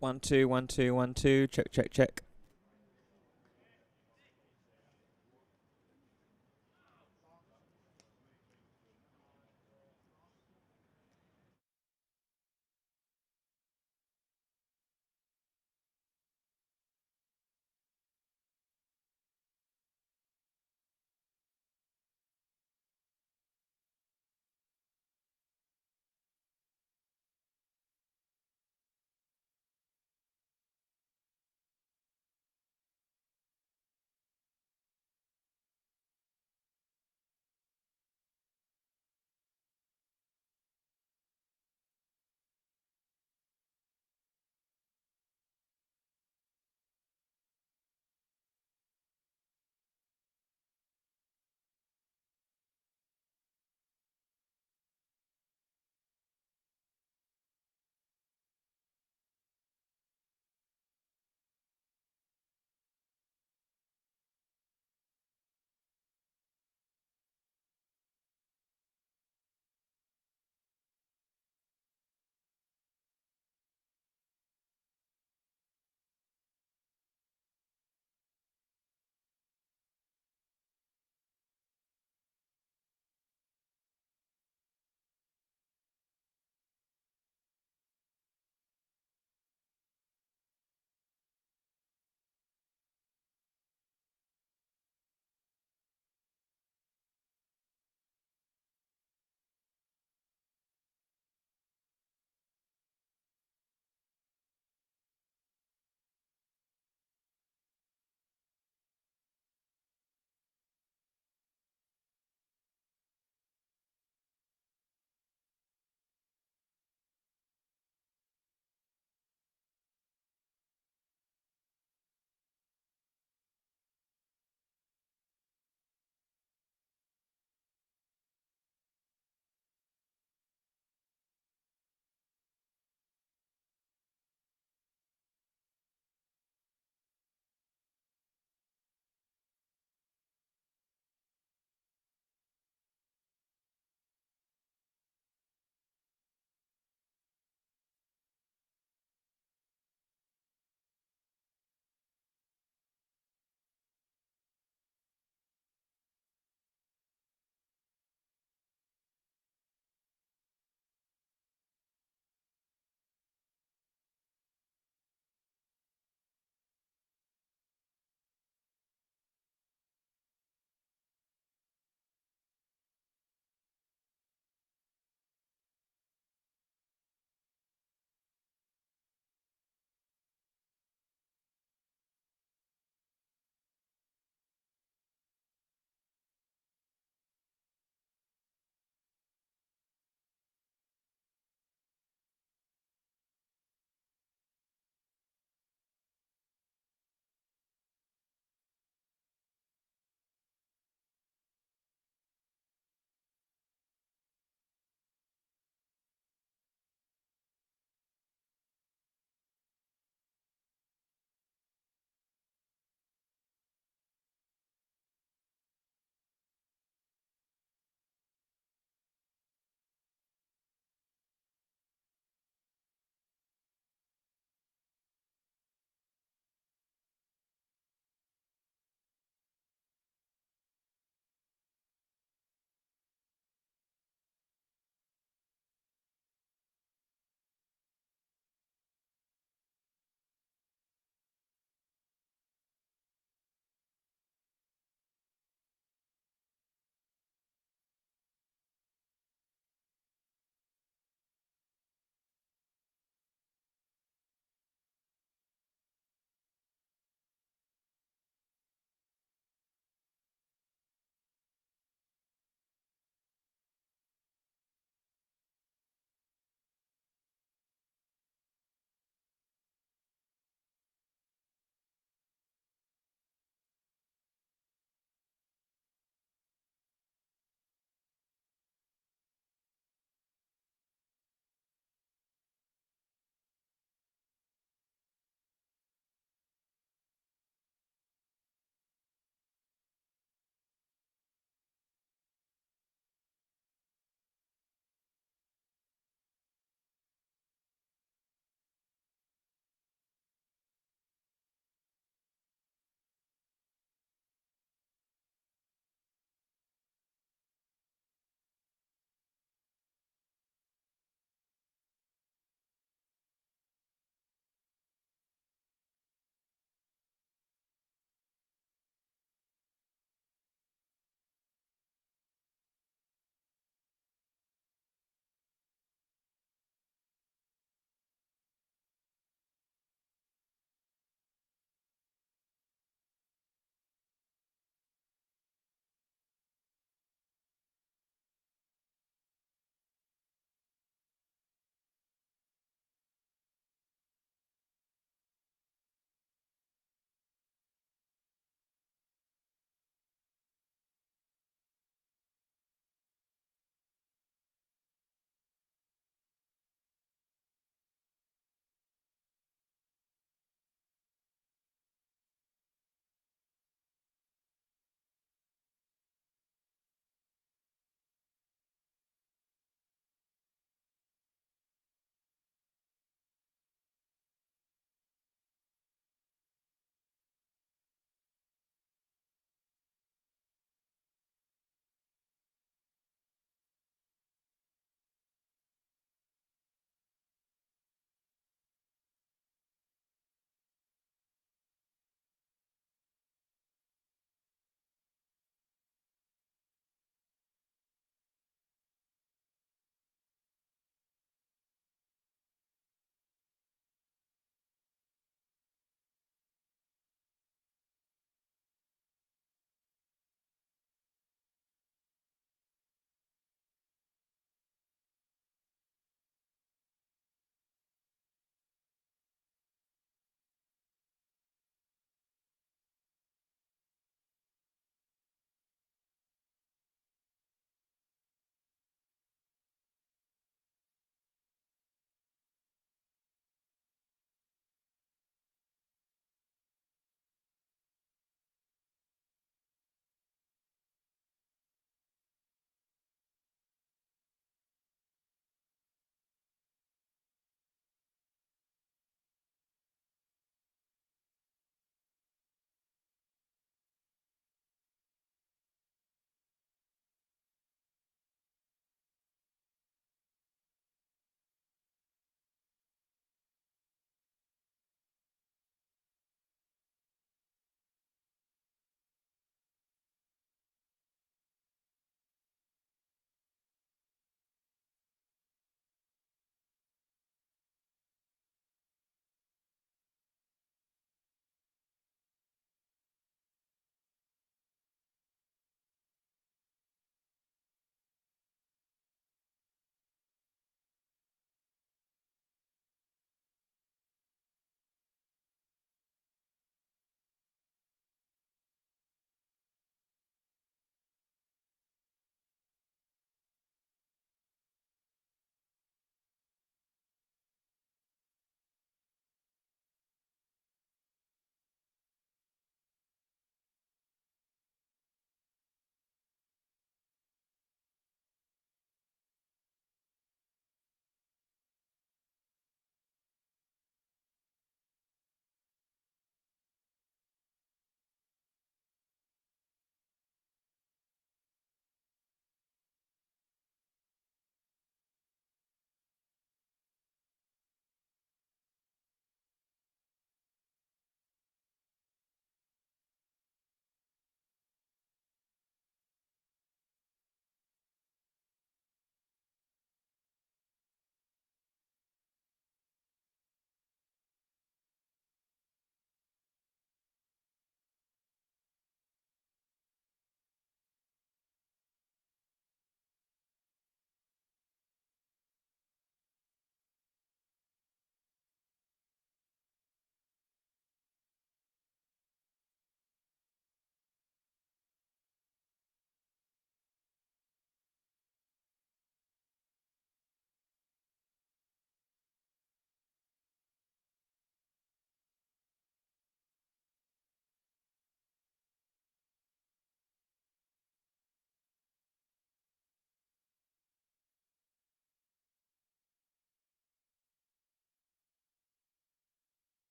1 2 1 2 1 2. Check check check.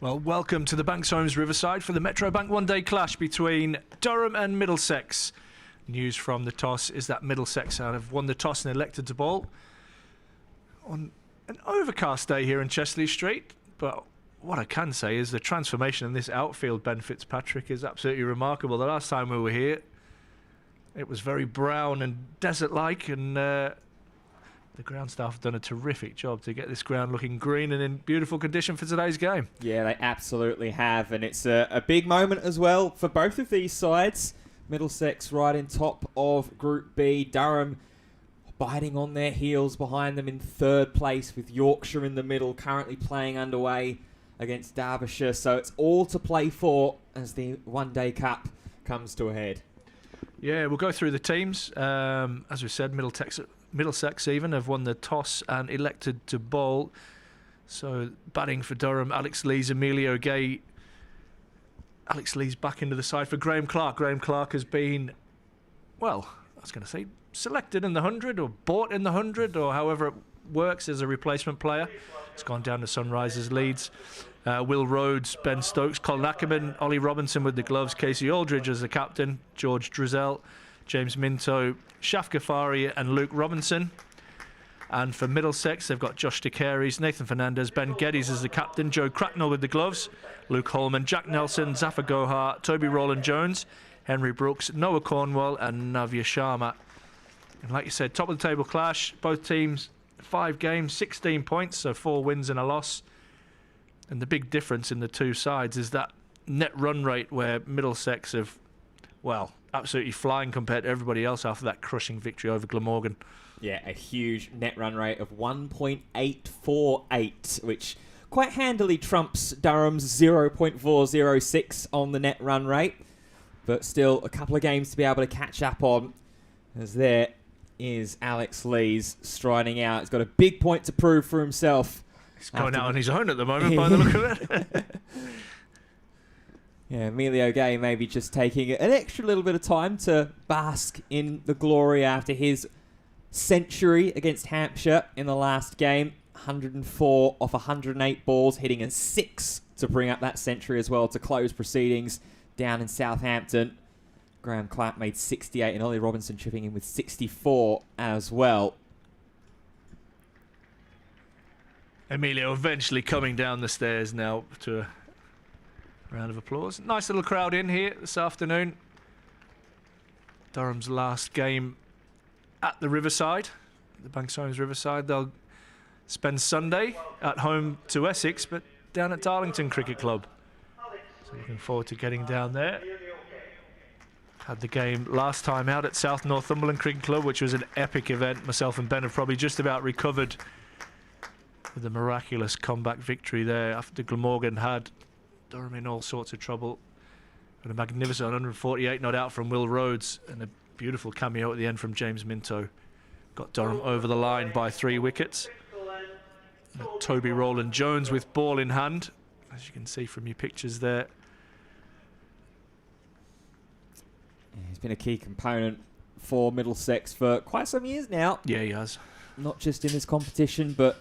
Well, welcome to the Banks Homes Riverside for the Metro Bank one-day clash between Durham and Middlesex. News from the toss is that Middlesex have won the toss and elected to bowl on an overcast day here in Chesley Street. But what I can say is the transformation in this outfield, Ben Fitzpatrick, is absolutely remarkable. The last time we were here, it was very brown and desert-like, and the ground staff have done a terrific job to get this ground looking green and in beautiful condition for today's game. Yeah, they absolutely have, and it's a big moment as well for both of these sides. Middlesex right in top of Group B. Durham biting on their heels behind them in third place, with Yorkshire in the middle currently playing underway against Derbyshire. So it's all to play for as the one-day cup comes to a head. Yeah, we'll go through the teams. As we said, Middlesex even have won the toss and elected to bowl. So batting for Durham, Alex Lees, Emilio Gay. Alex Lees back into the side for Graham Clark. Graham Clark has been, well, I was going to say selected in the 100 or bought in the 100 or however it works as a replacement player. It's gone down to Sunrisers Leeds. Will Rhodes, Ben Stokes, Colin Ackerman, Ollie Robinson with the gloves, Casey Aldridge as the captain, George Drizzell, James Minto, Shaf Ghaffari and Luke Robinson. And for Middlesex, they've got Josh DeCaries, Nathan Fernandez, Ben Geddes as the captain, Joe Cracknell with the gloves, Luke Holman, Jack Nelson, Zafar Gohar, Toby Rowland-Jones, Henry Brooks, Noah Cornwell and Navya Sharma. And like you said, top of the table clash, both teams 5 games, 16 points, so 4 wins and a loss. And the big difference in the two sides is that net run rate, where Middlesex have, well, absolutely flying compared to everybody else after that crushing victory over Glamorgan. Yeah, a huge net run rate of 1.848, which quite handily trumps Durham's 0.406 on the net run rate. But still, a couple of games to be able to catch up on, as there is Alex Lees striding out. He's got a big point to prove for himself. He's going out on his own at the moment by the look of it. Yeah, Emilio Gay maybe just taking an extra little bit of time to bask in the glory after his century against Hampshire in the last game. 104 off 108 balls, hitting a 6 to bring up that century as well to close proceedings down in Southampton. Graham Clark made 68 and Ollie Robinson chipping in with 64 as well. Emilio eventually coming down the stairs now to a round of applause. Nice little crowd in here this afternoon. Durham's last game at the Riverside, the Banks Homes Riverside. They'll spend Sunday at home to Essex, but down at Darlington Cricket Club. So looking forward to getting down there. Had the game last time out at South Northumberland Cricket Club, which was an epic event. Myself and Ben have probably just about recovered with a miraculous comeback victory there after Glamorgan had Durham in all sorts of trouble. But a magnificent 148 not out from Will Rhodes and a beautiful cameo at the end from James Minto. Got Durham over the line by 3 wickets. Toby Rowland-Jones with ball in hand, as you can see from your pictures there. Yeah, he's been a key component for Middlesex for quite some years now. Yeah, he has. Not just in this competition, but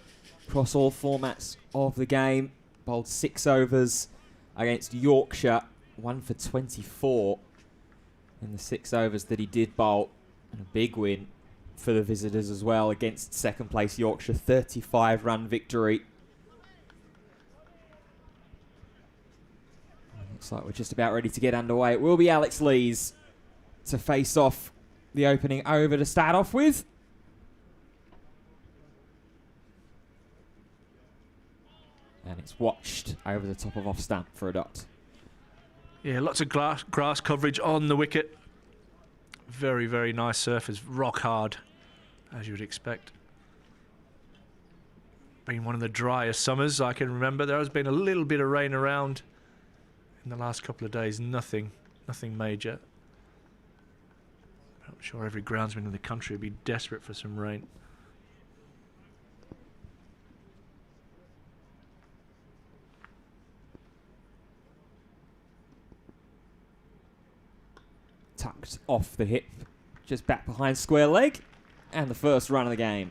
across all formats of the game. Bowled 6 overs against Yorkshire, 1 for 24 in the 6 overs that he did bowl. And a big win for the visitors as well against second place Yorkshire, 35-run victory. Looks like we're just about ready to get underway. It will be Alex Lees to face off the opening over to start off with. And it's watched over the top of off stump for a dot. Yeah, lots of grass coverage on the wicket. Very, very nice surface. Rock hard, as you would expect. Been one of the driest summers I can remember. There has been a little bit of rain around in the last couple of days. Nothing major. I'm sure every groundsman in the country would be desperate for some rain. Tucked off the hip, just back behind square leg, and the first run of the game.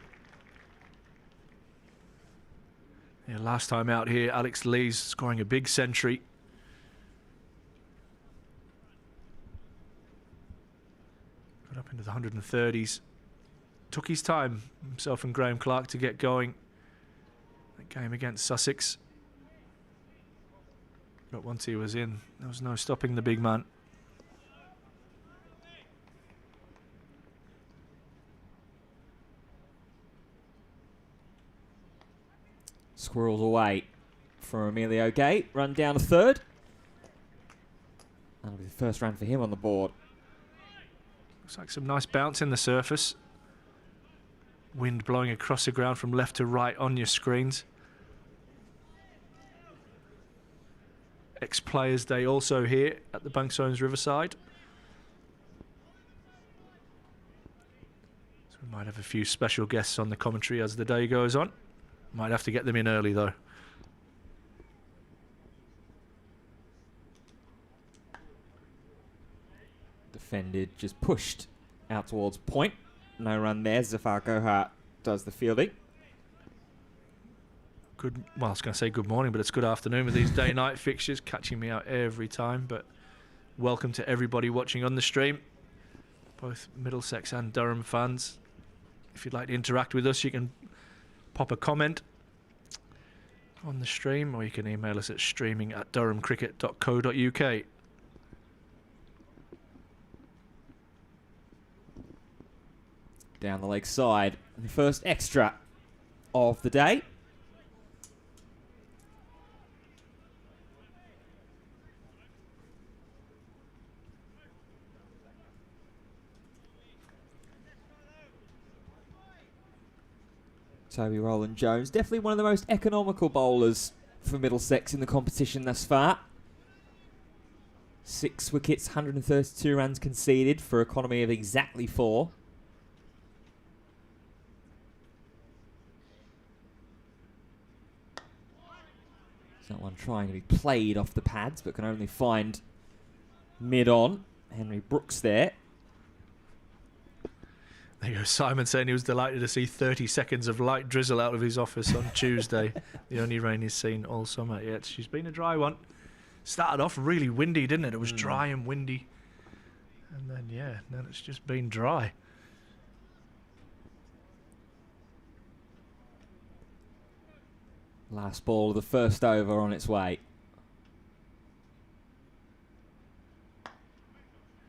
Yeah, last time out here, Alex Lees scoring a big century. Got up into the 130s. Took his time, himself and Graham Clark, to get going. That game against Sussex. But once he was in, there was no stopping the big man. Squirrels away from Emilio Gay. Run down a third. That'll be the first run for him on the board. Looks like some nice bounce in the surface. Wind blowing across the ground from left to right on your screens. Ex-Players Day also here at the Banks Homes Riverside. So we might have a few special guests on the commentary as the day goes on. Might have to get them in early though. Defended, just pushed out towards point. No run there. Zafar Gohart does the fielding. Well, I was going to say good morning, but it's good afternoon with these day-night fixtures, catching me out every time. But welcome to everybody watching on the stream, both Middlesex and Durham fans. If you'd like to interact with us, you can pop a comment on the stream, or you can email us at streaming@durhamcricket.co.uk. Down the leg side, the first extra of the day. Toby Rowland-Jones, definitely one of the most economical bowlers for Middlesex in the competition thus far. 6 wickets, 132 runs conceded for economy of exactly 4. There's that one trying to be played off the pads, but can only find mid-on. Henry Brooks there. There you go, Simon saying he was delighted to see 30 seconds of light drizzle out of his office on Tuesday. The only rain he's seen all summer yet. She's been a dry one. Started off really windy, didn't it? It was dry and windy. And then, yeah, then it's just been dry. Last ball of the first over on its way.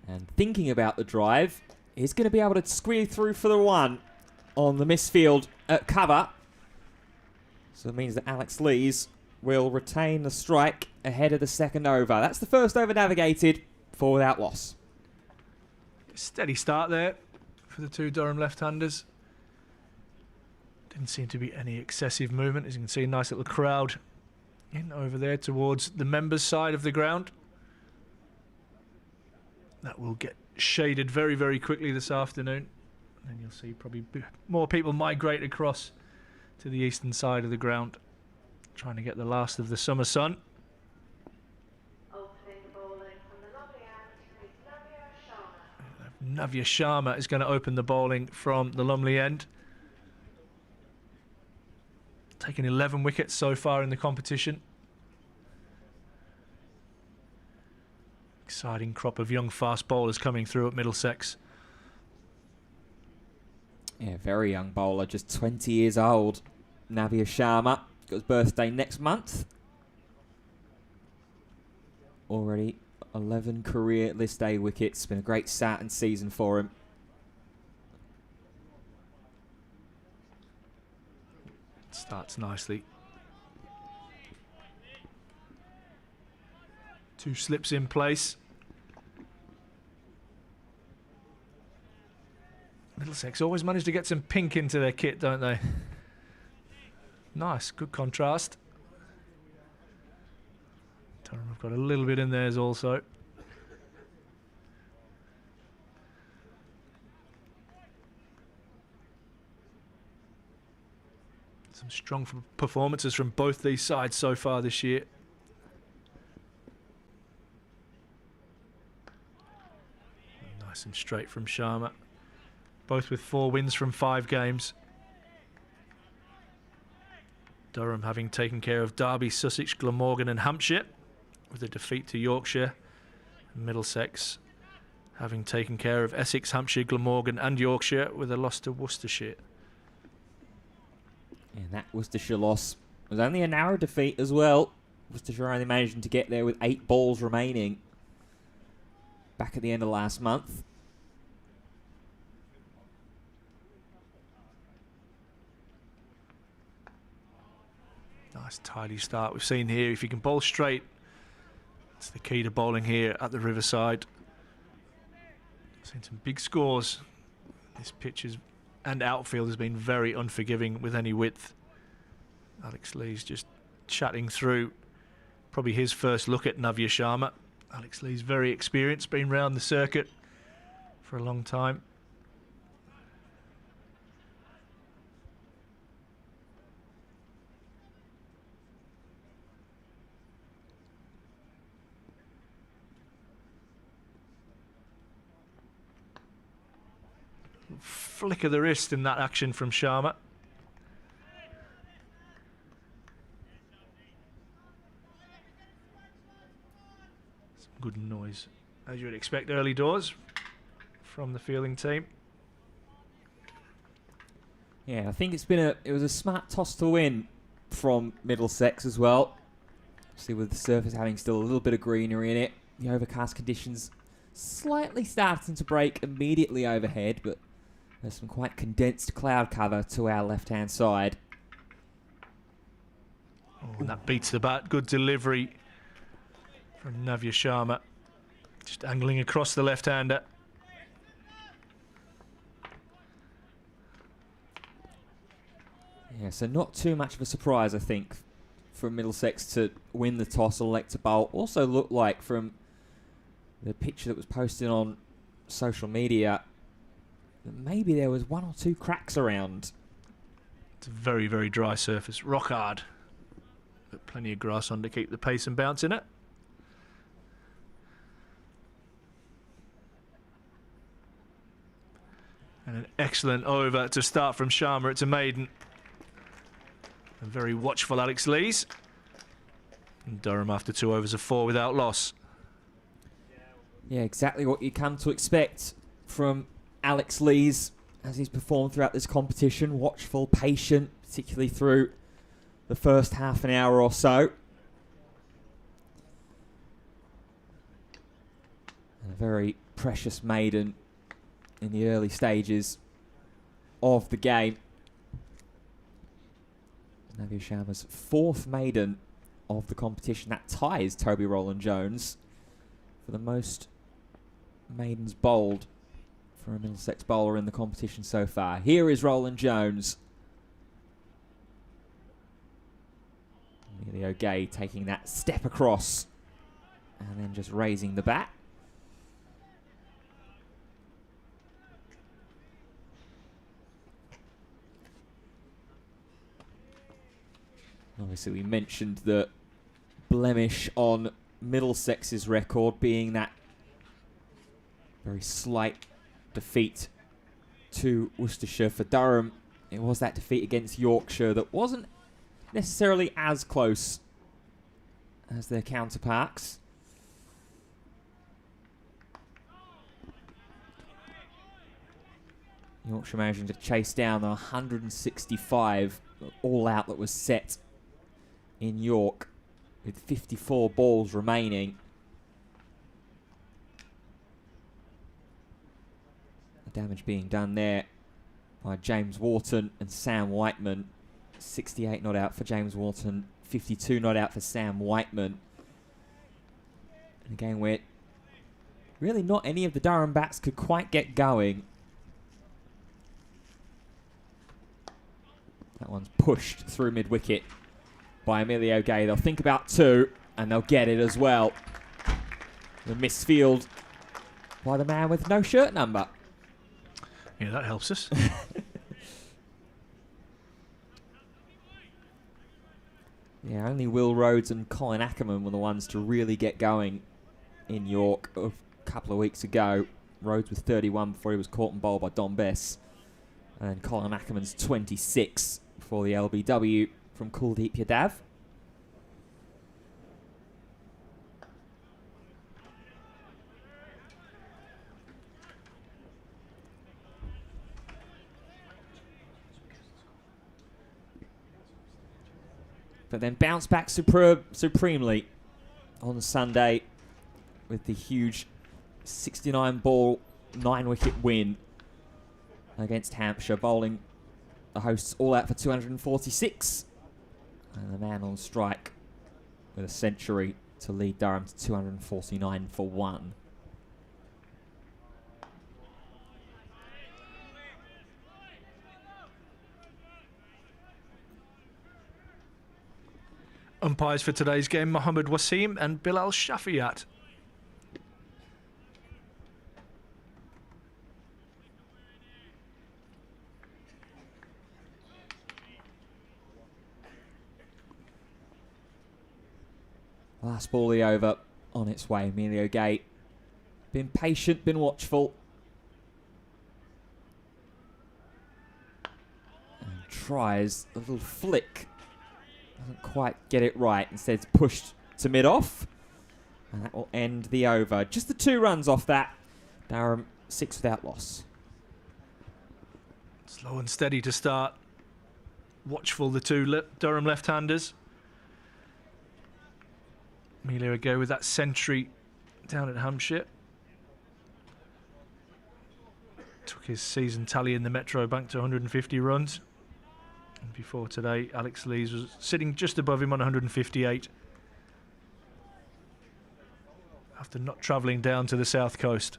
And thinking about the drive, he's going to be able to squeeze through for the one on the misfield at cover. So it means that Alex Lees will retain the strike ahead of the second over. That's the first over navigated for without loss. Steady start there for the two Durham left-handers. Didn't seem to be any excessive movement. As you can see, a nice little crowd in over there towards the members' side of the ground. That will get shaded very, very quickly this afternoon. And then you'll see probably more people migrate across to the eastern side of the ground, trying to get the last of the summer sun. Navya Sharma is going to open the bowling from the Lumley end. Taken 11 wickets so far in the competition. Exciting crop of young fast bowlers coming through at Middlesex. Yeah, very young bowler, just 20 years old. Navya Sharma, got his birthday next month. Already 11 career list A wickets. Been a great start and season for him. Starts nicely. 2 slips in place. Middlesex always manage to get some pink into their kit, don't they? Nice, good contrast. Durham have got a little bit in theirs also. Some strong performances from both these sides so far this year. Nice and straight from Sharma. Both with 4 wins from 5 games. Durham having taken care of Derby, Sussex, Glamorgan and Hampshire with a defeat to Yorkshire. Middlesex having taken care of Essex, Hampshire, Glamorgan and Yorkshire with a loss to Worcestershire. And that Worcestershire loss was only a narrow defeat as well. Worcestershire only managing to get there with 8 balls remaining back at the end of last month. Nice tidy start we've seen here. If you can bowl straight, it's the key to bowling here at the Riverside. Seen some big scores. This pitch and outfield has been very unforgiving with any width. Alex Lee's just chatting through probably his first look at Navya Sharma. Alex Lee's very experienced, been round the circuit for a long time. Flick of the wrist in that action from Sharma. Some good noise, as you would expect early doors from the fielding team. Yeah, I think it was a smart toss to win from Middlesex as well. See, with the surface having still a little bit of greenery in it, the overcast conditions slightly starting to break immediately overhead, but there's some quite condensed cloud cover to our left-hand side. Oh, and that beats the bat. Good delivery from Navya Sharma. Just angling across the left-hander. Yeah, so not too much of a surprise, I think, for Middlesex to win the toss and elect to bowl. Also looked like from the picture that was posted on social media that maybe there was 1 or 2 cracks around. It's a very, very dry surface. Rock hard. But plenty of grass on to keep the pace and bounce in it. And an excellent over to start from Sharma. It's a maiden. A very watchful Alex Lees. And Durham after 2 overs of 4 without loss. Yeah, exactly what you come to expect from Alex Lees as he's performed throughout this competition. Watchful, patient, particularly through the first half an hour or so. And a very precious maiden in the early stages of the game. Navya Sharma's 4th maiden of the competition. That ties Toby Rowland-Jones for the most maidens bowled for a Middlesex bowler in the competition so far. Here is Rowland-Jones. Emilio Gay taking that step across and then just raising the bat. Obviously, we mentioned the blemish on Middlesex's record being that very slight defeat to Worcestershire. For Durham, it was that defeat against Yorkshire that wasn't necessarily as close as their counterparts. Yorkshire managing to chase down the 165 all-out that was set in York with 54 balls remaining. The damage being done there by James Wharton and Sam Whiteman. 68 not out for James Wharton, 52 not out for Sam Whiteman. And again, where really not any of the Durham bats could quite get going. That one's pushed through mid-wicket by Emilio Gay. They'll think about 2, and they'll get it as well. The misfield by the man with no shirt number. Yeah, that helps us. Yeah, only Will Rhodes and Colin Ackerman were the ones to really get going in York a couple of weeks ago. Rhodes was 31 before he was caught and bowled by Don Bess. And Colin Ackerman's 26 for the LBW from Kuldeep Yadav. But then bounce back supremely on Sunday with the huge 69-ball, 9-wicket win against Hampshire, bowling the hosts all out for 246. And the man on strike with a century to lead Durham to 249 for 1. Umpires for today's game, Mohammed Wasim and Bilal Shafiat. Last ball of the over on its way. Emilio Gay been patient, been watchful. And tries a little flick. Doesn't quite get it right. Instead, it's pushed to mid-off. And that will end the over. Just the 2 runs off that. Durham 6 without loss. Slow and steady to start. Watchful, the 2 Durham left-handers. Emilio Gay with that century down at Hampshire. Took his season tally in the Metro Bank to 150 runs. And before today, Alex Lees was sitting just above him on 158. After not travelling down to the south coast.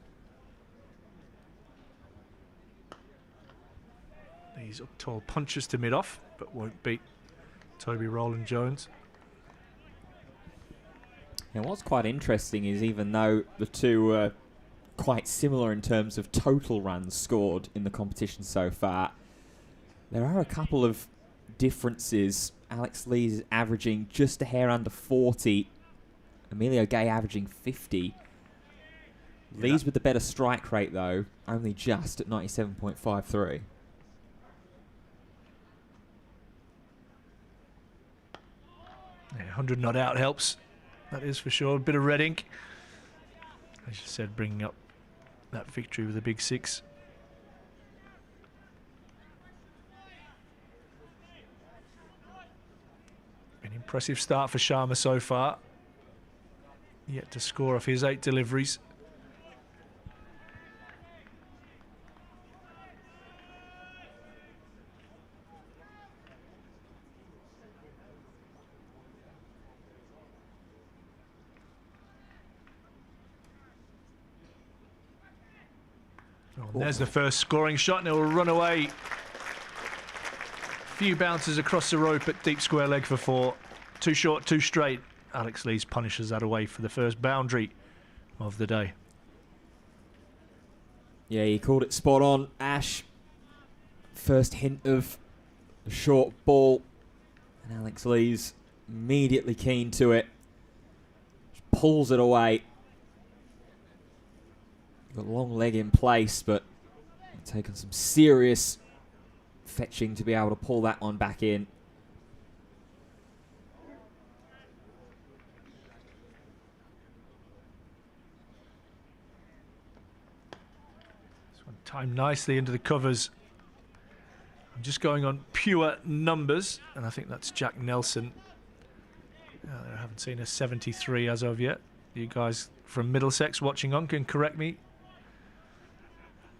Lees up tall punches to mid-off, but won't beat Toby Rowland-Jones. Now, what's quite interesting is even though the two are quite similar in terms of total runs scored in the competition so far, there are a couple of differences. Alex Lees is averaging just a hair under 40. Emilio Gay averaging 50. Lees with the better strike rate, though, only just at 97.53. Yeah, 100 not out helps. That is for sure. A bit of red ink. As you said, bringing up that victory with a big 6. An impressive start for Sharma so far. Yet to score off his 8 deliveries. There's the first scoring shot, and it will run away. Few bounces across the rope at deep square leg for 4. Too short, too straight. Alex Lees punishes that away for the first boundary of the day. Yeah, he called it spot on, Ash. First hint of a short ball. And Alex Lees immediately keen to it. Just pulls it away. Got a long leg in place, but taken some serious fetching to be able to pull that one back in. This one timed nicely into the covers. I'm just going on pure numbers, and I think that's Jack Nelson. I haven't seen a 73 as of yet. You guys from Middlesex watching on can correct me.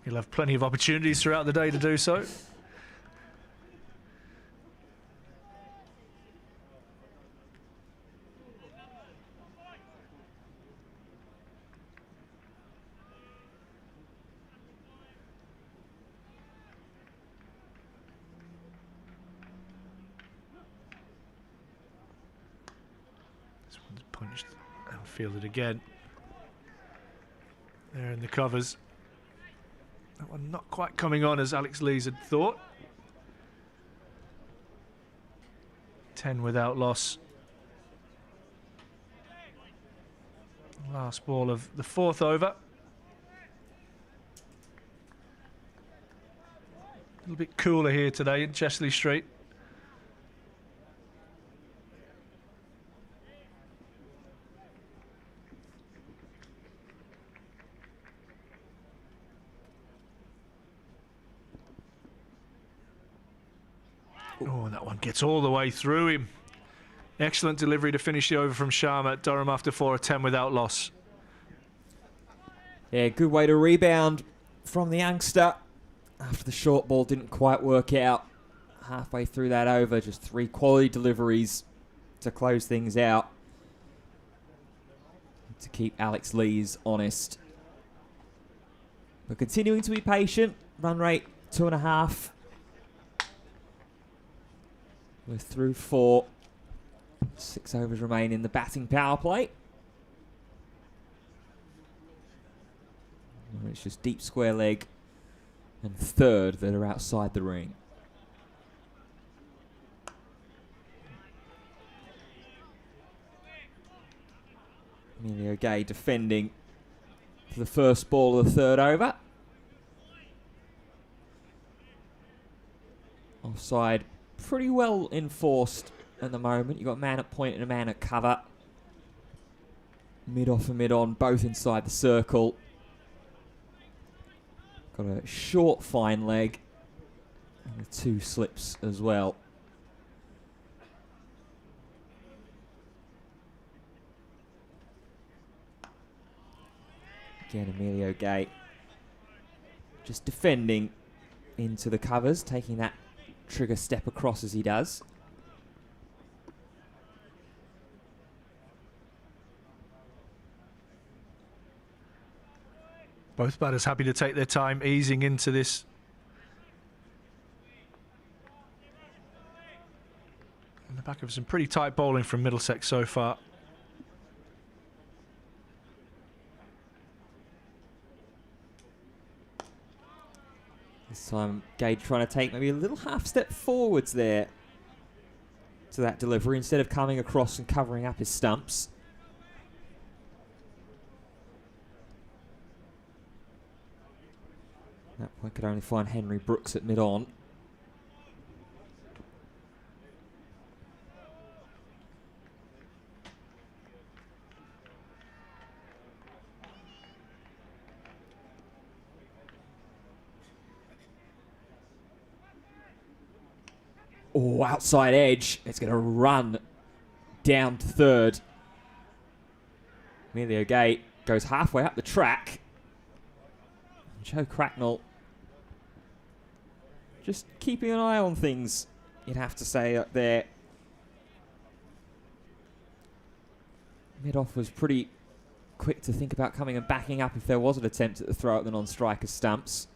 You'll have plenty of opportunities throughout the day to do so. This one's punched and fielded again. There in the covers. That one not quite coming on as Alex Lees had thought. 10 without loss. Last ball of the 4th over. A little bit cooler here today in Chesley Street. Oh, and that one gets all the way through him. Excellent delivery to finish the over from Sharma. Durham after 4 of 10 without loss. Yeah, good way to rebound from the youngster after the short ball didn't quite work out. Halfway through that over, just 3 quality deliveries to close things out, to keep Alex Lees honest. But continuing to be patient. Run rate 2.5. We're through 4. 6 overs remain in the batting power play. It's just deep square leg and third that are outside the ring. Emilio Gay defending for the first ball of the third over. Offside pretty well enforced at the moment. You've got a man at point and a man at cover. Mid off and mid on, both inside the circle. Got a short fine leg and 2 slips as well. Again, Emilio Gay just defending into the covers, taking that trigger step across as he does. Both batters happy to take their time, easing into this. On the back of some pretty tight bowling from Middlesex so far. This time, Gage trying to take maybe a little half step forwards there to that delivery instead of coming across and covering up his stumps. At that point, could only find Henry Brooks at mid-on. Oh, outside edge. It's going to run down to third. Emilio Gay goes halfway up the track. Joe Cracknell just keeping an eye on things, you'd have to say, up there. Mid-off was pretty quick to think about coming and backing up if there was an attempt at the throw at the non-striker stumps.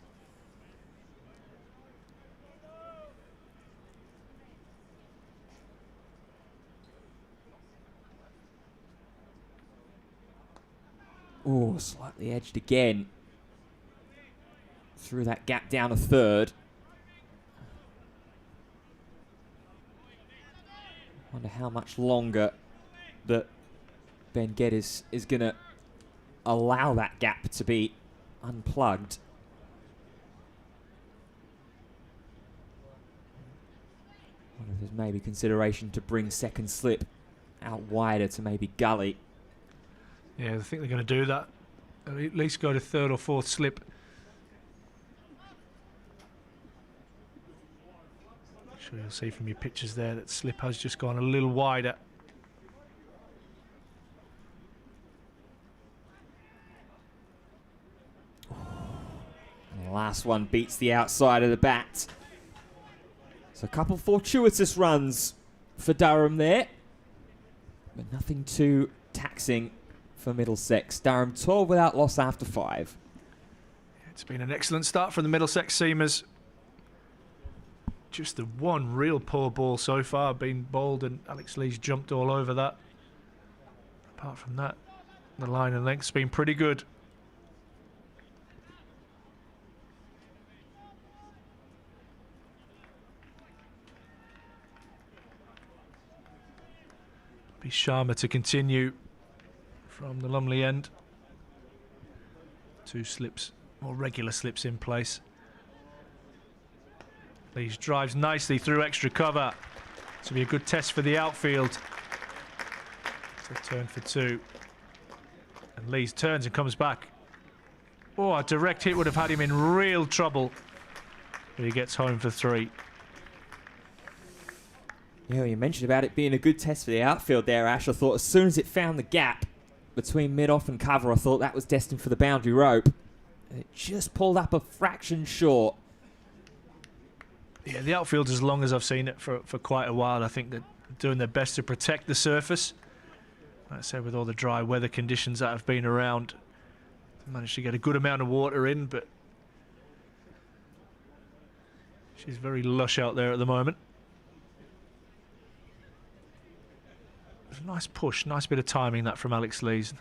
Oh, slightly edged again. Through that gap down a third. Wonder how much longer that Ben Geddes is going to allow that gap to be unplugged. Wonder if there's maybe consideration to bring second slip out wider to maybe gully. Yeah, I think they're going to do that. At least go to third or fourth slip. I'm sure you'll see from your pictures there that slip has just gone a little wider. And the last one beats the outside of the bat. So a couple fortuitous runs for Durham there, but nothing too taxing for Middlesex. Durham 12 without loss after 5. It's been an excellent start from the Middlesex Seamers. Just the one real poor ball so far being bowled, and Alex Lee's jumped all over that. Apart from that, the line and length's been pretty good. Be Sharma to continue from the Lumley end. 2 slips, more regular slips in place. Lees drives nicely through extra cover. This will be a good test for the outfield. So turn for 2. And Lees turns and comes back. Oh, a direct hit would have had him in real trouble. But he gets home for 3. Yeah, well, you mentioned about it being a good test for the outfield there, Ash. I thought as soon as it found the gap between mid-off and cover, I thought that was destined for the boundary rope. And it just pulled up a fraction short. Yeah, the outfield, as long as I've seen it for quite a while, I think they're doing their best to protect the surface. Like I said, with all the dry weather conditions that have been around, they managed to get a good amount of water in, but she's very lush out there at the moment. It was a nice push, nice bit of timing that from Alex Lees.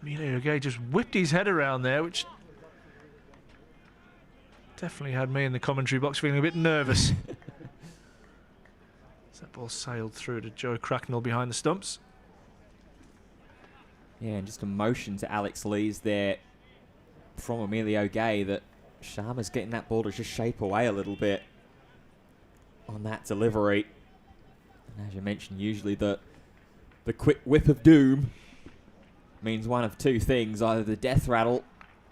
Emilio Gay just whipped his head around there, which definitely had me in the commentary box feeling a bit nervous. As that ball sailed through to Joe Cracknell behind the stumps. Yeah, and just a motion to Alex Lees there from Emilio Gay that Sharma's getting that ball to just shape away a little bit on that delivery. And as you mentioned, usually the quick whip of doom means one of two things, either the death rattle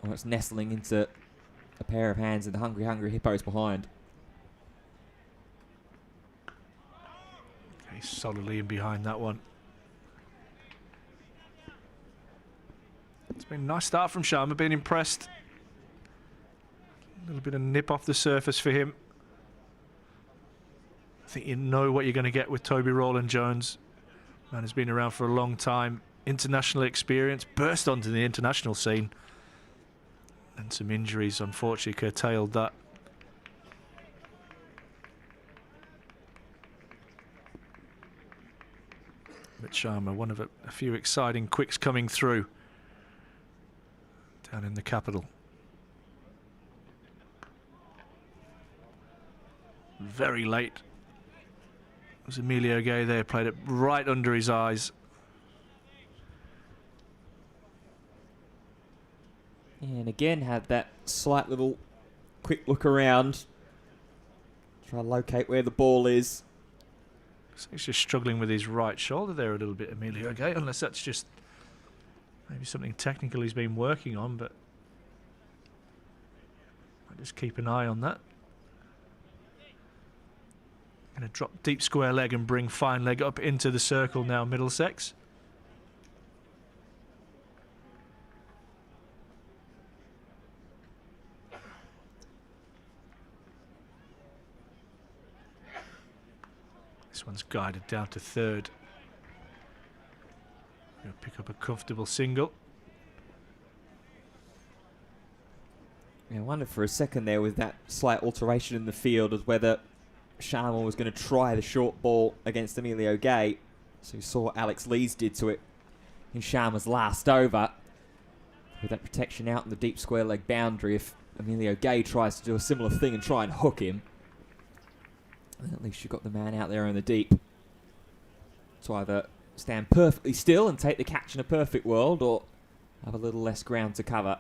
or it's nestling into a pair of hands and the hungry, hungry hippos behind. He's solidly in behind that one. It's been a nice start from Sharma, been impressed. A little bit of nip off the surface for him. I think you know what you're going to get with Toby Rowland-Jones. Man has been around for a long time. International experience, burst onto the international scene. And some injuries, unfortunately, curtailed that. But Sharma, one of a few exciting quicks coming through down in the capital. Very late. It was Emilio Gay there, played it right under his eyes. And again, had that slight little quick look around. Try to locate where the ball is. So he's just struggling with his right shoulder there a little bit, Emilio Gay, unless that's just maybe something technical he's been working on, but I'll just keep an eye on that. Going to drop deep square leg and bring fine leg up into the circle now, Middlesex. This one's guided down to third. Going to pick up a comfortable single. Yeah, I wondered for a second there with that slight alteration in the field as whether Sharma was going to try the short ball against Emilio Gay. So you saw what Alex Lees did to it in Sharma's last over. With that protection out in the deep square leg boundary, if Emilio Gay tries to do a similar thing and try and hook him, then at least you've got the man out there in the deep to either stand perfectly still and take the catch in a perfect world or have a little less ground to cover.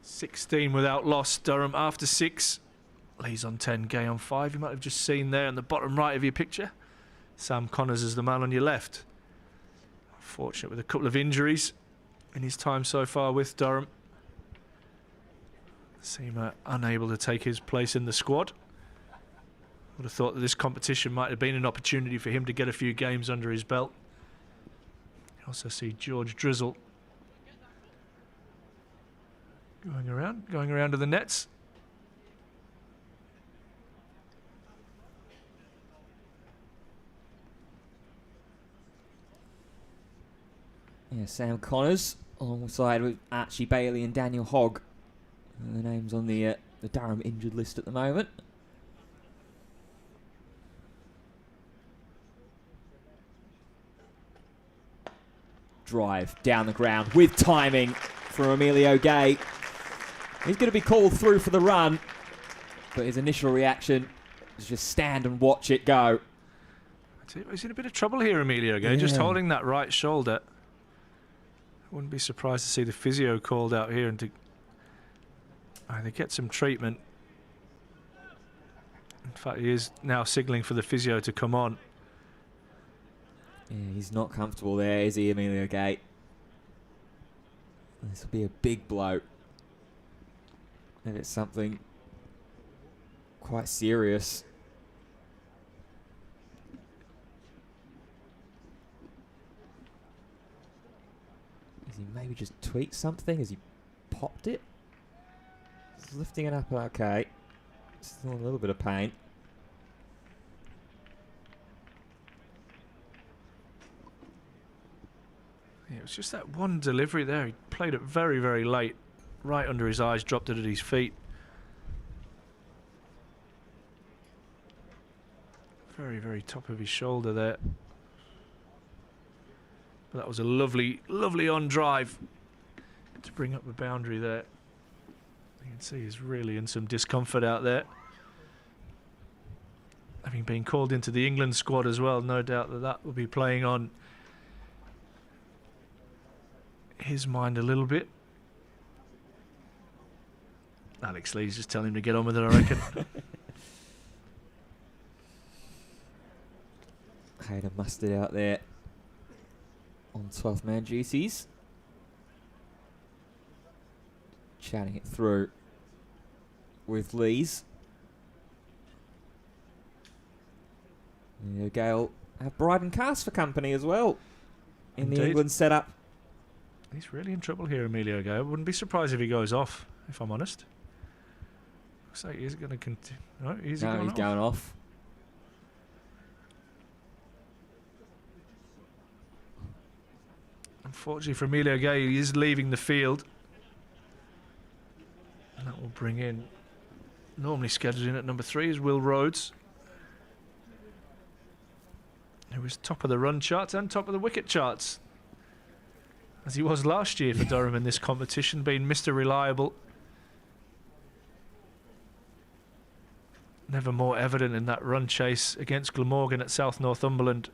.16 without loss, Durham after 6. Lee's on 10, Gay on 5. You might have just seen there in the bottom right of your picture. Sam Connors is the man on your left. Fortunate with a couple of injuries in his time so far with Durham. Seemer unable to take his place in the squad. Would have thought that this competition might have been an opportunity for him to get a few games under his belt. You also see George Drizzle going around to the nets. Yeah, Sam Connors alongside with Archie Bailey and Daniel Hogg. The names on the Durham injured list at the moment. Drive down the ground with timing from Emilio Gay. He's going to be called through for the run, but his initial reaction is just stand and watch it go. He's in a bit of trouble here, Emilio Gay, just holding that right shoulder. I wouldn't be surprised to see the physio called out here and to either get some treatment and fact, he is now signalling for the physio to come on. Yeah, he's not comfortable there, is he, Emilio Gate? This will be a big blow. And it's something quite serious. Has he maybe just tweaked something? Has he popped it? He's lifting it up, okay. Still a little bit of pain. Yeah, it was just that one delivery there. He played it very, very late. Right under his eyes, dropped it at his feet. Very, very top of his shoulder there. But that was a lovely, lovely on drive to bring up the boundary there. You can see he's really in some discomfort out there. Having been called into the England squad as well, no doubt that will be playing on his mind a little bit. Alex Lee's just telling him to get on with it, I reckon. Hayden Mustard out there on 12th man duties. Chatting it through with Lees. Gale have Bryden Cast for company as well in Indeed. the England setup. He's really in trouble here, Emilio Gale. Wouldn't be surprised if he goes off, if I'm honest. Looks like he's going to continue. No, he's going off. Unfortunately for Emilio Gale, he is leaving the field. And that will bring in, normally scheduled in at number 3 is Will Rhodes, who was top of the run charts and top of the wicket charts, as he was last year for Durham in this competition, being Mr. Reliable. Never more evident in that run chase against Glamorgan at South Northumberland.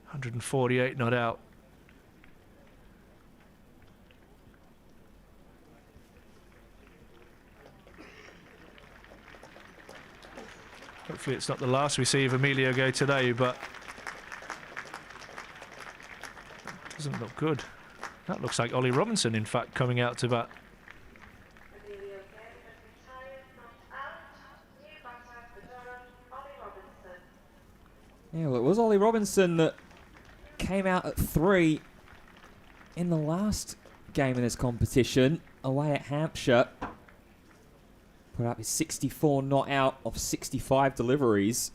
148 not out. Hopefully it's not the last we see of Emilio Gay today, but it doesn't look good. That looks like Ollie Robinson, in fact, coming out to bat. Yeah, well, it was Ollie Robinson that came out at 3 in the last game in this competition, away at Hampshire. Put up his 64 not out of 65 deliveries.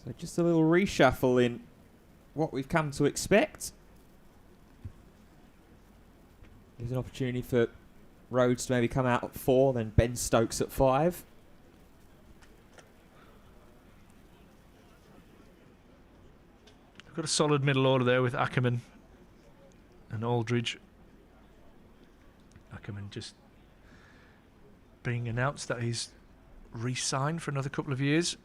So just a little reshuffle in what we've come to expect. There's an opportunity for Rhodes to maybe come out at 4, then Ben Stokes at 5. We've got a solid middle order there with Ackerman and Aldridge. Ackerman just being announced that he's re-signed for another couple of years.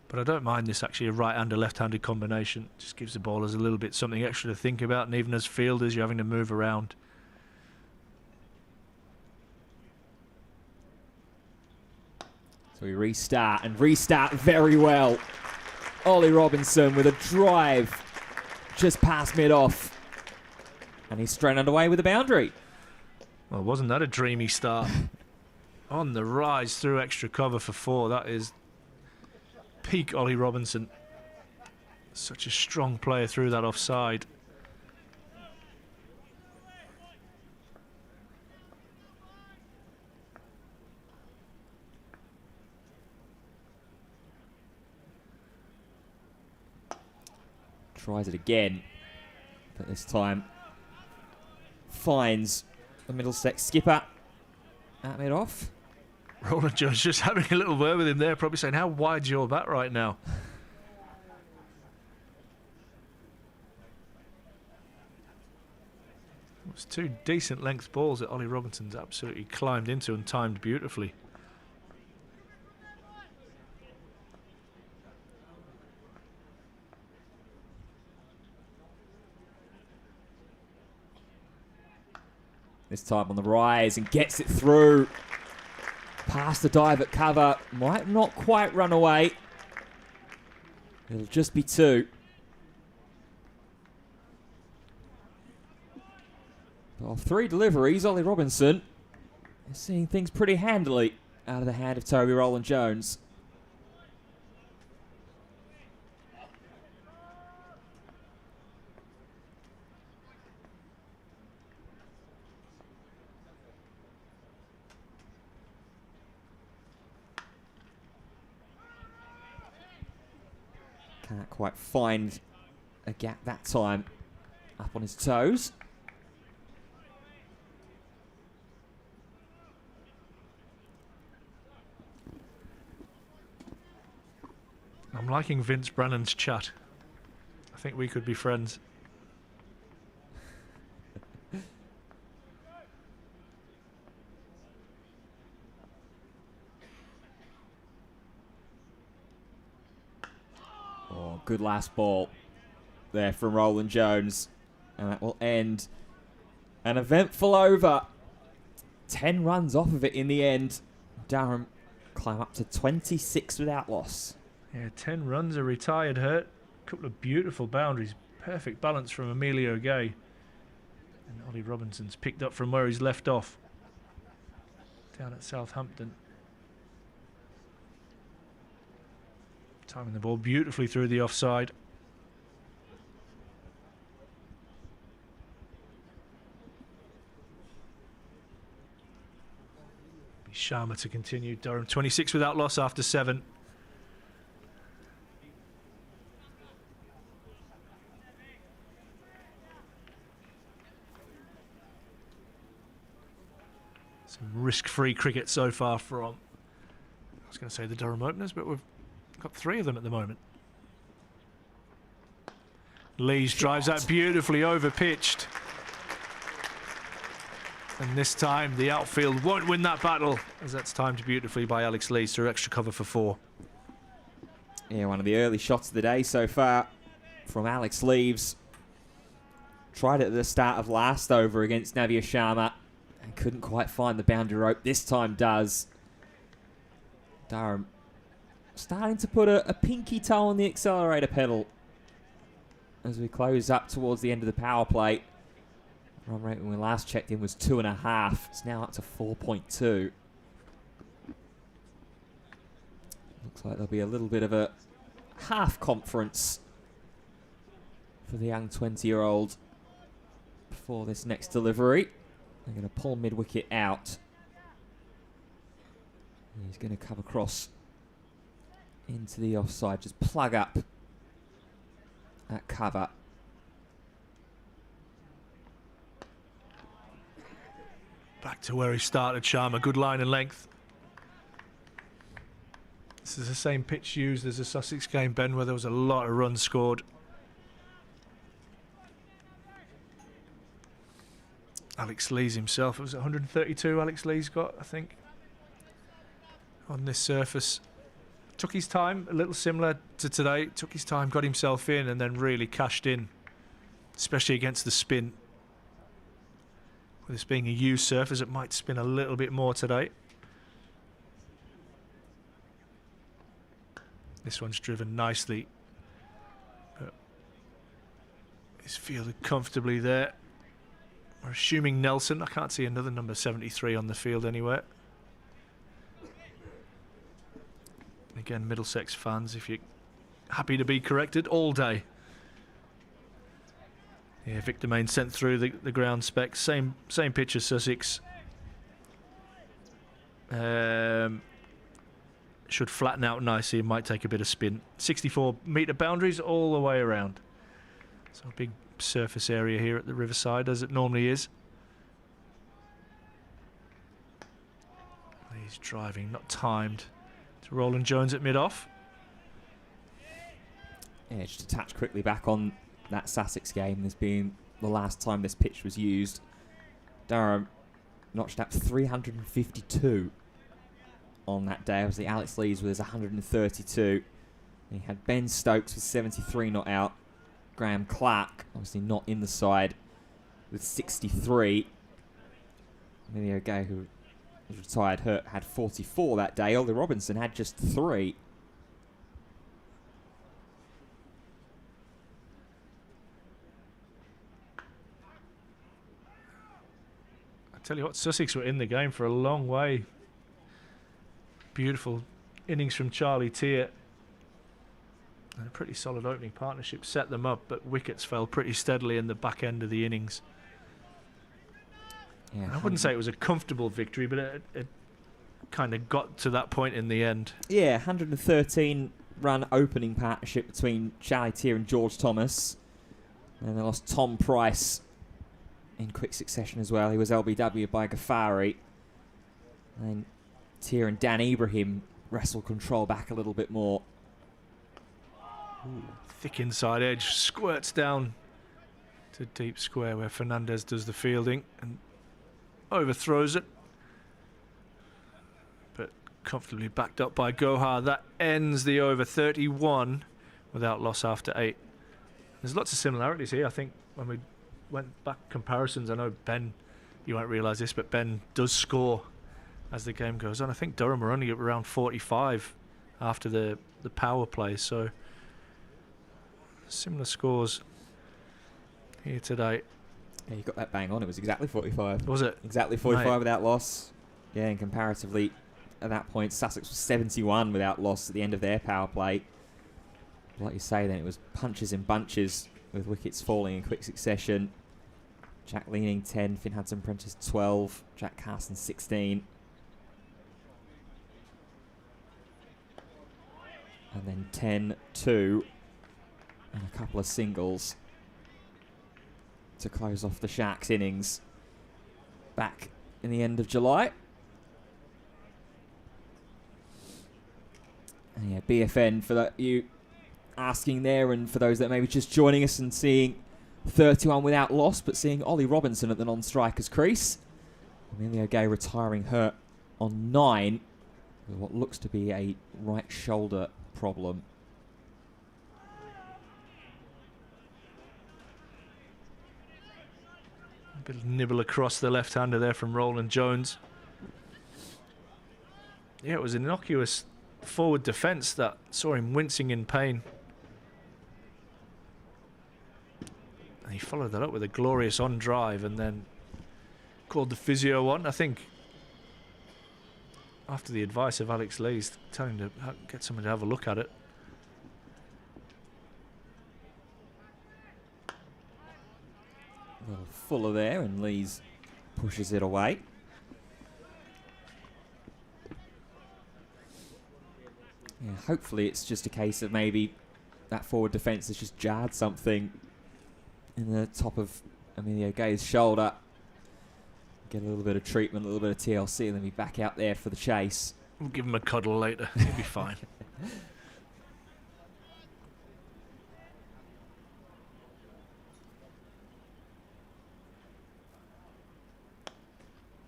But I don't mind this actually a right-handed, left-handed combination. Just gives the bowlers a little bit something extra to think about, and even as fielders you're having to move around. So we restart very well. Ollie Robinson with a drive just past mid-off. And he's straight underway with the boundary. Well, wasn't that a dreamy start? On the rise through extra cover for 4. That is peak Ollie Robinson. Such a strong player through that offside. Tries it again, but this time finds the Middlesex skipper at mid-off. Roland Jones just having a little word with him there, probably saying, how wide's your bat right now? It was 2 decent length balls that Ollie Robinson's absolutely climbed into and timed beautifully. This time on the rise and gets it through. Past the dive at cover. Might not quite run away. It'll just be 2. But off 3 deliveries, Ollie Robinson is seeing things pretty handily out of the hand of Toby Rowland-Jones. Can't quite find a gap that time. Up on his toes. I'm liking Vince Brannan's chat. I think we could be friends. Oh, good last ball there from Rowland-Jones. And that will end an eventful over. 10 runs off of it in the end. Durham climb up to 26 without loss. Yeah, 10 runs, a retired hurt. A couple of beautiful boundaries. Perfect balance from Emilio Gay. And Ollie Robinson's picked up from where he's left off. Down at Southampton. Timing the ball beautifully through the offside. Sharma to continue. Durham 26 without loss after 7. Some risk-free cricket so far from, I was going to say the Durham openers, but we've got 3 of them at the moment. Lees drives that beautifully over-pitched. And this time the outfield won't win that battle, as that's timed beautifully by Alex Lees through extra cover for 4. Yeah, one of the early shots of the day so far from Alex Lees. Tried it at the start of last over against Navya Sharma and couldn't quite find the boundary rope. This time does. Durham starting to put a pinky toe on the accelerator pedal as we close up towards the end of the power play. Run rate when we last checked in was 2.5. It's now up to 4.2. Looks like there'll be a little bit of a half conference for the young 20-year-old before this next delivery. They're going to pull mid-wicket out. He's going to come across into the offside. Just plug up that cover. Back to where he started, Sharma. Good line and length. This is the same pitch used as the Sussex game, Ben, where there was a lot of runs scored. Alex Lees himself, it was 132 Alex Lees got, I think, on this surface. Took his time, a little similar to today. Took his time, got himself in, and then really cashed in, especially against the spin. With this being a used surface, it might spin a little bit more today. This one's driven nicely. But he's fielded comfortably there. We're assuming Nelson. I can't see another number 73 on the field anywhere. Again, Middlesex fans, if you're happy to be corrected, all day. Yeah, Victor Main sent through the ground specs. Same pitch as Sussex. Should flatten out nicely. It might take a bit of spin. 64-metre boundaries all the way around. So a big surface area here at the Riverside, as it normally is. He's driving, not timed. To Rowland-Jones at mid-off. Yeah, just to touch quickly back on that Sussex game. This being the last time this pitch was used. Durham notched up 352 on that day. Obviously, Alex Lees with his 132. And he had Ben Stokes with 73 not out. Graham Clark, obviously not in the side, with 63. Emilio Gay, who was retired hurt, had 44 that day. Ollie Robinson had just 3. I tell you what, Sussex were in the game for a long way. Beautiful innings from Charlie Tier. And a pretty solid opening partnership set them up, but wickets fell pretty steadily in the back end of the innings. Yeah, I wouldn't say it was a comfortable victory, but it kind of got to that point in the end. Yeah, 113 run opening partnership between Charlie Tier and George Thomas. And they lost Tom Price in quick succession as well. He was LBW by Ghaffari. And Tier and Dan Ibrahim wrestled control back a little bit more. Ooh, thick inside edge, squirts down to deep square where Fernandez does the fielding and overthrows it. But comfortably backed up by Gohar. That ends the over. 31 without loss after 8. There's lots of similarities here. I think when we went back comparisons, I know Ben, you won't realise this, but Ben does score as the game goes on. I think Durham were only at around 45 after the power play, so similar scores here today. Yeah, you got that bang on. It was exactly 45. Was it? Exactly 45 Right. without loss. Yeah, and comparatively, at that point, Sussex was 71 without loss at the end of their power play. Like you say, then it was punches in bunches with wickets falling in quick succession. Jack Leaning 10, Finn Hudson-Prentice 12, Jack Carson 16. And then 10-2 and a couple of singles to close off the Sharks innings back in the end of July. And yeah, BFN for that, you asking there, and for those that may be just joining us and seeing 31 without loss, but seeing Ollie Robinson at the non-strikers crease. Emilio Gay retiring hurt on 9 with what looks to be a right shoulder problem. A bit of nibble across the left-hander there from Roland Jones. Yeah, it was an innocuous forward defence that saw him wincing in pain. And he followed that up with a glorious on-drive and then called the physio on. I think after the advice of Alex Lees, telling him to get someone to have a look at it. A little fuller there, and Lees pushes it away. Yeah, hopefully it's just a case of maybe that forward defence has just jarred something in the top of Emilio Gay's shoulder. Get a little bit of treatment, a little bit of TLC, and then be back out there for the chase. We'll give him a cuddle later. He'll be fine.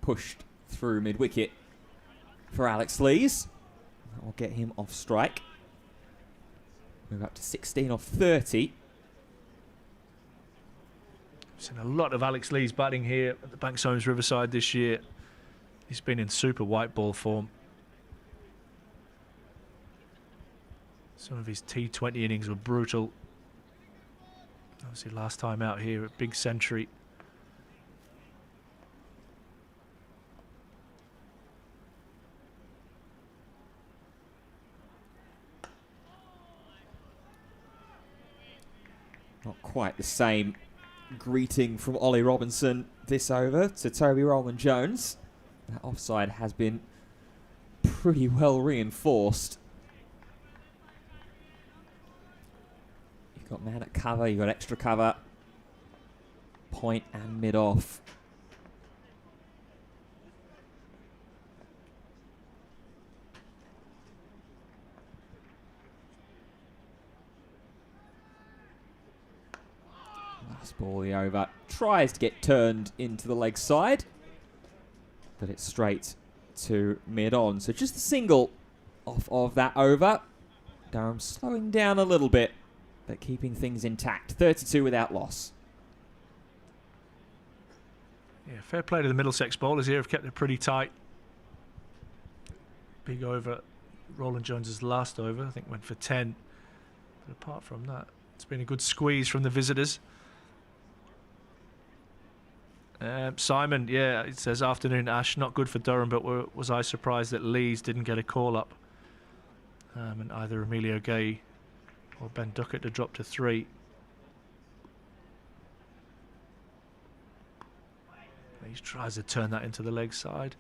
Pushed through mid-wicket for Alex Lees. That will get him off strike. Move up to 16 off 30. We've seen a lot of Alex Lees batting here at the Banks Homes Riverside this year. He's been in super white ball form. Some of his T20 innings were brutal. Obviously last time out here at big century. Not quite the same greeting from Ollie Robinson this over to Toby Roland Jones. That offside has been pretty well reinforced. You've got man at cover, you've got extra cover, point and mid-off. Last ball the over. Tries to get turned into the leg side, but it's straight to mid-on. So just a single off of that over. Durham slowing down a little bit, but keeping things intact. 32 without loss. Yeah, fair play to the Middlesex bowlers here. Have kept it pretty tight. Big over. Roland Jones's last over, I think, went for 10. But apart from that, it's been a good squeeze from the visitors. Simon, yeah, it says afternoon Ash, not good for Durham, but was I surprised that Lees didn't get a call up? And either Emilio Gay or Ben Duckett to drop to 3. He tries to turn that into the leg side.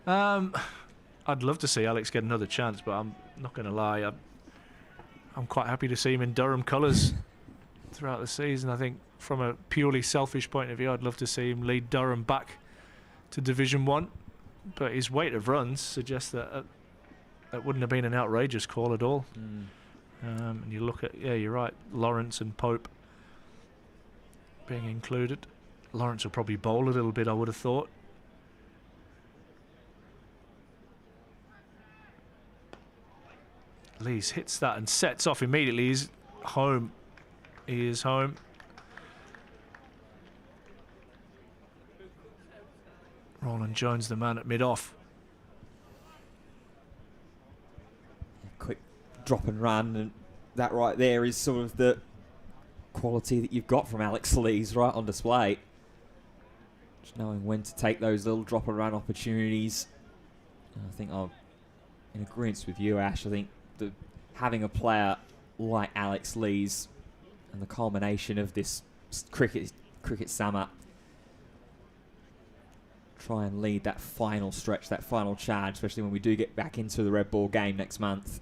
I'd love to see Alex get another chance, but I'm not going to lie. I'm quite happy to see him in Durham colours throughout the season. I think from a purely selfish point of view, I'd love to see him lead Durham back to Division 1. But his weight of runs suggests that that wouldn't have been an outrageous call at all. And you look at, yeah, you're right, Lawrence and Pope being included. Lawrence will probably bowl a little bit, I would have thought. Lees hits that and sets off immediately. He's home. He is home. Roland Jones, the man at mid-off. Quick drop and run, and that right there is sort of the quality that you've got from Alex Lees right on display. Just knowing when to take those little drop and run opportunities. And I think I'm in agreement with you, Ash. I think having a player like Alex Lees and the culmination of this cricket summer, try and lead that final stretch, that final charge, especially when we do get back into the red ball game next month.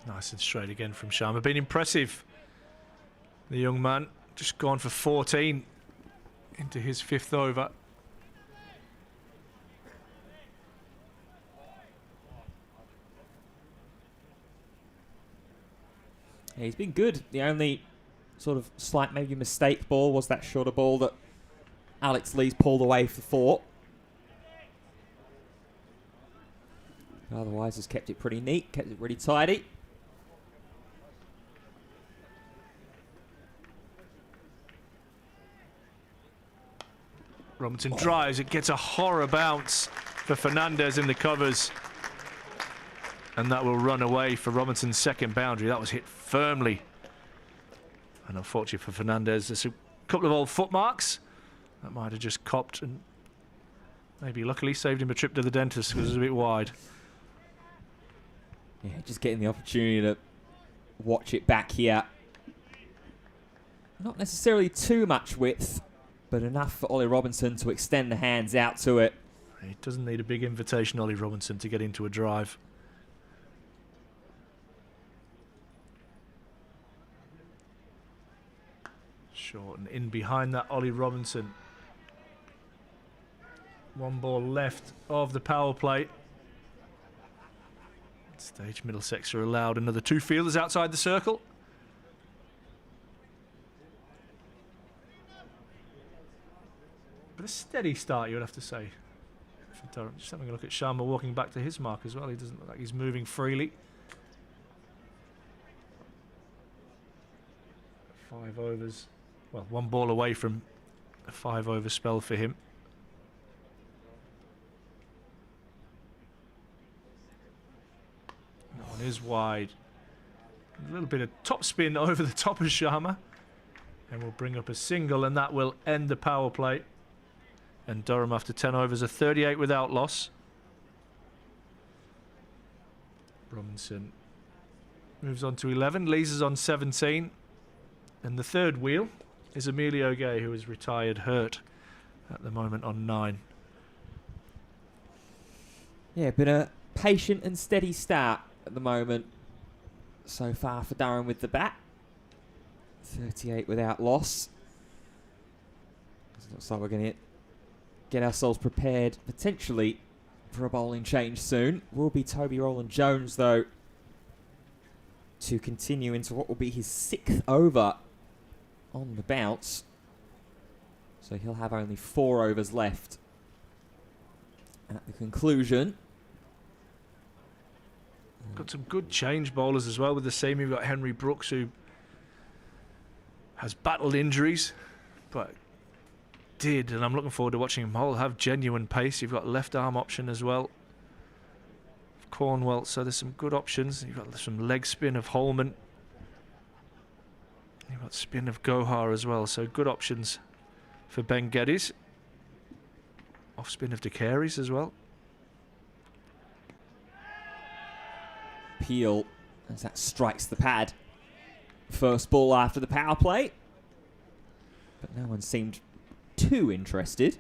Nice and straight again from Sharma. Been impressive. The young man just gone for 14 into his 5th over. Yeah, he's been good. The only sort of slight maybe mistake ball was that shorter ball that Alex Lees pulled away for 4. Otherwise, has kept it pretty neat, kept it really tidy. Robinson drives, it gets a horror bounce for Fernandez in the covers. And that will run away for Robinson's second boundary. That was hit firmly. And unfortunately for Fernandez, there's a couple of old footmarks. That might have just copped and maybe luckily saved him a trip to the dentist because it was a bit wide. Yeah, just getting the opportunity to watch it back here. Not necessarily too much width, but enough for Ollie Robinson to extend the hands out to it. He doesn't need a big invitation, Ollie Robinson, to get into a drive. Short and in behind that, Ollie Robinson. 1 ball left of the power play. At stage, Middlesex are allowed another 2 fielders outside the circle. But a steady start, you would have to say. For Durham. Just having a look at Sharma walking back to his mark as well. He doesn't look like he's moving freely. 5 overs. Well, 1 ball away from a 5-over spell for him. That one is wide. A little bit of top spin over the top of Sharma. And we'll bring up a single, and that will end the power play. And Durham, after 10 overs, are 38 without loss. Robinson moves on to 11. Lees is on 17. And the third wheel is Emilio Gay, who is retired hurt at the moment on 9. Yeah, been a patient and steady start at the moment so far for Durham with the bat. 38 without loss. It looks like we're going to get ourselves prepared potentially for a bowling change soon. Will be Toby Roland Jones, though, to continue into what will be his 6th over on the bounce. So he'll have only 4 overs left at the conclusion. got some good change bowlers as well with the seam. You've got Henry Brooks, who has battled injuries, but and I'm looking forward to watching him bowl, have genuine pace. You've got left arm option as well, Cornwell, so there's some good options. You've got some leg spin of Holman. You've got spin of Gohar as well, so good options for Ben Geddes. Off spin of De Carey's as well. Peel as that strikes the pad. First ball after the power play. But no one seemed too interested.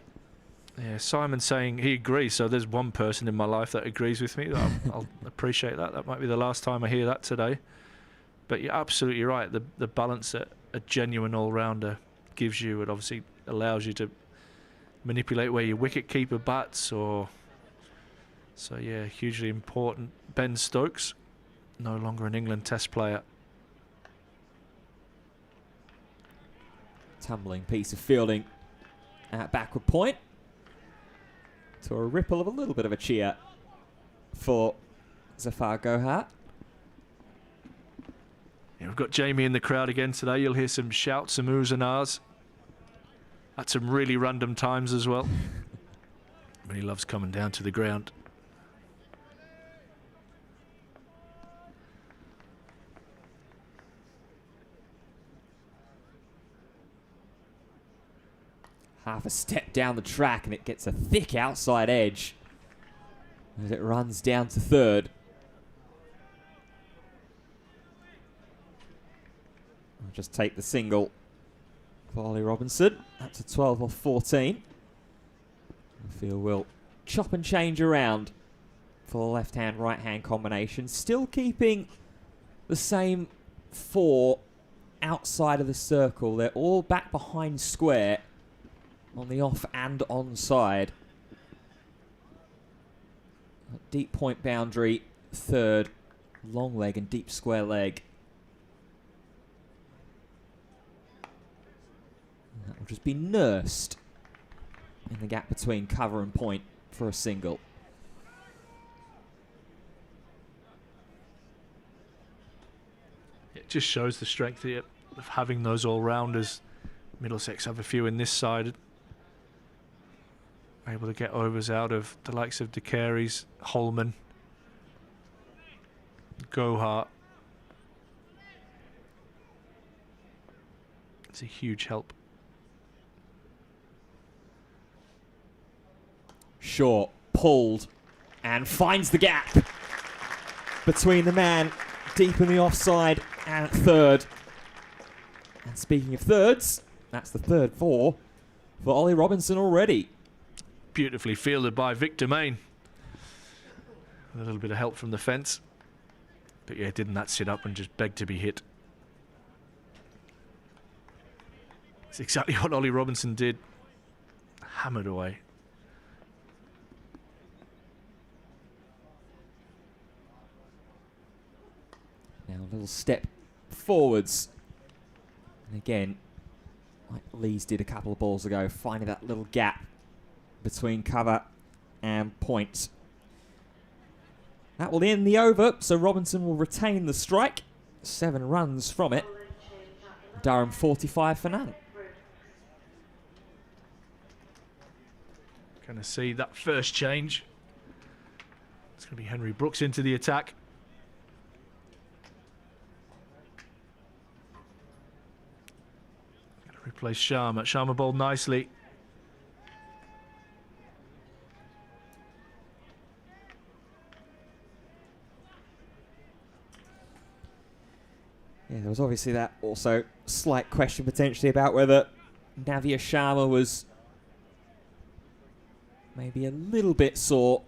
Yeah, Simon saying he agrees, so there's one person in my life that agrees with me. I'll appreciate that. That might be the last time I hear that today. But you're absolutely right. The balance that a genuine all-rounder gives you, it obviously allows you to manipulate where your wicket-keeper bats. So yeah, hugely important. Ben Stokes, no longer an England Test player. Tumbling piece of fielding at backward point. To a ripple of a little bit of a cheer for Zafar Gohar. Yeah, we've got Jamie in the crowd again today. You'll hear some shouts, some oohs and ahs at some really random times as well. But he loves coming down to the ground. Half a step down the track and it gets a thick outside edge as it runs down to third. I'll just take the single for Ollie Robinson. That's a 12 off 14. I feel we'll chop and change around for the left-hand, right-hand combination. Still keeping the same 4 outside of the circle. They're all back behind square on the off and on side. Deep point boundary, third, long leg and deep square leg. And that will just be nursed in the gap between cover and point for a single. It just shows the strength of having those all-rounders. Middlesex have a few in this side. Able to get overs out of the likes of De Carey's, Holman, Gohar. It's a huge help. Short, pulled, and finds the gap between the man deep in the offside and third. And speaking of thirds, that's the third 4 for Ollie Robinson already. Beautifully fielded by Victor Main. A little bit of help from the fence. But yeah, didn't that sit up and just beg to be hit? It's exactly what Ollie Robinson did. Hammered away. Now a little step forwards. And again, like Lees did a couple of balls ago, finding that little gap between cover and point. That will end the over, so Robinson will retain the strike. 7 runs from it. Durham 45 for none. Going to see that first change. It's going to be Henry Brooks into the attack. Going to replace Sharma. Sharma bowled nicely. Yeah, there was obviously that also slight question potentially about whether Navia Sharma was maybe a little bit sore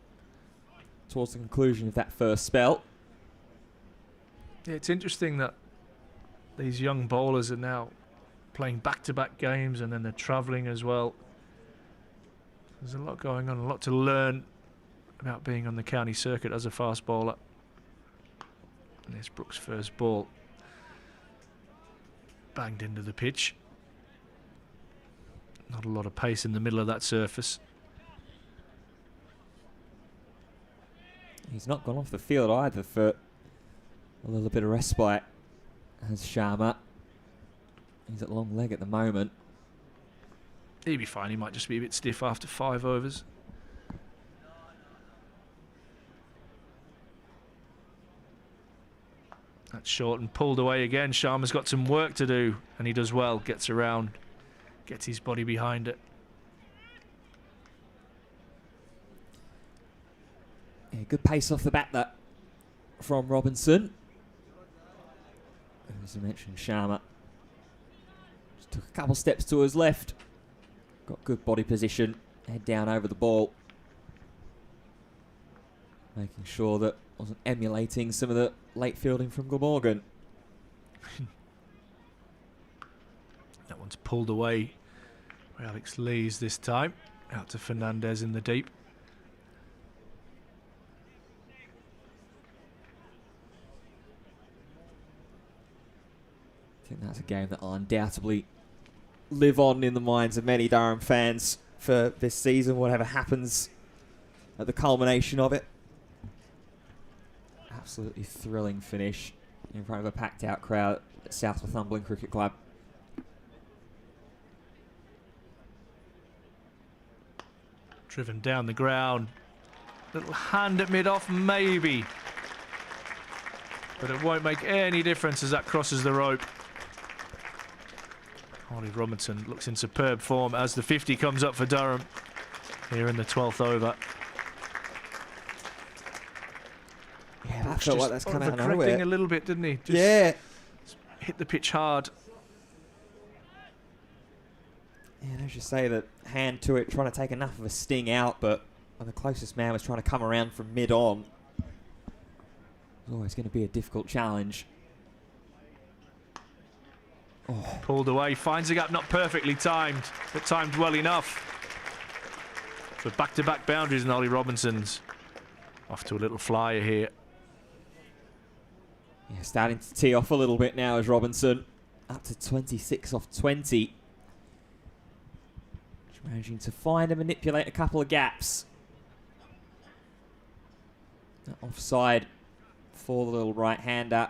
towards the conclusion of that first spell. Yeah, it's interesting that these young bowlers are now playing back-to-back games and then they're travelling as well. There's a lot going on, a lot to learn about being on the county circuit as a fast bowler. And there's Brooks' first ball. Banged into the pitch. Not a lot of pace in the middle of that surface. He's not gone off the field either for a little bit of respite as Sharma. He's at long leg at the moment. He'll be fine. He might just be a bit stiff after 5 overs. That's short and pulled away again. Sharma's got some work to do, and he does well. Gets around, gets his body behind it. Yeah, good pace off the bat that from Robinson. As I mentioned, Sharma just took a couple steps to his left. Got good body position, head down over the ball. Making sure that wasn't emulating some of the late fielding from Glamorgan. That one's pulled away by Alex Lees this time. Out to Fernandez in the deep. I think that's a game that will undoubtedly live on in the minds of many Durham fans for this season, whatever happens at the culmination of it. Absolutely thrilling finish in front of a packed out crowd at South Northumberland Cricket Club. Driven down the ground. Little hand at mid-off, maybe. But it won't make any difference as that crosses the rope. Ollie Robinson looks in superb form as the 50 comes up for Durham here in the 12th over. Yeah, that felt like that's come out of nowhere. Overcorrecting a little bit, didn't he? Just yeah. hit the pitch hard. Yeah, and as you say, the hand to it, trying to take enough of a sting out, but when the closest man was trying to come around from mid-on, it's always going to be a difficult challenge. Oh. Pulled away, finds the gap, not perfectly timed, but timed well enough. So back-to-back boundaries and Ollie Robinson's off to a little flyer here. Yeah, starting to tee off a little bit now as Robinson. Up to 26 off 20. Just managing to find and manipulate a couple of gaps. Offside for the little right-hander.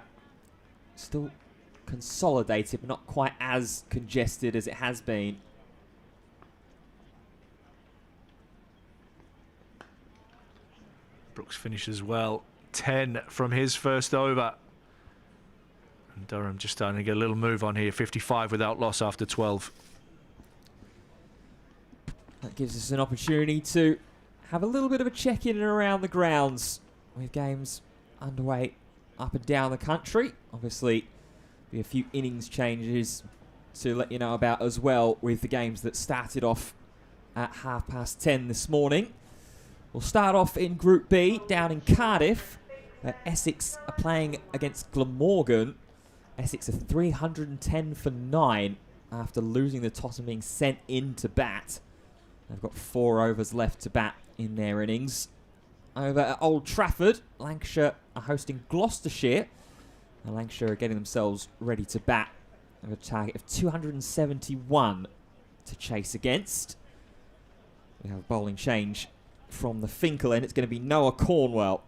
Still consolidated, but not quite as congested as it has been. Brooks finishes well. 10 from his first over. And Durham just starting to get a little move on here. 55 without loss after 12. That gives us an opportunity to have a little bit of a check-in and around the grounds with games underway up and down the country. Obviously, be a few innings changes to let you know about as well with the games that started off at 10:30 this morning. We'll start off in Group B down in Cardiff. Essex are playing against Glamorgan. Essex are 310 for 9 after losing the toss and being sent in to bat. They've got 4 overs left to bat in their innings. Over at Old Trafford, Lancashire are hosting Gloucestershire. And Lancashire are getting themselves ready to bat. They have a target of 271 to chase against. We have a bowling change from the Finkel end. It's going to be Noah Cornwell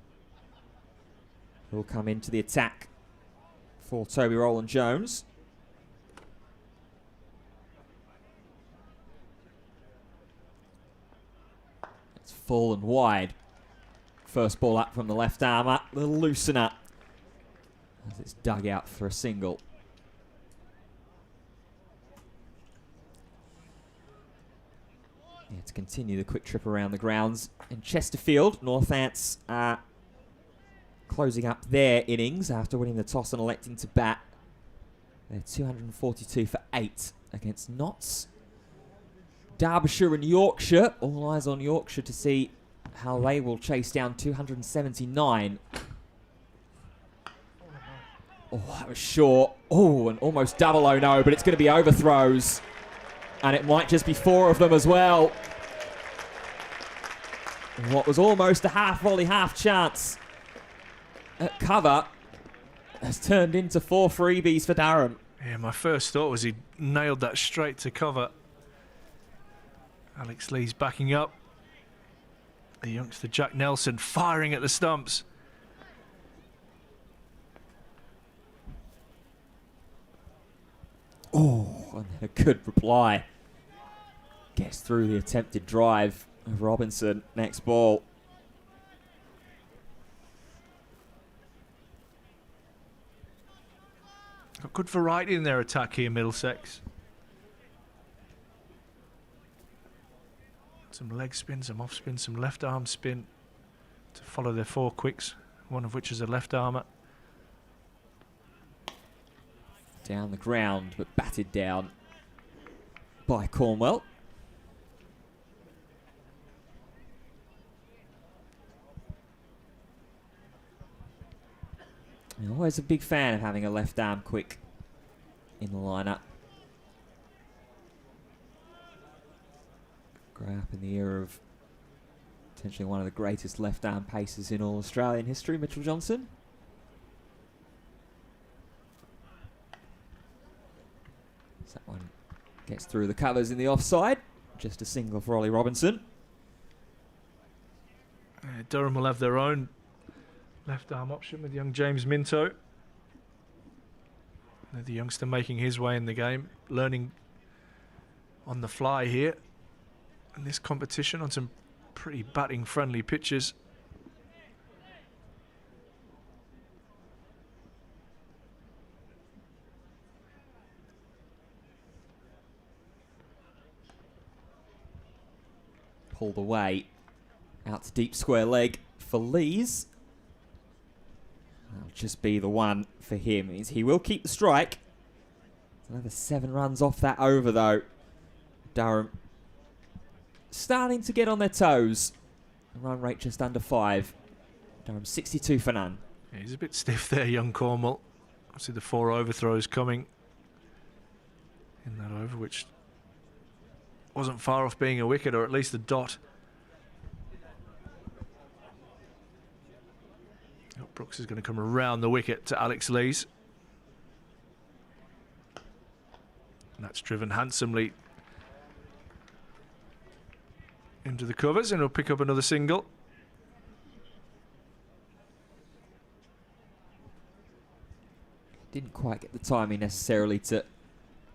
who will come into the attack for Toby Rowland-Jones. It's full and wide. First ball up from the left armour. Little loosener as it's dug out for a single. Yeah, to continue the quick trip around the grounds. In Chesterfield, Northants are closing up their innings after winning the toss and electing to bat. They're 242 for 8 against Notts. Derbyshire and Yorkshire, all eyes on Yorkshire to see how they will chase down 279. Oh, that was short. Oh, and almost double oh no, but it's going to be overthrows. And it might just be 4 of them as well. What was almost a half volley, half chance at cover has turned into 4 freebies for Durham. Yeah, my first thought was he nailed that straight to cover. Alex Lee's backing up. The youngster Jack Nelson firing at the stumps. and a good reply. Gets through the attempted drive of Robinson. Next ball. Got good variety in their attack here, Middlesex. Some leg spin, some off spin, some left arm spin to follow their 4 quicks, one of which is a left armer. Down the ground, but batted down by Cornwell. I'm always a big fan of having a left arm quick in the lineup. Grew up in the era of potentially one of the greatest left arm pacers in all Australian history, Mitchell Johnson. So that one gets through the covers in the offside. Just a single for Ollie Robinson. Durham will have their own left arm option with young James Minto. The youngster making his way in the game, learning on the fly here in this competition on some pretty batting friendly pitches. Pulled away out to deep square leg for Lees. That'll just be the one for him. Means he will keep the strike. Another 7 runs off that over though. Durham starting to get on their toes. The run rate just under 5. Durham 62 for none. Yeah, he's a bit stiff there, young Cornwell. I see the 4 overthrows coming in that over, which wasn't far off being a wicket, or at least a dot. Oh, Brooks is going to come around the wicket to Alex Lees. And that's driven handsomely into the covers, and he'll pick up another single. Didn't quite get the timing necessarily to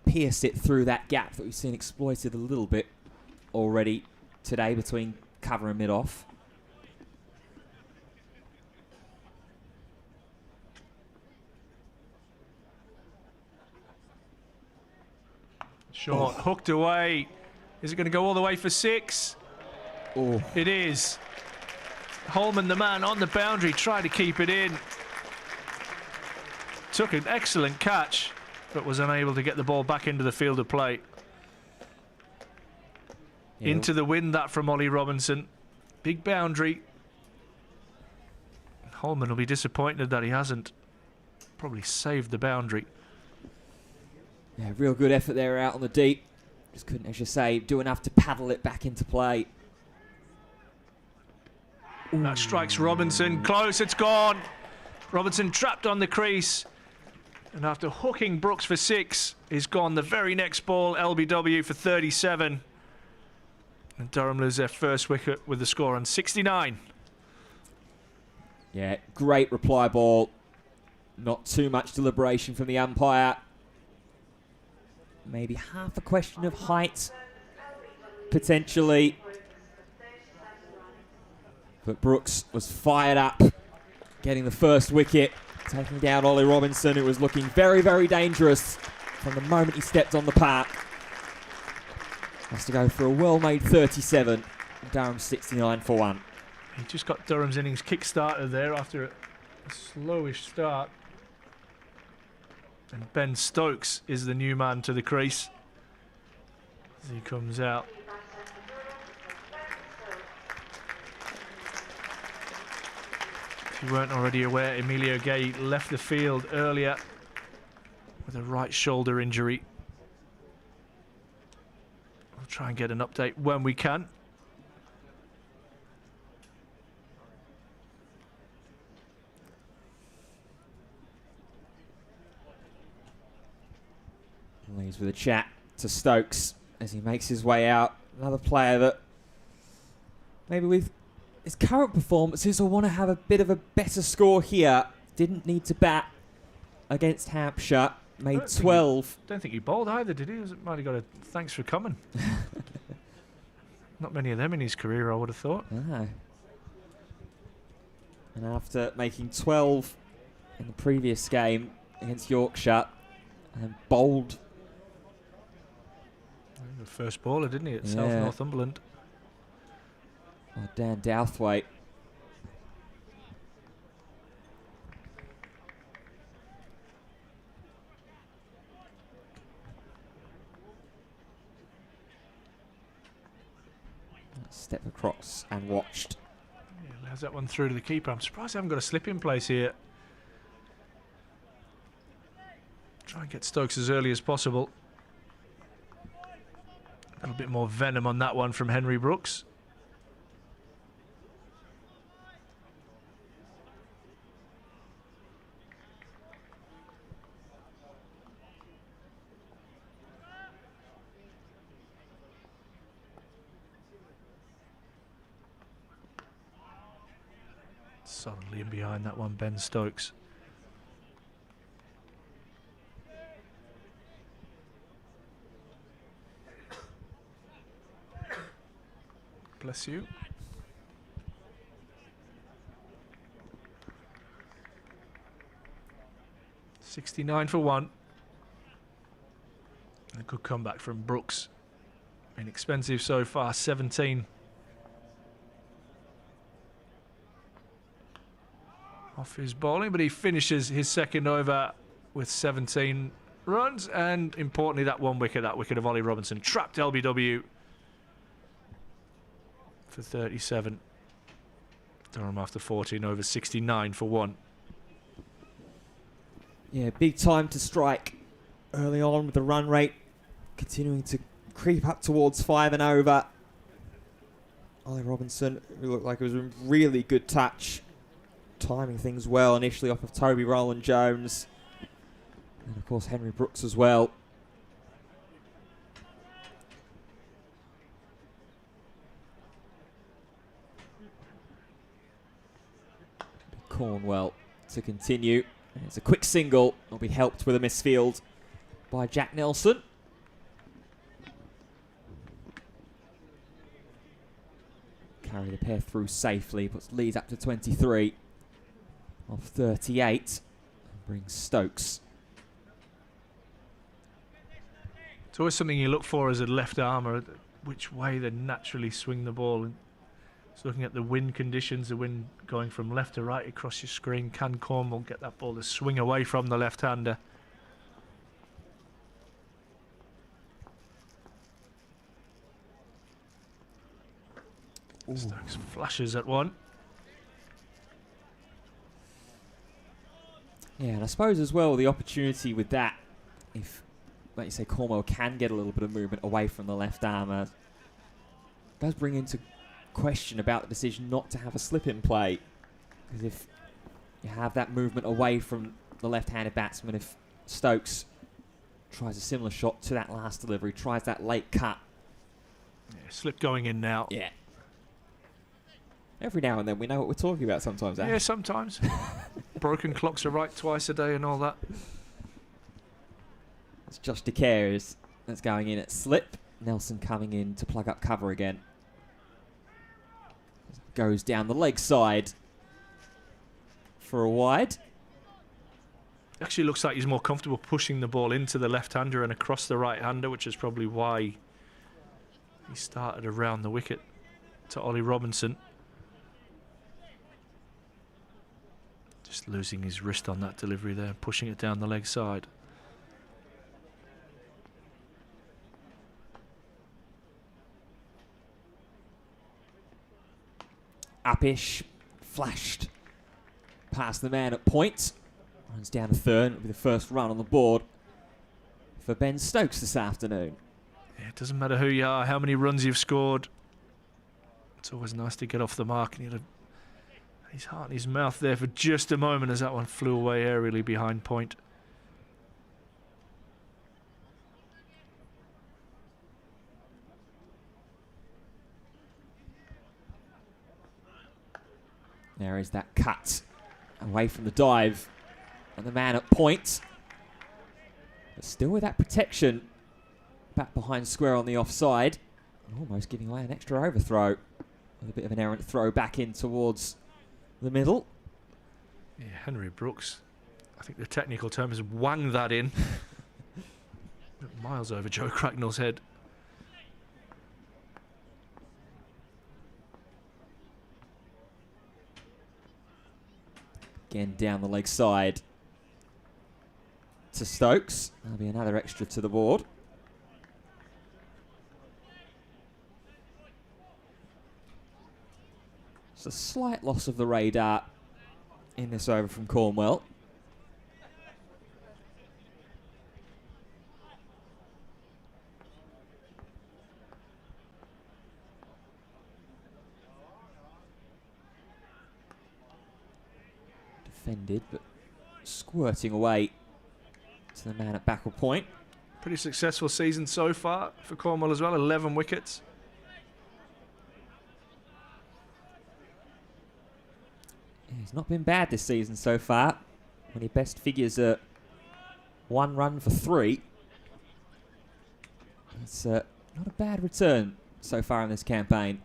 pierce it through that gap that we've seen exploited a little bit already today between cover and mid-off. Short, hooked away. Is it going to go all the way for 6? Oh. It is. Holman, the man on the boundary, tried to keep it in. Took an excellent catch, but was unable to get the ball back into the field of play. Yeah. Into the wind, that from Ollie Robinson. Big boundary. Holman will be disappointed that he hasn't probably saved the boundary. Yeah, real good effort there out on the deep. Just couldn't, as you say, do enough to paddle it back into play. That strikes Robinson. Close, it's gone. Robinson trapped on the crease. And after hooking Brooks for 6, he's gone the very next ball, LBW for 37. And Durham lose their first wicket with the score on 69. Yeah, great reply ball. Not too much deliberation from the umpire. Maybe half a question of height, potentially. But Brooks was fired up, getting the first wicket, taking down Ollie Robinson, who was looking very, very dangerous from the moment he stepped on the park. Has to go for a well-made 37. Durham 69 for 1. He just got Durham's innings kick-started there after a slowish start. And Ben Stokes is the new man to the crease as he comes out. If you weren't already aware, Emilio Gay left the field earlier with a right shoulder injury. We'll try and get an update when we can. Leaves with a chat to Stokes as he makes his way out. Another player that maybe with his current performances will want to have a bit of a better score here. Didn't need to bat against Hampshire. made 12. Don't think he bowled either, did he? Might have got a thanks for coming. Not many of them in his career, I would have thought. No. And after making 12 in the previous game against Yorkshire, and bowled. The first bowler, didn't he, at South Northumberland? Oh, Dan Douthwaite. Step across and watched. Yeah, how's that one through to the keeper? I'm surprised I haven't got a slip in place here. Try and get Stokes as early as possible. A little bit more venom on that one from Henry Brooks. Solidly in behind that one, Ben Stokes. Bless you. $69 for one. A good comeback from Brooks. Inexpensive so far, 17. Off his bowling, but he finishes his second over with 17 runs, and importantly that wicket of Ollie Robinson, trapped LBW for 37. Durham after 14 over, 69 for one. Yeah, big time to strike early on with the run rate continuing to creep up towards 5 and over. Ollie Robinson, who looked like it was a really good touch, timing things well initially off of Toby Rowland Jones, and of course Henry Brooks as well. Cornwell to continue. And it's a quick single. Will be helped with a misfield by Jack Nelson. Carry the pair through safely, puts lead up to 23 off 38. And brings Stokes. It's always something you look for as a left armer, which way they naturally swing the ball. And it's looking at the wind conditions, the wind going from left to right across your screen. Can Cornwall get that ball to swing away from the left-hander? Stokes flashes at one. Yeah, and I suppose as well the opportunity with that, if, like you say, Cornwell can get a little bit of movement away from the left armour, does bring into question about the decision not to have a slip in play. Because if you have that movement away from the left-handed batsman, if Stokes tries a similar shot to that last delivery, tries that late cut. Yeah, slip going in now. Yeah. Every now and then we know what we're talking about sometimes, Ash. Yeah, sometimes. Broken clocks are right twice a day and all that. It's Josh DeCares that's going in at slip. Nelson coming in to plug up cover again. Goes down the leg side for a wide. Actually looks like he's more comfortable pushing the ball into the left-hander and across the right-hander, which is probably why he started around the wicket to Ollie Robinson. Just losing his wrist on that delivery there, pushing it down the leg side. Uppish, flashed past the man at point. Runs down to third. It'll be the first run on the board for Ben Stokes this afternoon. Yeah, it doesn't matter who you are, how many runs you've scored. It's always nice to get off the mark, and he had his heart in his mouth there for just a moment as that one flew away aerially behind point. There is that cut away from the dive. And the man at point. But still with that protection. Back behind square on the offside. Almost giving away an extra overthrow. With a bit of an errant throw back in towards the middle. Yeah, Henry Brooks, I think the technical term is wang that in. Miles over Joe Cracknell's head. Again down the leg side to Stokes. That'll be another extra to the board. It's a slight loss of the radar in this over from Cornwell. Defended, but squirting away to the man at Backle Point. Pretty successful season so far for Cornwall as well, 11 wickets. Yeah, he's not been bad this season so far. When he best figures at 1 run for 3. It's not a bad return so far in this campaign.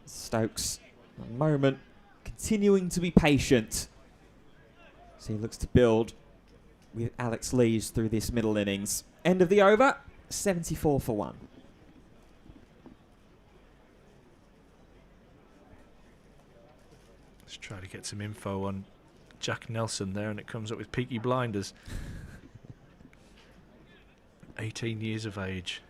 Stokes, at the moment, continuing to be patient. So he looks to build with Alex Lees through this middle innings. End of the over, 74 for 1. Let's try to get some info on Jack Nelson there, and it comes up with Peaky Blinders. 18 years of age.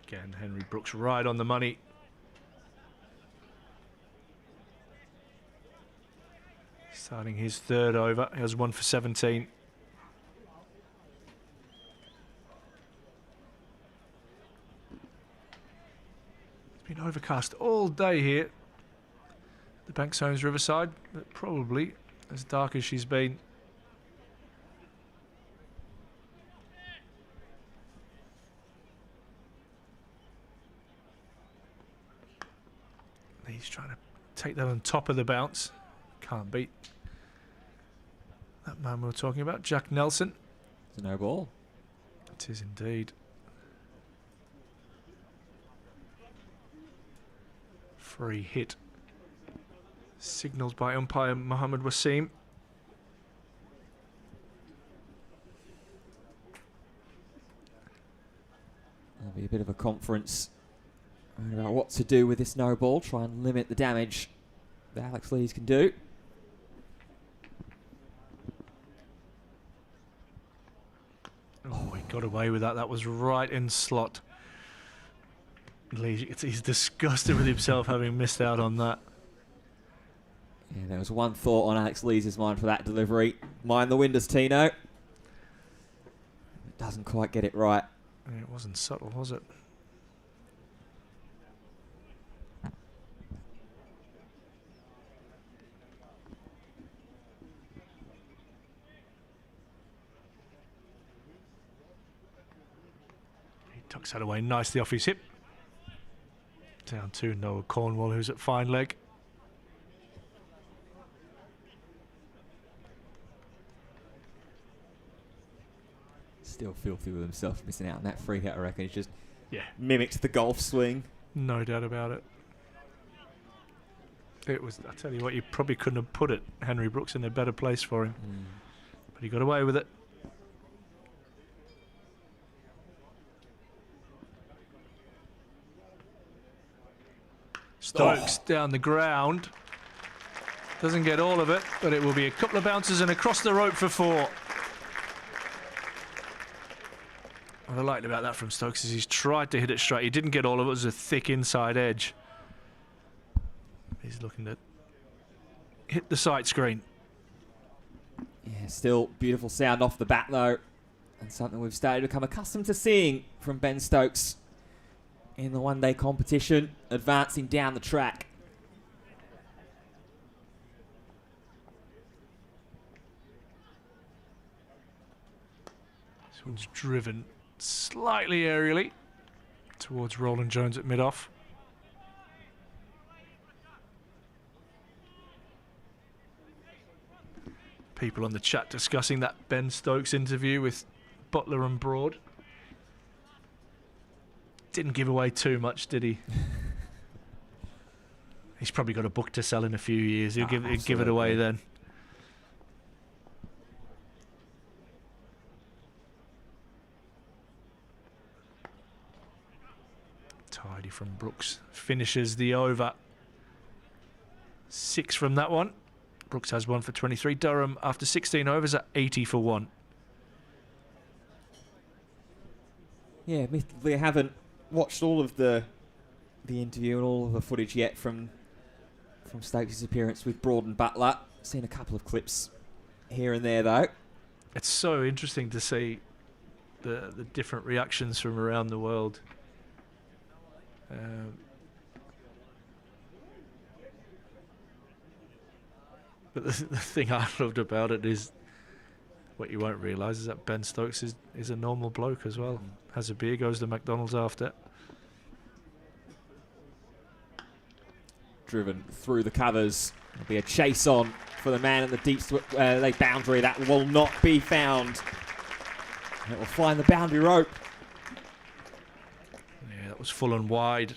Again, Henry Brooks right on the money. Starting his third over. He has 1 for 17. It's been overcast all day here at the Banks Homes Riverside, but probably as dark as she's been. He's trying to take that on top of the bounce. Can't beat that man we were talking about, Jack Nelson. It's a no ball. It is indeed. Free hit. Signalled by umpire Mohammed Wasim. There'll be a bit of a conference about what to do with this no ball. Try and limit the damage that Alex Lees can do. Oh, he got away with that. That was right in slot. Lees, he's disgusted with himself having missed out on that. Yeah, there was one thought on Alex Lees' mind for that delivery. Mind the windows, Tino. It doesn't quite get it right. It wasn't subtle, was it? He tucks that away nicely off his hip. Down to Noah Cornwall, who's at fine leg. Still filthy with himself missing out on that free hit, I reckon. He just Yeah, mimics the golf swing. no doubt about it. It was, I tell you what, you probably couldn't have put it, Henry Brooks, in a better place for him. But he got away with it. Stokes down the ground. Doesn't get all of it, but it will be a couple of bounces and across the rope for 4. What I liked about that from Stokes is he's tried to hit it straight. He didn't get all of it. It was a thick inside edge. He's looking to hit the sight screen. Yeah, still beautiful sound off the bat though. And something we've started to become accustomed to seeing from Ben Stokes in the one-day competition, advancing down the track. This one's driven slightly aerially towards Roland Jones at mid-off. People on the chat discussing that Ben Stokes interview with Butler and Broad. Didn't give away too much, did he? He's probably got a book to sell in a few years. He'll give it away then. Tidy from Brooks. Finishes the over. 6 from that one. Brooks has 1 for 23. Durham, after 16 overs, at 80 for 1. Yeah, we haven't watched all of the interview and all of the footage yet from Stokes' appearance with Broad and Butler. Seen a couple of clips here and there, though. It's so interesting to see the different reactions from around the world. But the thing I loved about it is, what you won't realise is that Ben Stokes is a normal bloke as well. Has a beer, goes to McDonald's after. Driven through the covers. There'll be a chase on for the man in the deep leg boundary. That will not be found. It will find the boundary rope. Yeah, that was full and wide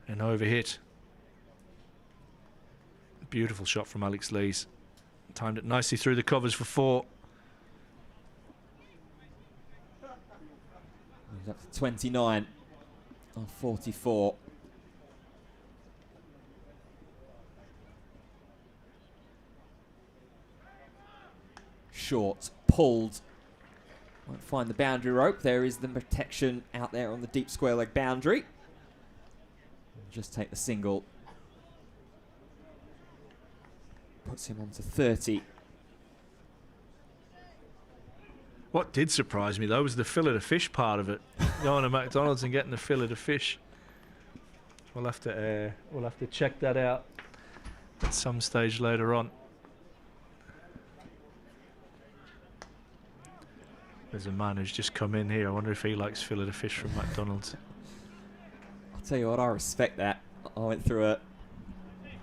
and overhit. Beautiful shot from Alex Lees. Timed it nicely through the covers for 4. He's up to 29 on 44. Short, pulled. Won't find the boundary rope. There is the protection out there on the deep square leg boundary. Just take the single. Puts him on to 30. What did surprise me, though, was the fillet of fish part of it. Going to McDonald's and getting the fillet of fish. We'll have to check that out at some stage later on. There's a man who's just come in here. I wonder if he likes fillet of fish from McDonald's. I'll tell you what, I respect that. I went through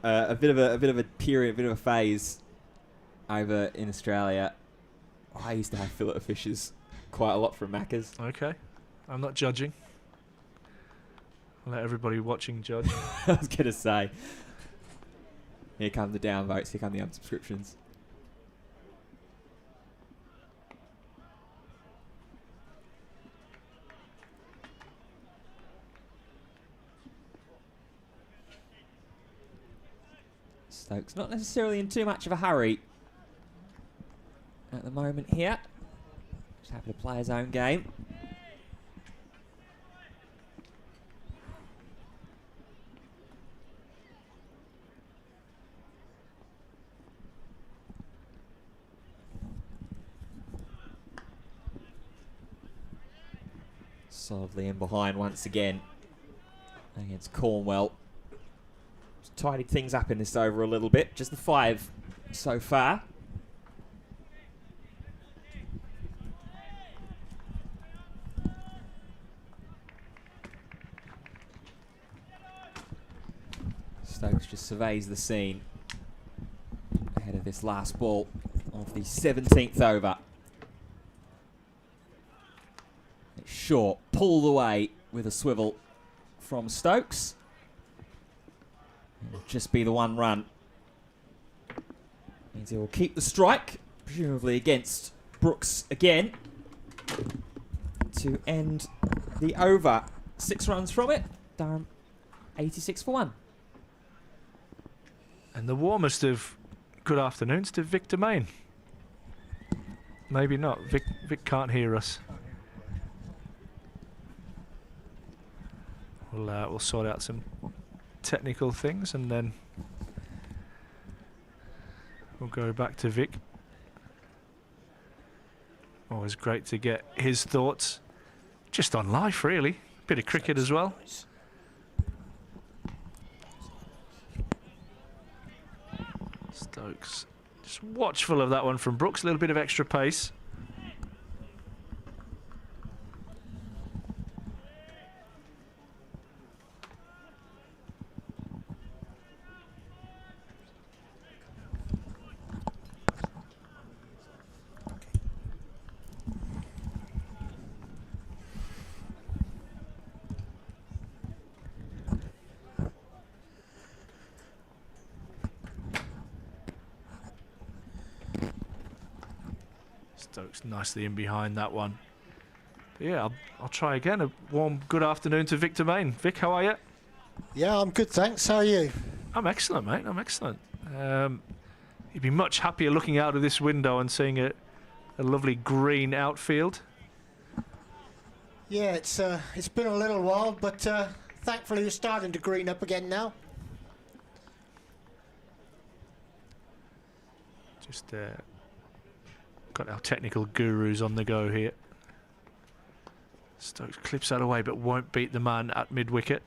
a bit of a period, a bit of a phase over in Australia. I used to have fillet of fishes quite a lot from Macca's. Okay, I'm not judging. I'll let everybody watching judge. I was going to say. Here come the downvotes, here come the unsubscriptions. Stokes not necessarily in too much of a hurry at the moment here. Just happy to play his own game. Solidly in behind once again against Cornwell. Just tidied things up in this over a little bit. Just the 5 so far. Stokes just surveys the scene ahead of this last ball of the 17th over. It's short, pulled away with a swivel from Stokes. It'll just be the 1 run. Means he will keep the strike, presumably against Brooks again, to end the over. 6 runs from it. Durham 86 for 1. And the warmest of good afternoons to Vic Domain. Maybe not. Vic can't hear us. We'll sort out some technical things and then we'll go back to Vic. Always great to get his thoughts just on life, really. Bit of cricket as well. Stokes just watchful of that one from Brooks. A little bit of extra pace. Stokes nicely in behind that one. But yeah, I'll try again. A warm good afternoon to Victor Main. Vic, how are you? Yeah, I'm good, thanks. How are you? I'm excellent, mate. I'm excellent. You'd be much happier looking out of this window and seeing a lovely green outfield. Yeah, it's been a little while, but thankfully we're starting to green up again now. Just got our technical gurus on the go here. Stokes clips that away but won't beat the man at mid-wicket.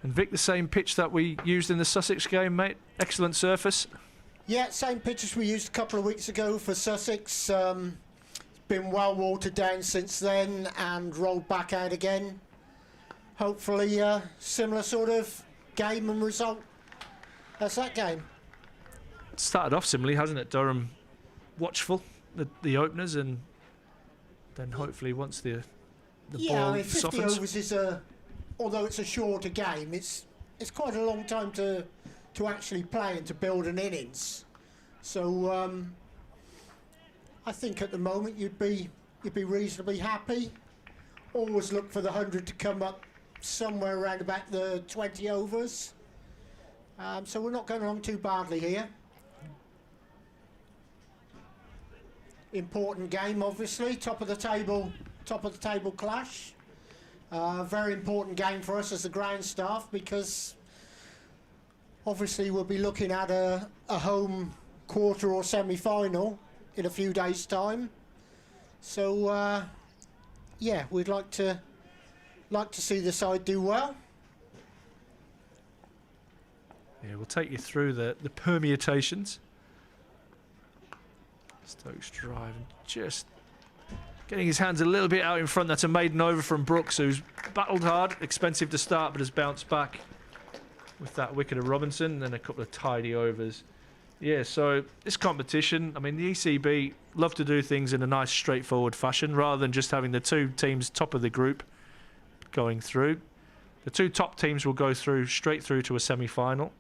And Vic, the same pitch that we used in the Sussex game, mate. Excellent surface. Yeah, same pitch as we used a couple of weeks ago for Sussex. It's been well watered down since then and rolled back out again. Hopefully similar sort of game and result as that game. It started off similarly, hasn't it? Durham watchful, the openers, and then hopefully once the ball I mean, 50 softens. overs is although it's a shorter game, it's quite a long time to actually play and to build an innings. So I think at the moment you'd be reasonably happy. Always look for the 100 to come up somewhere around about the 20 overs. So we're not going along too badly here. Important game, obviously. Top of the table clash. Very important game for us as the ground staff, because obviously we'll be looking at a home quarter or semi-final in a few days' time. So yeah, we'd like to see the side do well. Yeah, we'll take you through the permutations. Stokes driving, just getting his hands a little bit out in front. That's a maiden over from Brooks, who's battled hard, expensive to start, but has bounced back with that wicket of Robinson, and then a couple of tidy overs. Yeah, so this competition, I mean, the ECB love to do things in a nice, straightforward fashion, rather than just having the two teams top of the group going through. The two top teams will go through straight through to a semi-final.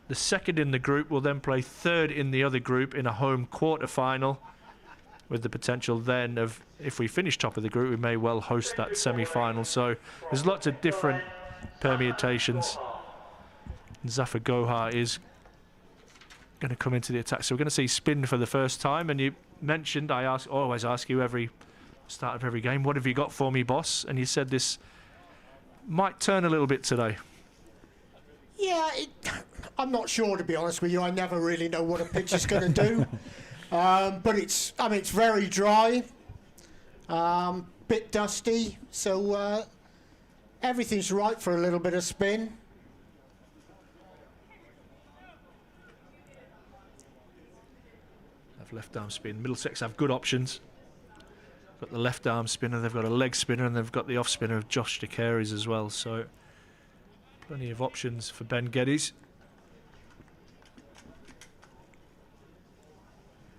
The second in the group will then play third in the other group in a home quarter-final, with the potential then of, if we finish top of the group, we may well host that semi-final. So there's lots of different permutations. Zafar Gohar is going to come into the attack. So we're going to see spin for the first time. And you mentioned, always ask you every start of every game, what have you got for me, boss? And you said this might turn a little bit today. Yeah, I'm not sure, to be honest with you. I never really know what a pitch is going to do. But it's very dry, bit dusty, so everything's right for a little bit of spin. Have left arm spin. Middlesex have good options. Got the left arm spinner, they've got a leg spinner, and they've got the off spinner of Josh DeCaries as well. So plenty of options for Ben Geddes.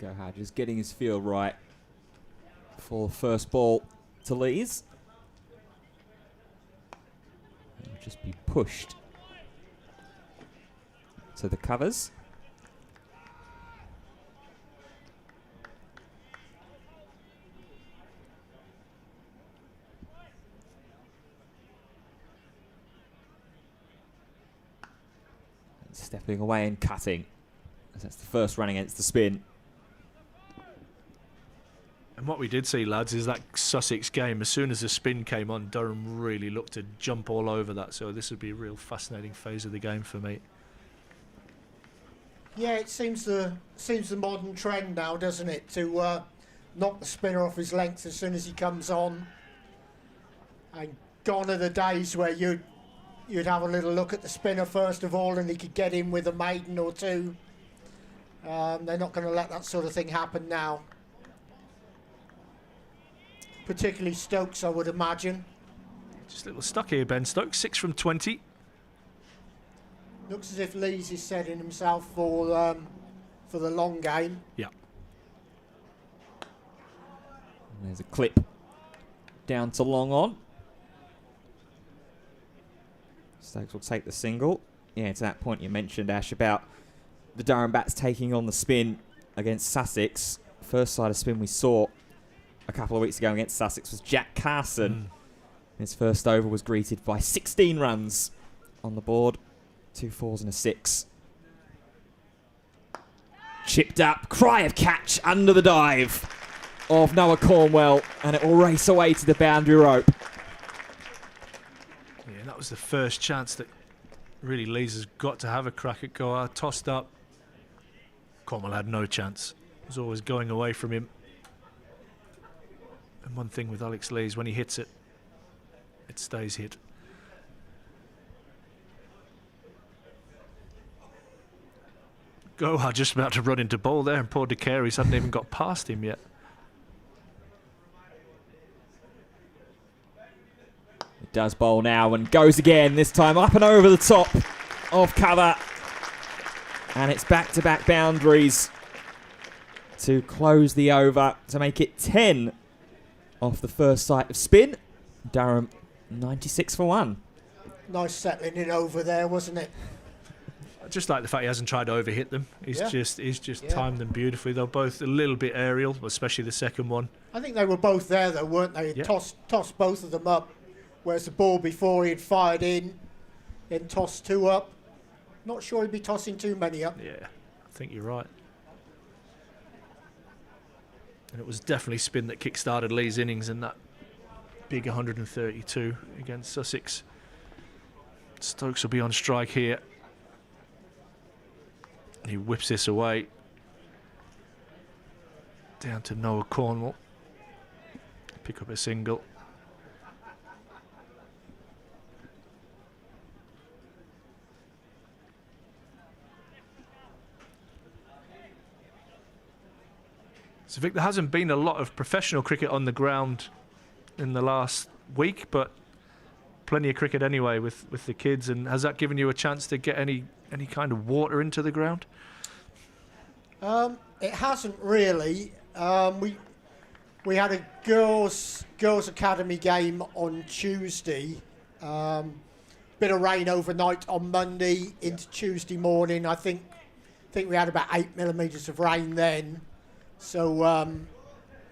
Gohar just getting his feel right for first ball to Lees. He'll just be pushed to the covers. And stepping away and cutting. That's the first run against the spin. And what we did see, lads, is that Sussex game, as soon as the spin came on, Durham really looked to jump all over that. So this would be a real fascinating phase of the game for me. Yeah, it seems the modern trend now, doesn't it, to knock the spinner off his length as soon as he comes on. And gone are the days where you'd have a little look at the spinner first of all, and he could get in with a maiden or two. They're not going to let that sort of thing happen now. Particularly Stokes, I would imagine. Just a little stuck here, Ben Stokes, 6 from 20. Looks as if Lees is setting himself for the long game. Yeah. And there's a clip down to long on. Stokes will take the single. Yeah, to that point you mentioned, Ash, about the Durham bats taking on the spin against Sussex. First side of spin we saw a couple of weeks ago against Sussex was Jack Carson. His first over was greeted by 16 runs on the board. 2 4s and a 6. Chipped up, cry of catch under the dive of Noah Cornwell, and it will race away to the boundary rope. Yeah, that was the first chance that really Lees has got to have a crack at Goa. Tossed up. Cornwell had no chance. It was always going away from him. And one thing with Alex Lees, when he hits it, it stays hit. Goa just about to run into bowl there, and poor De Carey's hadn't even got past him yet. It does bowl now and goes again, this time up and over the top of cover. And it's back-to-back boundaries to close the over, to make it 10 off the first sight of spin. Durham 96 for 1. Nice settling in over there, wasn't it? I just like the fact he hasn't tried to overhit them. He's just timed them beautifully. They're both a little bit aerial, especially the second one. I think they were both there though, weren't they? Yeah. Tossed both of them up, whereas the ball before he'd fired in, then tossed 2 up. Not sure he'd be tossing too many up. Yeah, I think you're right. And it was definitely spin that kick-started Lee's innings in that big 132 against Sussex. Stokes will be on strike here. He whips this away. Down to Noah Cornwell. Pick up a single. So Vic, there hasn't been a lot of professional cricket on the ground in the last week, but plenty of cricket anyway with the kids. And has that given you a chance to get any kind of water into the ground? It hasn't really. We had a girls academy game on Tuesday. Bit of rain overnight on Monday into Tuesday morning. I think we had about 8 millimetres of rain then. So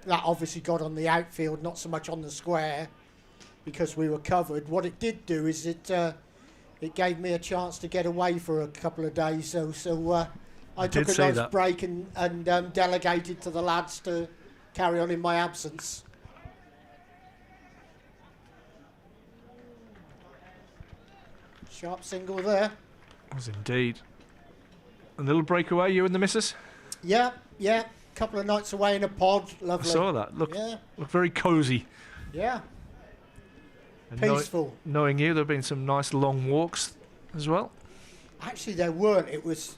that obviously got on the outfield, not so much on the square, because we were covered. What it did do is it gave me a chance to get away for a couple of days. So I took a nice break and delegated to the lads to carry on in my absence. Sharp single there. Was indeed. A little breakaway, you and the missus? Yeah. Couple of nights away in a pod. Lovely. I saw that. Look very cosy. Yeah. And Peaceful. Knowing you, there have been some nice long walks as well. Actually, there weren't. It was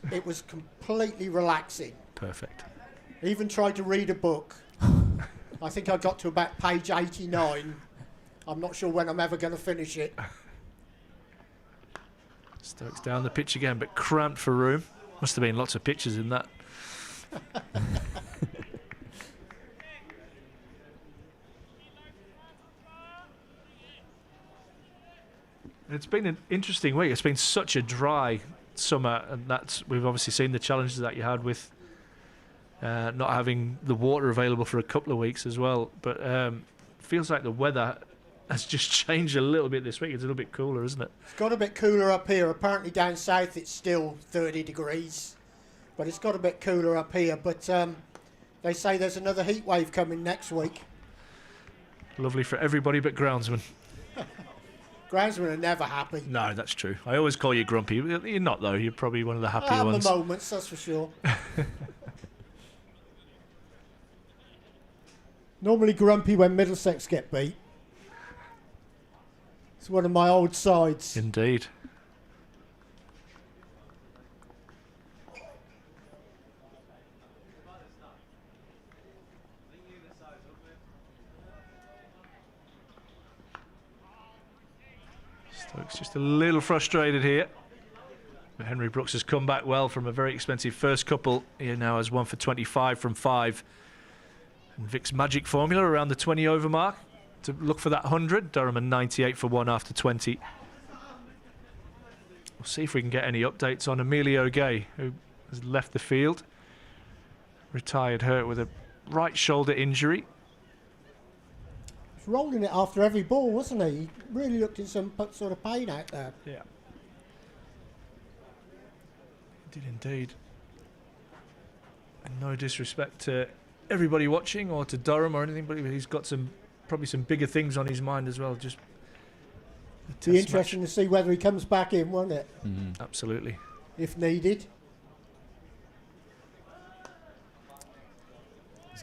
completely relaxing. Perfect. I even tried to read a book. I think I got to about page 89. I'm not sure when I'm ever going to finish it. Stokes down the pitch again, but cramped for room. Must have been lots of pitches in that. It's been an interesting week. It's been such a dry summer, and we've obviously seen the challenges that you had with not having the water available for a couple of weeks as well. But feels like the weather has just changed a little bit this week. It's a little bit cooler, isn't it? It's got a bit cooler up here. Apparently down south it's still 30 degrees, but it's got a bit cooler up here. But They say there's another heat wave coming next week. Lovely for everybody but groundsman. Groundsmen are never happy. No, that's true. I always call you grumpy. You're not, though. You're probably one of the happier At ones. the moments, that's for sure. Normally grumpy when Middlesex get beat. It's one of my old sides. Indeed. Stokes just a little frustrated here. But Henry Brooks has come back well from a very expensive first couple. He now has 1 for 25 from 5. And Vic's magic formula around the 20 over mark to look for that 100. Durham and 98 for 1 after 20. We'll see if we can get any updates on Emilio Gay, who has left the field. Retired hurt with a right shoulder injury. He was rolling it after every ball, wasn't he? He really looked in some sort of pain out there. Yeah. He did indeed. And no disrespect to everybody watching or to Durham or anything, but he's got probably some bigger things on his mind as well. Just be interesting to see whether he comes back in, won't it? Mm-hmm. Absolutely. If needed.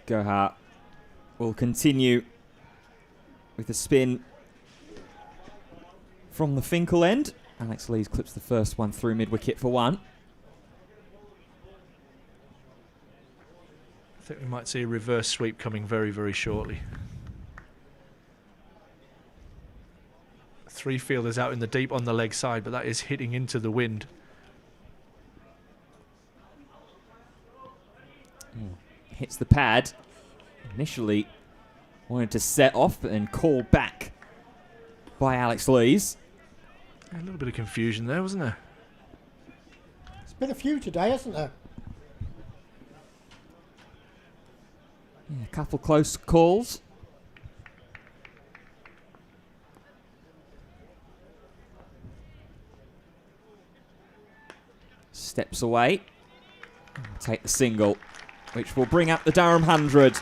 Gohart will continue with the spin from the Finkel end. Alex Lees clips the first one through mid-wicket for 1. I think we might see a reverse sweep coming very, very shortly. 3 fielders out in the deep on the leg side, but that is hitting into the wind. Hits the pad. Initially wanted to set off, but then called back by Alex Lees. A little bit of confusion there, wasn't there? There's been a few today, hasn't there? Yeah, a couple close calls. Steps away. Take the single, which will bring up the Durham 100.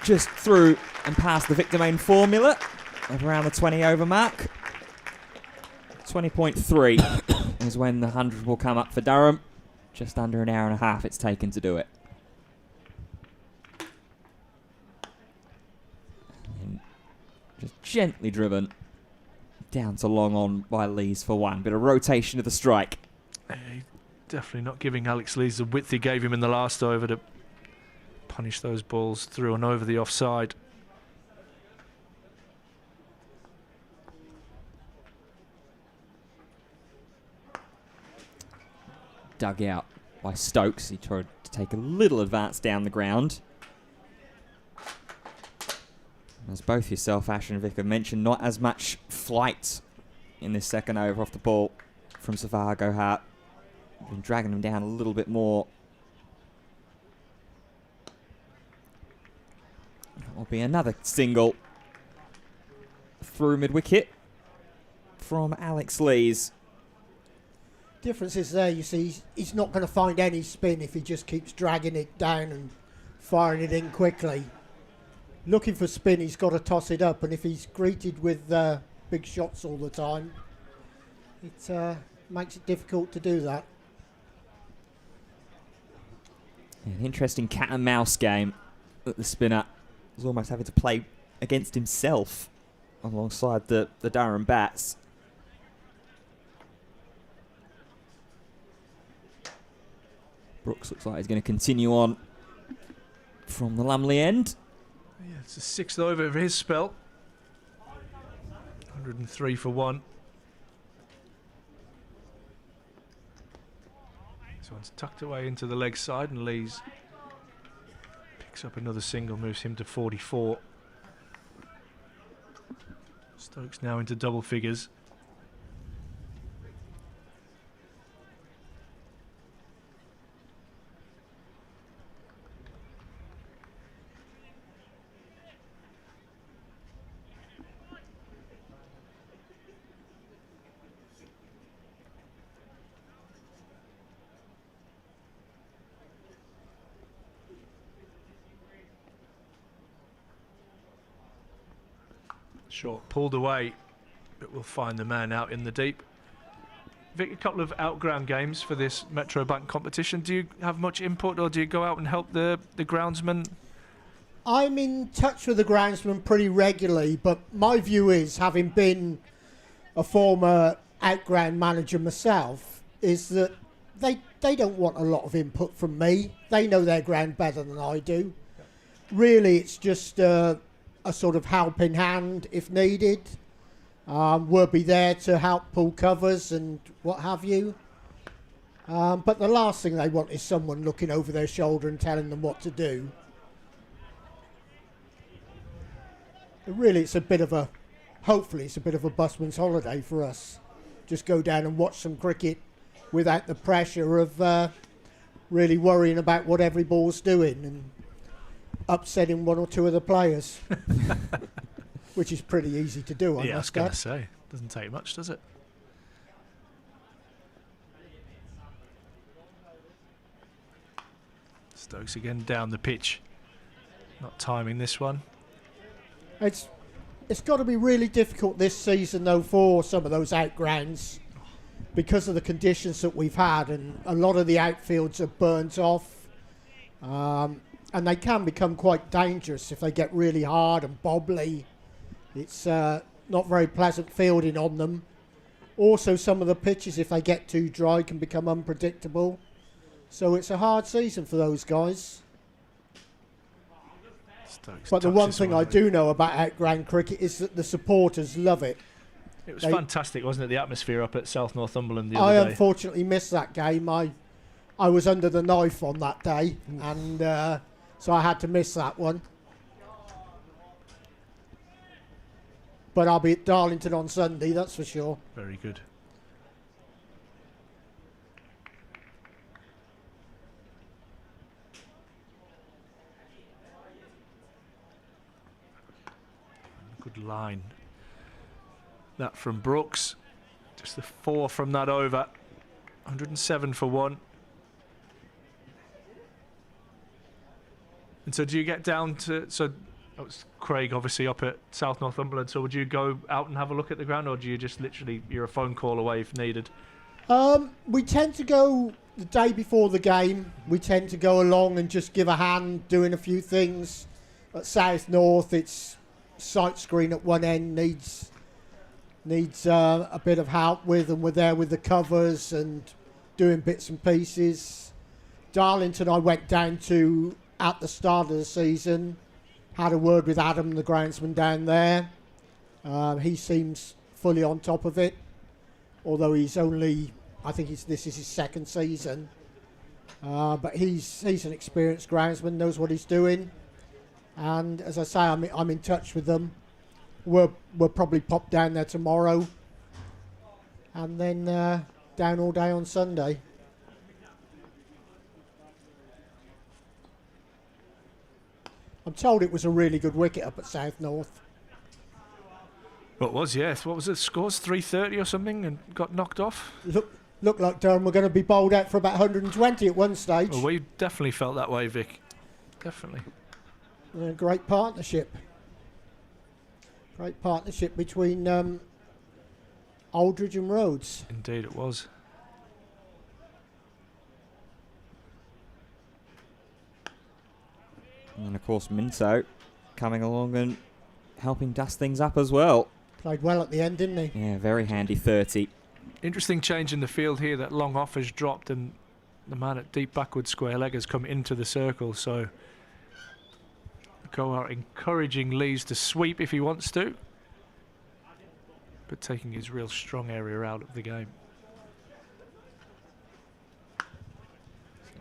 Just through and past the Victor Main formula of around the 20 over mark. 20.3 is when the 100 will come up for Durham. Just under an hour and a half it's taken to do it. And just gently driven down to long on by Lees for 1. Bit of rotation of the strike. Definitely not giving Alex Lees the width he gave him in the last over to punish those balls through and over the offside. Dug out by Stokes. He tried to take a little advance down the ground. As both yourself, Ash and Vic have mentioned, not as much flight in this second over off the ball from Safar Gohart. Been dragging him down a little bit more. That will be another single through mid-wicket from Alex Lees. Difference is there, you see, he's not going to find any spin if he just keeps dragging it down and firing it in quickly. Looking for spin, he's got to toss it up, and if he's greeted with big shots all the time, it makes it difficult to do that. An interesting cat and mouse game that the spinner was almost having to play against himself alongside the Durham bats. Brooks looks like he's going to continue on from the Lumley end. Yeah, it's the 6th over of his spell. 103 for 1. This one's tucked away into the leg side, and Lees picks up another single, moves him to 44. Stokes now into double figures. Short pulled away, but we'll find the man out in the deep. Vic, a couple of outground games for this Metro Bank competition. Do you have much input, or do you go out and help the groundsman? I'm in touch with the groundsman pretty regularly, but my view is, having been a former outground manager myself, is that they don't want a lot of input from me. They know their ground better than I do. Really, it's just a sort of helping hand if needed. We'll be there to help pull covers and what have you. But the last thing they want is someone looking over their shoulder and telling them what to do. Really, hopefully it's a bit of a busman's holiday for us. Just go down and watch some cricket without the pressure of really worrying about what every ball's doing and upsetting one or two of the players. Which is pretty easy to do, I was going to say. Doesn't take much, does it? Stokes again down the pitch. Not timing this one. It's got to be really difficult this season, though, for some of those outgrounds because of the conditions that we've had, and a lot of the outfields are burnt off, and they can become quite dangerous if they get really hard and bobbly. It's not very pleasant fielding on them. Also, some of the pitches, if they get too dry, can become unpredictable. So it's a hard season for those guys. But the one thing I do know about outground cricket is that the supporters love it. It was fantastic, wasn't it? The atmosphere up at South Northumberland the other day. I unfortunately missed that game. I was under the knife on that day, and so I had to miss that one. But I'll be at Darlington on Sunday, that's for sure. Very good. Good line. That from Brooks. Just the 4 from that over. 107 for 1. And so do you get down to... So it's Craig obviously up at South Northumberland. So would you go out and have a look at the ground, or do you just literally... You're a phone call away if needed? We tend to go the day before the game. We tend to go along and just give a hand doing a few things. At South North, it's... sight screen at one end needs a bit of help with, and we're there with the covers and doing bits and pieces. Darlington I went down to at the start of the season, had a word with Adam, the groundsman down there. He seems fully on top of it, although he's only, I think this is his second season. But he's an experienced groundsman, knows what he's doing. And as I say, I'm in touch with them. We'll probably pop down there tomorrow, and then down all day on Sunday. I'm told it was a really good wicket up at South North. Well, it was, yes. What was it? Scores 330 or something, and got knocked off. Looked like Durham were going to be bowled out for about 120 at one stage. Well, we definitely felt that way, Vic. Definitely. A great partnership. Great partnership between Aldridge and Rhodes. Indeed it was. And of course Minto coming along and helping dust things up as well. Played well at the end, didn't he? Yeah, very handy 30. Interesting change in the field here. That long off has dropped and the man at deep backward square leg has come into the circle, so Goa encouraging Lees to sweep if he wants to, but taking his real strong area out of the game.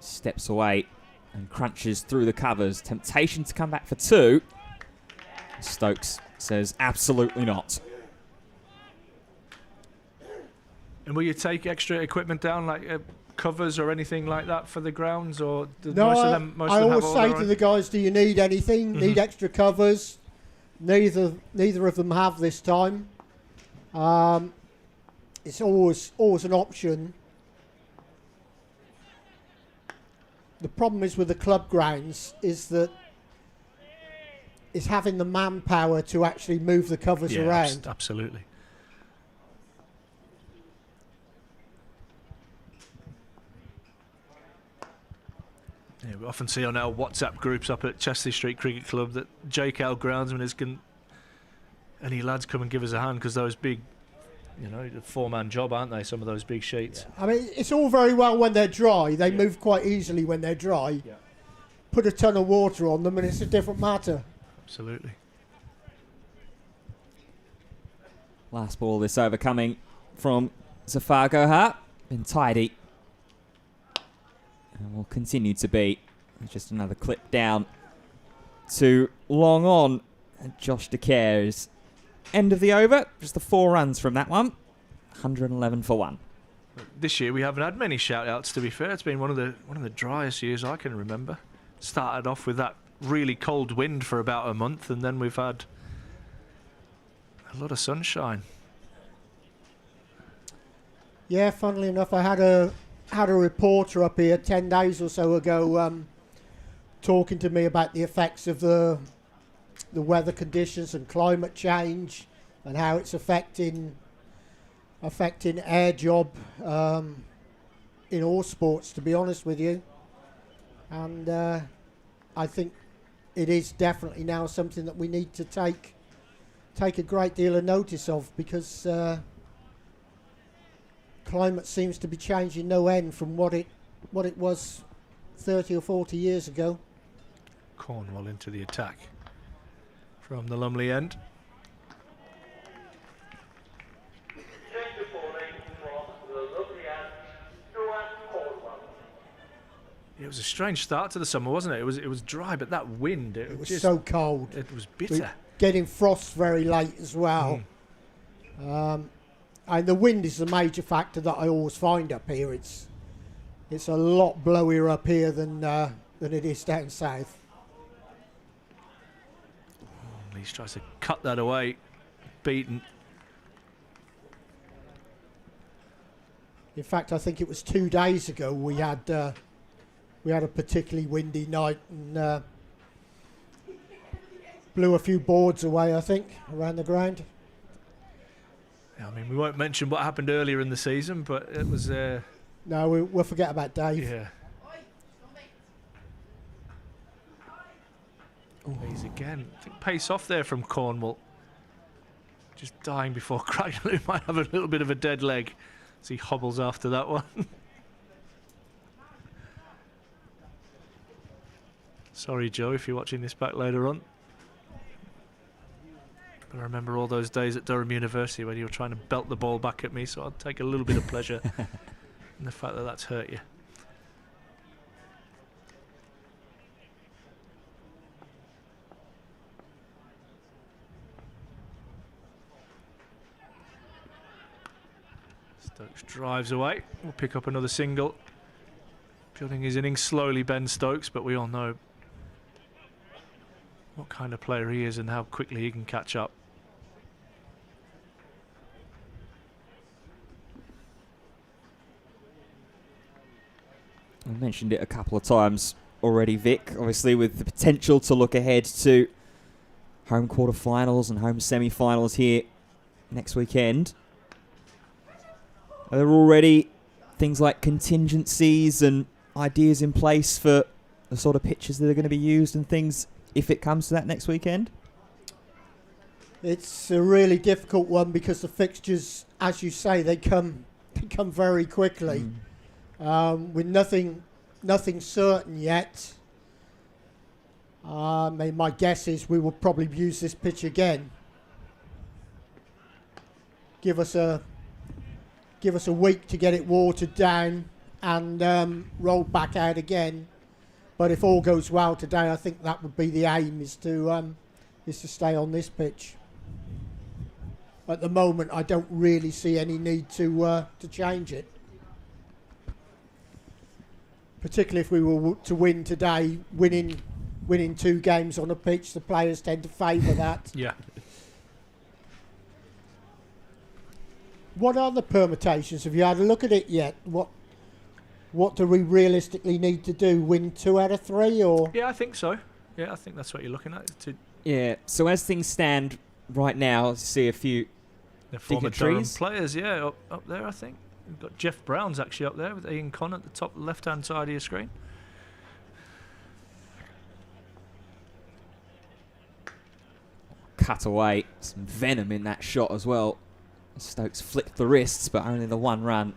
Steps away and crunches through the covers. Temptation to come back for 2. Stokes says absolutely not. And will you take extra equipment down, like covers or anything like that for the grounds, or no? I always say to the guys, do you need anything? Mm-hmm. Need extra covers? Neither of them have this time. It's always an option. The problem is with the club grounds is that is having the manpower to actually move the covers around. Absolutely. Yeah, we often see on our WhatsApp groups up at Chesley Street Cricket Club that JKL groundsmen can any lads come and give us a hand, because those big, you know, the 4-man job, aren't they? Some of those big sheets. Yeah. I mean, it's all very well when they're dry. They move quite easily when they're dry. Yeah. Put a ton of water on them and it's a different matter. Absolutely. Last ball this over coming from Zafar Gohar. Been tidy. And will continue to be. Just another clip down to long on. And Josh DeCare's end of the over. Just the 4 runs from that one. 111 for 1. This year we haven't had many shout-outs, to be fair. It's been one of the driest years I can remember. Started off with that really cold wind for about a month, and then we've had a lot of sunshine. Yeah, funnily enough, I had a reporter up here 10 days or so ago talking to me about the effects of the weather conditions and climate change and how it's affecting air job in all sports, to be honest with you. And I think it is definitely now something that we need to take a great deal of notice of, because climate seems to be changing no end from what it was 30 or 40 years ago. Cornwall into the attack from the Lumley end. It was a strange start to the summer, wasn't it? It was dry, but that wind, it was just so cold. It was bitter. Getting frost very late as well. And the wind is the major factor that I always find up here. It's a lot blowier up here than it is down south. Lees tries to cut that away, beaten. In fact, I think it was 2 days ago we had a particularly windy night and blew a few boards away, I think, around the ground. I mean, we won't mention what happened earlier in the season, but it was... No, we'll forget about Dave. Yeah. Lees again. I think pace off there from Cornwall. Just dying before Craiglang might have a little bit of a dead leg as he hobbles after that one. Sorry, Joe, if you're watching this back later on. But I remember all those days at Durham University when you were trying to belt the ball back at me, so I'll take a little bit of pleasure in the fact that that's hurt you. Stokes drives away. We'll pick up another single. Building his innings slowly, Ben Stokes, but we all know what kind of player he is and how quickly he can catch up. I mentioned it a couple of times already, Vic, obviously with the potential to look ahead to home quarterfinals and home semi-finals here next weekend. Are there already things like contingencies and ideas in place for the sort of pitches that are going to be used and things if it comes to that next weekend? It's a really difficult one because the fixtures, as you say, they come very quickly. With nothing certain yet. My guess is we will probably use this pitch again. Give us a week to get it watered down and rolled back out again. But if all goes well today, I think that would be the aim: is to stay on this pitch. At the moment, I don't really see any need to change it. Particularly if we were to win today, winning 2 games on a pitch, the players tend to favour that. Yeah. What are the permutations? Have you had a look at it yet? What do we realistically need to do? Win 2 out of 3, or? Yeah, I think so. Yeah, I think that's what you're looking at. Yeah, so as things stand right now, I see a few The former Durham dignitaries. players, yeah, up there, I think. We've got Jeff Brown's actually up there with Ian Conn at the top left-hand side of your screen. Cut away. Some venom in that shot as well. Stokes flicked the wrists, but only the one run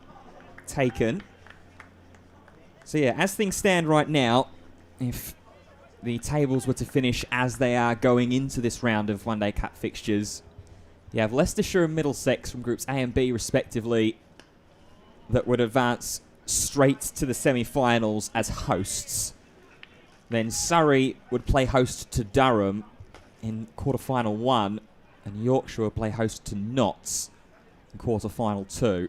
taken. So yeah, as things stand right now, if the tables were to finish as they are going into this round of one-day cup fixtures, you have Leicestershire and Middlesex from groups A and B respectively that would advance straight to the semi-finals as hosts. Then Surrey would play host to Durham in quarter-final 1, and Yorkshire would play host to Notts in quarter-final 2.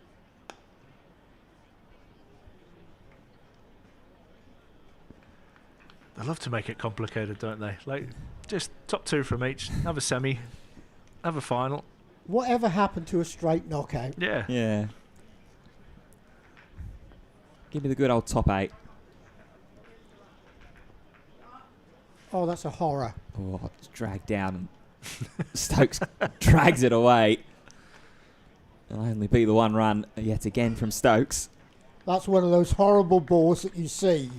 They love to make it complicated, don't they? Like, just top 2 from each, have a semi, have a final. Whatever happened to a straight knockout? Yeah. Yeah. Give me the good old top 8. Oh, that's a horror. Oh, it's dragged down and Stokes drags it away. It'll only be the one run yet again from Stokes. That's one of those horrible balls that you see,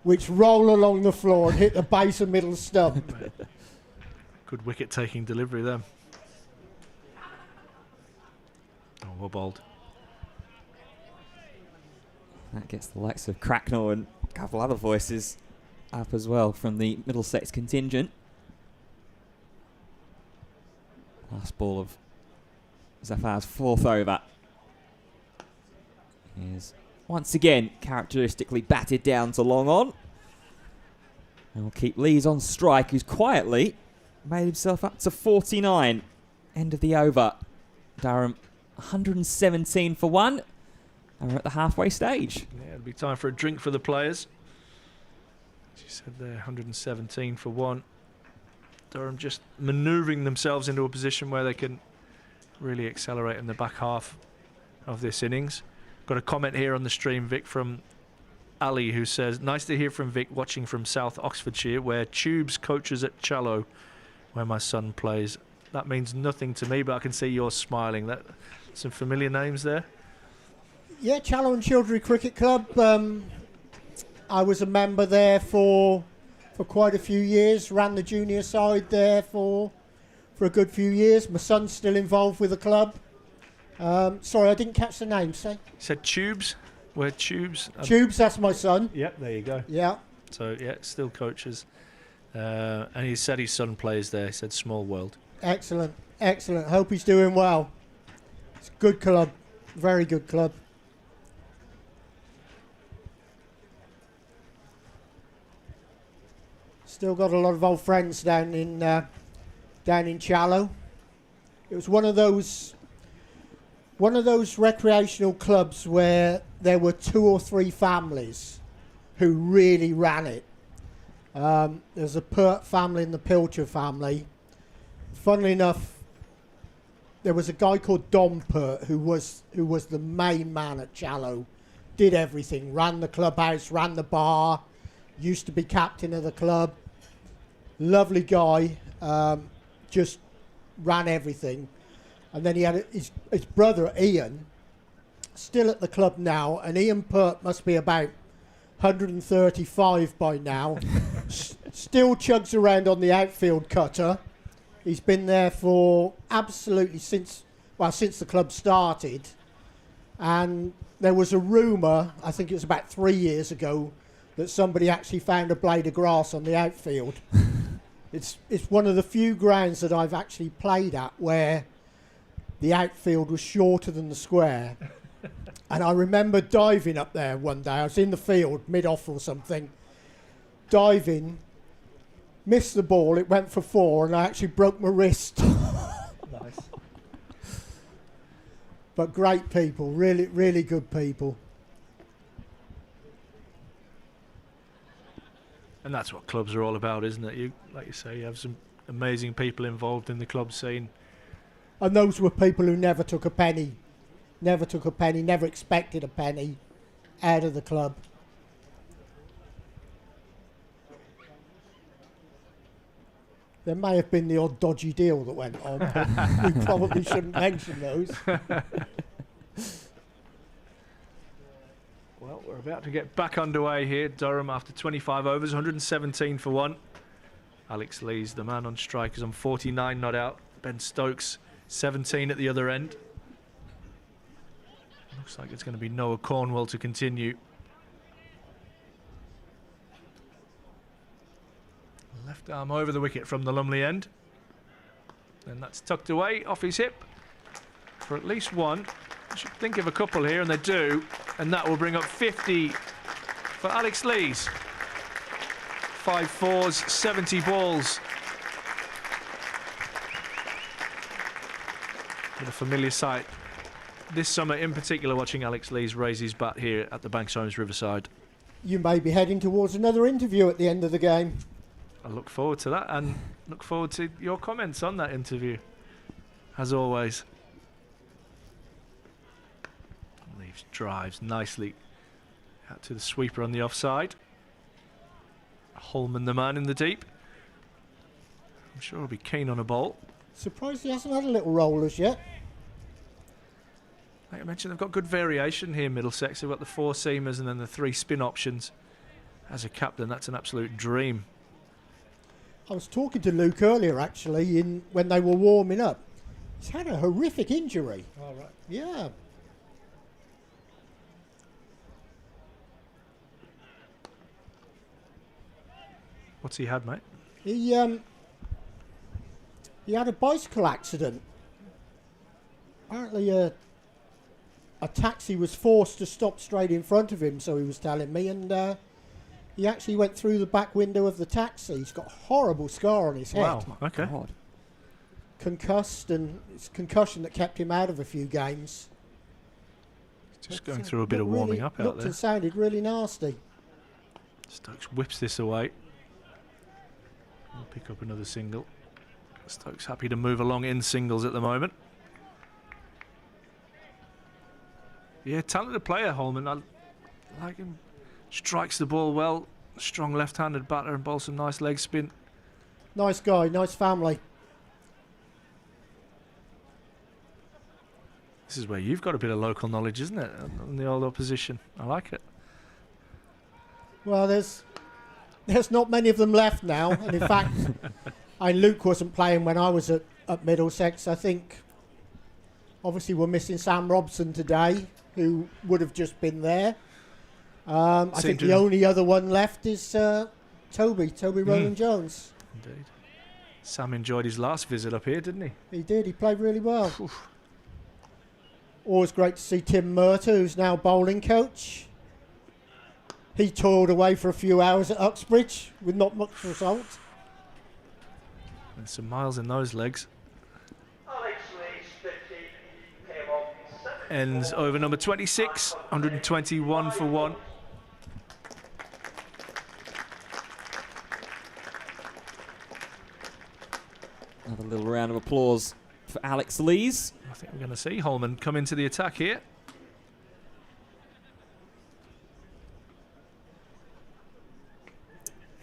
which roll along the floor and hit the base and middle stump. Good wicket-taking delivery there. Oh, well bowled. That gets the likes of Cracknell and a couple other voices up as well from the Middlesex contingent. Last ball of Zafar's 4th over is once again characteristically batted down to long on. And we'll keep Lees on strike, who's quietly made himself up to 49. End of the over. Durham 117 for 1. And we're at the halfway stage. Yeah, it'll be time for a drink for the players. As you said there, 117 for 1. Durham just manoeuvring themselves into a position where they can really accelerate in the back half of this innings. Got a comment here on the stream, Vic, from Ali, who says, nice to hear from Vic watching from South Oxfordshire, where Tubes coaches at Challow, where my son plays. That means nothing to me, but I can see you're smiling. That some familiar names there. Yeah, Challow and Childry Cricket Club. I was a member there for quite a few years. Ran the junior side there for a good few years. My son's still involved with the club. Sorry, I didn't catch the name. Say. You said Tubes? Where Tubes? Tubes, that's my son. Yep, there you go. Yeah. So, yeah, still coaches. And he said his son plays there. He said small world. Excellent, excellent. Hope he's doing well. It's a good club. Very good club. Still got a lot of old friends down in Challow. It was one of those recreational clubs where there were 2 or 3 families who really ran it. There's a Pert family and the Pilcher family. Funnily enough, there was a guy called Dom Pert who was the main man at Challow. Did everything, ran the clubhouse, ran the bar, used to be captain of the club. Lovely guy, just ran everything. And then he had his brother Ian, still at the club now, and Ian Pert must be about 135 by now. Still chugs around on the outfield cutter. He's been there for absolutely since the club started. And there was a rumour, I think it was about 3 years ago, that somebody actually found a blade of grass on the outfield. It's one of the few grounds that I've actually played at where the outfield was shorter than the square. And I remember diving up there one day. I was in the field, mid-off or something, diving, missed the ball, it went for 4, and I actually broke my wrist. Nice. But great people, really, really good people. And that's what clubs are all about, isn't it? Like you say, you have some amazing people involved in the club scene. And those were people who never took a penny, never expected a penny out of the club. There may have been the odd dodgy deal that went on, but we probably shouldn't mention those. Well, we're about to get back underway here. Durham after 25 overs, 117 for one. Alex Lees, the man on strike, is on 49 not out. Ben Stokes, 17 at the other end. Looks like it's going to be Noah Cornwell to continue. Left arm over the wicket from the Lumley end. And that's tucked away off his hip for at least one. I should think of a couple here, and they do. And that will bring up 50 for Alex Lees. 5 fours, 70 balls. With a familiar sight this summer, in particular, watching Alex Lees raise his bat here at the Banks Homes Riverside. You may be heading towards another interview at the end of the game. I look forward to that, and look forward to your comments on that interview, as always. Leaves drives nicely out to the sweeper on the offside. Holman, the man in the deep. I'm sure he'll be keen on a bowl. Surprised he hasn't had a little roll as yet. Like I mentioned, they've got good variation here, Middlesex. They've got the 4 seamers and then the 3 spin options. As a captain, that's an absolute dream. I was talking to Luke earlier, actually, when they were warming up. He's had a horrific injury. All right. Yeah. What's he had, mate? He had a bicycle accident. Apparently a taxi was forced to stop straight in front of him, so he was telling me, and he actually went through the back window of the taxi. He's got a horrible scar on his head. Wow, okay. God. Concussed, and it's concussion that kept him out of a few games. Just going through a bit of warming up out looked there. and sounded really nasty. Stokes whips this away. We'll pick up another single. Stokes happy to move along in singles at the moment. Yeah, talented player, Holman. I like him. Strikes the ball well. Strong left-handed batter and bowls some nice leg spin. Nice guy, nice family. This is where you've got a bit of local knowledge, isn't it? On the old opposition. I like it. Well, there's not many of them left now. And in fact, Luke wasn't playing when I was at Middlesex. I think, obviously, we're missing Sam Robson today, who would have just been there. I think the only other one left is Toby Rowland-Jones. Indeed. Sam enjoyed his last visit up here, didn't he? He did. He played really well. Always great to see Tim Murta, who's now bowling coach. He toiled away for a few hours at Uxbridge with not much result. And some miles in those legs. Ends over number 26, 121 for one. Another little round of applause for Alex Lees. I think we're going to see Holman come into the attack here.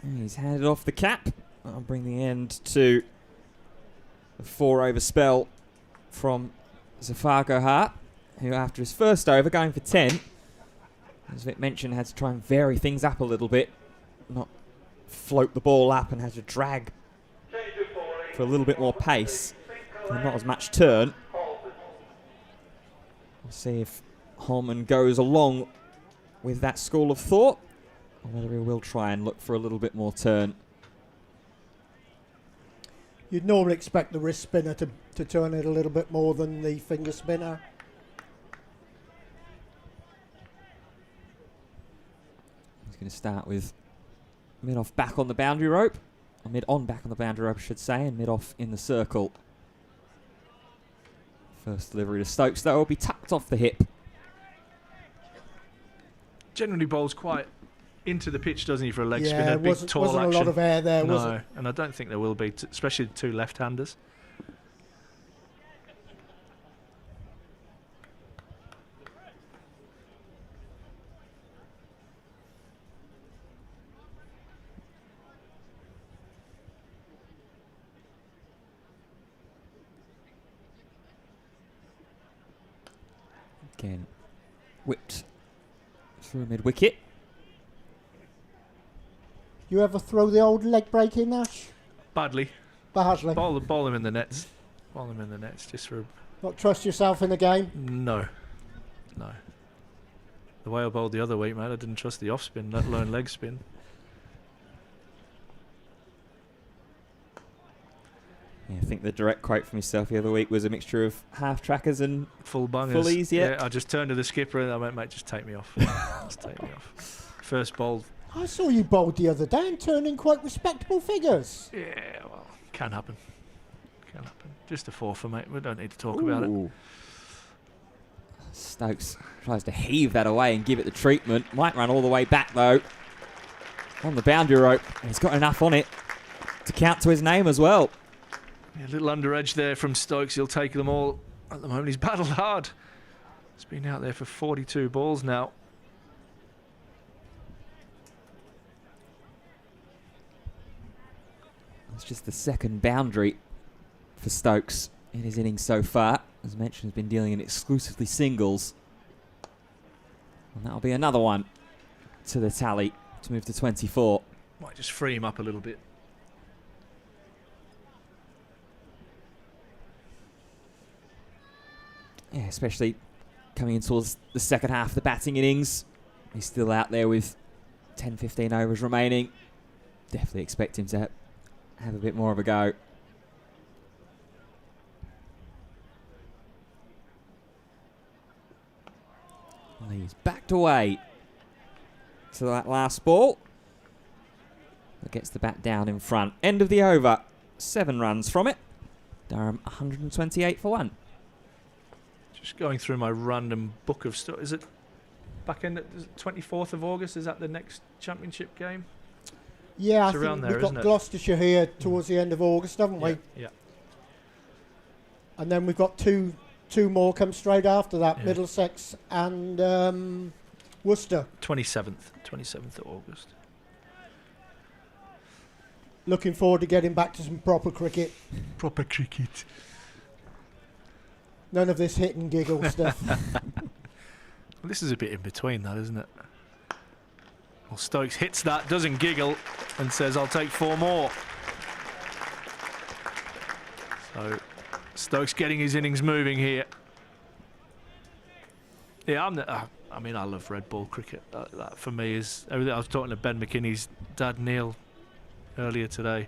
And he's handed off the cap. I'll bring the end to a 4-over spell from Zafar Gohar, who after his first over, going for 10, as Vic mentioned, had to try and vary things up a little bit, not float the ball up, and had to drag for a little bit more pace and not as much turn. We'll see if Holman goes along with that school of thought, or whether he will try and look for a little bit more turn. You'd normally expect the wrist spinner to turn it a little bit more than the finger spinner. He's going to start with mid-off back on the boundary rope, or mid-on back on the boundary rope, I should say, and mid-off in the circle. First delivery to Stokes, though, will be tucked off the hip. Generally bowls quite into the pitch, doesn't he, for a leg spinner? Yeah, Big, tall wasn't action. a lot of air there, was No, it? and I don't think there will be, especially the two left-handers. Again, whipped through mid-wicket. You ever throw the old leg break in, Ash? Badly. Badly. Ball him in the nets. Ball him in the nets just for... Not trust yourself in the game? No. The way I bowled the other week, mate, I didn't trust the off-spin, let alone leg spin. Yeah, I think the direct quote from yourself the other week was a mixture of half-trackers and Full bungers. fullies, yeah. I just turned to the skipper and I went, mate, just take me off. Just take me off. First bowl. I saw you bowled the other day and turned in quite respectable figures. Yeah, well, can happen. Can happen. Just a fourfer, mate. We don't need to talk about it. Stokes tries to heave that away and give it the treatment. Might run all the way back, though, on the boundary rope. And he's got enough on it to count to his name as well. Yeah, a little under edge there from Stokes. He'll take them all. At the moment, he's battled hard. He's been out there for 42 balls now. It's just the second boundary for Stokes in his innings so far. As mentioned, he's been dealing in exclusively singles. And that'll be another one to the tally to move to 24. Might just free him up a little bit. Yeah, especially coming in towards the second half of the batting innings. He's still out there with 10-15 overs remaining. Definitely expect him to have a bit more of a go. Well, he's backed away to that last ball. That gets the bat down in front. End of the over. 7 runs from it. Durham 128 for 1. Just going through my random book of stuff. Is it back in the 24th of August? Is that the next championship game? Yeah, It's I around think there, we've got isn't it? Gloucestershire here towards the end of August, haven't we? Yeah. And then we've got two more come straight after that, Yeah. Middlesex and Worcester. 27th of August. Looking forward to getting back to some proper cricket. Proper cricket. None of this hit and giggle stuff. Well, this is a bit in between that, isn't it? Well, Stokes hits that, doesn't giggle, and says, I'll take 4 more. So, Stokes getting his innings moving here. Yeah, I mean, I love red ball cricket. That for me is everything. I was talking to Ben McKinney's dad, Neil, earlier today.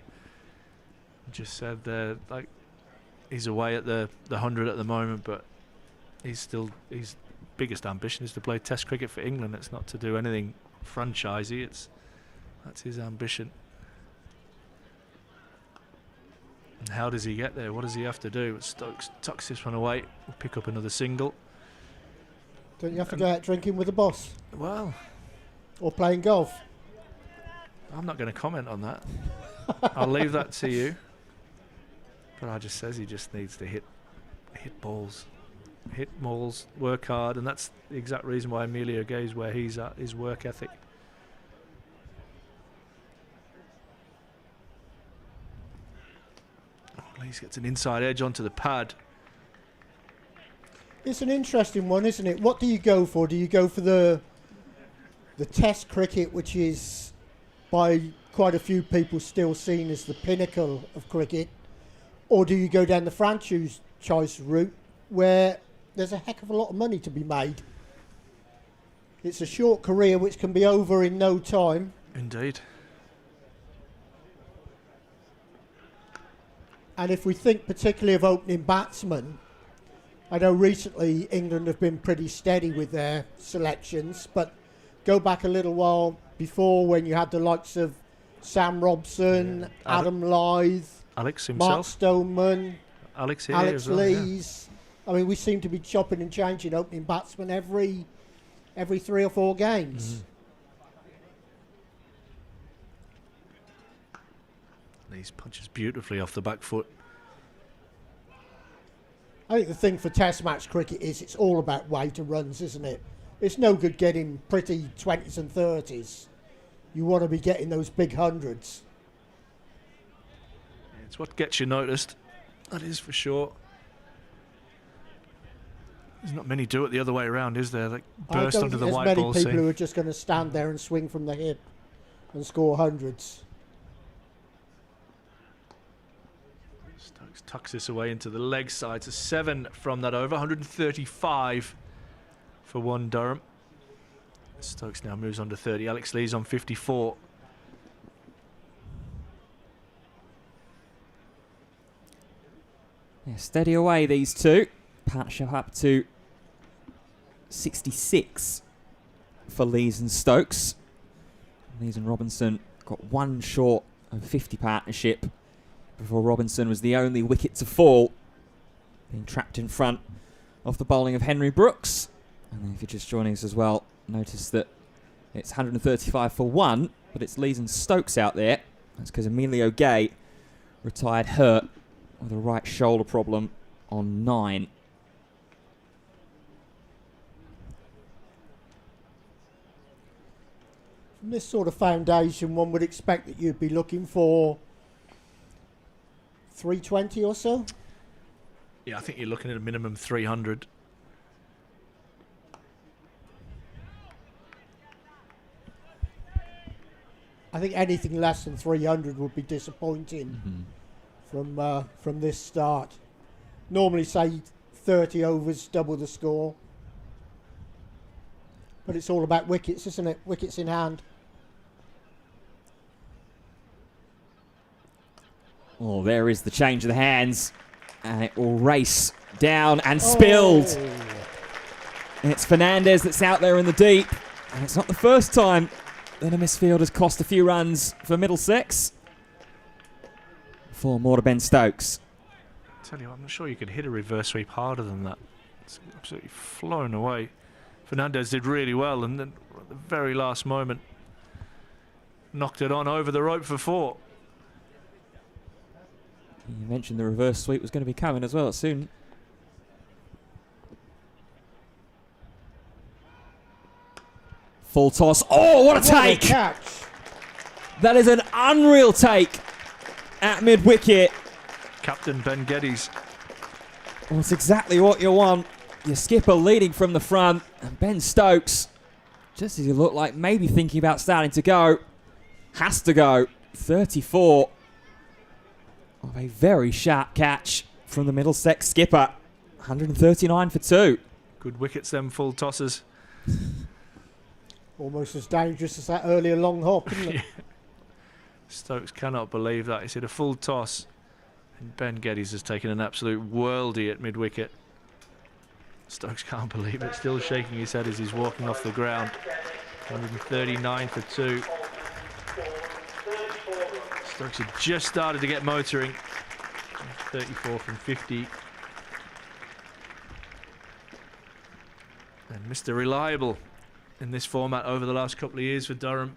Just said like he's away at the 100 at the moment, but his biggest ambition is to play Test cricket for England. It's not to do anything franchisey. That's his ambition. And how does he get there? What does he have to do? Stokes tucks this one away. We'll pick up another single. Don't you have to go out drinking with the boss? Well, Or playing golf? I'm not going to comment on that. I'll leave that to you. But I just says he just needs to hit balls. Hit balls, work hard, and that's the exact reason why Emilio Gay's where he's at, his work ethic. Oh, Lees gets an inside edge onto the pad. It's an interesting one, isn't it? What do you go for? Do you go for the Test cricket, which is by quite a few people still seen as the pinnacle of cricket, or do you go down the franchise route where there's a heck of a lot of money to be made? It's a short career which can be over in no time. Indeed. And if we think particularly of opening batsmen, I know recently England have been pretty steady with their selections, but go back a little while before when you had the likes of Sam Robson, Adam Lyth, Alex Mark himself. Stoneman, Alex here Alex as well, yeah. Lees. I mean, we seem to be chopping and changing opening batsmen every 3 or 4 games. Lees punches beautifully off the back foot. I think the thing for Test match cricket is it's all about weight and runs, isn't it? It's no good getting pretty 20s and 30s. You want to be getting those big hundreds. It's what gets you noticed. That is for sure. There's not many do it the other way around, is there? Like I burst don't onto think the there's white many ball people scene. who are just going to stand there and swing from the hip and score hundreds. Stokes tucks this away into the leg side. So 7 from that over. 135 for one Durham. Stokes now moves on to 30. Alex Lee's on 54. Yeah, steady away, these two. Partnership up to 66 for Lees and Stokes. Lees and Robinson got one short of 50 partnership before Robinson was the only wicket to fall, being trapped in front of the bowling of Henry Brooks. And then if you're just joining us as well, notice that it's 135 for one, but it's Lees and Stokes out there. That's because Emilio Gay retired hurt with a right shoulder problem on 9. From this sort of foundation, one would expect that you'd be looking for 320 or so. Yeah, I think you're looking at a minimum 300. I think anything less than 300 would be disappointing from this start. Normally, say 30 overs, double the score. But it's all about wickets, isn't it? Wickets in hand. Oh, there is the change of the hands. And it will race down and spilled. And it's Fernandez that's out there in the deep. And it's not the first time that a misfield has cost a few runs for Middlesex. 4 more to Ben Stokes. I tell you what, I'm not sure you could hit a reverse sweep harder than that. It's absolutely flown away. Fernandez did really well, and then at the very last moment knocked it on over the rope for 4. You mentioned the reverse sweep was going to be coming as well soon. Full toss. Oh, what a take! Catch. That is an unreal take at mid-wicket. Captain Ben Geddes. Well, it's exactly what you want. Your skipper leading from the front, and Ben Stokes, just as he looked like maybe thinking about starting to go, has to go. 34 of a very sharp catch from the Middlesex skipper. 139 for 2. Good wickets, them full tosses. Almost as dangerous as that earlier long hop, isn't it? Stokes cannot believe that. He's hit a full toss, and Ben Geddes has taken an absolute worldie at mid-wicket. Stokes can't believe it, still shaking his head as he's walking off the ground. 139 for 2. Stokes had just started to get motoring. 34 from 50. And Mr. Reliable in this format over the last couple of years for Durham,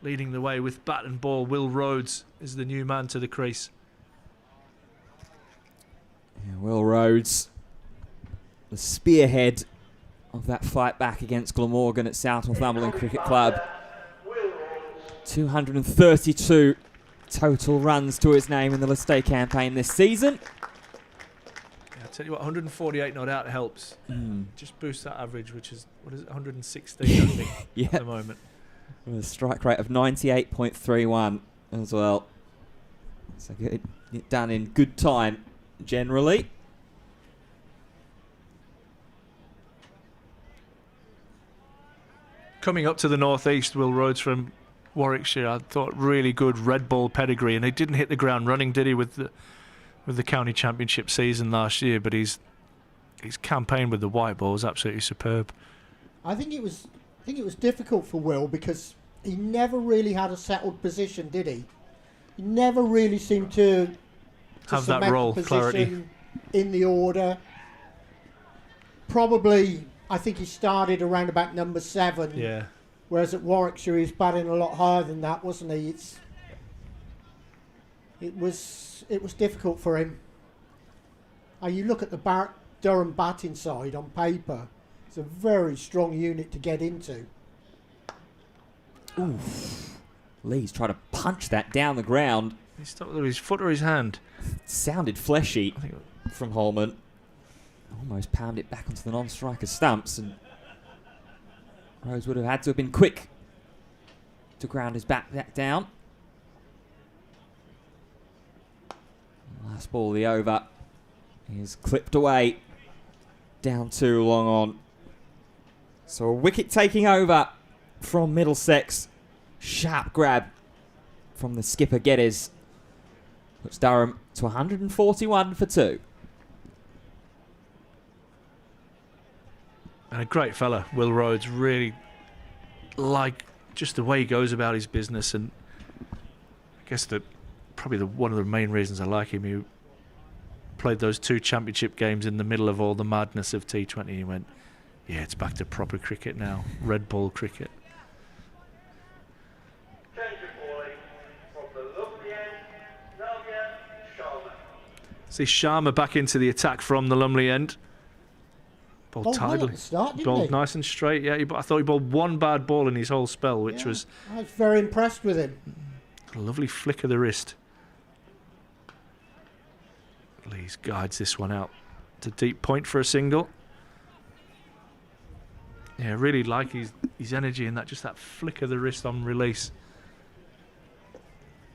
leading the way with bat and ball. Will Rhodes is the new man to the crease. Yeah, Will Rhodes, the spearhead of that fight back against Glamorgan at South Northumberland Cricket Club. 232 total runs to his name in the List Day campaign this season. Yeah, I'll tell you what, 148 not out helps. Just boost that average, which is, what is it, 116 I think Yeah. at the moment. With a strike rate of 98.31 as well. So get it done in good time, generally. Coming up to the northeast, Will Rhodes from Warwickshire, I thought really good red ball pedigree, and he didn't hit the ground running, did he, with the county championship season last year? But his campaign with the white ball was absolutely superb. I think it was difficult for Will because he never really had a settled position, did he? He never really seemed to Have that cement role the clarity position in the order. Probably, I think he started around about number 7. Yeah. Whereas at Warwickshire, he was batting a lot higher than that, wasn't he? It was difficult for him. You look at the Durham batting side on paper; it's a very strong unit to get into. Oof. Lee's trying to punch that down the ground. He stopped with his foot or his hand. Sounded fleshy I think from Holman. Almost pound it back onto the non-striker stumps, and Rose would have had to have been quick to ground his back down. Last ball of the over is clipped away. Down 2 long on. So a wicket taking over from Middlesex. Sharp grab from the skipper Geddes. Puts Durham to 141 for 2. And a great fella, Will Rhodes. Really like just the way he goes about his business, and I guess that probably one of the main reasons I like him. He played those 2 championship games in the middle of all the madness of T20. He went, yeah, it's back to proper cricket now, red ball cricket. See Sharma back into the attack from the Lumley end. Bowled tidily. Well at the start, didn't bowled he? nice and straight. Yeah, I thought he bowled one bad ball in his whole spell, which was I was very impressed with him. a lovely flick of the wrist. Lees guides this one out to deep point for a single. Yeah, really like his energy in that, just that flick of the wrist on release.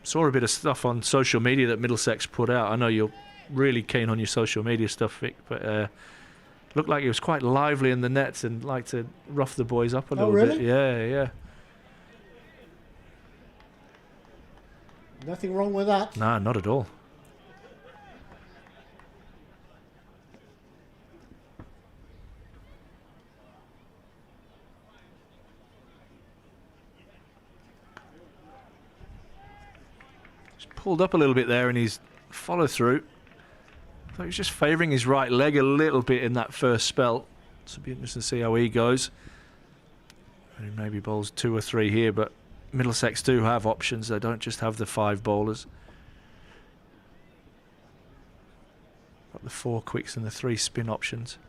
Saw a bit of stuff on social media that Middlesex put out. I know you're really keen on your social media stuff, Vic, but looked like he was quite lively in the nets and liked to rough the boys up a little really? bit. Yeah. Nothing wrong with that. Nah, not at all. Just pulled up a little bit there in his follow through. I thought he was just favouring his right leg a little bit in that first spell. So it'll be interesting to see how he goes. And he maybe bowls 2 or 3 here, but Middlesex do have options. They don't just have the 5 bowlers. Got the 4 quicks and the 3 spin options.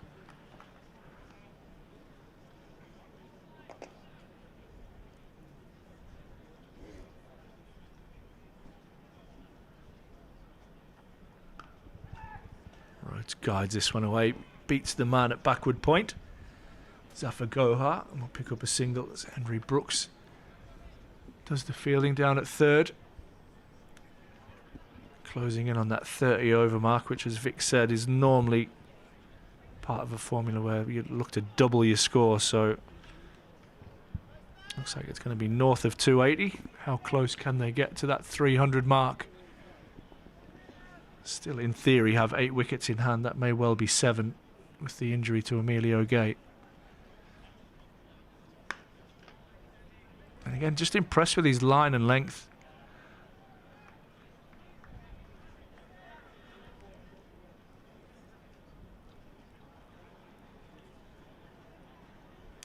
Rhodes guides this one away, beats the man at backward point. Zafar Gohar, and we'll pick up a single as Henry Brooks does the fielding down at 3rd. Closing in on that 30 over mark, which, as Vic said, is normally part of a formula where you look to double your score. So looks like it's going to be north of 280. How close can they get to that 300 mark? Still, in theory, have 8 wickets in hand. That may well be 7 with the injury to Emilio Gay. And again, just impressed with his line and length.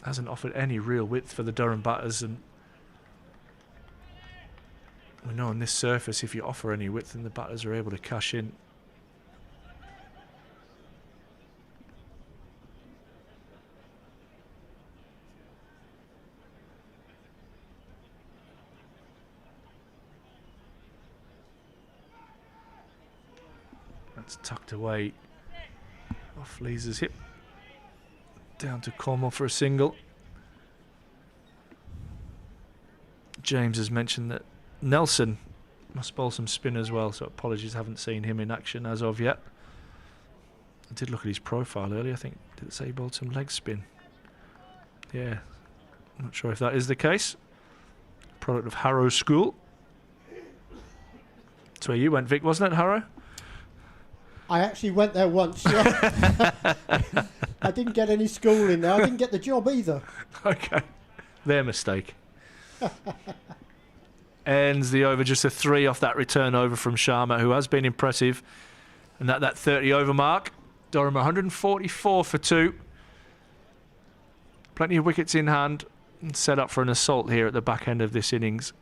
Hasn't offered any real width for the Durham batters, and we know on this surface, if you offer any width, then the batters are able to cash in. That's tucked away off Lee's hip. Down to Cornwall for a single. James has mentioned that Nelson must bowl some spin as well, so apologies, haven't seen him in action as of yet. I did look at his profile earlier. I think, did it say he bowled some leg spin? Yeah, I'm not sure if that is the case. Product of Harrow School. That's where you went, Vic, wasn't it, Harrow? I actually went there once, yeah. I didn't get any schooling there. I didn't get the job either. Okay, their mistake. Ends the over, just a 3 off that return over from Sharma, who has been impressive. And that 30 over mark. Durham 144 for 2. Plenty of wickets in hand and set up for an assault here at the back end of this innings.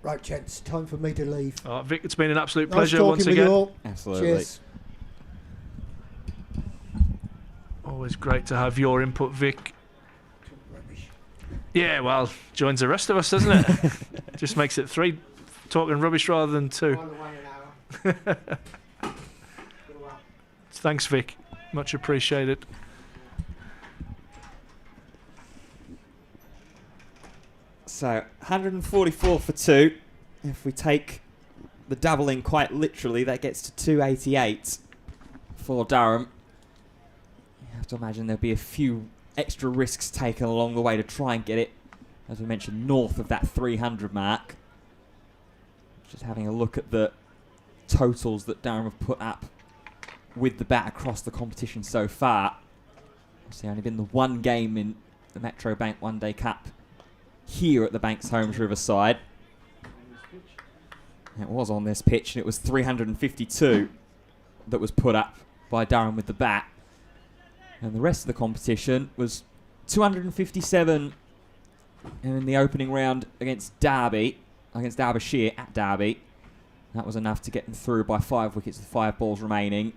Right, gents, time for me to leave. Vic, it's been an absolute Nice pleasure talking once with again. you all. Absolutely. Cheers. Always great to have your input, Vic. Yeah, well, joins the rest of us, doesn't it? Just makes it 3 talking rubbish rather than 2. Thanks, Vic. Much appreciated. So 144 for 2. If we take the doubling quite literally, that gets to 288 for Durham. You have to imagine there'll be a few extra risks taken along the way to try and get it, as we mentioned, north of that 300 mark. Just having a look at the totals that Durham have put up with the bat across the competition so far. It's only been the one game in the Metro Bank One Day Cup here at the Banks Homes Riverside. It was on this pitch, and it was 352 that was put up by Durham with the bat. And the rest of the competition was 257 in the opening round against Derby, against Derbyshire at Derby. That was enough to get them through by 5 wickets with 5 balls remaining.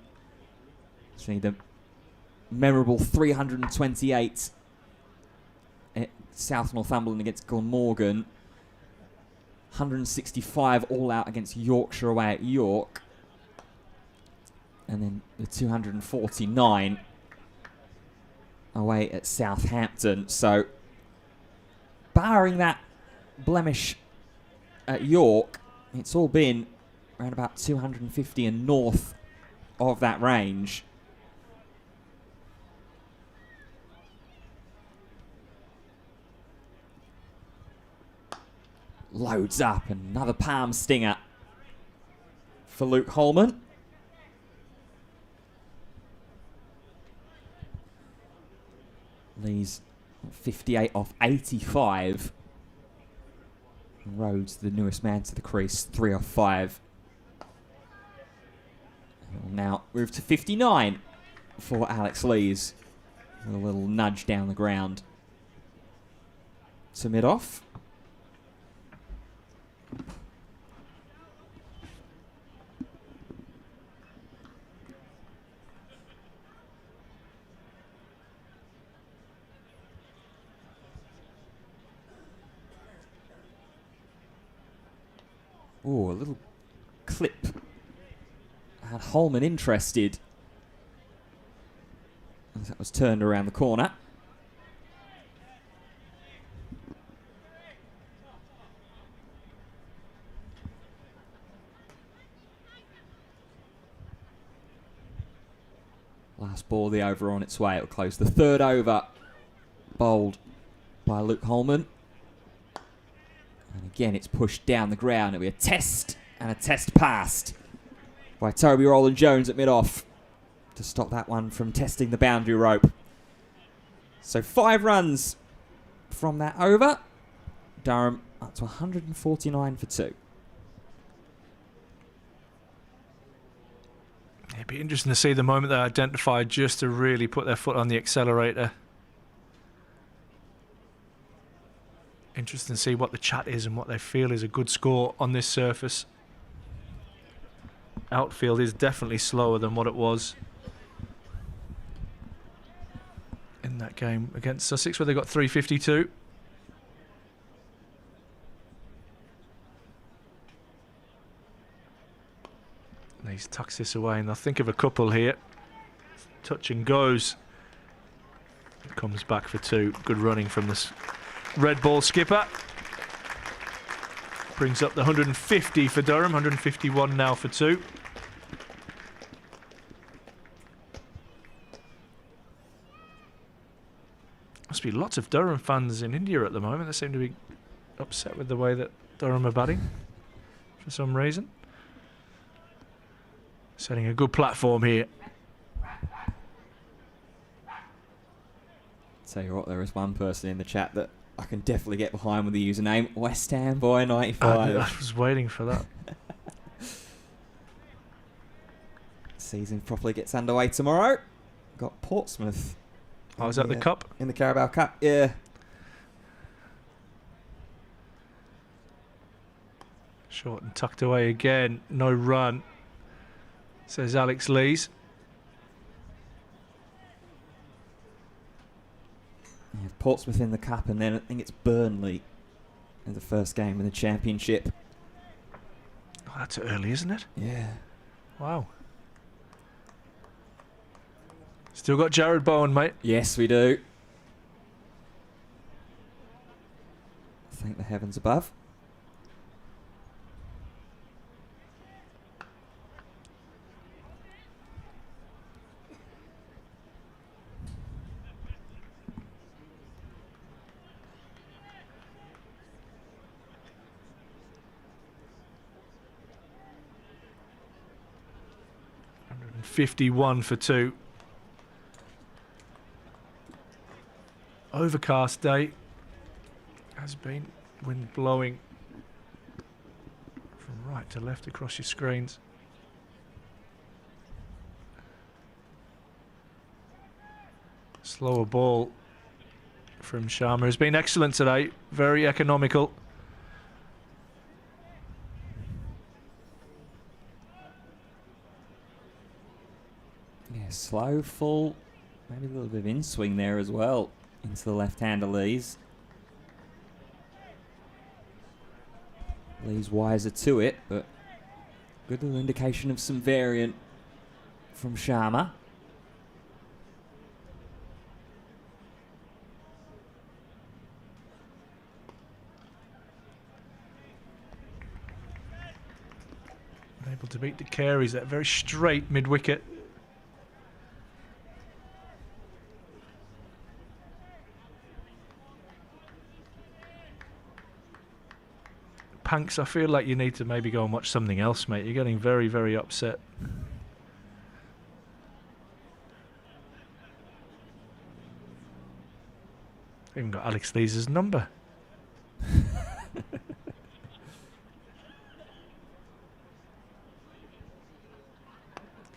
See the memorable 328 at South Northumberland against Glamorgan. 165 all out against Yorkshire away at York. And then the 249 away at Southampton. So, barring that blemish at York, it's all been around about 250 and north of that range. Loads up, another palm stinger for Luke Holman. Lee's 58 off 85. Rhodes, the newest man to the crease, 3 off 5. We'll now move to 59 for Alex Lees. With a little nudge down the ground to mid-off. Oh, a little clip had Holman interested as that was turned around the corner. Last ball of the over on its way. It'll close the third over. Bowled by Luke Holman. And again, it's pushed down the ground. It'll be a test, and a test passed by Toby Rowland-Jones at mid-off to stop that one from testing the boundary rope. So 5 runs from that over. Durham up to 149 for 2. It'd be interesting to see the moment they identify just to really put their foot on the accelerator. Interesting to see what the chat is and what they feel is a good score on this surface. Outfield is definitely slower than what it was in that game against Sussex, where they got 352. And he's tucks this away, and I'll think of a couple here. Touch and goes. Comes back for 2. Good running from this red ball skipper. Brings up the 150 for Durham. 151 now for 2. Must be lots of Durham fans in India at the moment. They seem to be upset with the way that Durham are batting for some reason. Setting a good platform here. Tell you what, there is one person in the chat that I can definitely get behind with the username West Ham Boy 95. I was waiting for that. Season properly gets underway tomorrow. Got Portsmouth. Oh, is that the cup? In the Carabao Cup, yeah. Short and tucked away again. No run, says Alex Lees. Yeah, Portsmouth in the Cup, and then I think it's Burnley in the first game in the Championship. Oh, that's early, isn't it? Yeah. Wow. Still got Jared Bowen, mate. Yes, we do. Thank the heavens above. $151 for 2. Overcast day has been, wind blowing from right to left across your screens. Slower ball from Sharma has been excellent today, very economical. Yeah, slow, full, maybe a little bit of in-swing there as well into the left-hander Lees. Lees wiser to it, but good little indication of some variant from Sharma. Able to beat the Careys, that very straight mid-wicket. Banks, I feel like you need to maybe go and watch something else, mate. You're getting very, very upset. Even got Alex Lees' number.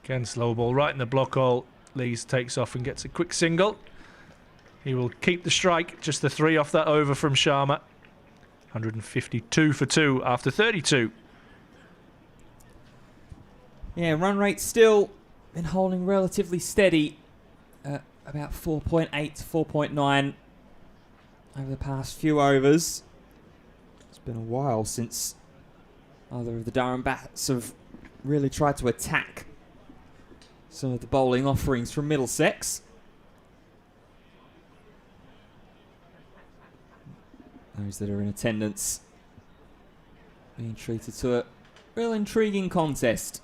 Again, slow ball right in the block hole. Lees takes off and gets a quick single. He will keep the strike. Just the 3 off that over from Sharma. 152 for 2 after 32. Yeah, run rate still been holding relatively steady at about 4.8 to 4.9 over the past few overs. It's been a while since either of the Durham bats have really tried to attack some of the bowling offerings from Middlesex. Those that are in attendance being treated to a real intriguing contest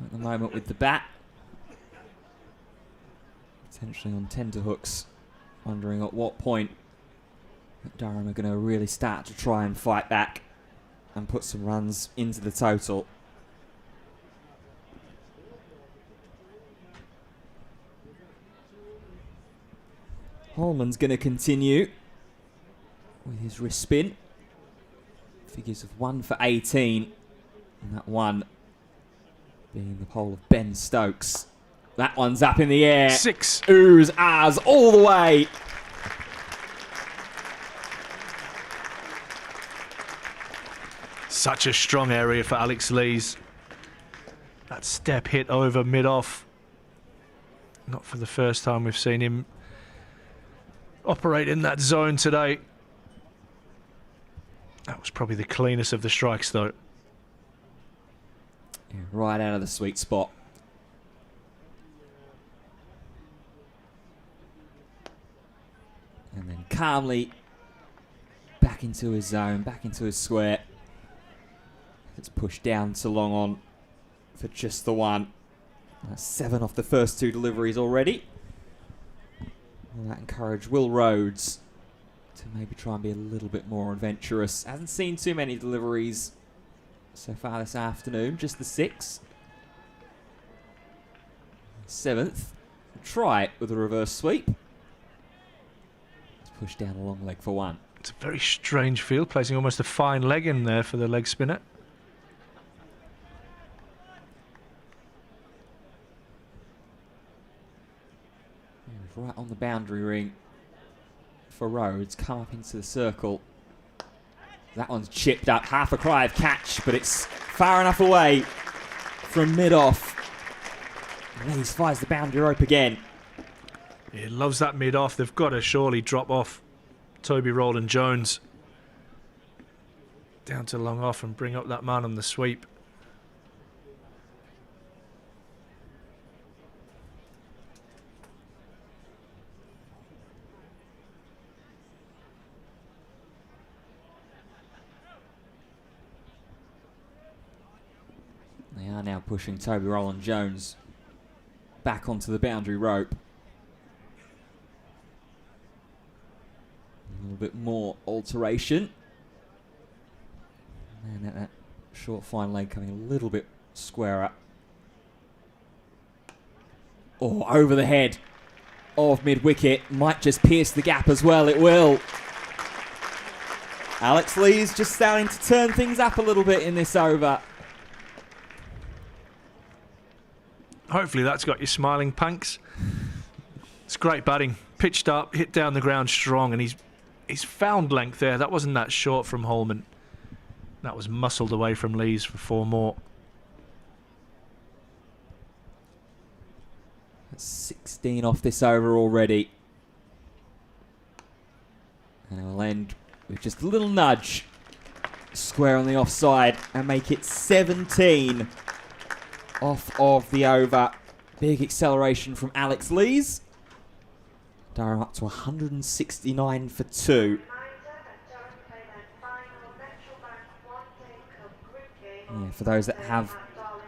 at the moment with the bat. Potentially on tenterhooks, wondering at what point that Durham are going to really start to try and fight back and put some runs into the total. Holman's going to continue with his wrist spin. Figures of 1 for 18. And that one being the pole of Ben Stokes. That one's up in the air. 6. Oohs, ahs, all the way. Such a strong area for Alex Lees. That step hit over mid-off. Not for the first time we've seen him operate in that zone today. That was probably the cleanest of the strikes, though. Yeah, right out of the sweet spot. And then calmly back into his zone, back into his square. It's pushed down to long on for just the one. That's 7 off the first 2 deliveries already. Will that encourage Will Rhodes to maybe try and be a little bit more adventurous? Hasn't seen too many deliveries so far this afternoon, just the 6. 7th. Try it with a reverse sweep. Let's push down a long leg for 1. It's a very strange field, placing almost a fine leg in there for the leg spinner. Right on the boundary ring for Rhodes. Come up into the circle. That one's chipped up. Half a cry of catch, but it's far enough away from mid-off. Lees fires the boundary rope again. He loves that mid-off. They've got to surely drop off Toby Rowland-Jones down to long off and bring up that man on the sweep. pushing Toby Rowland-Jones back onto the boundary rope. A little bit more alteration. And that short fine leg coming a little bit squarer. Oh, over the head of mid-wicket. Might just pierce the gap as well. It will. Alex Lee's just starting to turn things up a little bit in this over. Hopefully that's got you smiling, Banks. It's great batting. Pitched up, hit down the ground strong, and he's found length there. That wasn't that short from Holman. That was muscled away from Lees for 4 more. That's 16 off this over already. And it will end with just a little nudge. Square on the offside and make it 17 off of the over. Big acceleration from Alex Lees. Durham up to 169 for 2. Yeah, for those that have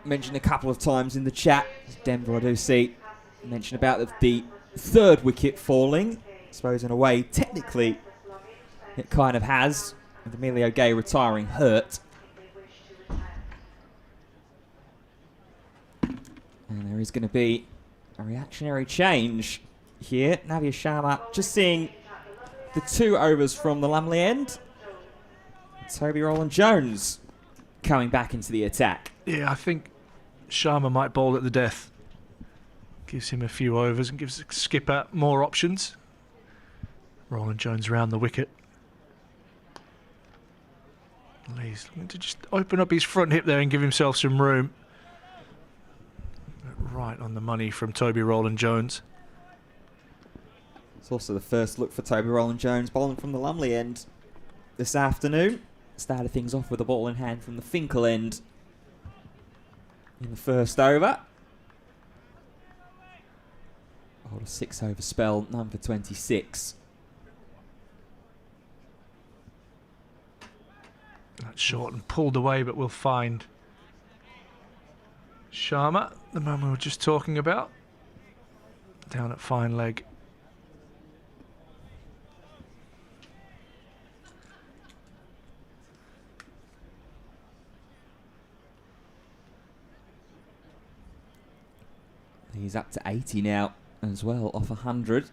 mentioned a couple of times in the chat, Denver, I do see, mentioned about the third wicket falling. I suppose in a way, technically, it kind of has, with Emilio Gay retiring hurt. And there is going to be a reactionary change here. Navya Sharma just seeing the 2 overs from the Lumley end. Toby Rowland-Jones coming back into the attack. Yeah, I think Sharma might bowl at the death. Gives him a few overs and gives the skipper more options. Rowland-Jones round the wicket. Lee's looking to just open up his front hip there and give himself some room. Right on the money from Toby Rowland-Jones. It's also the first look for Toby Rowland-Jones bowling from the Lumley end this afternoon. Started things off with a ball in hand from the Finkel end in the first over. Hold a 6 over spell, none for 26. That's short and pulled away, but we'll find Sharma, the man we were just talking about, down at fine leg. He's up to 80 now as well, off 100.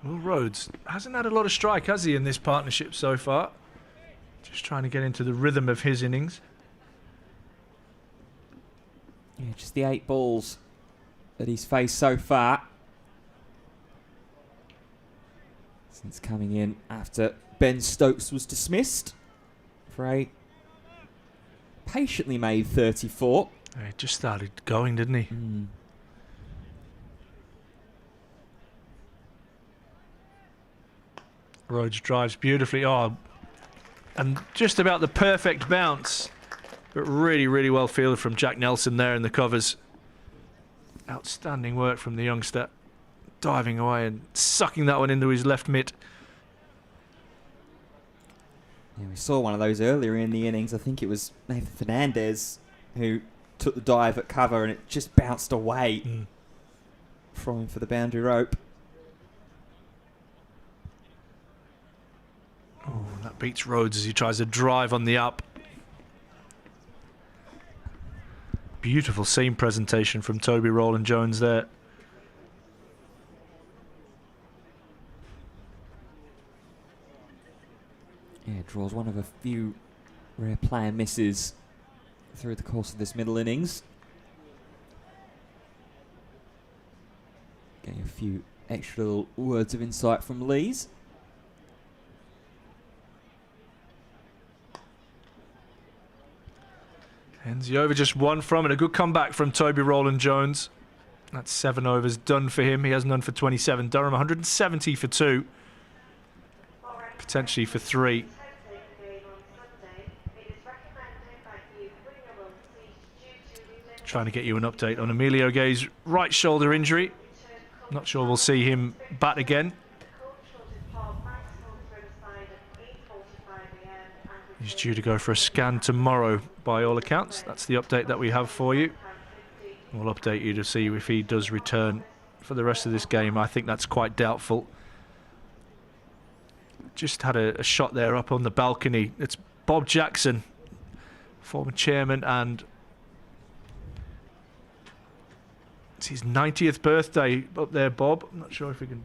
Will Rhodes hasn't had a lot of strike, has he, in this partnership so far? Just trying to get into the rhythm of his innings. Yeah, just the 8 balls that he's faced so far since coming in after Ben Stokes was dismissed for a patiently made 34. Yeah, he just started going, didn't he? Rhodes drives beautifully. Oh, and just about the perfect bounce. But really, really well fielded from Jack Nelson there in the covers. Outstanding work from the youngster. Diving away and sucking that one into his left mitt. Yeah, we saw one of those earlier in the innings. I think it was Nathan Fernandez who took the dive at cover and it just bounced away from him for the boundary rope. Oh, that beats Rhodes as he tries to drive on the up. Beautiful seam presentation from Toby Rowland-Jones there. Yeah, draws one of a few rare player misses through the course of this middle innings. Getting a few extra little words of insight from Lees. Ends the over just 1 from, and a good comeback from Toby Rowland-Jones. That's 7 overs done for him. He has none for 27. Durham 170 for 2. Potentially for 3. trying to get you an update on Emilio Gay's right shoulder injury. Not sure we'll see him bat again. He's due to go for a scan tomorrow, by all accounts. That's the update that we have for you. We'll update you to see if he does return for the rest of this game. I think that's quite doubtful. Just had a shot there up on the balcony. It's Bob Jackson, former chairman, and it's his 90th birthday up there, Bob. I'm not sure if we can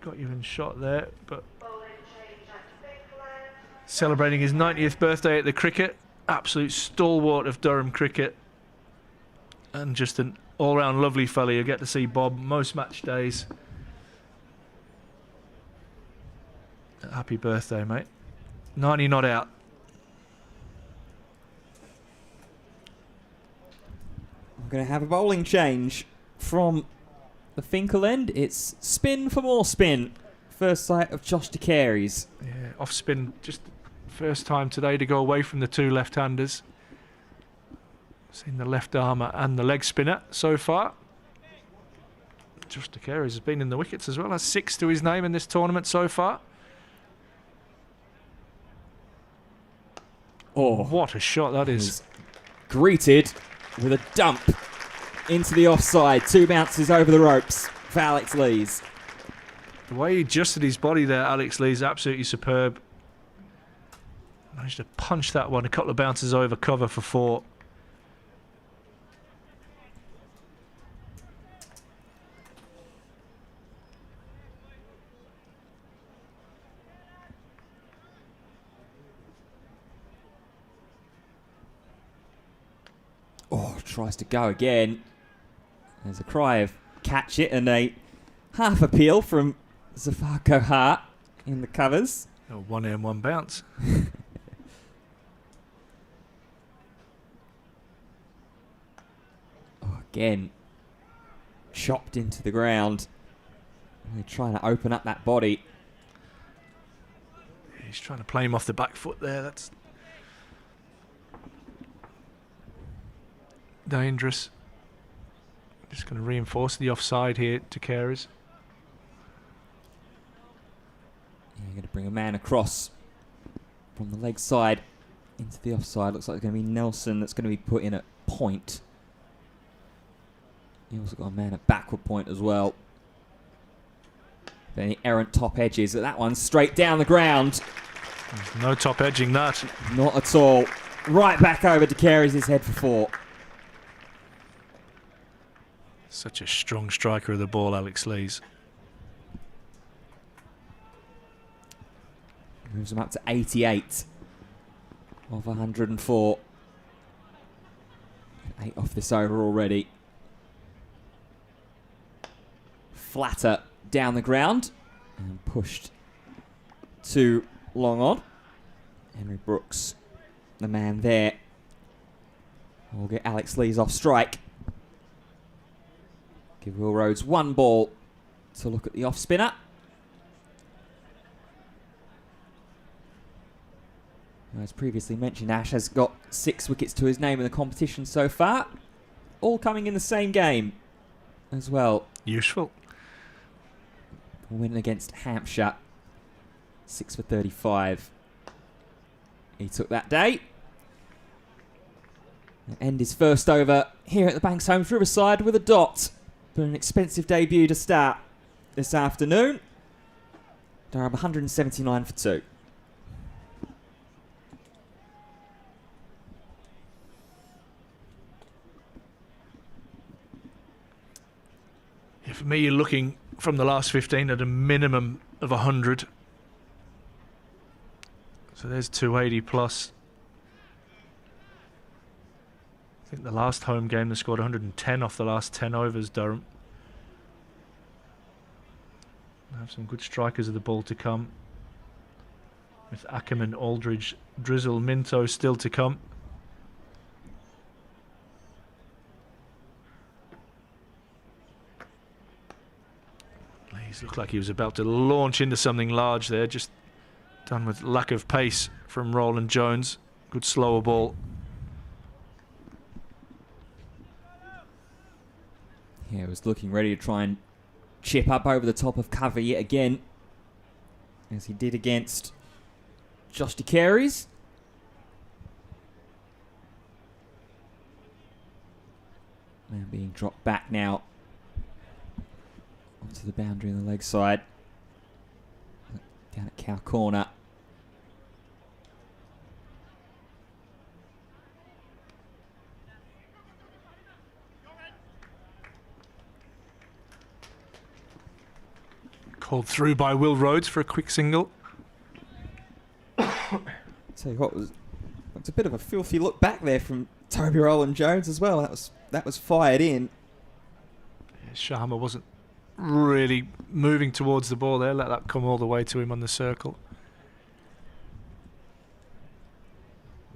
got you in shot there, but celebrating his 90th birthday at the cricket. Absolute stalwart of Durham cricket, and just an all-round lovely fella. You get to see Bob most match days. Happy birthday, mate. 90 not out. We're going to have a bowling change from the Finkel end. It's spin for more spin. First sight of Josh DeCary's. Yeah, off spin. Just first time today to go away from the two left-handers. Seen the left armour and the leg spinner so far. Josh DeCary's has been in the wickets as well. Has 6 to his name in this tournament so far. Oh, what a shot that is. Greeted with a dump into the offside. 2 bounces over the ropes for Alex Lees. The way he adjusted his body there, Alex Lees, absolutely superb. Managed to punch that one a couple of bounces over cover for 4. Oh, tries to go again. There's a cry of catch it and a half appeal from Zafako Hart in the covers. Oh, 1 air and 1 bounce. Oh, again, chopped into the ground. They're trying to open up that body. He's trying to play him off the back foot there. That's dangerous. Just going to reinforce the offside here to Carers. You're going to bring a man across from the leg side into the offside. Looks like it's going to be Nelson that's going to be put in at point. You also got a man at backward point as well. Any errant top edges. That one's straight down the ground. There's no top edging that. Not at all. Right back over to Carey's head for 4. Such a strong striker of the ball, Alex Lees. Moves him up to 88 of 104. 8 off this over already. Flatter down the ground and pushed too long on. Henry Brooks, the man there, will get Alex Lees off strike. Give Will Rhodes 1 ball to look at the off spinner. As previously mentioned, Ash has got 6 wickets to his name in the competition so far. All coming in the same game as well. Useful. A win against Hampshire. 6 for 35. He took that day. End his first over here at the Banks Homes Riverside with a dot. But an expensive debut to start this afternoon. Durham 179 for 2. Yeah, for me, you're looking from the last 15 at a minimum of 100. So there's 280 plus. I think the last home game they scored 110 off the last 10 overs, Durham. They have some good strikers of the ball to come. With Ackerman, Aldridge, Drizzle, Minto still to come. Lees looked like he was about to launch into something large there, just done with lack of pace from Roland Jones. Good slower ball. Yeah, was looking ready to try and chip up over the top of cover yet again, as he did against Josh DeCaries. And being dropped back now onto the boundary on the leg side. Down at Cow Corner. Called through by Will Rhodes for a quick single. Tell you what, was a bit of a filthy look back there from Toby Rowland-Jones as well. That was fired in. Yeah, Sharma wasn't really moving towards the ball there. Let that come all the way to him on the circle.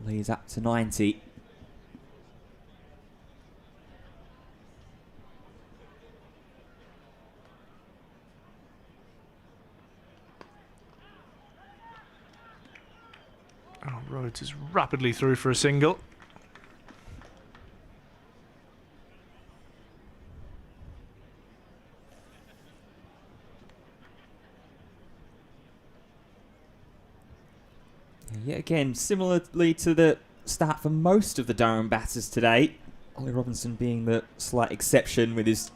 Lee's up to 90. Oh, Rhodes is rapidly through for a single. Yet again, similarly to the start for most of the Durham batters today, Ollie Robinson being the slight exception with his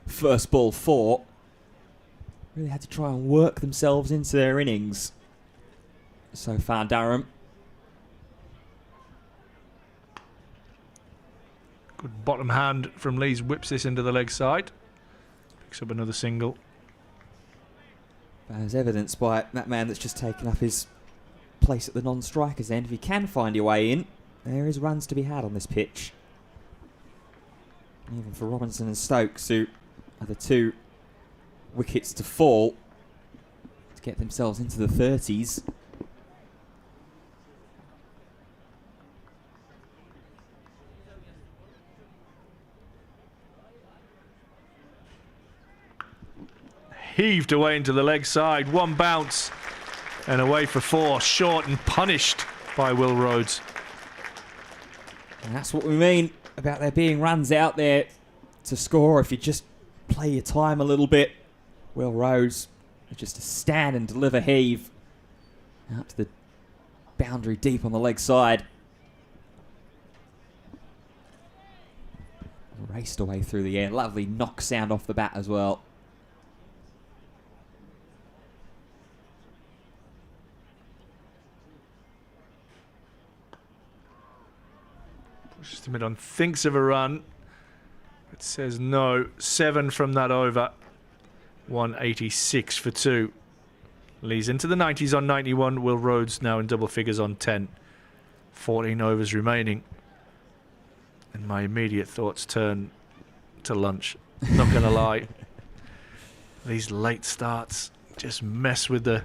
first ball 4, really had to try and work themselves into their innings so far, Durham. Good bottom hand from Lees, whips this into the leg side. Picks up another single. As evidenced by that man that's just taken up his place at the non-strikers end. If you can find your way in, there is runs to be had on this pitch. Even for Robinson and Stokes, who are the 2 wickets to fall to get themselves into the 30s. Heaved away into the leg side. One bounce and away for 4. Short and punished by Will Rhodes. And that's what we mean about there being runs out there to score if you just play your time a little bit. Will Rhodes just a stand and deliver heave out to the boundary deep on the leg side. Raced away through the air. Lovely knock sound off the bat as well. Just a minute on, thinks of a run. It says no. 7 from that over. 186 for 2. Lee's into the 90s on 91. Will Rhodes now in double figures on 10. 14 overs remaining. And my immediate thoughts turn to lunch. Not going to lie. These late starts just mess with the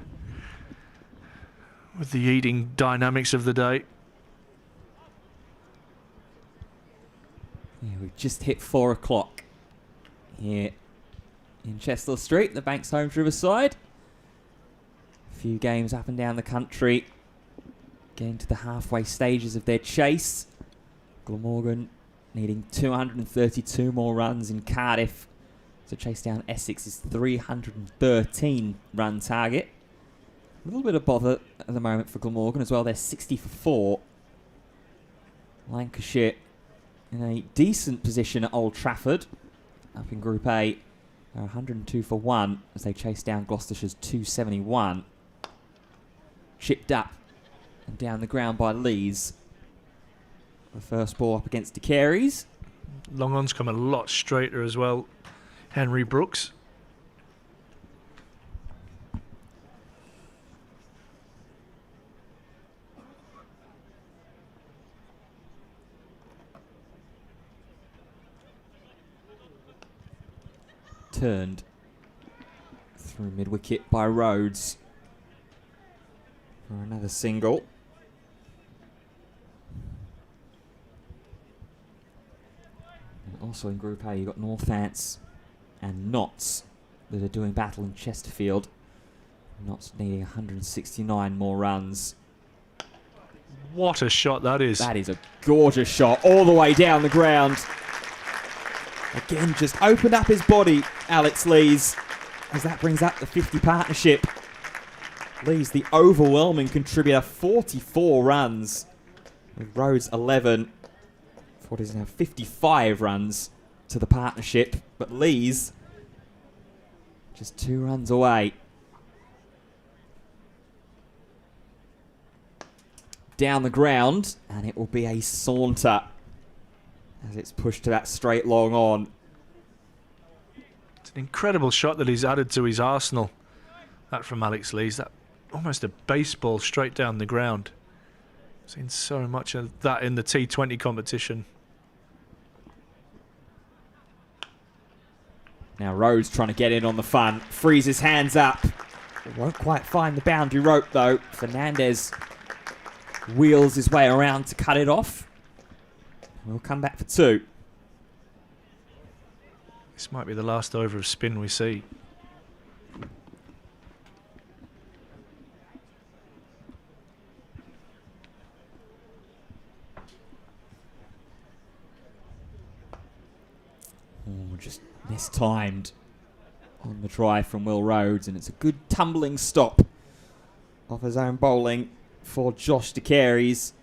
eating dynamics of the day. Yeah, we've just hit 4 o'clock here in Chester Street, the Banks Homes Riverside. A few games up and down the country, getting to the halfway stages of their chase. Glamorgan needing 232 more runs in Cardiff to chase down Essex's 313 run target. A little bit of bother at the moment for Glamorgan as well. They're 60 for 4. Lancashire in a decent position at Old Trafford, up in Group A. They're 102 for 1 as they chase down Gloucestershire's 271. Chipped up and down the ground by Lees. The first ball up against DeCaries. Long on's come a lot straighter as well. Henry Brooks. Turned through mid-wicket by Rhodes for another single. And also in Group A, you've got Northants and Notts that are doing battle in Chesterfield. Notts needing 169 more runs. What a shot that is. That is a gorgeous shot all the way down the ground. Again, just opened up his body, Alex Lees, as that brings up the 50 partnership. Lees, the overwhelming contributor, 44 runs. With Rhodes 11. What is now 55 runs to the partnership, but Lees just 2 runs away. Down the ground, and it will be a saunter as it's pushed to that straight long on. It's an incredible shot that he's added to his arsenal. That from Alex Lees, that almost a baseball straight down the ground. Seen so much of that in the T20 competition. Now Rhodes trying to get in on the fun, frees his hands up. Won't quite find the boundary rope though. Fernandez wheels his way around to cut it off. We'll come back for 2. This might be the last over of spin we see. Oh, just mistimed on the drive from Will Rhodes, and it's a good tumbling stop off his own bowling for Josh DeCaries,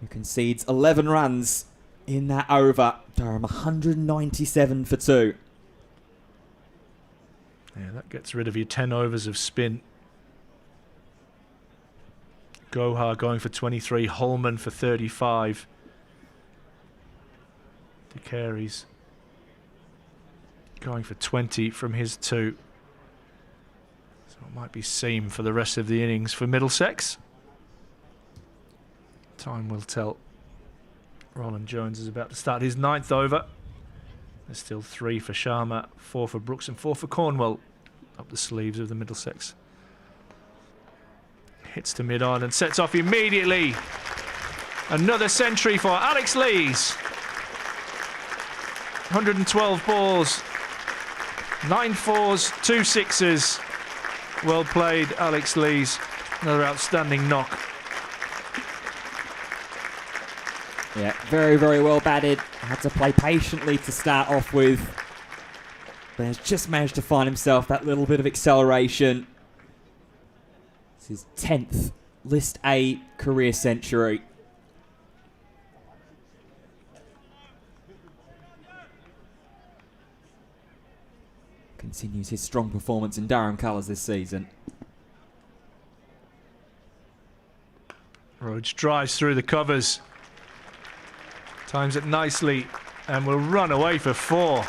who concedes 11 runs in that over. Durham 197 for 2. Yeah, that gets rid of your 10 overs of spin. Gohar going for 23, Holman for 35. DeCaries going for 20 from his 2. So it might be seam for the rest of the innings for Middlesex. Time will tell. Roland Jones is about to start his 9th over. There's still 3 for Sharma, 4 for Brooks and 4 for Cornwell up the sleeves of the Middlesex. Hits to mid-on and sets off immediately. Another century for Alex Lees. 112 balls, 9 fours, 2 sixes. Well played, Alex Lees. Another outstanding knock. Yeah, very, very well batted. Had to play patiently to start off with, but has just managed to find himself that little bit of acceleration. It's his 10th List A career century. Continues his strong performance in Durham colours this season. Rhodes drives through the covers. Times it nicely and will run away for 4.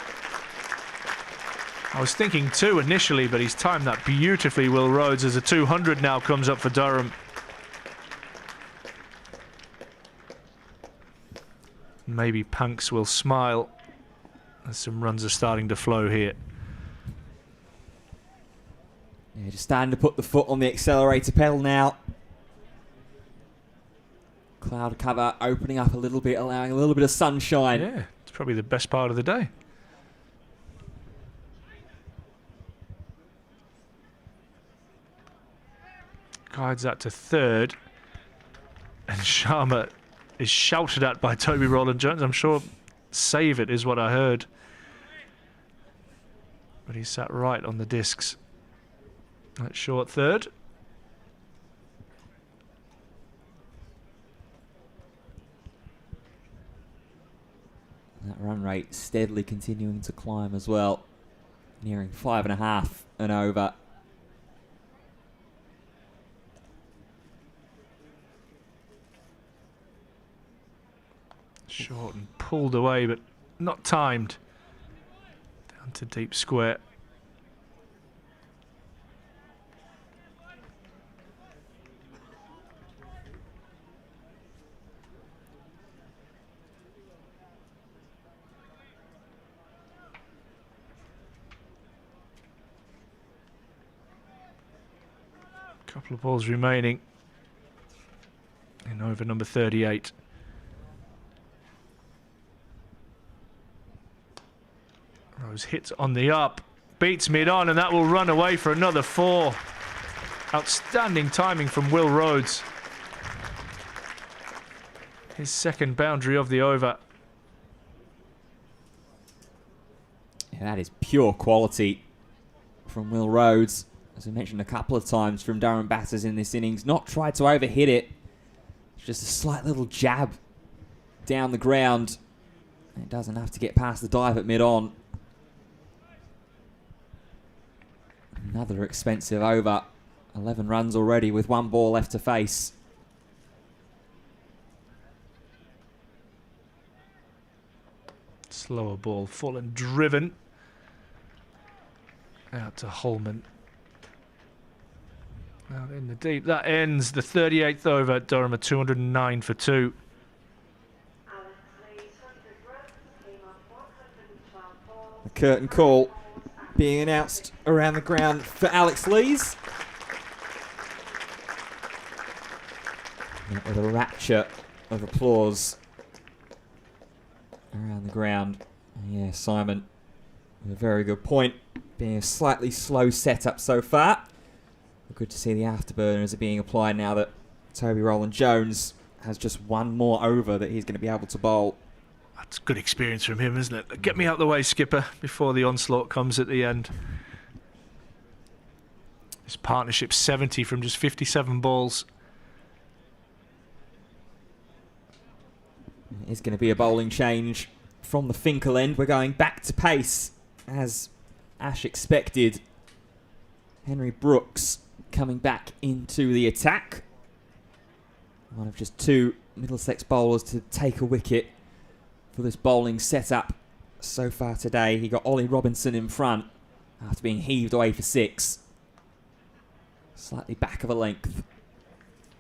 I was thinking 2 initially, but he's timed that beautifully, Will Rhodes, as a 200 now comes up for Durham. Maybe Punks will smile as some runs are starting to flow here. Yeah, just starting to put the foot on the accelerator pedal now. Cloud cover opening up a little bit, allowing a little bit of sunshine. Yeah, it's probably the best part of the day. Guides that to 3rd. And Sharma is shouted at by Toby Rowland-Jones. I'm sure save it is what I heard. But he sat right on the discs. That's short 3rd. That run rate steadily continuing to climb as well. Nearing 5.5 and over. Short and pulled away, but not timed. Down to deep square. Couple of balls remaining in over number 38. Rose hits on the up, beats mid-on, and that will run away for another 4. Outstanding timing from Will Rhodes. His 2nd boundary of the over. Yeah, that is pure quality from Will Rhodes. As we mentioned a couple of times from Durham batters in this innings, not tried to overhit it. Just a slight little jab down the ground. It doesn't have to get past the dive at mid-on. Another expensive over. 11 runs already with 1 ball left to face. Slower ball, full and driven. Out to Holman. Out in the deep. That ends the 38th over at Durham at 209 for 2. The curtain call being announced around the ground for Alex Lees. With a rapture of applause around the ground. Yeah, Simon, with a very good point. Being a slightly slow setup so far. Good to see the afterburners are being applied now that Toby Rowland-Jones has just 1 more over that he's going to be able to bowl. That's good experience from him, isn't it? Get me out the way, skipper, before the onslaught comes at the end. His partnership 70 from just 57 balls. It is going to be a bowling change from the Finkel end. We're going back to pace as Ash expected. Henry Brooks coming back into the attack. One of just 2 Middlesex bowlers to take a wicket for this bowling setup so far today. He got Ollie Robinson in front after being heaved away for 6. Slightly back of a length.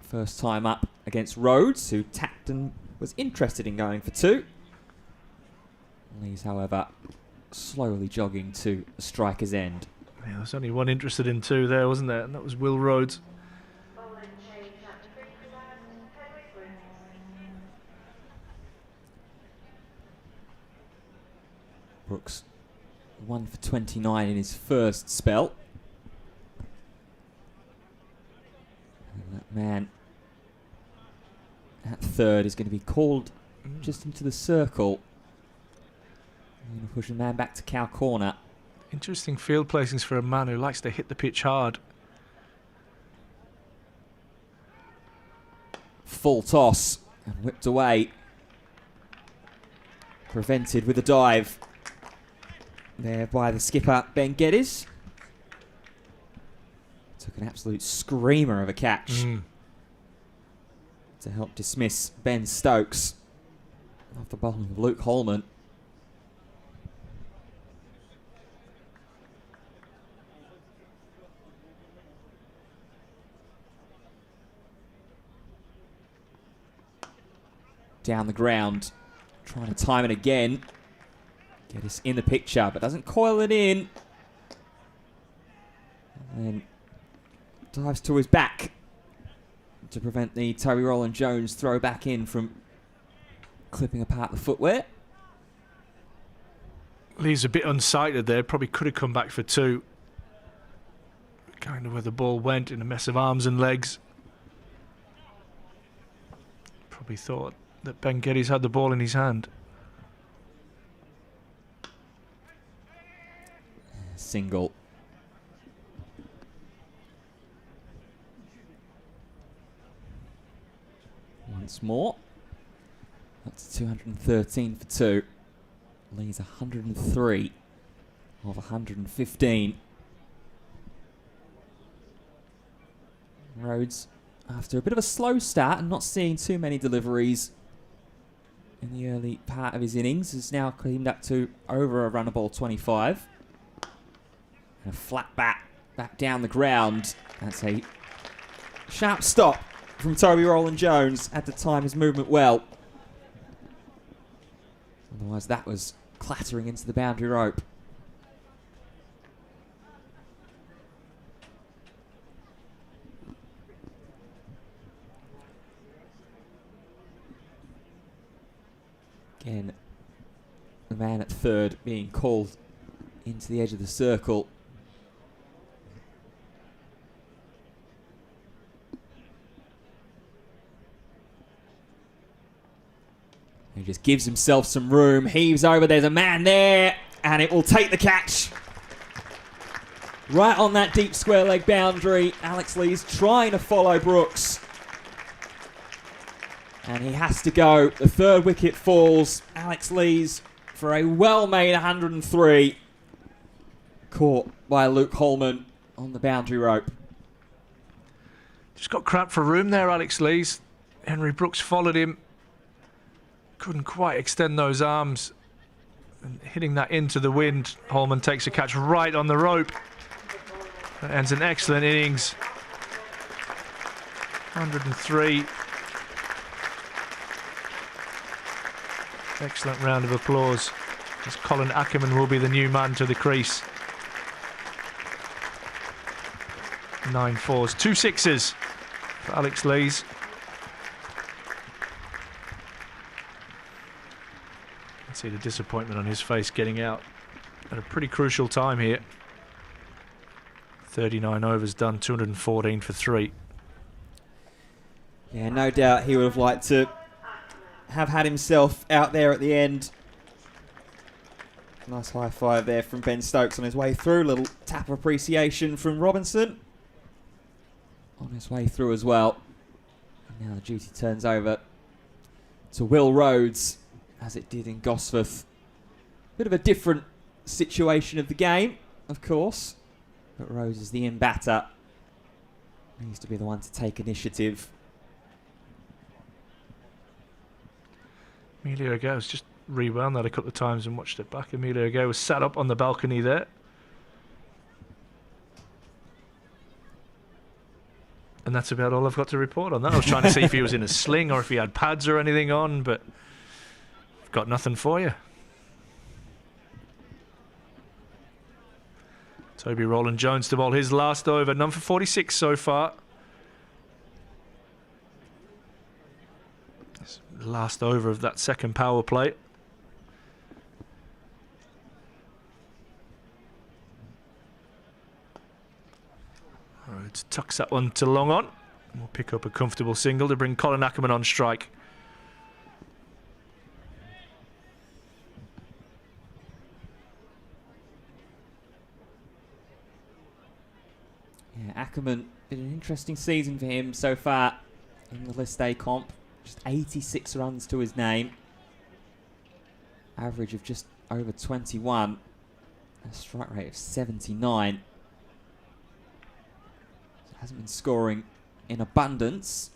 First time up against Rhodes, who tapped and was interested in going for 2. Lees, however, slowly jogging to the striker's end. Yeah, there's only one interested in 2 there, wasn't there? And that was Will Rhodes. Brooks 1 for 29 in his first spell. And that man at third is going to be called just into the circle. Going to push the man back to cow corner. Interesting field placings for a man who likes to hit the pitch hard. Full toss and whipped away. Prevented with a dive there by the skipper, Ben Geddes. Took an absolute screamer of a catch to help dismiss Ben Stokes off the bowling of Luke Holman. Down the ground, trying to time it again. Get us in the picture, but doesn't coil it in. And then dives to his back to prevent the Toby Rowland-Jones throw back in from clipping apart the footwear. Lee's a bit unsighted there, probably could have come back for 2. Kind of where the ball went, in a mess of arms and legs. Probably thought that Ben Geddes had the ball in his hand. Single. Once more. That's 213 for 2. Lee's 103 of 115. Rhodes, after a bit of a slow start and not seeing too many deliveries in the early part of his innings, has now cleaned up to over a run of ball 25. And a flat bat back down the ground. That's a sharp stop from Toby Rowland-Jones. Had to time his movement well. Otherwise that was clattering into the boundary rope. Again, the man at third being called into the edge of the circle. He just gives himself some room, heaves over, there's a man there, And it will take the catch. Right on that deep square leg boundary. Alex Lees trying to follow Brooks. And he has to go. The third wicket falls. Alex Lees for a well-made 103. Caught by Luke Holman on the boundary rope. Just got cramped for room there, Alex Lees. Henry Brooks followed him. Couldn't quite extend those arms. And hitting that into the wind, Holman takes a catch right on the rope. That ends an excellent innings. 103. Excellent round of applause as Colin Ackerman will be the new man to the crease. 9 fours, 2 sixes for Alex Lees. You can see the disappointment on his face getting out at a pretty crucial time here. 39 overs done, 214 for 3. Yeah, no doubt he would have liked to have had himself out there at the end. Nice high five there from Ben Stokes on his way through. Little tap of appreciation from Robinson on his way through as well. And now the duty turns over to Will Rhodes, as it did in Gosforth. Bit of a different situation of the game, of course. But Rhodes is the in-batter. Needs to be the one to take initiative. Emilio Gay just rewound that a couple of times and watched it back. Emilio Gay was sat up on the balcony there. And that's about all I've got to report on that. I was trying to see if he was in a sling or if he had pads or anything on, but I've got nothing for you. Toby Rowland-Jones to bowl his last over, none for 46 so far. Last over of that second power play. Rhodes tucks that one to long on. We'll pick up a comfortable single to bring Colin Ackerman on strike. Yeah, Ackerman, been an interesting season for him so far in the List A comp. Just 86 runs to his name. Average of just over 21. A strike rate of 79. So hasn't been scoring in abundance.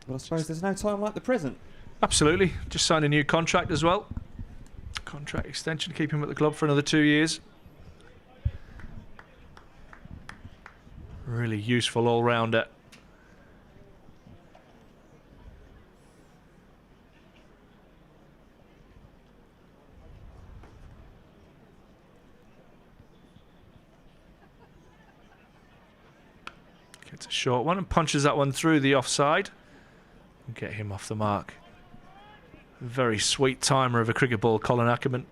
But I suppose there's no time like the present. Absolutely. Just signed a new contract as well. Contract extension to keep him at the club for another 2 years. Really useful all-rounder. Gets a short one and punches that one through the offside. And get him off the mark. Very sweet timer of a cricket ball, Colin Ackerman.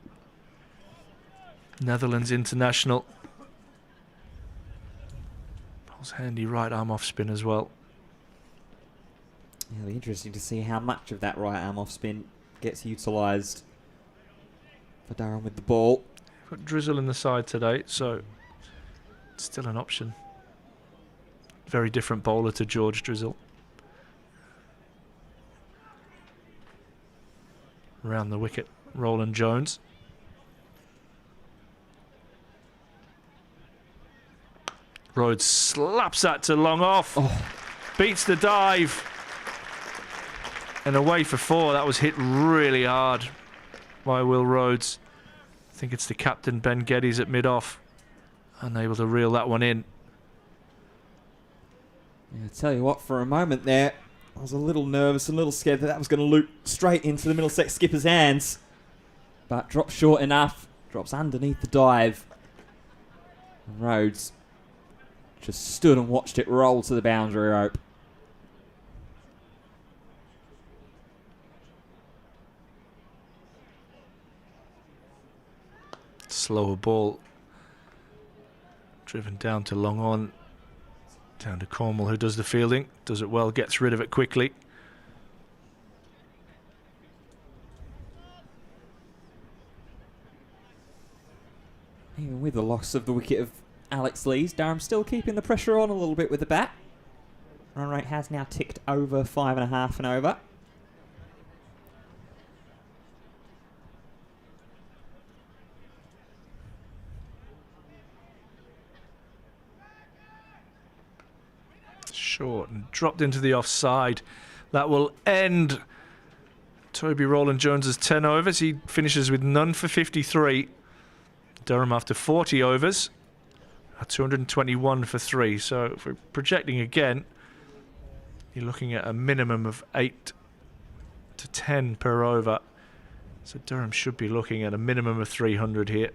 Netherlands international. Bowls handy right arm off spin as well. It'll be interesting to see how much of that right arm off spin gets utilised for Durham with the ball. Got Drizzle in the side today, so it's still an option. Very different bowler to George Drizzle. Around the wicket, Rowland-Jones. Rhodes slaps that to long off. Oh. Beats the dive. And away for 4. That was hit really hard by Will Rhodes. I think it's the captain, Ben Geddes, at mid-off. Unable to reel that one in. Yeah, I tell you what, for a moment there, I was a little nervous and a little scared that was going to loop straight into the Middlesex skipper's hands. But drops short enough. Drops underneath the dive. And Rhodes just stood and watched it roll to the boundary rope. Slower ball Driven down to long on. Down to Cornwall, who does the fielding. Does it well, gets rid of it quickly. Even with the loss of the wicket of Alex Lees, Durham still keeping the pressure on a little bit with the bat. Run rate has now ticked over 5.5 and over. Short and dropped into the offside. That will end Toby Rowland-Jones's 10 overs. He finishes with none for 53. Durham after 40 overs at 221 for 3. So if we're projecting again, you're looking at a minimum of 8 to 10 per over. So Durham should be looking at a minimum of 300 here.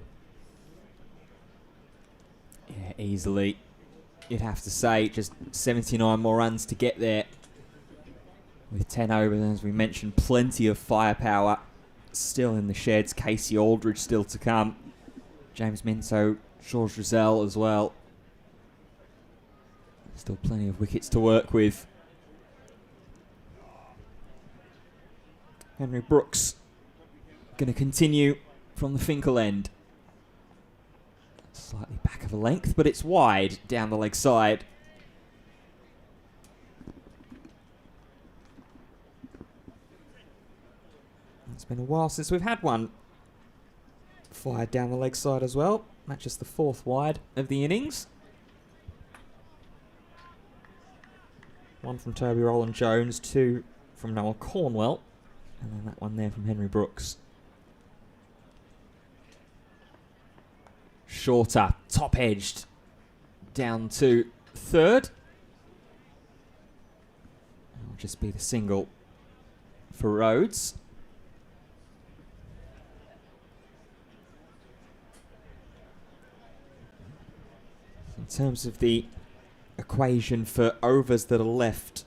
Yeah, easily. You'd have to say just 79 more runs to get there. With 10 overs, as we mentioned, plenty of firepower still in the sheds. Casey Aldridge still to come. James Minto, George Rizal as well. Still plenty of wickets to work with. Henry Brooks going to continue from the Finkel end. Slightly back of a length, but it's wide down the leg side. It's been a while since we've had one fired down the leg side as well. That's just the 4th wide of the innings. One from Toby Rowland-Jones, 2 from Noel Cornwell, and then that one there from Henry Brooks. Shorter, top-edged, down to 3rd. It'll just be the single for Rhodes. In terms of the equation for overs that are left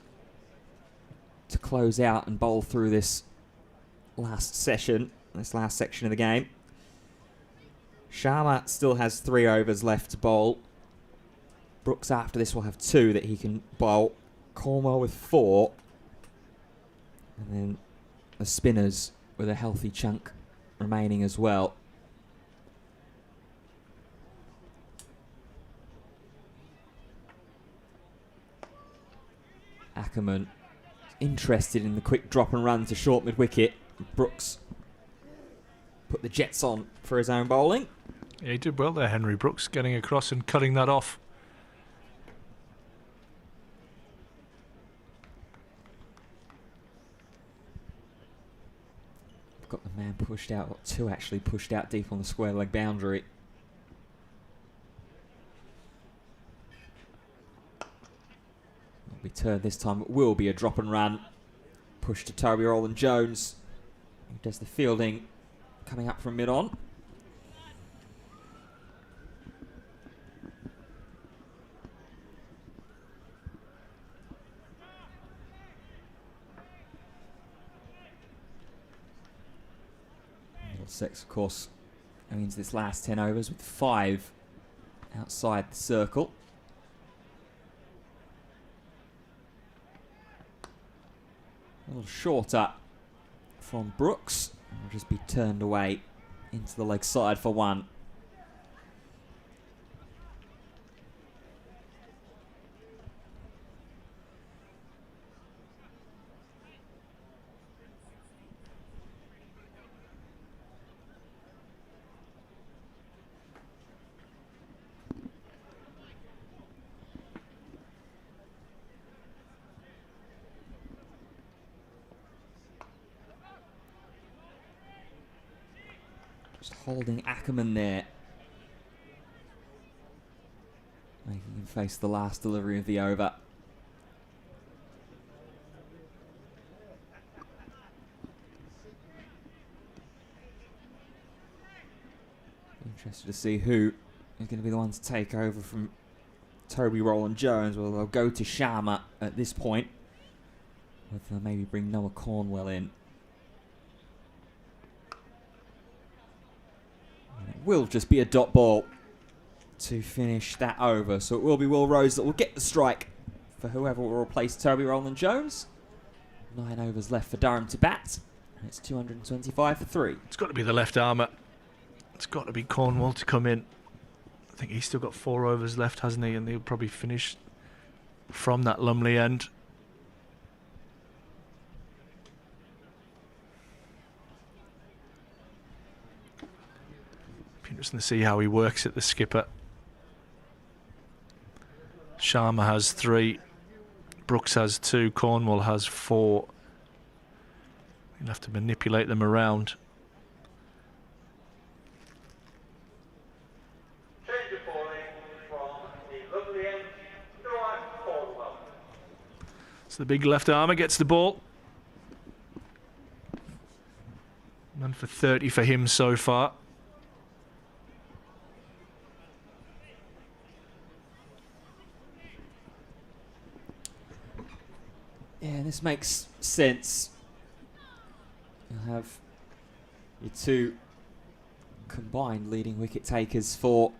to close out and bowl through this last section, this last section of the game, Sharma still has 3 overs left to bowl. Brooks after this will have 2 that he can bowl. Cornwell with 4. And then the spinners with a healthy chunk remaining as well. Ackerman interested in the quick drop and run to short mid-wicket. Brooks put the jets on for his own bowling. Yeah, he did well there, Henry Brooks, getting across and cutting that off. Got the man pushed out, or 2 actually pushed out deep on the square leg boundary. Be turned this time. It will be a drop and run. Push to Toby Rowland-Jones. He does the fielding coming up from mid-on. Middlesex, of course, means this last 10 overs with 5 outside the circle. A little shorter from Brooks. Will just be turned away into the leg side for 1. Just holding Ackerman there. Making him face the last delivery of the over. Interested to see who is going to be the one to take over from Toby Rowland-Jones. Well, they'll go to Sharma at this point. With maybe bring Noah Cornwell in. It will just be a dot ball to finish that over. So it will be Will Rhodes that will get the strike for whoever will replace Toby Rowland-Jones. 9 overs left for Durham to bat. And it's 225 for 3. It's got to be the left armour. It's got to be Cornwall to come in. I think he's still got 4 overs left, hasn't he? And he'll probably finish from that Lumley end. Be interesting to see how he works at the skipper. Sharma has 3. Brooks has 2. Cornwall has 4. He'll have to manipulate them around. So the big left armour gets the ball. None for 30 for him so far. Yeah, this makes sense. You'll have your 2 combined leading wicket takers for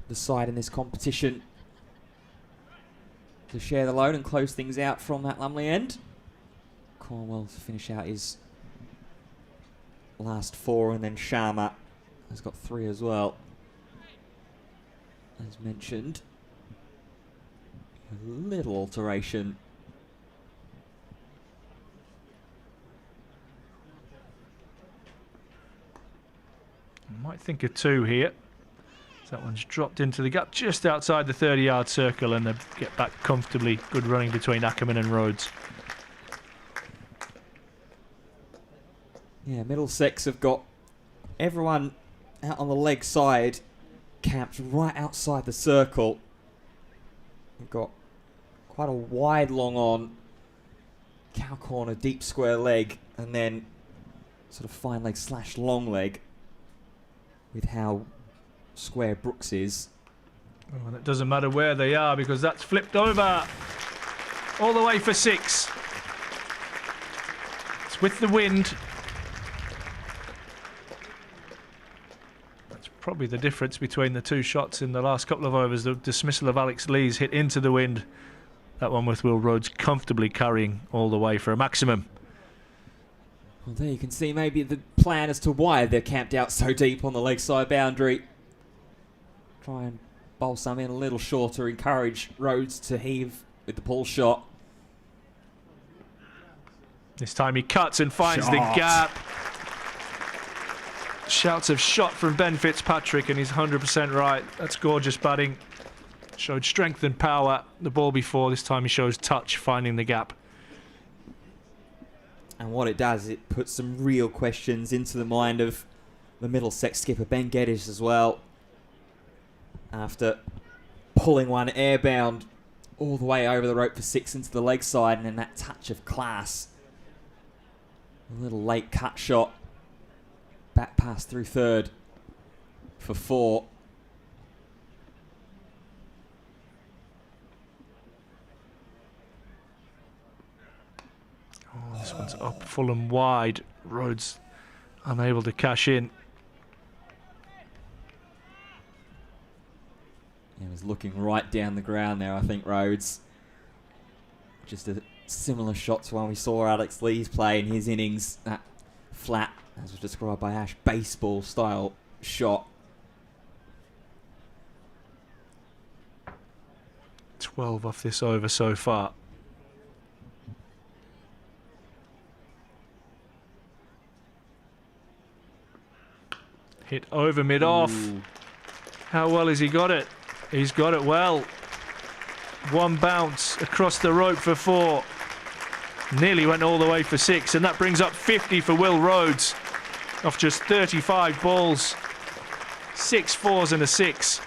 the side in this competition to share the load and close things out from that Lumley end. Cornwall to finish out his last 4, and then Sharma has got 3 as well. As mentioned, a little alteration. Might think of 2 here. That one's dropped into the gap just outside the 30-yard circle, and they get back comfortably. Good running between Ackerman and Rhodes. Yeah, Middlesex have got everyone out on the leg side camped right outside the circle. We've got quite a wide long on, cow corner, deep square leg, and then sort of fine leg / long leg with how square Brooks is. Oh, and it doesn't matter where they are because that's flipped over all the way for 6. It's with the wind. That's probably the difference between the 2 shots in the last couple of overs. The dismissal of Alex Lees hit into the wind. That one with Will Rhodes comfortably carrying all the way for a maximum. Well, there you can see maybe the plan as to why they're camped out so deep on the leg side boundary. Try and bowl some in a little shorter, encourage Rhodes to heave with the pull shot. This time he cuts and finds the gap. Shouts of shot from Ben Fitzpatrick, and he's 100% right. That's gorgeous batting. Showed strength and power the ball before. This time he shows touch, finding the gap. And what it does, it puts some real questions into the mind of the Middlesex skipper, Ben Geddes, as well. After pulling one airbound all the way over the rope for 6 into the leg side, and then that touch of class. A little late cut shot. Back pass through third for 4. Oh, this one's up full and wide. Rhodes unable to cash in. He was looking right down the ground there, I think, Rhodes. Just a similar shot to one we saw Alex Lees play in his innings. That flat, as was described by Ash, baseball style shot. 12 off this over so far. Hit over mid-off. How well has he got it? He's got it well. One bounce across the rope for 4. Nearly went all the way for 6, and that brings up 50 for Will Rhodes off just 35 balls. 6 fours and a 6.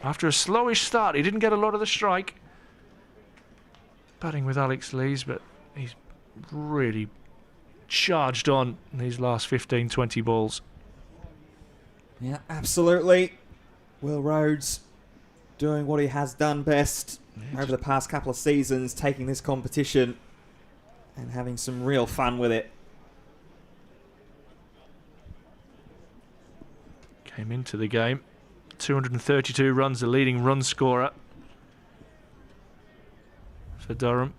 After a slowish start, he didn't get a lot of the strike. Batting with Alex Lees, but he's really charged on in these last 15, 20 balls. Yeah, absolutely. Will Rhodes doing what he has done best over the past couple of seasons, taking this competition and having some real fun with it. came into the game. 232 runs, the leading run scorer for Durham.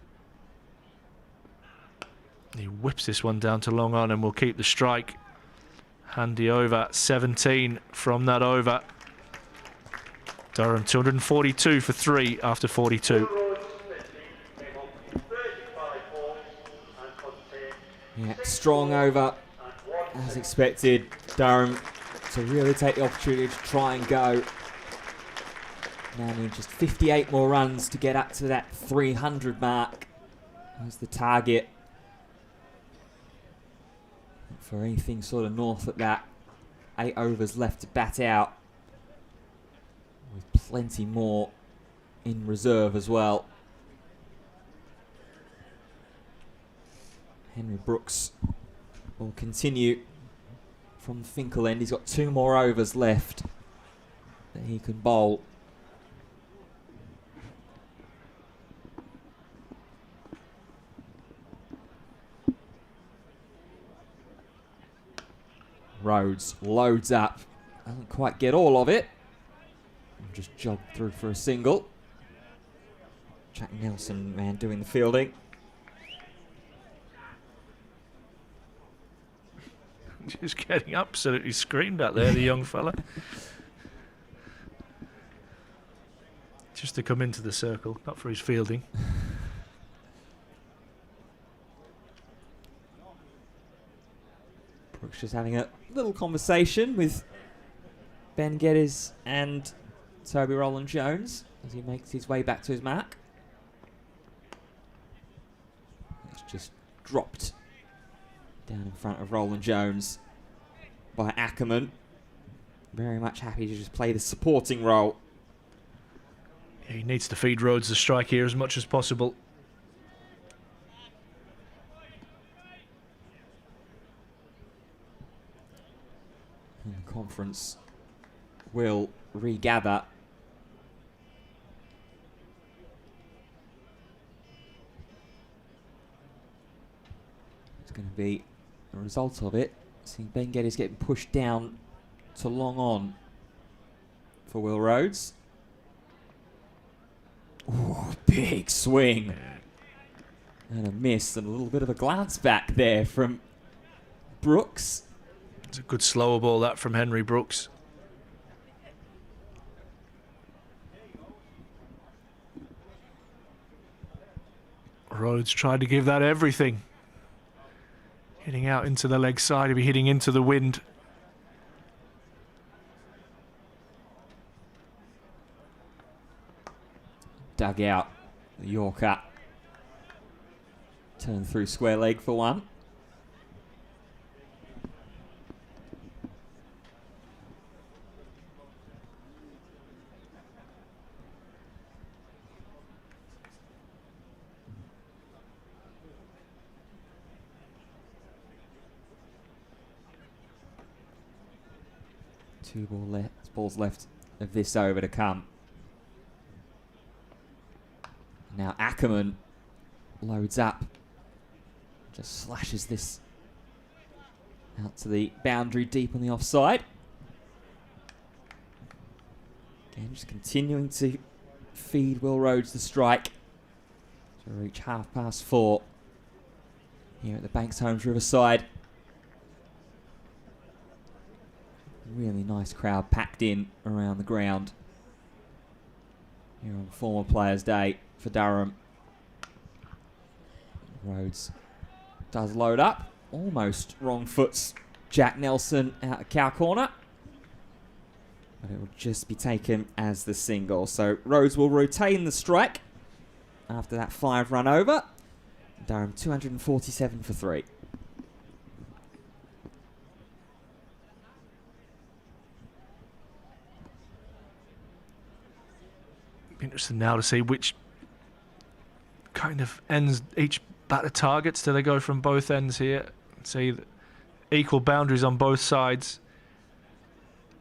He whips this one down to long on and will keep the strike. Handy over, 17 from that over. Durham 242 for 3 after 42. Yeah, strong over, as expected. Durham to really take the opportunity to try and go. Now need just 58 more runs to get up to that 300 mark as the target. For anything sort of north of that, 8 overs left to bat out, with plenty more in reserve as well. Henry Brooks will continue from the Finkel end. He's got 2 more overs left that he can bowl. Rhodes loads up, doesn't quite get all of it, and just jogged through for a single. Jack Nelson, man, doing the fielding. Just getting absolutely screamed at there, the young fella. Just to come into the circle, not for his fielding. Brooks just having a little conversation with Ben Geddes and Toby Rowland-Jones as he makes his way back to his mark. It's just dropped down in front of Rowland-Jones by Ackerman. Very much happy to just play the supporting role. Yeah, he needs to feed Rhodes the strike here as much as possible. And the conference will regather. It's going to be a result of it. Seeing Ben Geddes getting pushed down to long on for Will Rhodes. Ooh, big swing. And a miss and a little bit of a glance back there from Brooks. It's a good slower ball that from Henry Brooks. Rhodes tried to give that everything. Hitting out into the leg side, he'll be hitting into the wind. Dug out the Yorker. Turned through square leg for one. Two balls left of this over to come. Now Ackerman loads up. Just slashes this out to the boundary deep on the offside. Again, just continuing to feed Will Rhodes the strike to reach 4:30 here at the Banks Homes Riverside. Really nice crowd packed in around the ground here on Former Players' Day for Durham. Rhodes does load up, almost wrong foots Jack Nelson out of cow corner, but it will just be taken as the single. So Rhodes will retain the strike after that 5 run over. Durham 247 for 3. Interesting now to see which kind of ends each batter targets. Do they go from both ends here? See equal boundaries on both sides.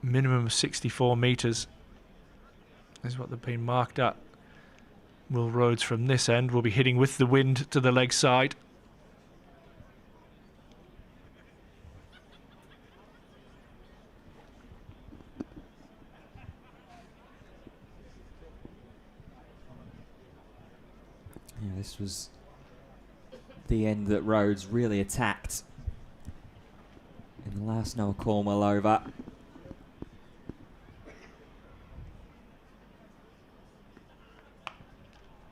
Minimum of 64 metres is what they've been marked at. Will Rhodes from this end will be hitting with the wind to the leg side. this was the end that Rhodes really attacked in the last Noah Cornwell over.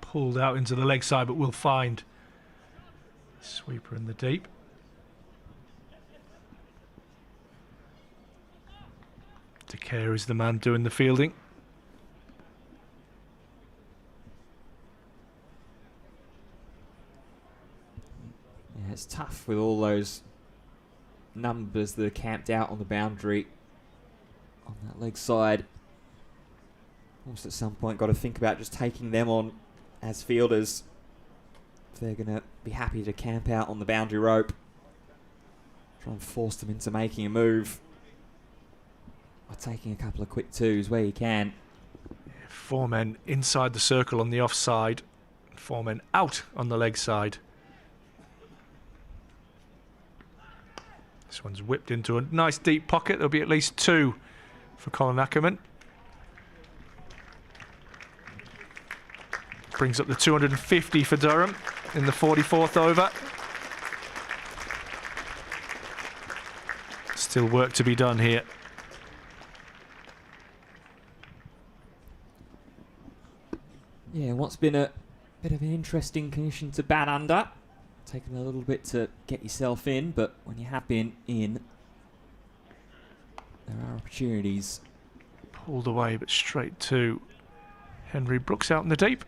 Pulled out into the leg side, but will find sweeper in the deep. DeCare is the man doing the fielding. Yeah, it's tough with all those numbers that are camped out on the boundary on that leg side. Almost at some point got to think about just taking them on as fielders if they're going to be happy to camp out on the boundary rope. Try and force them into making a move by taking a couple of quick twos where you can. Four men inside the circle on the offside, 4 men out on the leg side. This one's whipped into a nice deep pocket. There'll be at least 2 for Colin Ackerman. Brings up the 250 for Durham in the 44th over. Still work to be done here. Yeah, what's been a bit of an interesting condition to bat under. Taking a little bit to get yourself in, but when you have been in, there are opportunities. Pulled away, but straight to Henry Brooks out in the deep.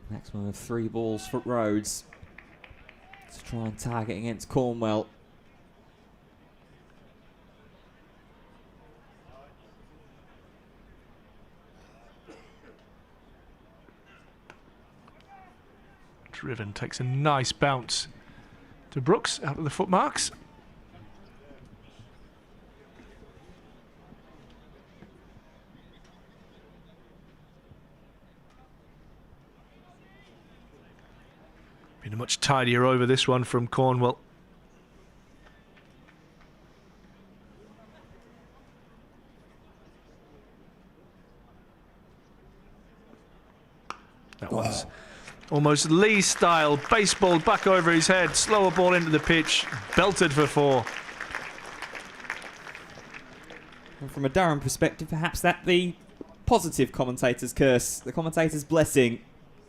Maximum of 3 balls for Rhodes to try and target against Cornwell. Driven takes a nice bounce to Brooks out of the footmarks. Been a much tidier over this one from Cornwell. That one's almost Lee style, baseball back over his head, slower ball into the pitch, belted for 4. And from a Durham perspective, perhaps that the positive commentator's curse, the commentator's blessing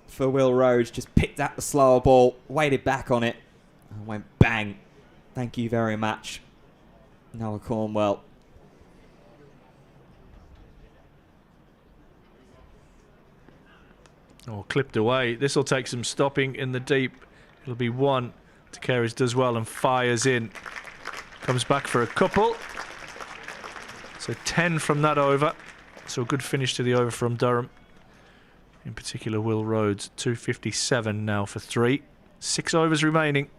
for Will Rhodes. Just picked up the slower ball, waited back on it, and went bang. Thank you very much, Noah Cornwell. Oh, clipped away. This will take some stopping in the deep. It'll be 1. Takeris does well and fires in. Comes back for a couple. So 10 from that over. So a good finish to the over from Durham. In particular, Will Rhodes, 257 now for 3. 6 overs remaining.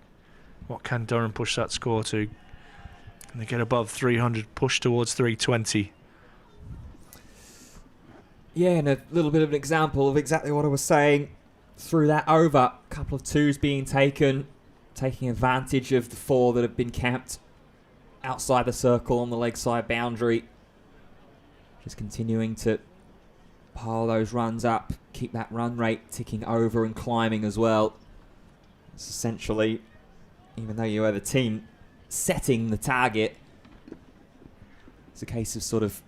What can Durham push that score to? Can they get above 300, push towards 320? Yeah, and a little bit of an example of exactly what I was saying through that over. A couple of twos being taken, taking advantage of the 4 that have been camped outside the circle on the leg side boundary. Just continuing to pile those runs up, keep that run rate ticking over and climbing as well. It's essentially, even though you are the team setting the target, it's a case of sort of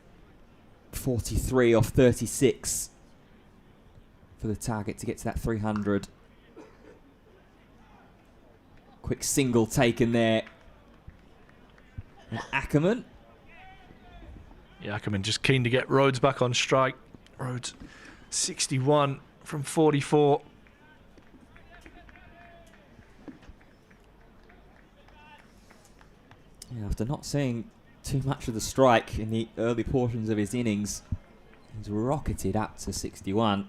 43 off 36 for the target to get to that 300. Quick single taken there. And Ackerman. Yeah, Ackerman just keen to get Rhodes back on strike. Rhodes 61 from 44. Yeah, after not seeing too much of the strike in the early portions of his innings, he's rocketed up to 61.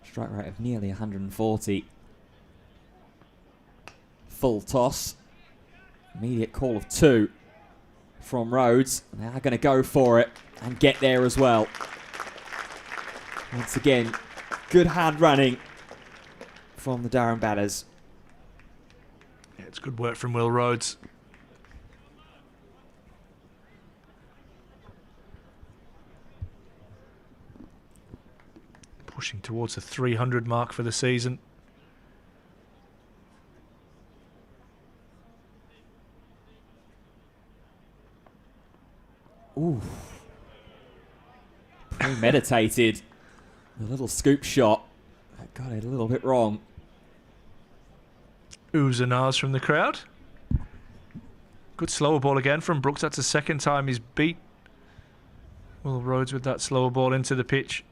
Strike rate of nearly 140. Full toss. Immediate call of 2 from Rhodes. They are going to go for it and get there as well. Once again, good hard running from the Durham batters. Yeah, It's good work from Will Rhodes. Pushing towards the 300 mark for the season. Ooh. Premeditated. A little scoop shot. I got it a little bit wrong. Oohs and ahs from the crowd. Good slower ball again from Brooks. That's the second time he's beat Will Rhodes with that slower ball into the pitch.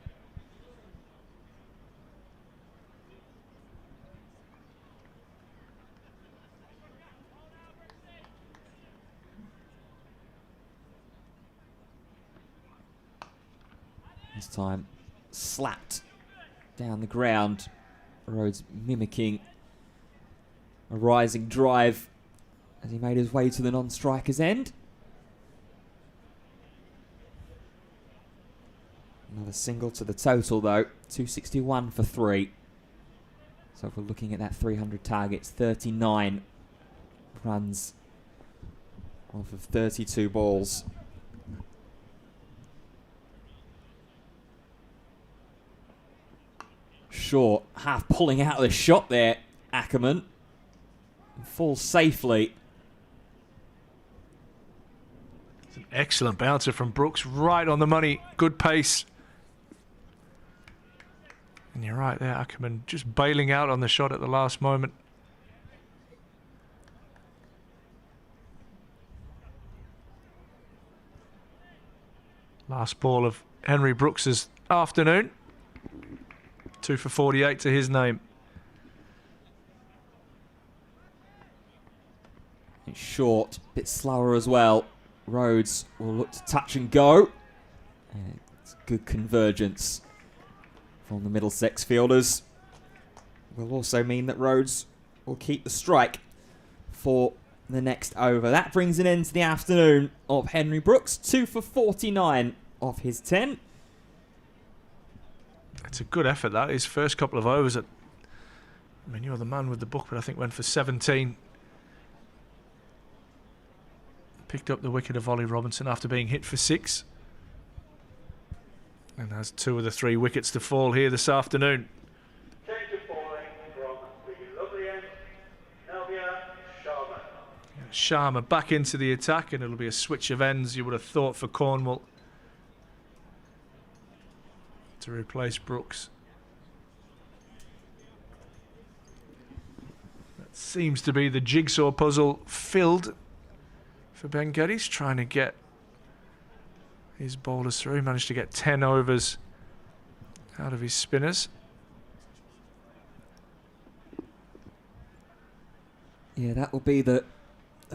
This time slapped down the ground. Rhodes mimicking a rising drive as he made his way to the non-striker's end. Another single to the total though, 261 for 3. So if we're looking at that 300 targets, 39 runs off of 32 balls. Short, half pulling out of the shot there, Ackerman. Falls safely. It's an excellent bouncer from Brooks, right on the money, good pace. And you're right there, Ackerman just bailing out on the shot at the last moment. Last ball of Henry Brooks's afternoon. 2 for 48 to his name. It's short, a bit slower as well. Rhodes will look to touch and go. And it's good convergence from the Middlesex fielders. Will also mean that Rhodes will keep the strike for the next over. That brings an end to the afternoon of Henry Brooks. 2 for 49 off his 10. It's a good effort, that. His first couple of overs at... I mean, you're the man with the book, but I think went for 17. Picked up the wicket of Ollie Robinson after being hit for 6. And has 2 of the 3 wickets to fall here this afternoon. Change of bowling from the lovely end, Sharma. Sharma back into the attack, and it'll be a switch of ends, you would have thought, for Cornwall to replace Brooks. That seems to be the jigsaw puzzle filled for Ben Geddes, trying to get his bowlers through. He managed to get 10 overs out of his spinners. Yeah, that will be the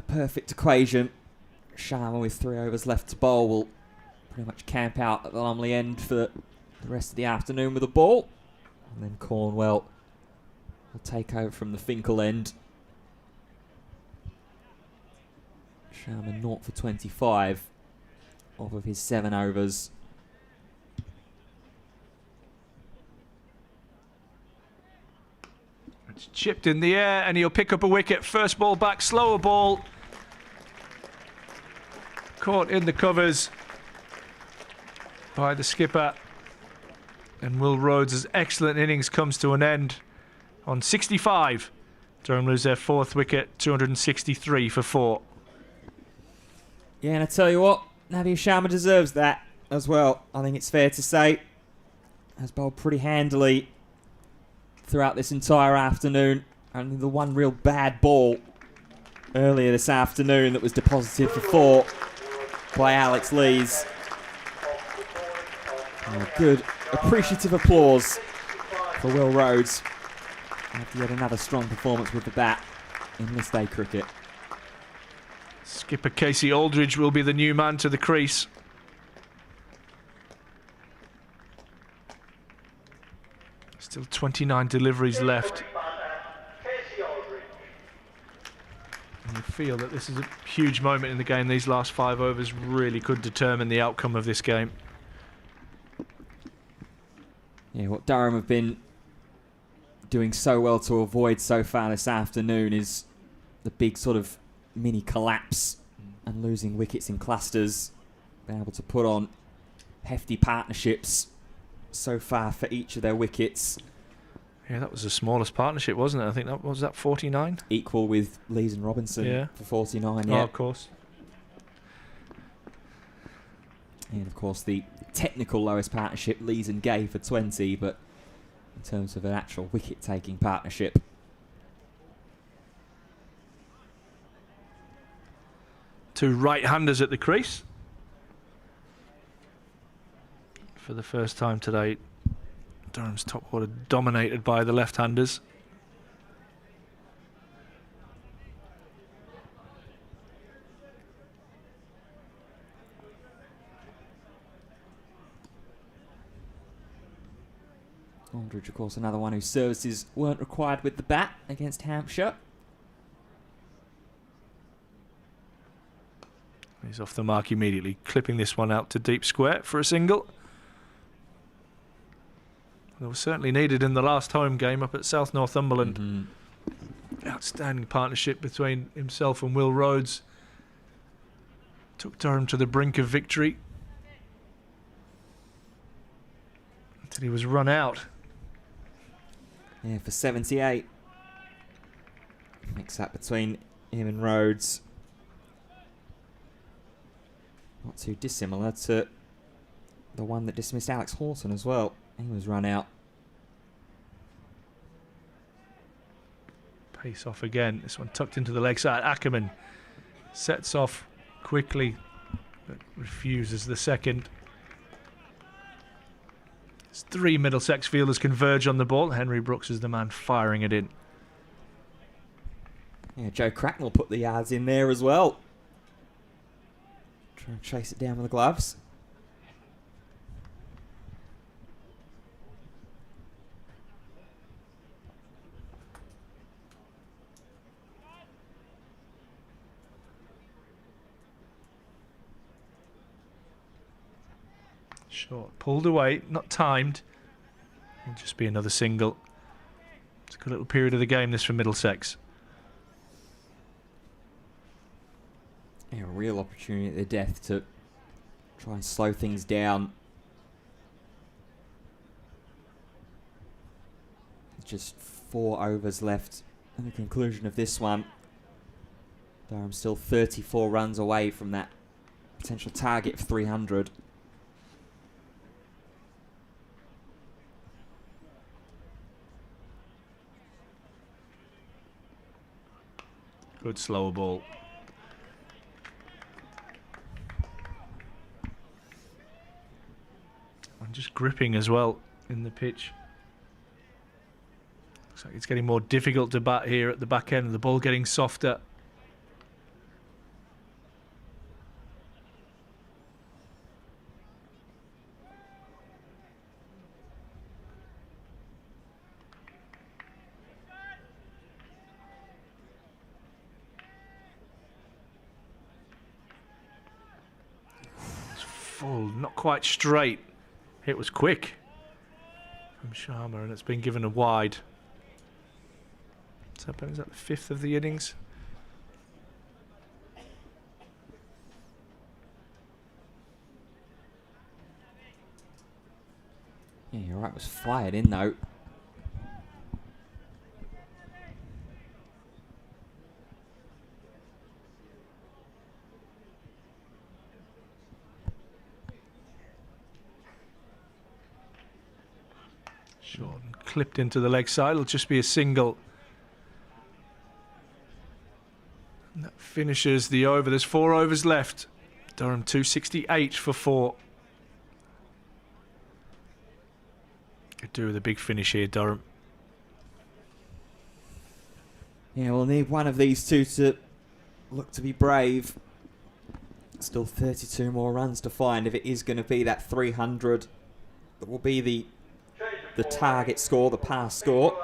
perfect equation. Sharma with 3 overs left to bowl will pretty much camp out at the Lumley end for the rest of the afternoon with a ball. And then Cornwell will take over from the Finkel end. Sharma 0 for 25 off of his 7 overs. It's chipped in the air and he'll pick up a wicket. First ball back, slower ball. Caught in the covers by the skipper. And Will Rhodes' excellent innings comes to an end on 65. Durham lose their 4th wicket, 263 for 4. Yeah, and I tell you what, Navia Sharma deserves that as well. I think it's fair to say. Has bowled pretty handily throughout this entire afternoon. Only the one real bad ball earlier this afternoon that was deposited for 4 by Alex Lees. Good appreciative applause for Will Rhodes after yet another strong performance with the bat in this day cricket. Skipper Casey Aldridge will be the new man to the crease. Still 29 deliveries left. And you feel that this is a huge moment in the game. These last 5 overs really could determine the outcome of this game. Yeah, what Durham have been doing so well to avoid so far this afternoon is the big sort of mini collapse and losing wickets in clusters. Been able to put on hefty partnerships so far for each of their wickets. Yeah, that was the smallest partnership, wasn't it? I think that was 49? Equal with Lees and Robinson for 49, Oh, yeah. of course. And of course the technical lowest partnership, Lees and Gay for 20, but in terms of an actual wicket-taking partnership. Two right-handers at the crease. For the first time today, Durham's top order dominated by the left-handers. Aldridge, of course, another one whose services weren't required with the bat against Hampshire. He's off the mark immediately, clipping this one out to deep square for a single. It was certainly needed in the last home game up at South Northumberland. Outstanding partnership between himself and Will Rhodes. Took Durham to the brink of victory until he was run out. Yeah, for 78. Mix up between him and Rhodes. Not too dissimilar to the one that dismissed Alex Horton as well. He was run out. Pace off again. This one tucked into the leg side. Ackerman sets off quickly, but refuses the second. As three Middlesex fielders converge on the ball. Henry Brooks is the man firing it in. Yeah, Joe Cracknell put the yards in there as well. Try and chase it down with the gloves. Short, pulled away, not timed. It'll just be another single. It's a good little period of the game, this for Middlesex. Yeah, a real opportunity at their death to try and slow things down. Just 4 overs left at the conclusion of this one. Durham still 34 runs away from that potential target of 300. Good slower ball. And just gripping as well in the pitch. Looks like it's getting more difficult to bat here at the back end. The ball getting softer. Full, not quite straight. It was quick from Sharma, and it's been given a wide. Is that the 5th of the innings? Yeah, you're right, it was fired in though. Short and clipped into the leg side. It'll just be a single. And that finishes the over. There's 4 overs left. Durham 268 for 4. Could do with a big finish here, Durham. Yeah, we'll need one of these two to look to be brave. Still 32 more runs to find if it is going to be that 300. That will be the target score, the pass score.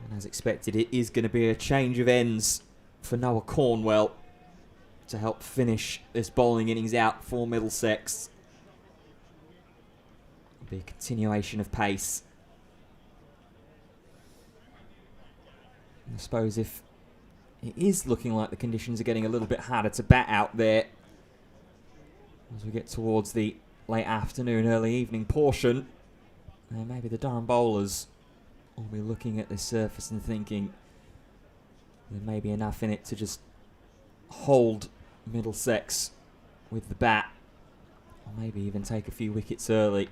And as expected, it is going to be a change of ends for Noah Cornwell to help finish this bowling innings out for Middlesex. It'll be a continuation of pace. I suppose if it is looking like the conditions are getting a little bit harder to bat out there as we get towards the late afternoon, early evening portion, maybe the Durham bowlers will be looking at this surface and thinking there may be enough in it to just hold Middlesex with the bat, or maybe even take a few wickets early.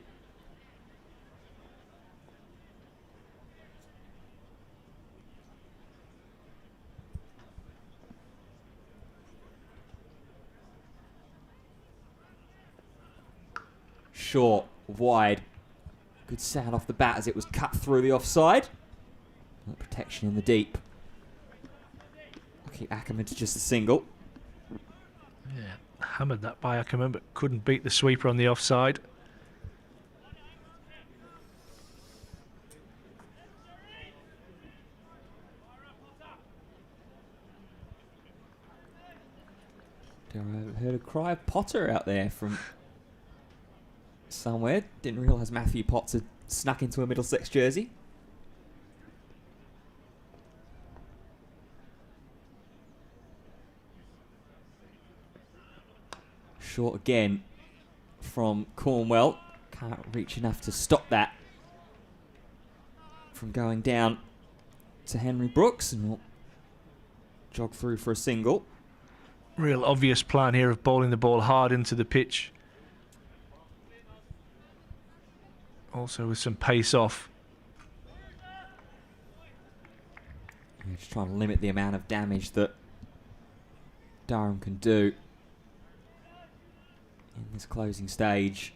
Short, wide. Good sound off the bat as it was cut through the offside. That protection in the deep. Keep Ackerman to just a single. Yeah, hammered that by Ackerman, but couldn't beat the sweeper on the offside. I heard a cry of Potter out there from somewhere. Didn't realise Matthew Potts had snuck into a Middlesex jersey. Short again from Cornwell. Can't reach enough to stop that from going down to Henry Brooks, and will jog through for a single. Real obvious plan here of bowling the ball hard into the pitch. Also with some pace off. Just trying to limit the amount of damage that Durham can do in this closing stage.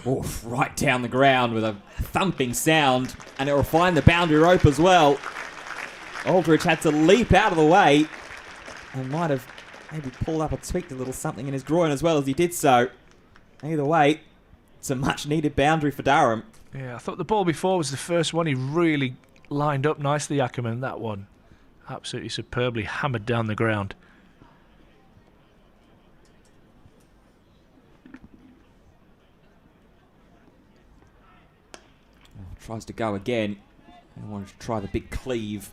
Oof, right down the ground with a thumping sound, and it will find the boundary rope as well. Aldridge had to leap out of the way and might have maybe pulled up or tweaked a little something in his groin as well as he did so. Either way, it's a much needed boundary for Durham. Yeah, I thought the ball before was the first one. He really lined up nicely, Ackerman. That one absolutely superbly hammered down the ground. Tries to go again. I wanted to try the big cleave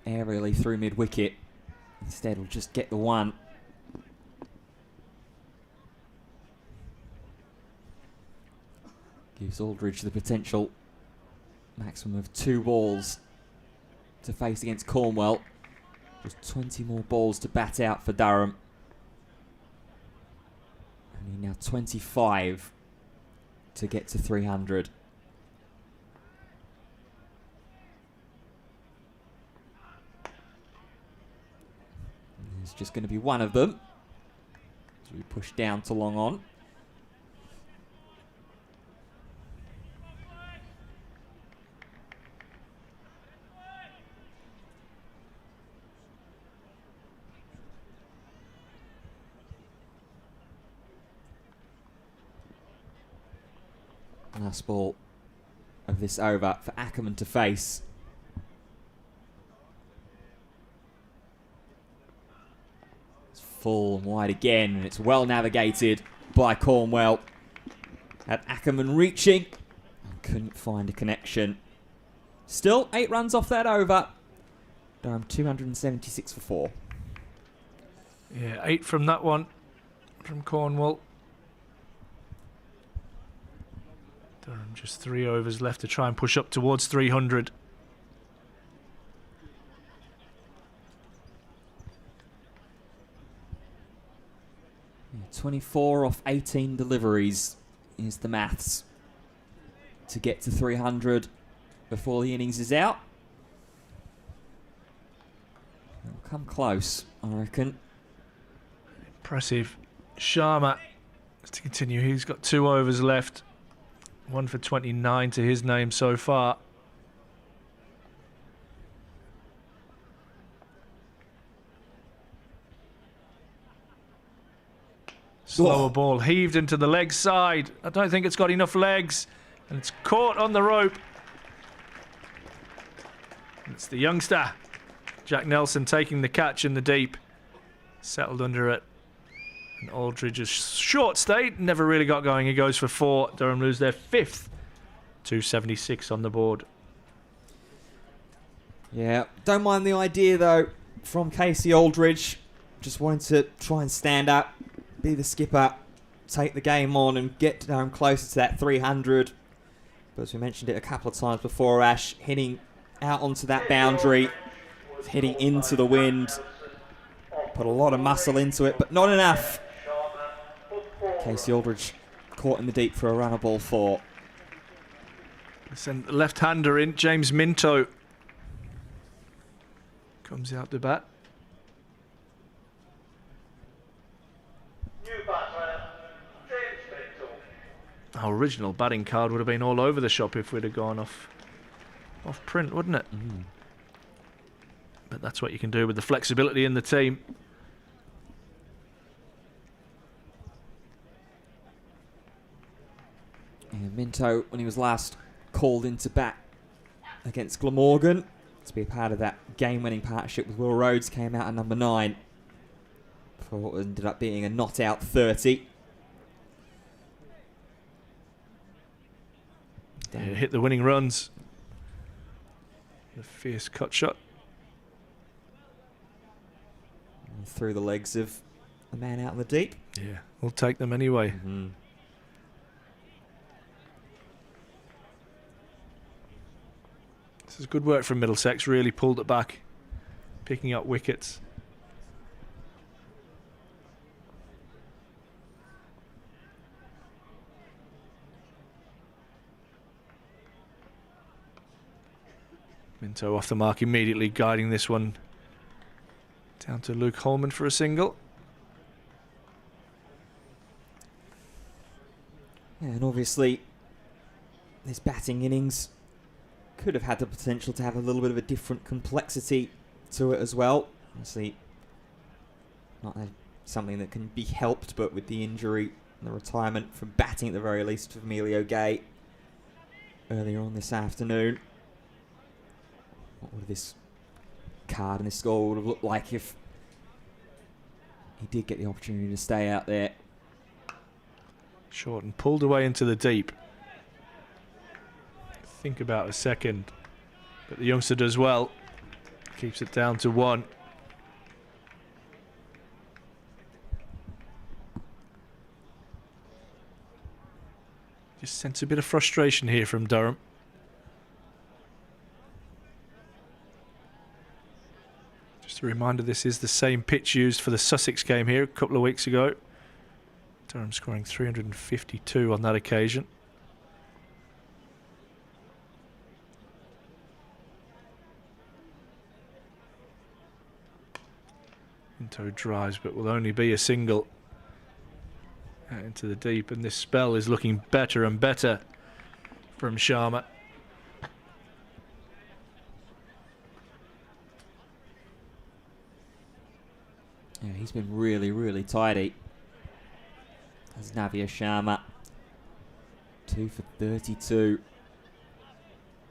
aerially through mid-wicket. Instead, we'll just get the one. Gives Aldridge the potential maximum of 2 balls to face against Cornwell. Just 20 more balls to bat out for Durham. Only now 25 to get to 300. It's just going to be one of them as we push down to long on. Last ball of this over for Ackerman to face. It's full and wide again, and it's well navigated by Cornwell. Had Ackerman reaching and couldn't find a connection. Still 8 runs off that over. Durham 276 for 4. Yeah, 8 from that one from Cornwall. Durham just 3 overs left to try and push up towards 300. Yeah, 24 off 18 deliveries is the maths to get to 300 before the innings is out. They'll come close, I reckon. Impressive. Sharma has to continue. He's got 2 overs left. 1 for 29 to his name so far. Slower ball heaved into the leg side. I don't think it's got enough legs. And it's caught on the rope. It's the youngster, Jack Nelson, taking the catch in the deep. Settled under it. And Aldridge's short stay never really got going. He goes for 4. Durham lose their 5th. 276 on the board. Yeah, don't mind the idea though from Casey Aldridge. Just wanting to try and stand up, be the skipper, take the game on and get Durham closer to that 300. But as we mentioned it a couple of times before, Ash, hitting out onto that boundary, hitting into the wind. Put a lot of muscle into it, but not enough. Casey Aldridge caught in the deep for a runner ball 4. Send the left-hander in, James Minto. Comes out to bat. New batter, James Mitchell. Our original batting card would have been all over the shop if we'd have gone off print, wouldn't it? Mm. But that's what you can do with the flexibility in the team. Yeah, Minto, when he was last called into bat against Glamorgan to be a part of that game-winning partnership with Will Rhodes, came out at number 9 for what ended up being a not-out 30. Yeah, hit the winning runs. The fierce cut shot. And through the legs of the man out in the deep. Yeah, we'll take them anyway. Mm-hmm. This is good work from Middlesex. Really pulled it back, picking up wickets. Minto off the mark immediately, guiding this one down to Luke Holman for a single. Yeah, and obviously this batting innings could have had the potential to have a little bit of a different complexity to it as well. Obviously, not something that can be helped, but with the injury and the retirement from batting at the very least of Emilio Gay earlier on this afternoon. What would this card and this score would have looked like if he did get the opportunity to stay out there? Short and pulled away into the deep. Think about a second, but the youngster does well. Keeps it down to 1. Just sense a bit of frustration here from Durham. Just a reminder, this is the same pitch used for the Sussex game here a couple of weeks ago. Durham scoring 352 on that occasion. Minto drives, but will only be a single out into the deep, and this spell is looking better and better from Sharma. Yeah, he's been really, really tidy. As Navia Sharma, 2 for 32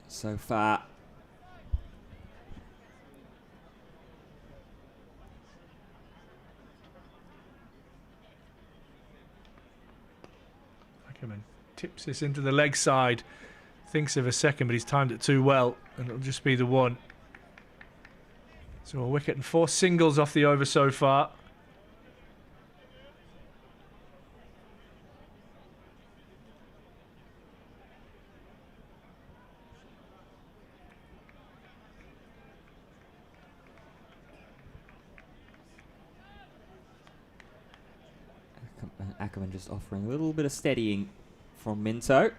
so far. Ackerman tips this into the leg side. Thinks of a second, but he's timed it too well, and it'll just be the 1. So a wicket and 4 singles off the over so far. Ackerman just offering a little bit of steadying from Minto.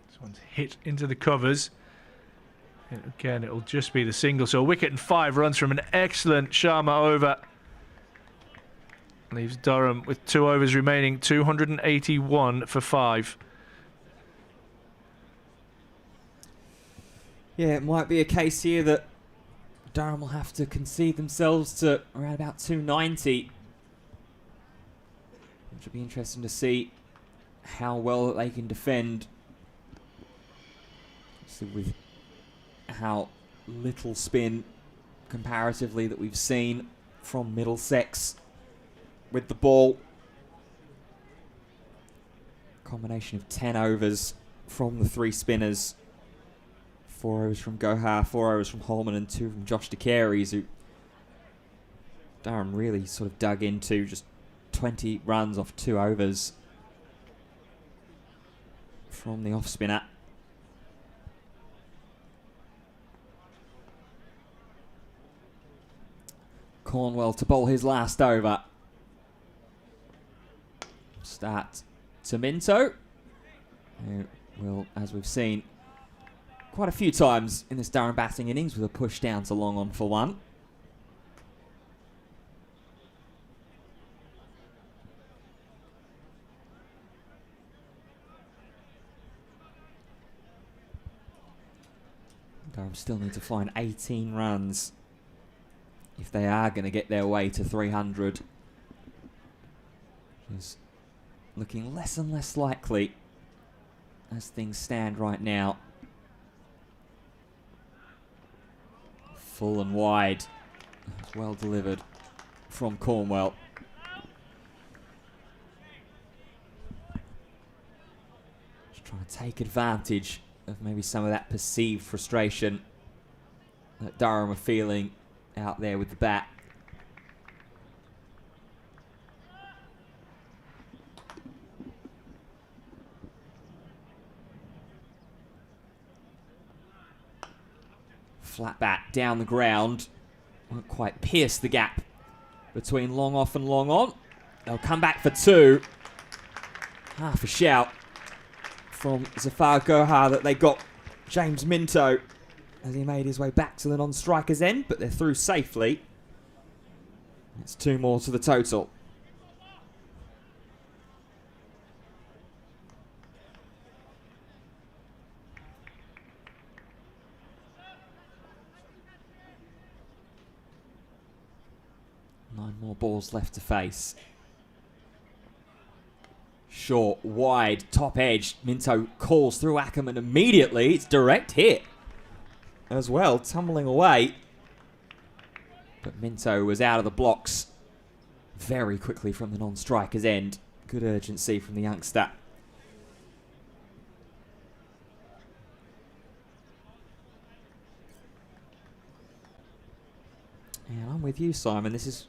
This one's hit into the covers. And again, it'll just be the single. So a wicket and 5 runs from an excellent Sharma over. Leaves Durham with 2 overs remaining, 281 for 5. Yeah, it might be a case here that Durham will have to concede themselves to around about 290. Which will be interesting to see how well they can defend So with how little spin comparatively that we've seen from Middlesex with the ball. Combination of 10 overs from the 3 spinners. 4 overs from Gohar, 4 overs from Holman, and 2 from Josh DeCaries, who Durham really sort of dug into. Just 20 runs off 2 overs from the off spinner. Cornwell to bowl his last over. Start to Minto, who will, as we've seen quite a few times in this Durham batting innings, with a push down to long on for 1. Durham still need to find 18 runs if they are going to get their way to 300. It's looking less and less likely as things stand right now. Full and wide. That's well delivered from Cornwell. Just trying to take advantage of maybe some of that perceived frustration that Durham are feeling out there with the bat. Flat bat down the ground. Won't quite pierce the gap between long off and long on. They'll come back for 2. Half a shout from Zafar Gohar that they got James Minto as he made his way back to the non-striker's end, but they're through safely. It's 2 more to the total. Nine more balls left to face. Short, wide, top edge. Minto calls through Ackerman immediately. It's direct hit as well, tumbling away. But Minto was out of the blocks very quickly from the non-striker's end. Good urgency from the youngster. And I'm with you, Simon. This is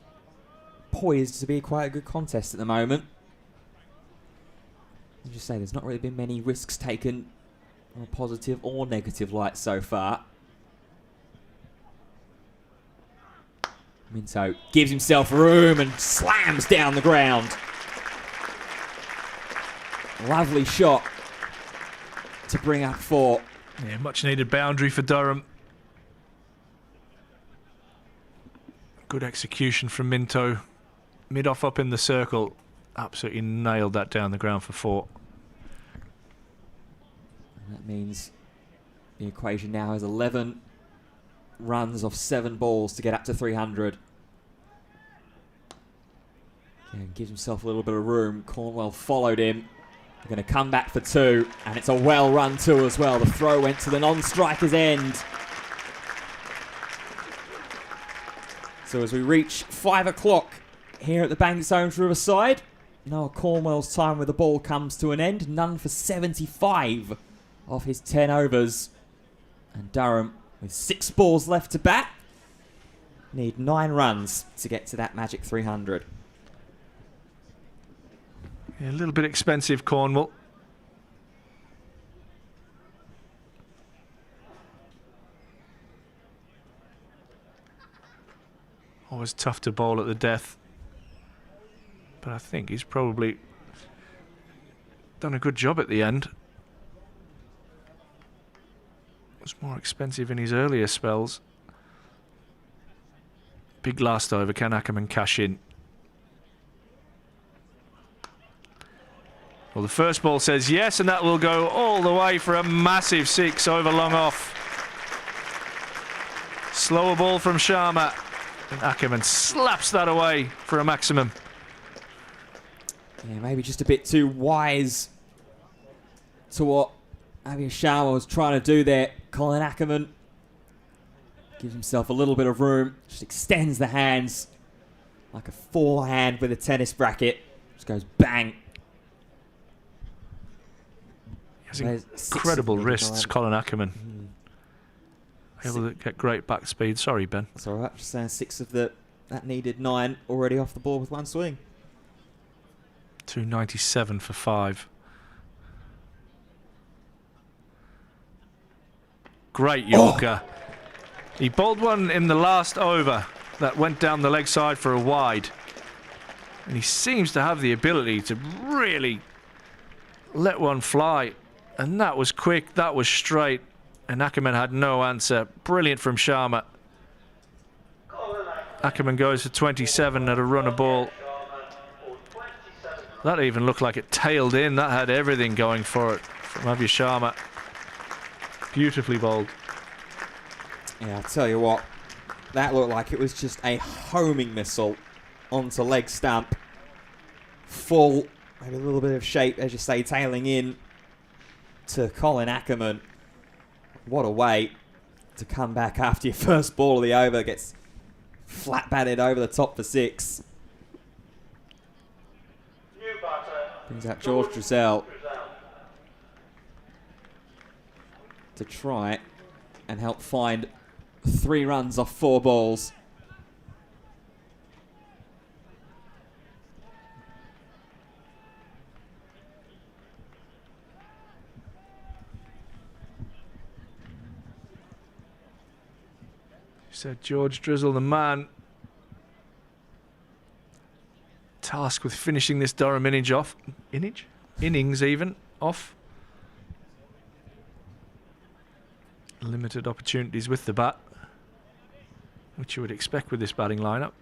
poised to be quite a good contest at the moment. I'll just say there's not really been many risks taken on a positive or negative light so far. Minto gives himself room and slams down the ground. Lovely shot to bring up 4. Yeah, much needed boundary for Durham. Good execution from Minto. Mid-off up in the circle. Absolutely nailed that down the ground for 4. And that means the equation now is 11 runs off 7 balls to get up to 300. And gives himself a little bit of room. Cornwell followed him. They're going to come back for 2, and it's a well-run 2 as well. The throw went to the non-striker's end. So as we reach 5 o'clock here at the Banks Homes Riverside, Noah Cornwell's time with the ball comes to an end. None for 75 of his 10 overs. And Durham, with 6 balls left to bat, need 9 runs to get to that magic 300. Yeah, a little bit expensive, Cornwell. Always tough to bowl at the death. But I think he's probably done a good job at the end. Was more expensive in his earlier spells. Big last over. Can Ackerman cash in? Well, the first ball says yes, and that will go all the way for a massive 6 over long off. Slower ball from Sharma, and Ackerman slaps that away for a maximum. Yeah, maybe just a bit too wise to what Abhi Sharma was trying to do there. Colin Ackerman gives himself a little bit of room, just extends the hands like a forehand with a tennis racket. Just goes bang. He has incredible wrists, Colin Ackerman. Able to get great back speed. Sorry, Ben. That's all right. Just saying 6 of that needed 9 already off the board with 1 swing. 297 for 5. Great Yorker. He bowled one in the last over that went down the leg side for a wide. And he seems to have the ability to really let one fly. And that was quick, that was straight. And Ackerman had no answer. Brilliant from Sharma. Ackerman goes for 27 at a run of ball. That even looked like it tailed in. That had everything going for it from Abhi Sharma. Beautifully bowled. Yeah, I'll tell you what. That looked like it was just a homing missile onto leg stump. Full, maybe a little bit of shape, as you say, tailing in to Colin Ackerman. What a way to come back after your first ball of the over. Gets flat batted over the top for 6. Brings out George Drizzell to try and help find 3 runs off 4 balls. Said George Drizzell, the man tasked with finishing this Durham innings even off. Limited opportunities with the bat, which you would expect with this batting lineup.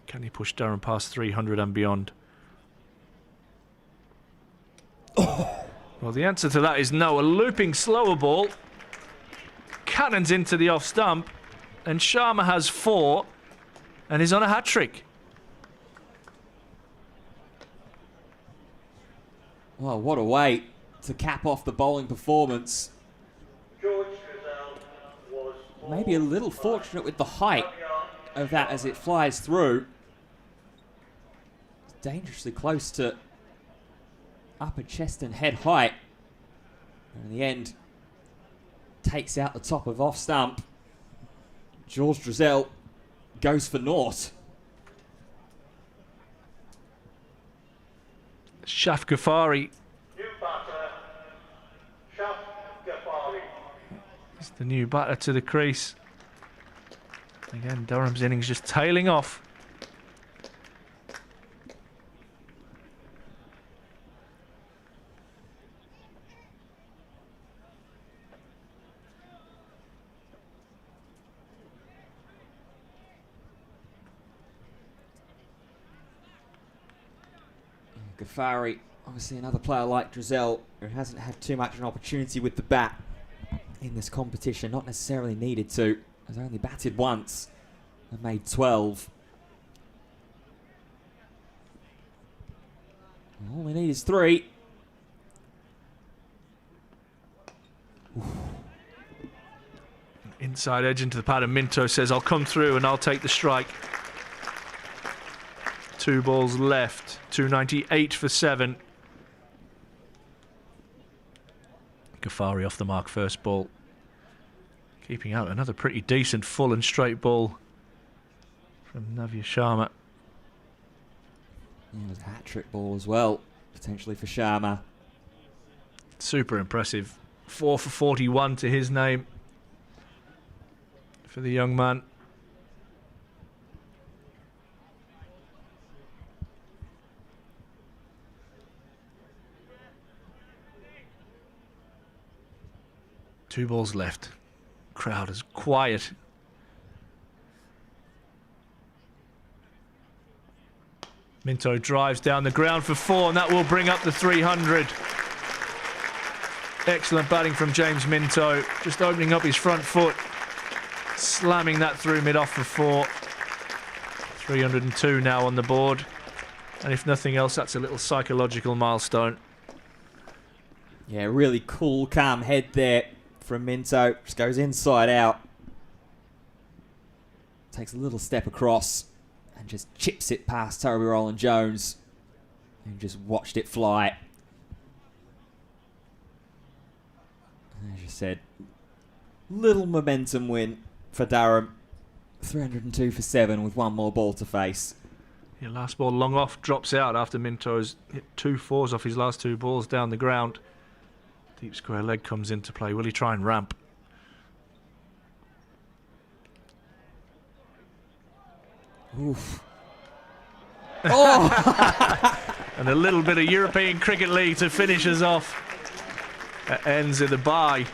Can he push Durham past 300 and beyond? Well, the answer to that is no. A looping slower ball. Cannons into the off stump. And Sharma has 4 and is on a hat-trick. Well, what a way to cap off the bowling performance. Maybe a little fortunate with the height of that as it flies through. It's dangerously close to upper chest and head height. And in the end, takes out the top of off stump. George Drizzell goes for naught. Shaf Ghaffari. It's the new batter to the crease. Again, Durham's innings just tailing off. Ghaffari, obviously another player like Drizzell, who hasn't had too much of an opportunity with the bat in this competition, not necessarily needed to, has only batted once and made 12. All we need is 3. Inside edge into the pad, and Minto says, I'll come through and I'll take the strike. 2 balls left. 298 for 7. Ghaffari off the mark first ball. Keeping out another pretty decent full and straight ball from Abhi Sharma. Yeah, it was a hat-trick ball as well, potentially for Sharma. Super impressive. 4 for 41 to his name for the young man. Two balls left. Crowd is quiet. Minto drives down the ground for 4, and that will bring up the 300. Excellent batting from James Minto, just opening up his front foot, slamming that through mid-off for 4. 302 now on the board. And if nothing else, that's a little psychological milestone. Yeah, really cool, calm head there from Minto. Just goes inside out. Takes a little step across and just chips it past Toby Roland Jones. And just watched it fly. As you said, little momentum win for Durham. 302 for 7 with one more ball to face. Your last ball long off, drops out after Minto's hit 2 fours off his last 2 balls down the ground. Deep square leg comes into play. Will he try and ramp? Oof. Oh! And a little bit of European Cricket League to finish us off. It ends in the bye,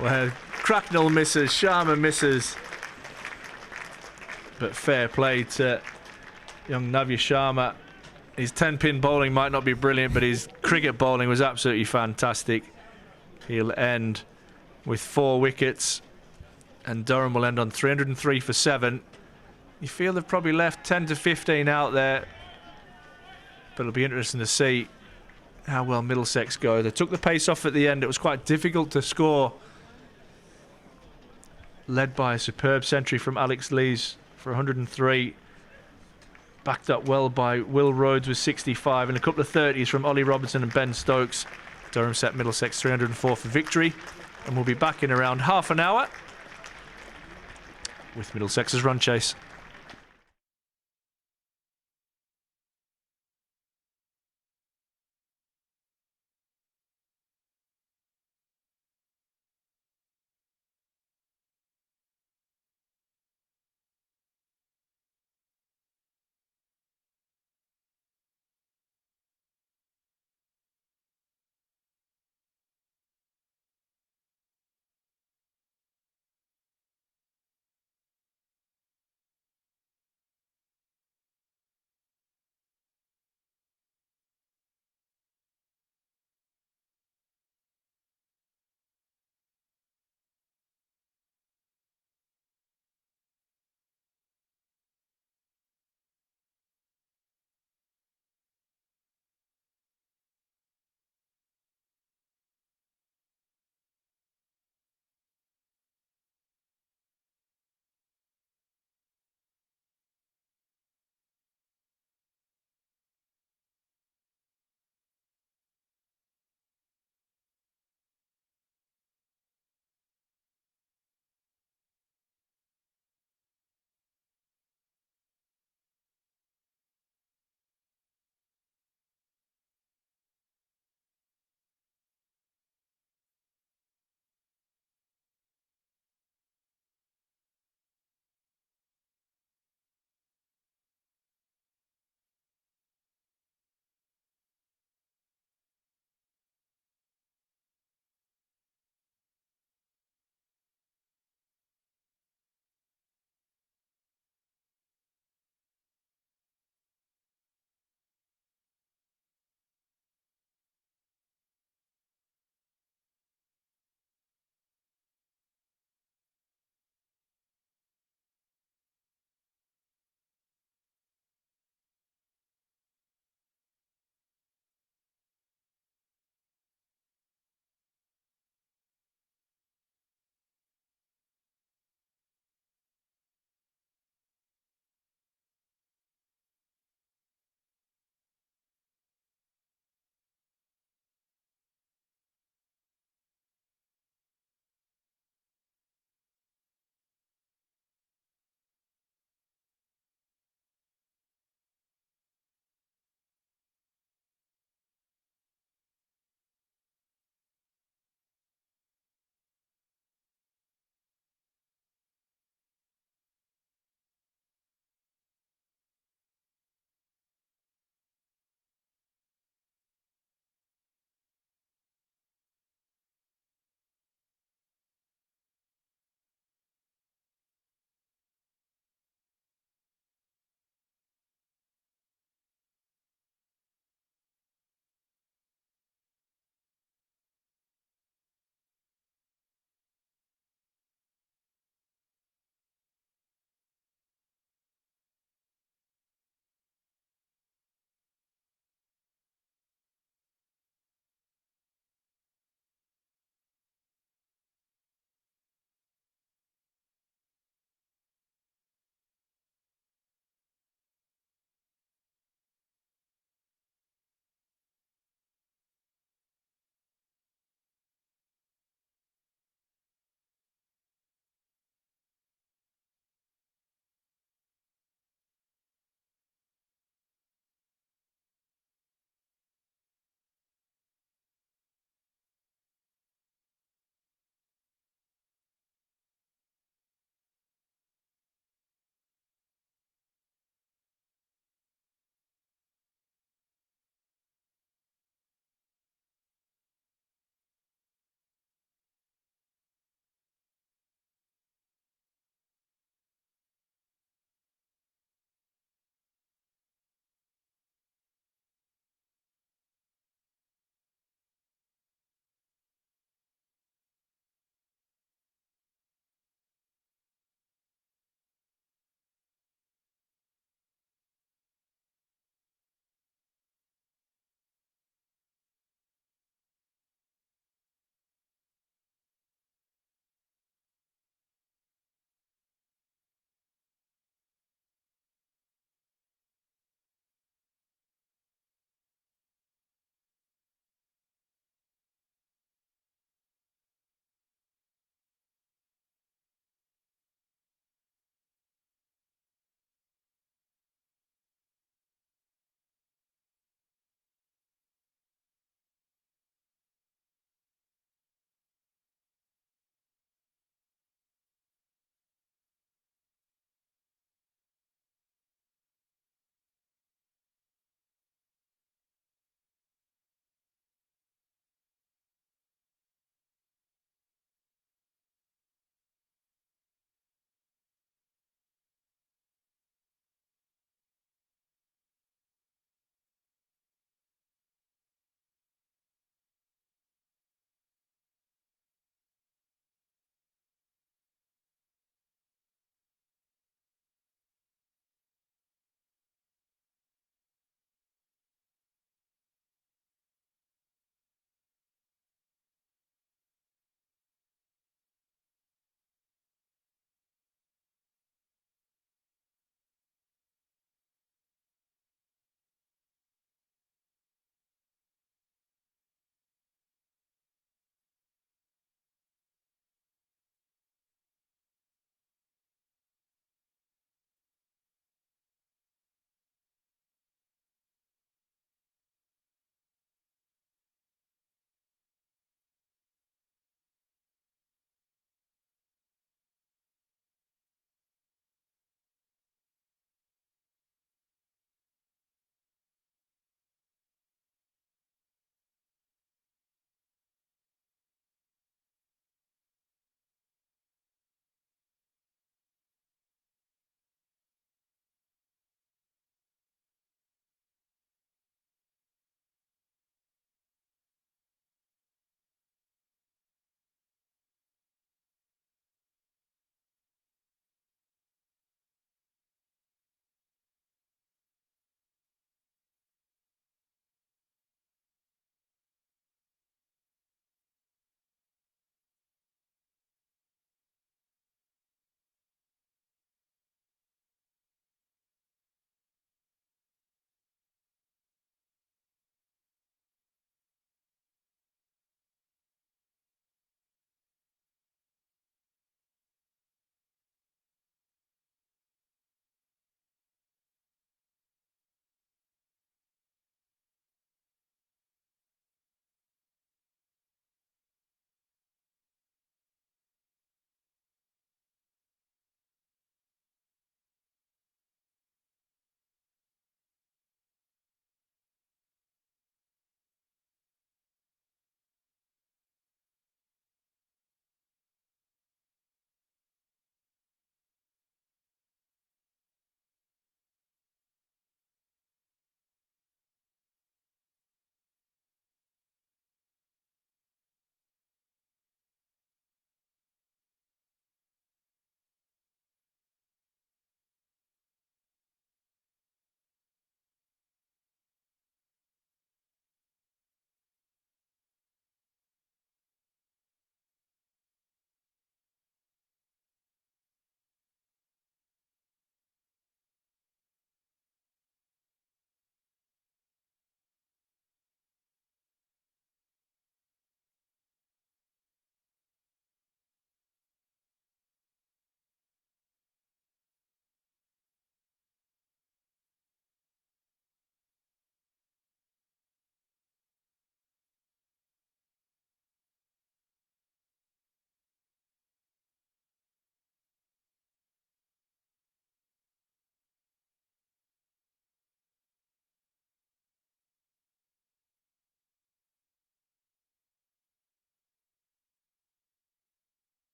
where Cracknell misses, Sharma misses. But fair play to young Navya Sharma. His 10-pin bowling might not be brilliant, but his cricket bowling was absolutely fantastic. He'll end with 4 wickets, and Durham will end on 303 for 7. You feel they've probably left 10 to 15 out there, but it'll be interesting to see how well Middlesex go. They took the pace off at the end. It was quite difficult to score. Led by a superb century from Alex Lees for 103. Backed up well by Will Rhodes with 65, and a couple of 30s from Ollie Robertson and Ben Stokes. Durham set Middlesex 304 for victory, and we'll be back in around half an hour with Middlesex's run chase.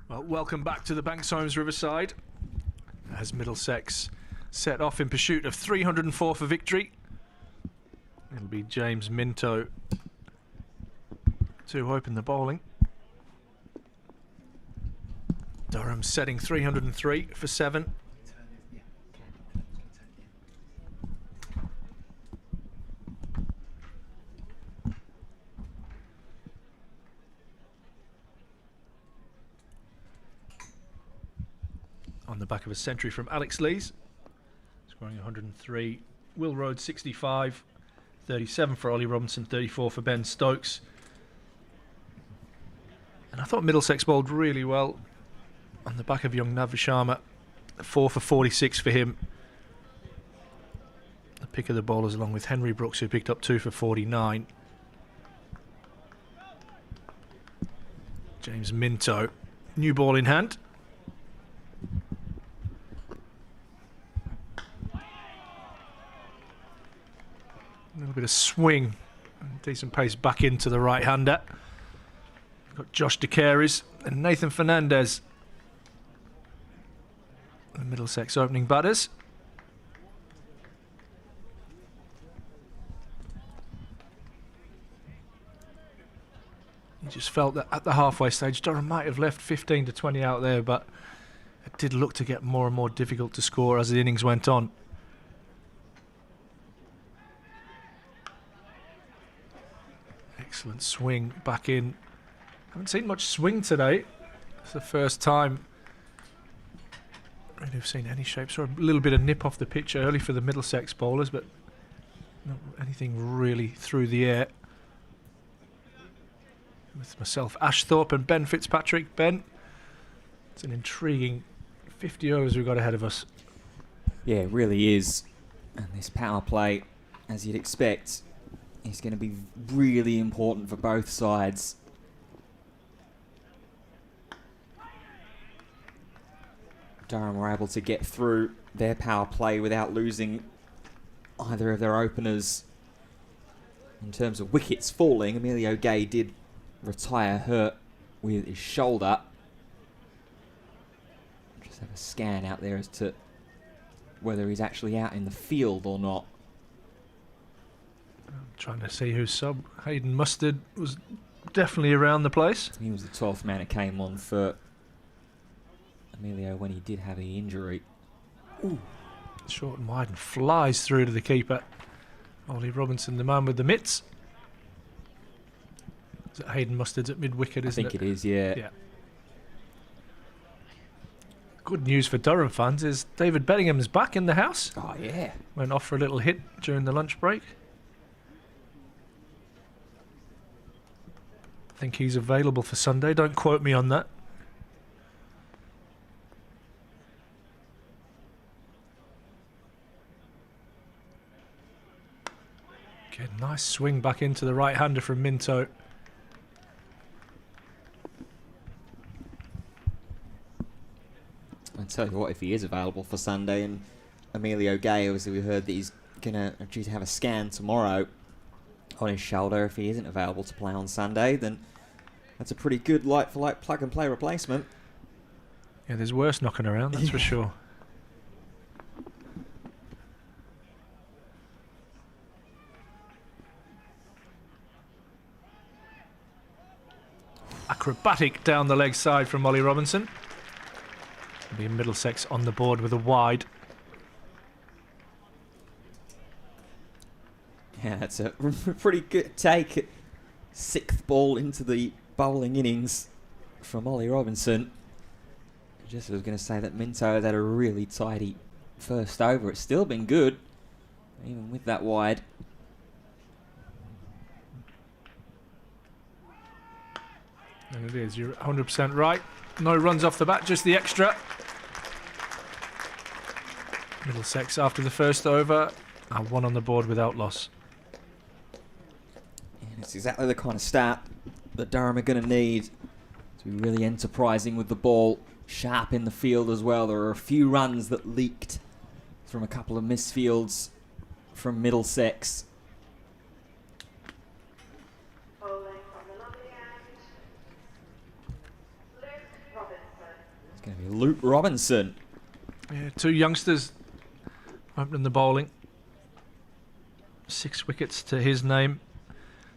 Well, welcome back to the Banks Homes Riverside as Middlesex set off in pursuit of 304 for victory. It'll be James Minto to open the bowling. Durham setting 303 for 7. On the back of a century from Alex Lees, scoring 103. Will Rhodes 65, 37 for Ollie Robinson, 34 for Ben Stokes. And I thought Middlesex bowled really well on the back of young Navasharma, 4 for 46 for him. The pick of the bowlers along with Henry Brooks, who picked up 2 for 49. James Minto, new ball in hand. A little bit of swing and decent pace back into the right-hander. We've got Josh DeCaries and Nathan Fernandez, the Middlesex opening batters. You just felt that at the halfway stage, Durham might have left 15 to 20 out there, but it did look to get more and more difficult to score as the innings went on. Excellent swing back in. Haven't seen much swing today. It's the first time really we've seen any shape. Saw a little bit of nip off the pitch early for the Middlesex bowlers, but not anything really through the air. With myself, Ashthorpe and Ben Fitzpatrick. Ben, it's an intriguing 50 overs we've got ahead of us. Yeah, it really is. And this power play, as you'd expect, is going to be really important for both sides. Durham were able to get through their power play without losing either of their openers. In terms of wickets falling, Emilio Gay did retire hurt with his shoulder. Just have a scan out there as to whether he's actually out in the field or not. I'm trying to see who's sub. Hayden Mustard was definitely around the place. He was the 12th man who came on for Emilio when he did have the injury. Ooh. Short and wide and flies through to the keeper. Ollie Robinson, the man with the mitts. Is it Hayden Mustard's at mid-wicket, isn't it? I think it is, yeah. Yeah. Good news for Durham fans is David Benningham's back in the house. Oh, yeah. Went off for a little hit during the lunch break. I think he's available for Sunday. Don't quote me on that. Okay, nice swing back into the right-hander from Minto. I tell you what, if he is available for Sunday, and Emilio Gay, obviously we heard that he's due to have a scan tomorrow on his shoulder. If he isn't available to play on Sunday, then that's a pretty good like-for-like plug-and-play replacement. Yeah, there's worse knocking around, that's for sure. Acrobatic down the leg side from Ollie Robinson. It'll be Middlesex on the board with a wide. Yeah, that's a pretty good take. 6th ball into the bowling innings from Ollie Robinson. Just was going to say that Minto has had a really tidy first over. It's still been good, even with that wide. And it is, you're 100% right. No runs off the bat, just the extra. Middlesex after the first over are 1 on the board without loss. And it's exactly the kind of start that Durham are going to need to be really enterprising with the ball, sharp in the field as well. There are a few runs that leaked from a couple of misfields from Middlesex. Bowling from the lovely end, Luke Robinson. It's going to be Luke Robinson. Yeah, 2 youngsters opening the bowling. 6 wickets to his name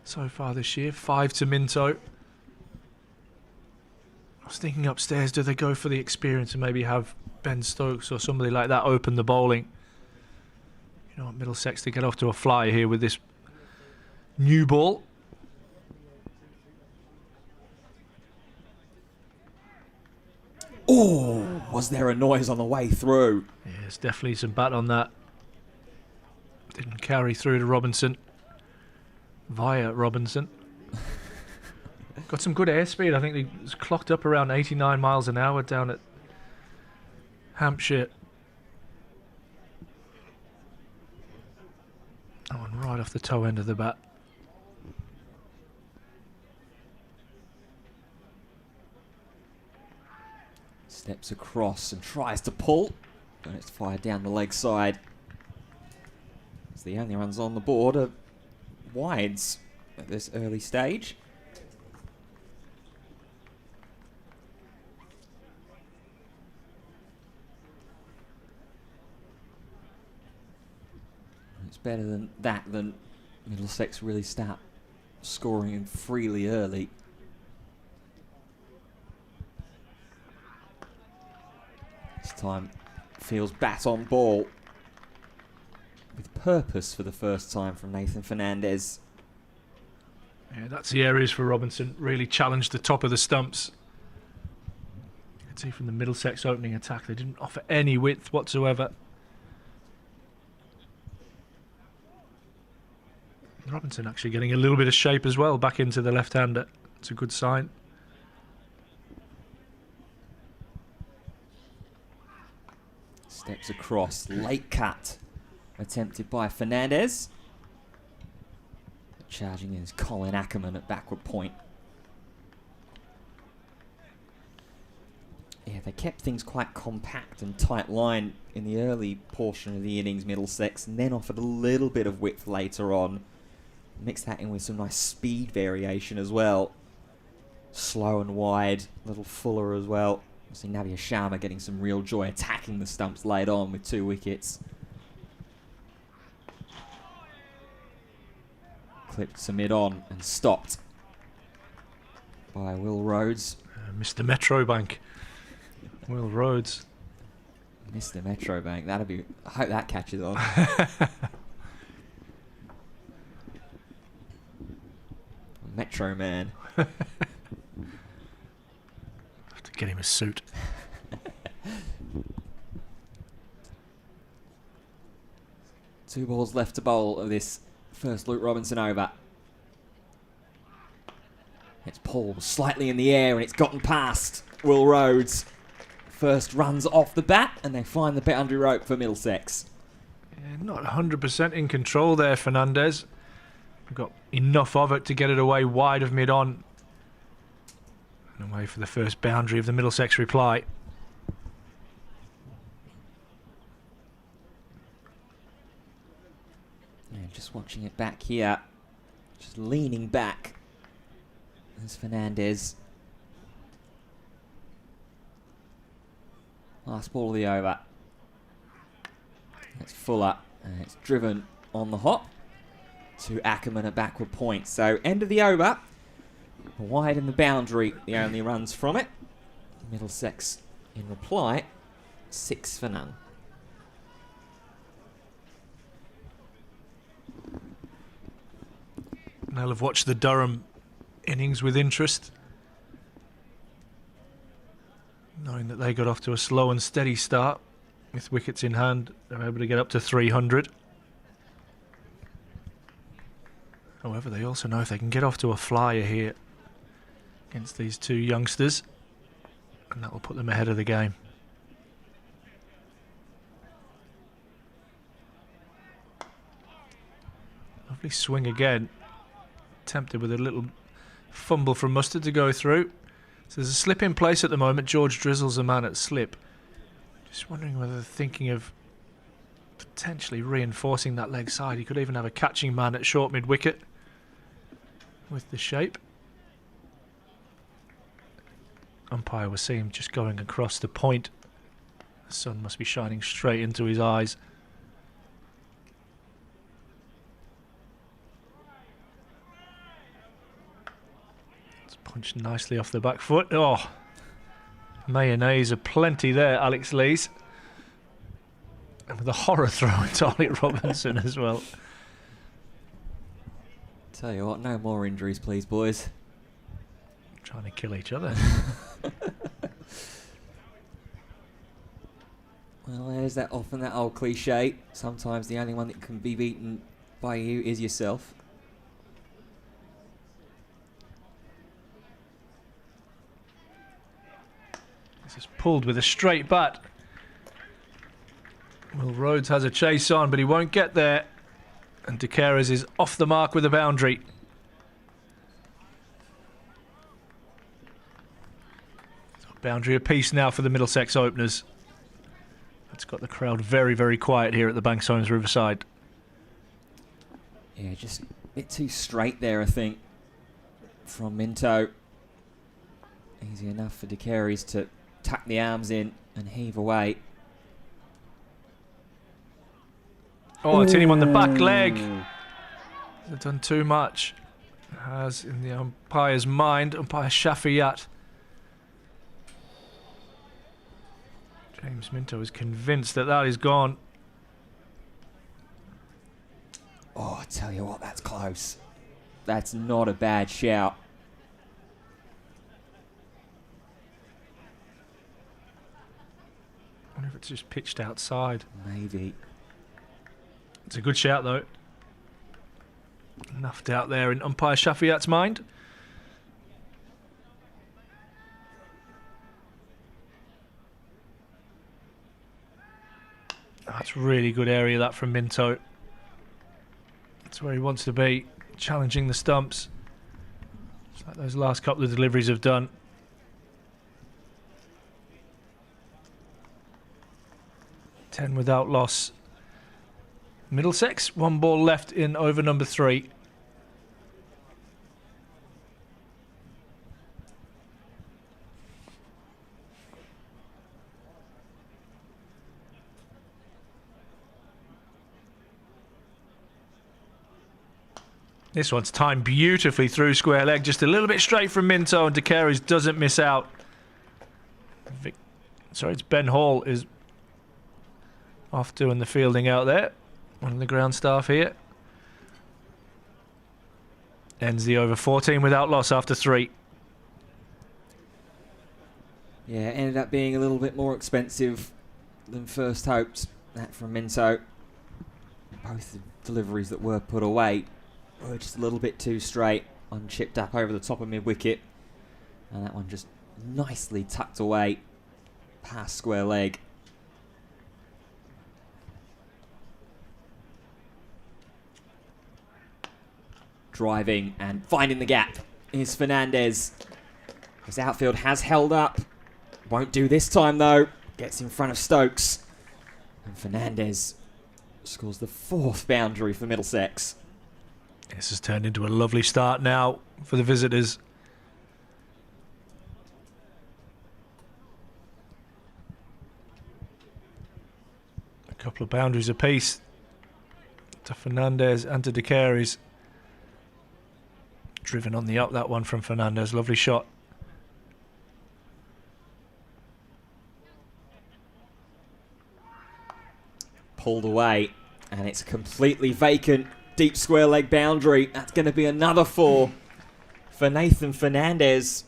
so far this year. 5 to Minto. I was thinking upstairs, do they go for the experience and maybe have Ben Stokes or somebody like that open the bowling? You know what, Middlesex to get off to a flyer here with this new ball. Oh, was there a noise on the way through? Yeah, there's definitely some bat on that. Didn't carry through to Robinson. Via Robinson. Got some good airspeed. I think he was clocked up around 89 miles an hour down at Hampshire. That one right off the toe end of the bat. Steps across and tries to pull, but it's fired down the leg side. It's the only runs on the board are wides at this early stage. It's better than that than Middlesex really start scoring freely early. This time feels bat on ball with purpose for the first time from Nathan Fernandez. Yeah, that's the areas for Robinson. Really challenged the top of the stumps. You can see from the Middlesex opening attack, they didn't offer any width whatsoever. Robinson actually getting a little bit of shape as well back into the left-hander. It's a good sign. Steps across, late cut attempted by Fernandez. Charging in is Colin Ackerman at backward point. Yeah, they kept things quite compact and tight line in the early portion of the innings, Middlesex, and then offered a little bit of width later on. Mix that in with some nice speed variation as well. Slow and wide, a little fuller as well. I see Navia Sharma getting some real joy attacking the stumps late on with 2 wickets. Clipped to mid-on and stopped by Will Rhodes. Mr. Metrobank. Will Rhodes. Mr. Metrobank, that'll be... I hope that catches on. Metro Man. Have to get him a suit. Two balls left to bowl of this first Luke Robinson over. It's pulled slightly in the air and it's gotten past Will Rhodes. First runs off the bat and they find the boundary rope for Middlesex. Yeah, not 100% in control there, Fernandez. Got enough of it to get it away wide of mid-on. And away for the first boundary of the Middlesex reply. Yeah, just watching it back here. Just leaning back. There's Fernandez. Last ball of the over. It's Fuller and it's driven on the hop to Ackerman at backward point. So end of the over. Wide in the boundary, the only runs from it. Middlesex in reply, 6 for none. They'll have watched the Durham innings with interest, knowing that they got off to a slow and steady start with wickets in hand. They were able to get up to 300. However, they also know if they can get off to a flyer here against these 2 youngsters, and that will put them ahead of the game. Lovely swing again. Tempted with a little fumble from Mustard to go through. So there's a slip in place at the moment. George Drizzle's a man at slip. Just wondering whether they're thinking of potentially reinforcing that leg side. He could even have a catching man at short mid-wicket with the shape. Umpire was seeing him just going across the point. The sun must be shining straight into his eyes. It's punched nicely off the back foot. Oh, mayonnaise aplenty there, Alex Lees. And with a horror throw into Ollie Robinson as well. Tell you what, no more injuries, please, boys. Trying to kill each other. Well, there's that often that old cliche. Sometimes the only one that can be beaten by you is yourself. This is pulled with a straight bat. Will Rhodes has a chase on, but he won't get there. And De Keres is off the mark with a boundary. So boundary apiece now for the Middlesex openers. It's got the crowd very, very quiet here at the Banks Homes Riverside. Yeah, just a bit too straight there, I think, from Minto. Easy enough for De Keres to tuck the arms in and heave away. Oh, it's hitting him on the back leg. They've done too much. As in the umpire's mind, umpire Shafiyat. James Minto is convinced that that is gone. Oh, I tell you what, that's close. That's not a bad shout. I wonder if it's just pitched outside. Maybe. It's a good shout, though. Enough doubt there in umpire Shafiyat's mind. That's really good area, that, from Minto. That's where he wants to be, challenging the stumps. Just like those last couple of deliveries have done. Ten without loss. Middlesex, 1 ball left in over number 3. This one's timed beautifully through square leg, just a little bit straight from Minto, and De Keres doesn't miss out. It's Ben Hall is off doing the fielding out there. One of the ground staff here. Ends the over 14 without loss after 3. Yeah, ended up being a little bit more expensive than first hoped. That from Minto. Both the deliveries that were put away were just a little bit too straight. One chipped up over the top of mid-wicket. And that one just nicely tucked away past square leg. Driving and finding the gap is Fernandez. His outfield has held up. Won't do this time though. Gets in front of Stokes. And Fernandez scores the 4th boundary for Middlesex. This has turned into a lovely start now for the visitors. A couple of boundaries apiece to Fernandez and to De Keres. Driven on the up, that one from Fernandez. Lovely shot. Pulled away, and it's completely vacant. Deep square leg boundary. That's going to be another 4 for Nathan Fernandez.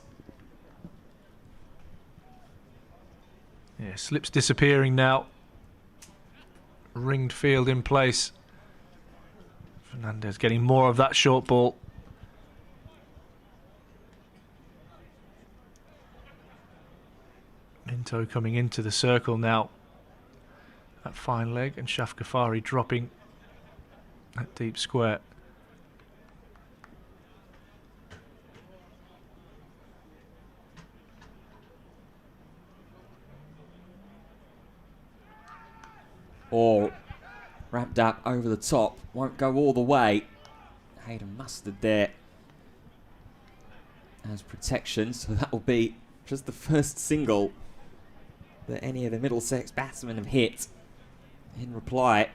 Yeah, slips disappearing now. Ringed field in place. Fernandez getting more of that short ball. Minto coming into the circle now. That fine leg, and Shaf Ghaffari dropping that deep square. Or wrapped up over the top. Won't go all the way. Hayden Mustard there as protection, so that will be Just the first single that any of the Middlesex batsmen have hit. In reply,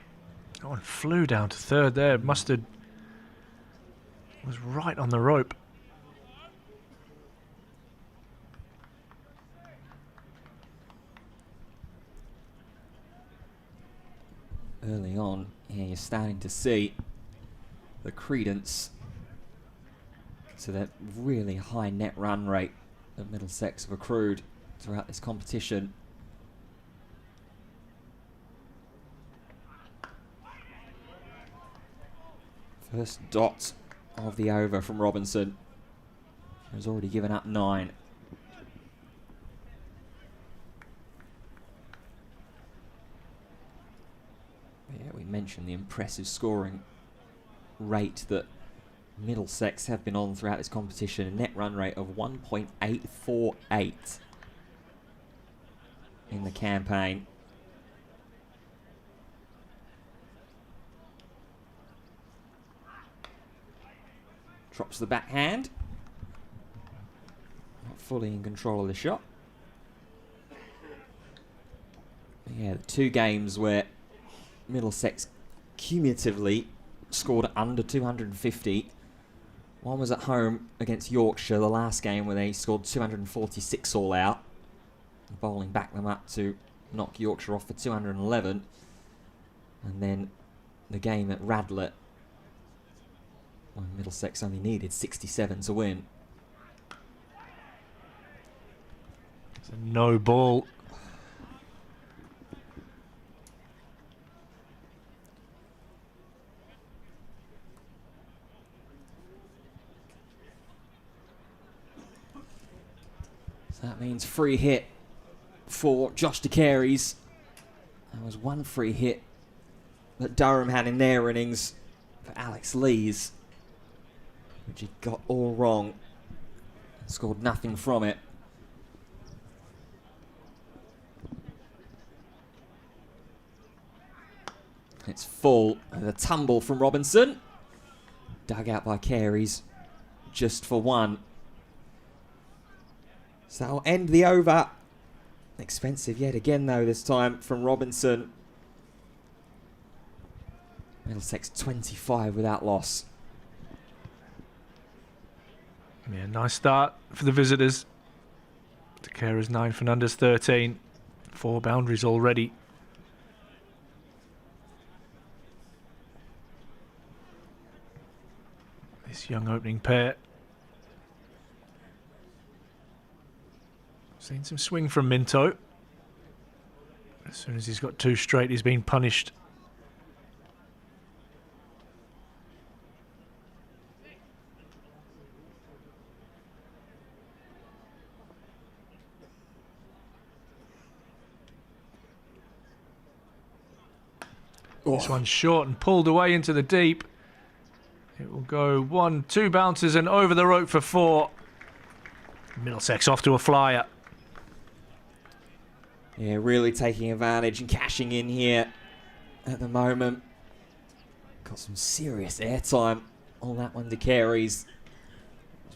That one flew down to third there. Mustard was right on the rope. early on, yeah, you're starting to see the credence to that really high net run rate that Middlesex have accrued throughout this competition. First dot of the over from Robinson. Has already given up 9. Yeah, we mentioned the impressive scoring rate that Middlesex have been on throughout this competition. A net run rate of 1.848 in the campaign. Drops the backhand. Not fully in control of the shot. Yeah, the 2 games where Middlesex cumulatively scored under 250. One was at home against Yorkshire, the last game where they scored 246 all out. Bowling backed them up to knock Yorkshire off for 211. And then the game at Radlett, when Middlesex only needed 67 to win. It's a no ball. So that means free hit for Josh DeCaries. There was one free hit that Durham had in their innings for Alex Lees, which he got all wrong. Scored nothing from it. It's full, and a tumble from Robinson. Dug out by Careys, just for 1. So I'll end the over. Expensive yet again, though, this time from Robinson. Middlesex 25 without loss. Yeah, nice start for the visitors. Takera's 9 for Nanda's 13. 4 boundaries already. This young opening pair. Seen some swing from Minto. As soon as he's got 2 straight, he's been punished. This one's short and pulled away into the deep. It will go 1, 2 bounces and over the rope for 4. Middlesex off to a flyer. Yeah, really taking advantage and cashing in here at the moment. Got some serious airtime on that one to Careys.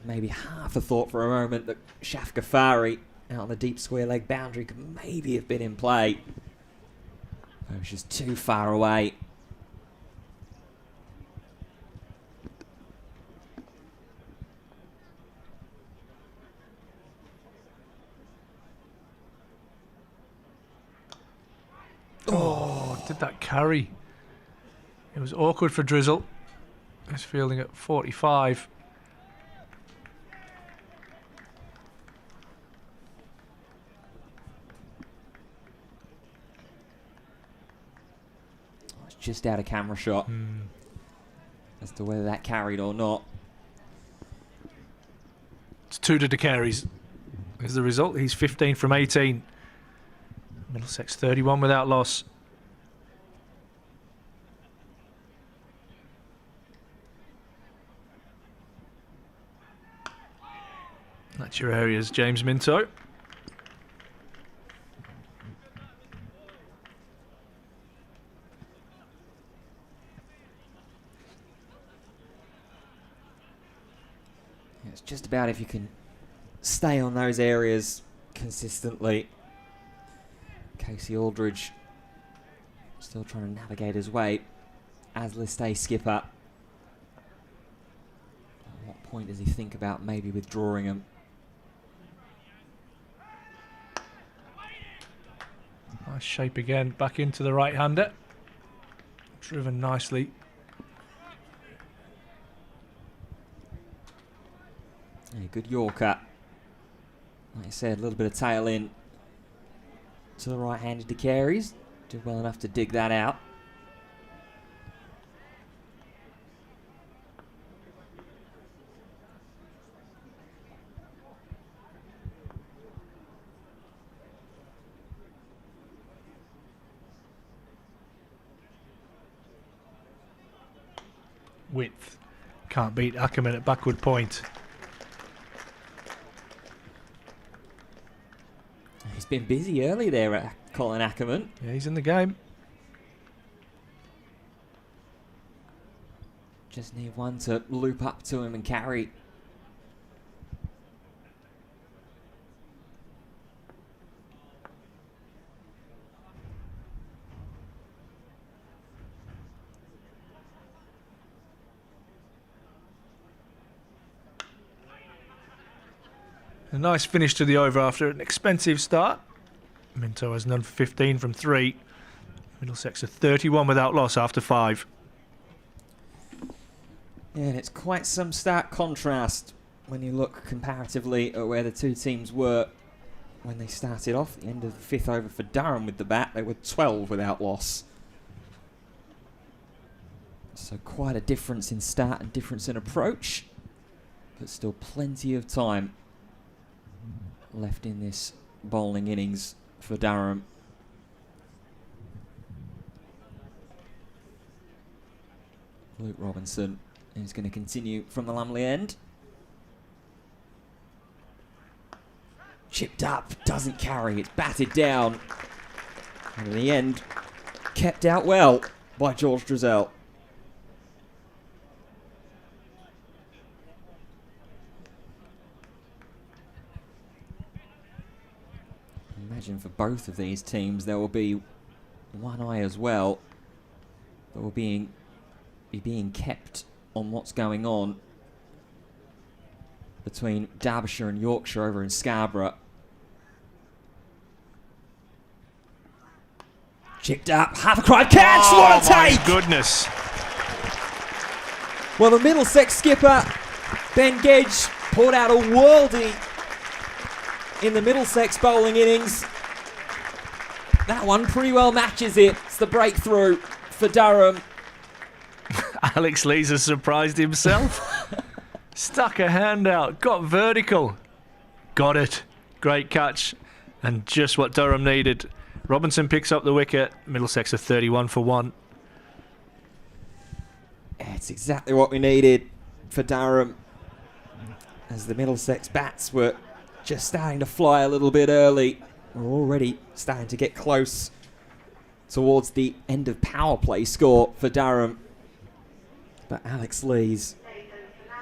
Maybe half a thought for a moment that Shaf Ghaffari out on the deep square leg boundary could maybe have been in play. But it was just too far away. Oh, did that carry? It was awkward for Drizzle. He's fielding at 45. It's just out of camera shot as to whether that carried or not. It's 2 to DeCaries. As the result, he's 15 from 18. Middlesex 31 without loss. That's your areas, James Minto. It's just about if you can stay on those areas consistently. Casey Aldridge still trying to navigate his way as list A skipper. At what point does he think about maybe withdrawing him? Nice shape again, back into the right-hander. Driven nicely. Yeah, good Yorker. Like I said, a little bit of tail in to the right-handed to Careys. Did well enough to dig that out. Width. Can't beat Ackerman at backward point. He's been busy early there, Colin Ackerman. Yeah, he's in the game. Just need one to loop up to him and carry. A nice finish to the over after an expensive start. Minto has none for 15 from 3. Middlesex are 31 without loss after 5. Yeah, and it's quite some stark contrast when you look comparatively at where the two teams were when they started off. The end of the fifth over for Durham with the bat, they were 12 without loss. So quite a difference in start and difference in approach, but still plenty of time left in this bowling innings for Durham. Luke Robinson is going to continue from the Lumley end. Chipped up, doesn't carry, it's batted down. And in the end, kept out well by George Drizzell. Imagine for both of these teams there will be one eye as well that will be being kept on what's going on between Derbyshire and Yorkshire over in Scarborough. Chipped up, Havercry catch, what a take! My goodness. Well, the Middlesex skipper, Ben Gedge, pulled out a worldie in the Middlesex bowling innings. That one pretty well matches it. It's the breakthrough for Durham. Alex Lees surprised himself. Stuck a hand out, got vertical. Got it. Great catch. And just what Durham needed. Robinson picks up the wicket. Middlesex are 31 for 1. It's exactly what we needed for Durham, as the Middlesex bats were just starting to fly a little bit early. We're already starting to get close towards the end of power play score for Durham. But Alex Lees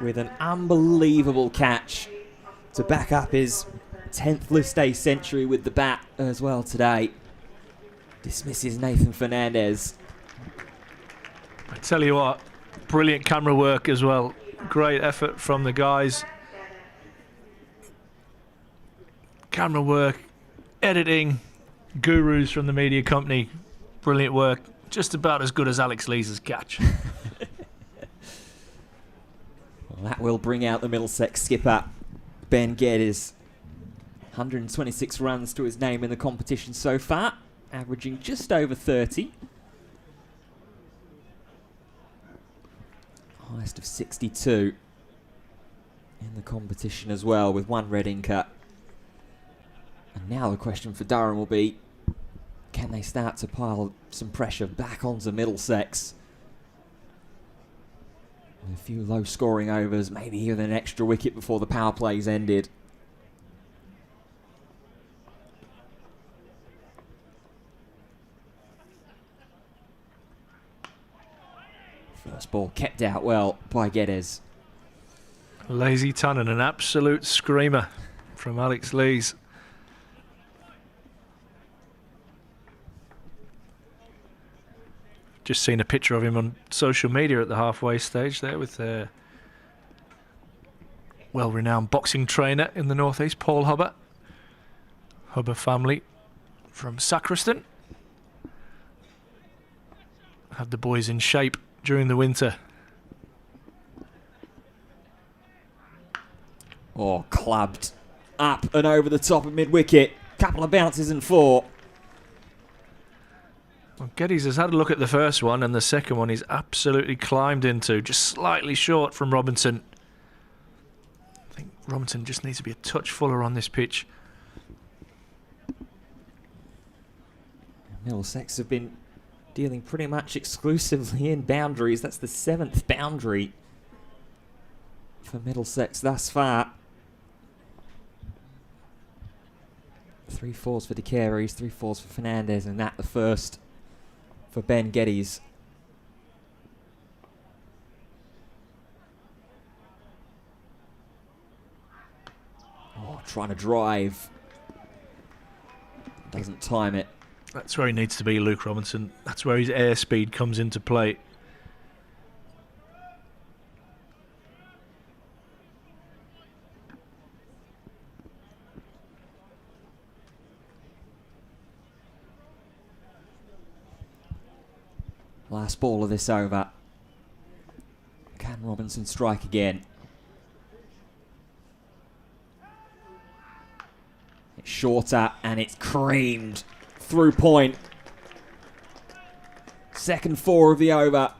with an unbelievable catch to back up his 10th list A century with the bat as well today. Dismisses Nathan Fernandez. I tell you what, brilliant camera work as well. Great effort from the guys. Camera work, editing, gurus from the media company. Brilliant work. Just about as good as Alex Lees' catch. Well, that will bring out the Middlesex skipper, Ben Geddes. 126 runs to his name in the competition so far, averaging just over 30. Highest of 62 in the competition as well, with one red inker. And now the question for Durham will be, can they start to pile some pressure back onto Middlesex? With a few low-scoring overs, maybe even an extra wicket before the power plays ended. First ball kept out well by Geddes. Lazy ton and an absolute screamer from Alex Lees. Just seen a picture of him on social media at the halfway stage there with a well-renowned boxing trainer in the northeast, Paul Hubber. Hubber family from Sacriston. Had the boys in shape during the winter. Oh, clubbed up and over the top of mid-wicket. Couple of bounces and 4. Well, Geddes has had a look at the first one, and the second one he's absolutely climbed into, just slightly short from Robinson. I think Robinson just needs to be a touch fuller on this pitch. Middlesex have been dealing pretty much exclusively in boundaries. That's the 7th boundary for Middlesex thus far. 3 fours for De Carey's, 3 fours for Fernandez, and that the first for Ben Geddes. Oh, trying to drive. Doesn't time it. That's where he needs to be, Luke Robinson. That's where his airspeed comes into play. Last ball of this over. Can Robinson strike again? It's shorter and it's creamed through point. Second 4 of the over.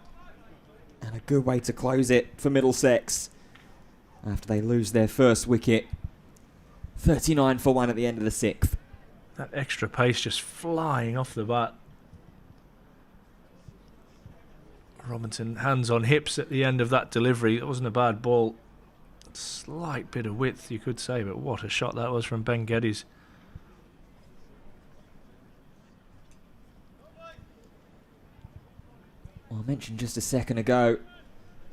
And a good way to close it for Middlesex after they lose their first wicket. 39 for 1 at the end of the 6th. That extra pace just flying off the bat. Robinson hands on hips at the end of that delivery. It wasn't a bad ball. Slight bit of width, you could say, but what a shot that was from Ben Geddes. Well, I mentioned just a second ago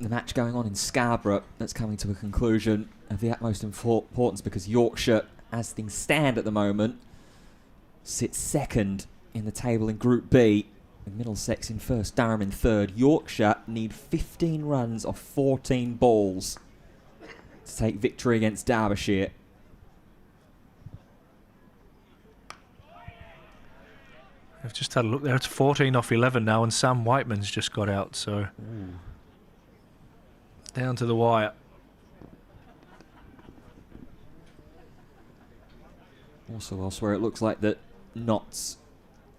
the match going on in Scarborough that's coming to a conclusion of the utmost importance because Yorkshire, as things stand at the moment, sits second in the table in Group B. Middlesex in first, Durham in third. Yorkshire need 15 runs off 14 balls to take victory against Derbyshire. I've just had a look there. It's 14 off 11 now, and Sam Whiteman's just got out, so down to the wire. Also elsewhere, it looks like that Notts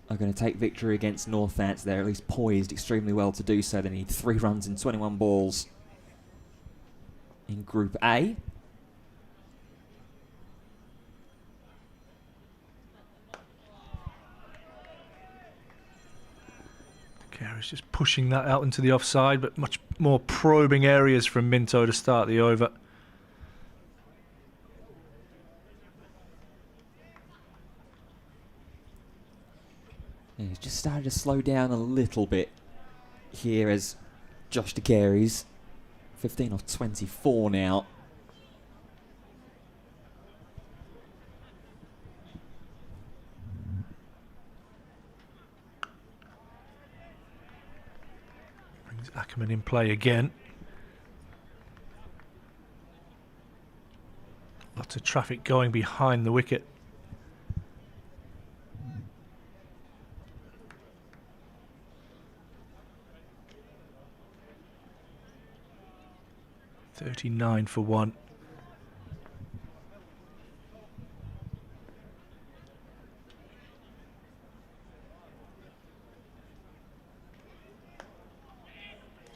are going to take victory against Northants. They're at least poised extremely well to do so. They need 3 runs in 21 balls in Group A. Carey's just pushing that out into the offside, but much more probing areas from Minto to start the over. Yeah, he's just started to slow down a little bit here as Josh De Carey's 15 off 24 now. Brings Ackerman in play again. Lots of traffic going behind the wicket. $39 for 1.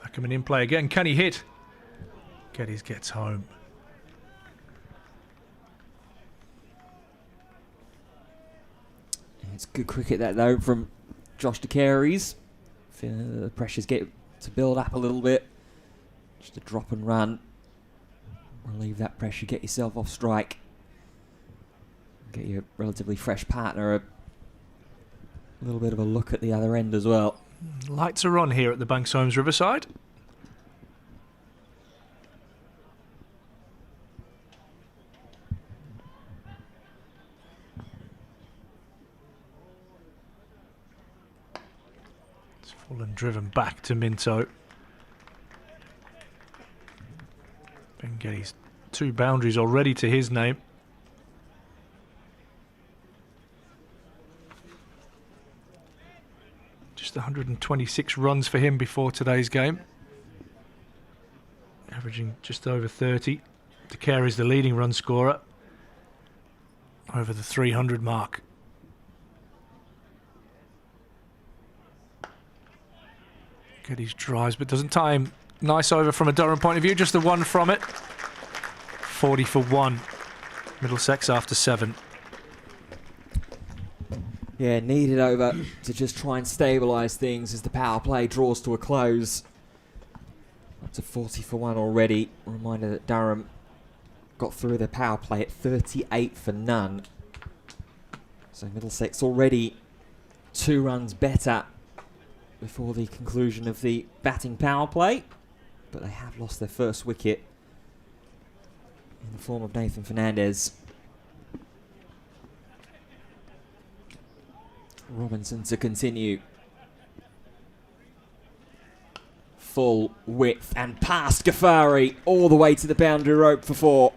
Ackerman in play again. Can he hit? Geddes gets home. It's good cricket that though from Josh De Carey's. Feeling the pressures get to build up a little bit. Just a drop and run. Relieve that pressure, get yourself off strike. Get your relatively fresh partner a little bit of a look at the other end as well. Lights are on here at the Banks Homes Riverside. Full and driven back to Minto. Benghetti's 2 boundaries already to his name. Just 126 runs for him before today's game. Averaging just over 30. De Care is the leading run scorer. Over the 300 mark. Getty's drives but doesn't time. Nice over from a Durham point of view, just the one from it. 40 for 1. Middlesex after 7. Yeah, needed over to just try and stabilise things as the power play draws to a close. Up to 40 for 1 already. Reminder that Durham got through their power play at 38 for none. So Middlesex already 2 runs better before the conclusion of the batting power play. But they have lost their first wicket in the form of Nathan Fernandez. Robinson to continue. Full width and past Ghaffari all the way to the boundary rope for 4.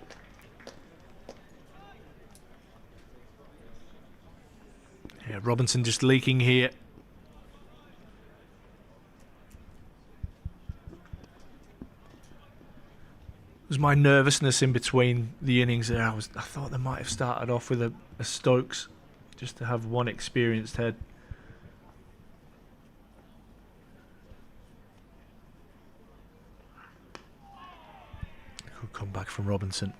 Yeah, Robinson just leaking here. It was my nervousness in between the innings there. I thought they might have started off with a Stokes just to have one experienced head. Good comeback from Robinson.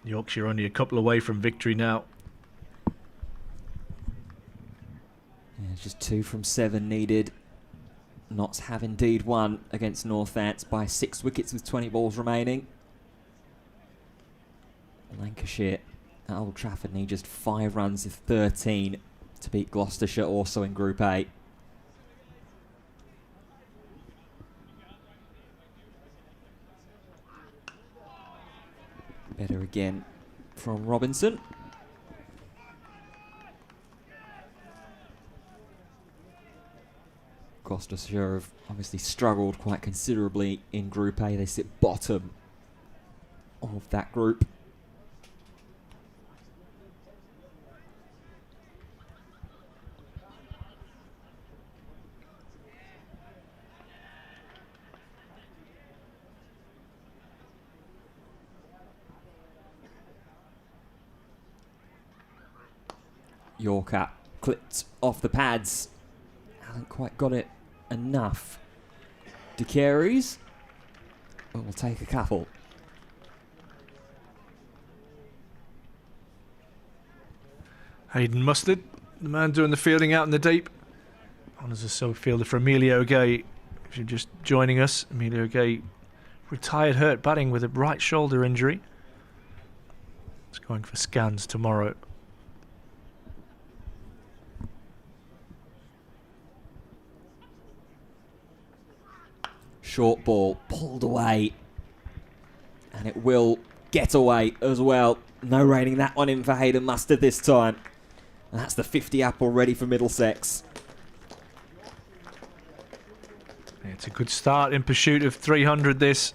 Yorkshire only a couple away from victory now. Yeah, just 2 from 7 needed. Notts have indeed won against Northants by 6 wickets with 20 balls remaining. Lancashire at Old Trafford need just 5 runs of 13 to beat Gloucestershire, also in Group A. Better again from Robinson. Gloucestershire have obviously struggled quite considerably in Group A. They sit bottom of that group. Yorker clipped off the pads. Hasn't quite got it enough. De Cary's, but we'll take a couple. Hayden Mustard, the man doing the fielding out in the deep. On as a sub fielder for Emilio Gay. If you're just joining us, Emilio Gay retired hurt batting with a right shoulder injury. It's going for scans tomorrow. Short ball pulled away, and it will get away as well. No raining that one in for Hayden Mustard this time. And that's the 50 up already for Middlesex. It's a good start in pursuit of 300 this.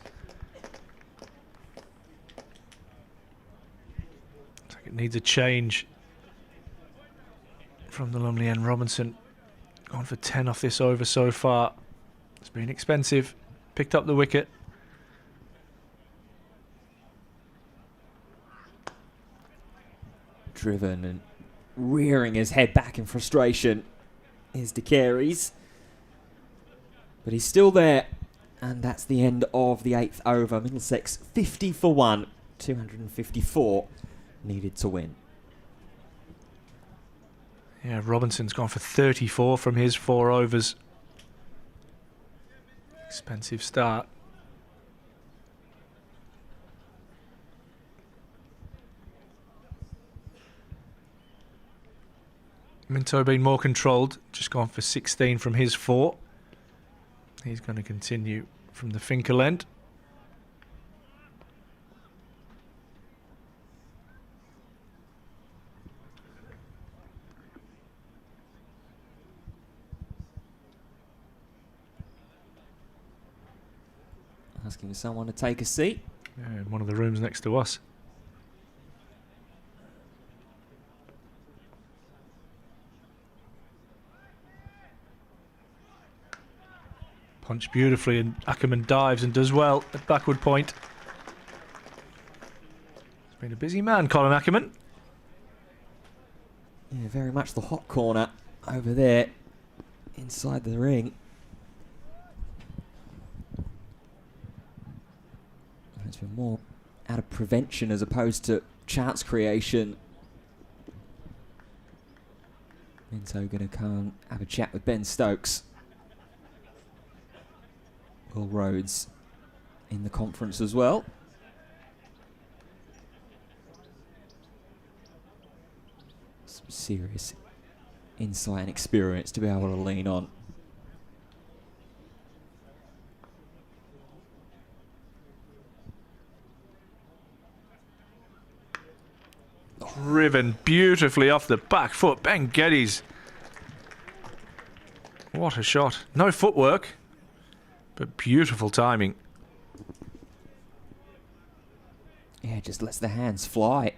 Looks like it needs a change from the Lumley End. Robinson gone for 10 off this over so far. It's been expensive. Picked up the wicket. Driven and rearing his head back in frustration is De Cary's. But he's still there. And that's the end of the 8th over. Middlesex 50 for 1. 254 needed to win. Yeah, Robinson's gone for 34 from his 4 overs. Expensive start. Minto being more controlled, just gone for 16 from his 4. He's going to continue from the Finkel end. Asking someone to take a seat. Yeah, in one of the rooms next to us. Punch beautifully, and Ackerman dives and does well at backward point. He's been a busy man, Colin Ackerman. Yeah, very much the hot corner over there inside the ring. It's been more out of prevention as opposed to chance creation. Minto going to come have a chat with Ben Stokes. Will Rhodes in the conference as well. Some serious insight and experience to be able to lean on. Driven beautifully off the back foot. Ben Geddes. What a shot. No footwork, but beautiful timing. Yeah, just lets the hands fly.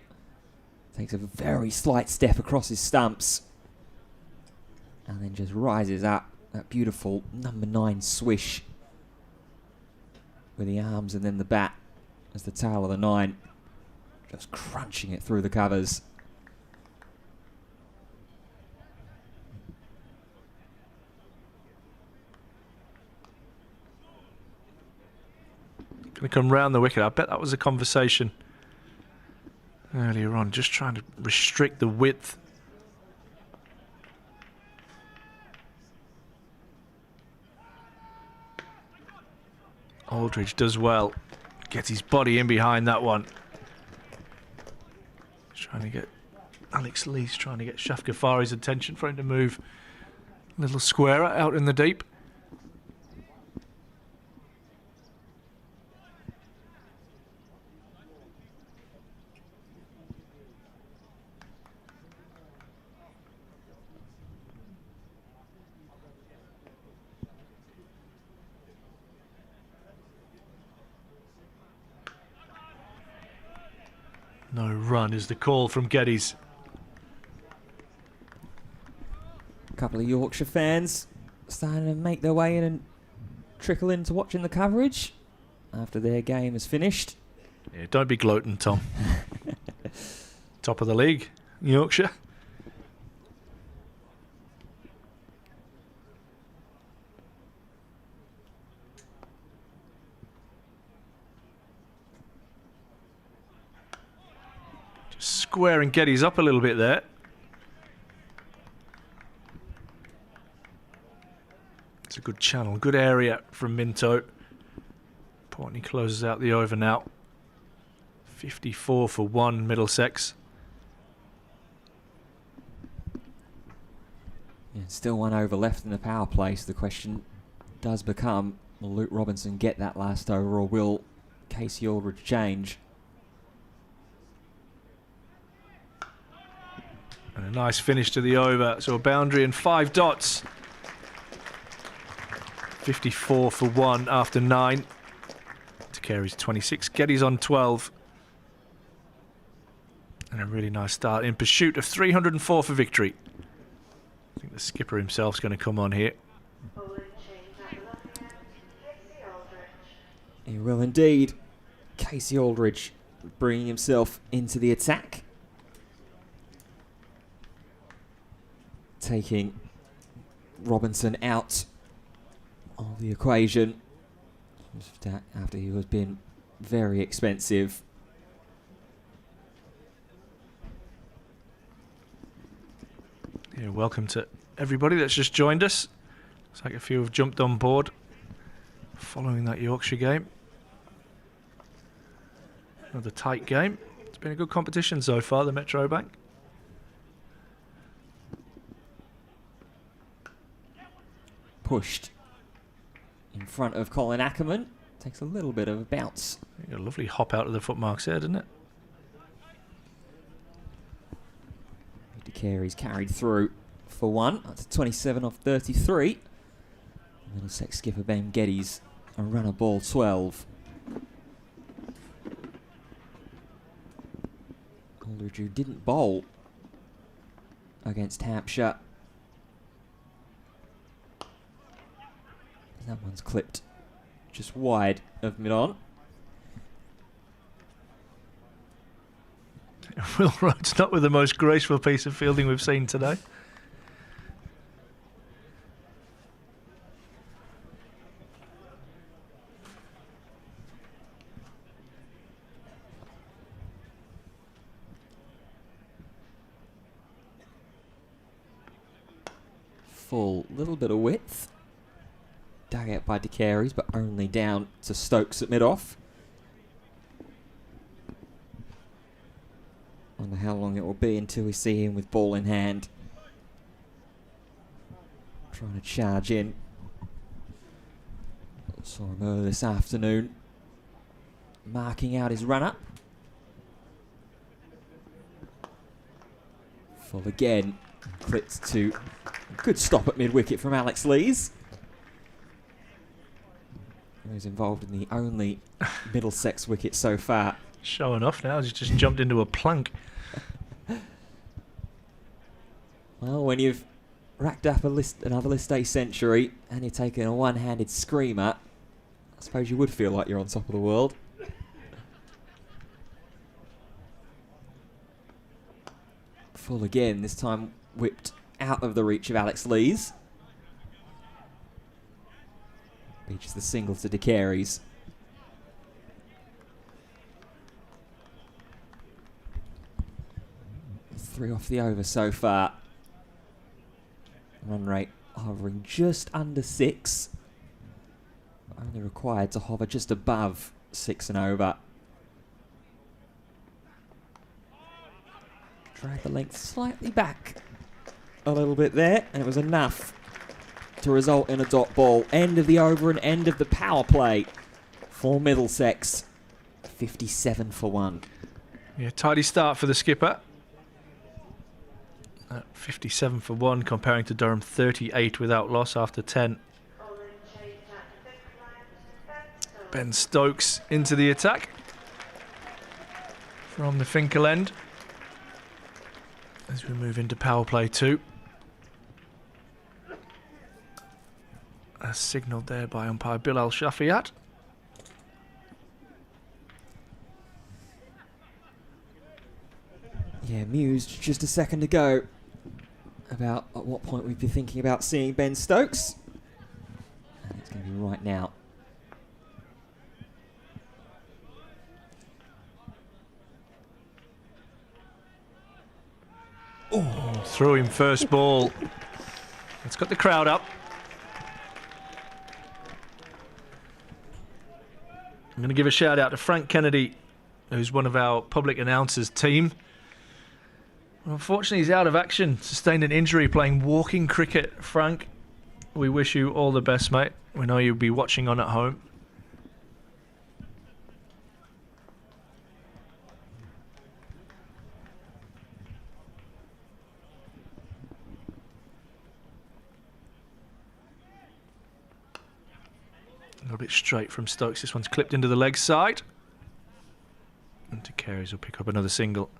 Takes a very slight step across his stumps. And then just rises up. That beautiful number 9 swish. With the arms and then the bat as the tail of the 9. Just crunching it through the covers. Going to come round the wicket. I bet that was a conversation earlier on, just trying to restrict the width. Aldridge does well. Gets his body in behind that one. Trying to get Alex Lee's trying to get Shaf Ghaffari's attention for him to move a little squarer out in the deep. No run is the call from Geddes. A couple of Yorkshire fans starting to make their way in and trickle into watching the coverage after their game is finished. Yeah, don't be gloating, Tom. Top of the league, Yorkshire. Squaring Geddes up a little bit there. It's a good channel, good area from Minto. Portney closes out the over now. 54 for 1 Middlesex. Yeah, still 1 over left in the power play, so the question does become, will Luke Robinson get that last over, or will Casey Aldridge change? And a nice finish to the over. So a boundary and 5 dots. 54 for 1 after 9. To Carey's 26. Geddes on 12. And a really nice start in pursuit of 304 for victory. I think the skipper himself's going to come on here. He will indeed. Casey Aldridge bringing himself into the attack. Taking Robinson out of the equation after he was been very expensive. Yeah, welcome to everybody that's just joined us. Looks like a few have jumped on board following that Yorkshire game. Another tight game. It's been a good competition so far, the Metro Bank. Pushed in front of Colin Ackerman. Takes a little bit of a bounce. A lovely hop out of the footmarks there, didn't it? Carey's carried through for 1. That's 27 off 33. Middlesex skipper Ben Geddes a runner ball 12. Aldridge, who didn't bowl against Hampshire. That one's clipped just wide of mid-on. Will Rhodes not with the most graceful piece of fielding we've seen today. Full little bit of width. Dug out by De Carey's, but only down to Stokes at mid-off. Wonder how long it will be until we see him with ball in hand. Trying to charge in. Saw him earlier this afternoon. Marking out his run-up. Full again. Clipped to a good stop at mid-wicket from Alex Lees. Who's involved in the only Middlesex wicket so far. Showing off now, he's just jumped into a plank. Well, when you've racked up another List A century and you're taking a one-handed screamer, I suppose you would feel like you're on top of the world. Full again, this time whipped out of the reach of Alex Lees. Reaches the single to De Carey's. Three off the over so far. Run rate hovering just under 6. Only required to hover just above 6 and over. Drag the length slightly back a little bit there, and it was enough to result in a dot ball. End of the over and end of the power play for Middlesex. 57 for 1. Yeah, tidy start for the skipper. 57 for 1 comparing to Durham 38 without loss after 10. Ben Stokes into the attack from the Finkel end as we move into power play 2. As signalled there by umpire Bill Al-Shafiat. Yeah, mused just a second ago about at what point we'd be thinking about seeing Ben Stokes. And it's going to be right now. Oh, threw him first ball. It's got the crowd up. I'm going to give a shout out to Frank Kennedy, who's one of our public announcers team. Unfortunately, he's out of action, sustained an injury playing walking cricket. Frank, we wish you all the best, mate. We know you'll be watching on at home. A little bit straight from Stokes. This one's clipped into the leg side. And De Carey's will pick up another single.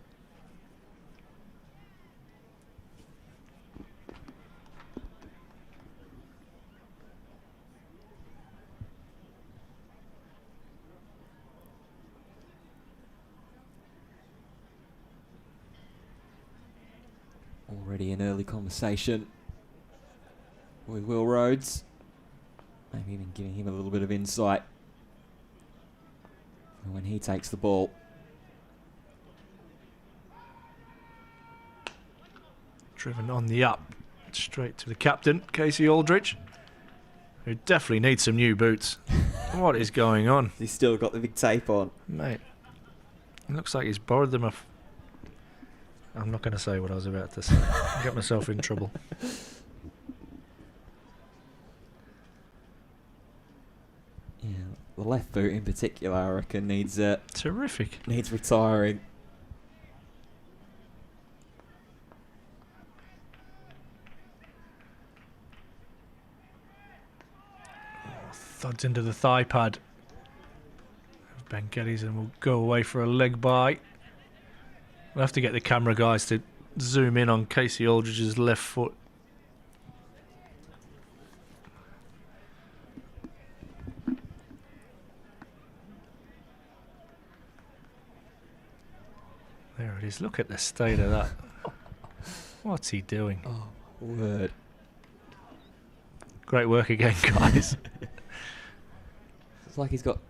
Already an early conversation with Will Rhodes. Maybe even giving him a little bit of insight when he takes the ball. Driven on the up, straight to the captain, Casey Aldridge, who definitely needs some new boots. What is going on? He's still got the big tape on. Mate, it looks like he's borrowed them off. I'm not going to say what I was about to say. I got myself in trouble. Yeah, the left boot in particular, I reckon, needs Terrific. needs retiring. Thuds into the thigh pad of Ben Geddes and will go away for a leg by. We'll have to get the camera guys to zoom in on Casey Aldridge's left foot. There it is. Look at the state of that. What's he doing? Oh, word. Great work again, guys. It's like he's got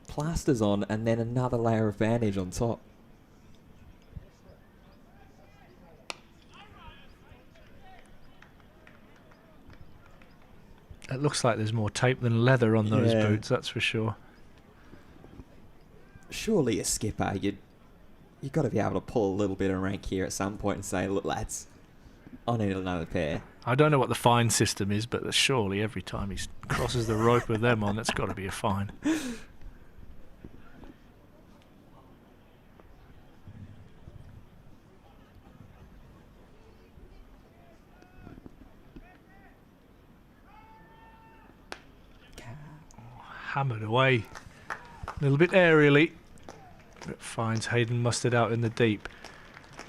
plasters on and then another layer of bandage on top. It looks like there's more tape than leather on those Yeah. boots, that's for sure. Surely a skipper, you've got to be able to pull a little bit of rank here at some point and say, look, lads, I need another pair. I don't know what the fine system is, but surely every time he crosses the rope with them on, that's got to be a fine. Hammered away a little bit aerially, but finds Hayden Mustard out in the deep.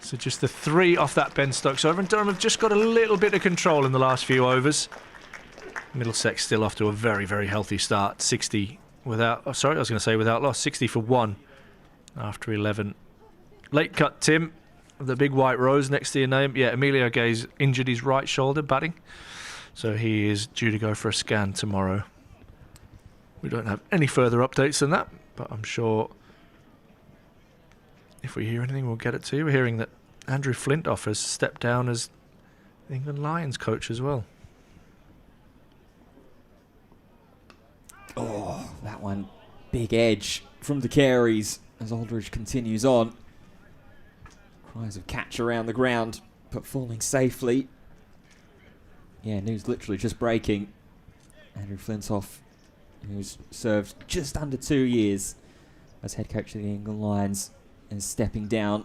So just the 3 off that Ben Stokes over, and Durham have just got a little bit of control in the last few overs. Middlesex still off to a very, very healthy start. 60 without, oh, sorry, I was going to say without loss. 60 for 1 after 11. Late cut, Tim, the big white rose next to your name. Yeah, Emilio Gay's injured his right shoulder batting, so he is due to go for a scan tomorrow. We don't have any further updates than that, but I'm sure if we hear anything, we'll get it to you. We're hearing that Andrew Flintoff has stepped down as the England Lions coach as well. Oh, that one. Big edge from the Careys as Aldridge continues on. Cries of catch around the ground, but falling safely. Yeah, news literally just breaking. Andrew Flintoff, who's served just under 2 years as head coach of the England Lions, is stepping down.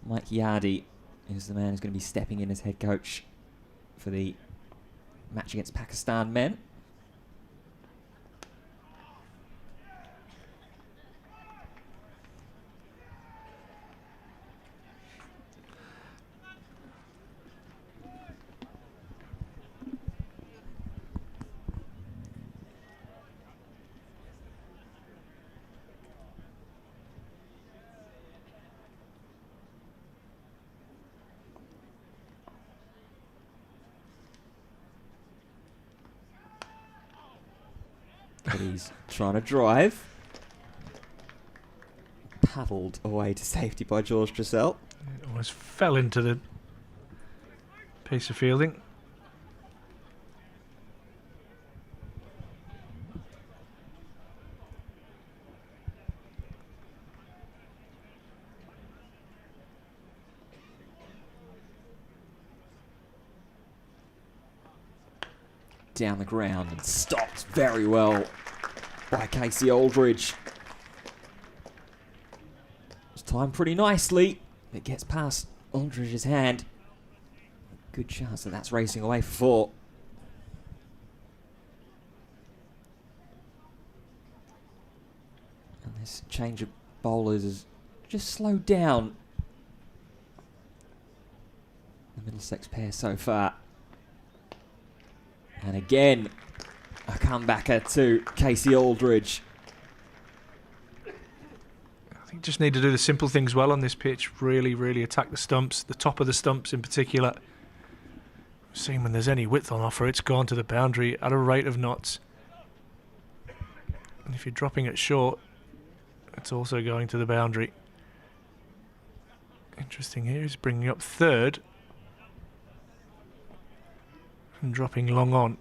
Mike Yardy is the man who's going to be stepping in as head coach for the match against Pakistan men. But he's trying to drive. Paddled away to safety by George Dressel. It almost fell into the piece of fielding. Down the ground and stopped very well by Casey Aldridge. It's timed pretty nicely. It gets past Aldridge's hand. Good chance that that's racing away for 4. And this change of bowlers is just slowed down the Middlesex pair so far. And again, a comebacker to Casey Aldridge. I think just need to do the simple things well on this pitch. Really, really attack the stumps, the top of the stumps in particular. We've seen when there's any width on offer, it's gone to the boundary at a rate of knots. And if you're dropping it short, it's also going to the boundary. Interesting here is bringing up 3rd. And dropping long on.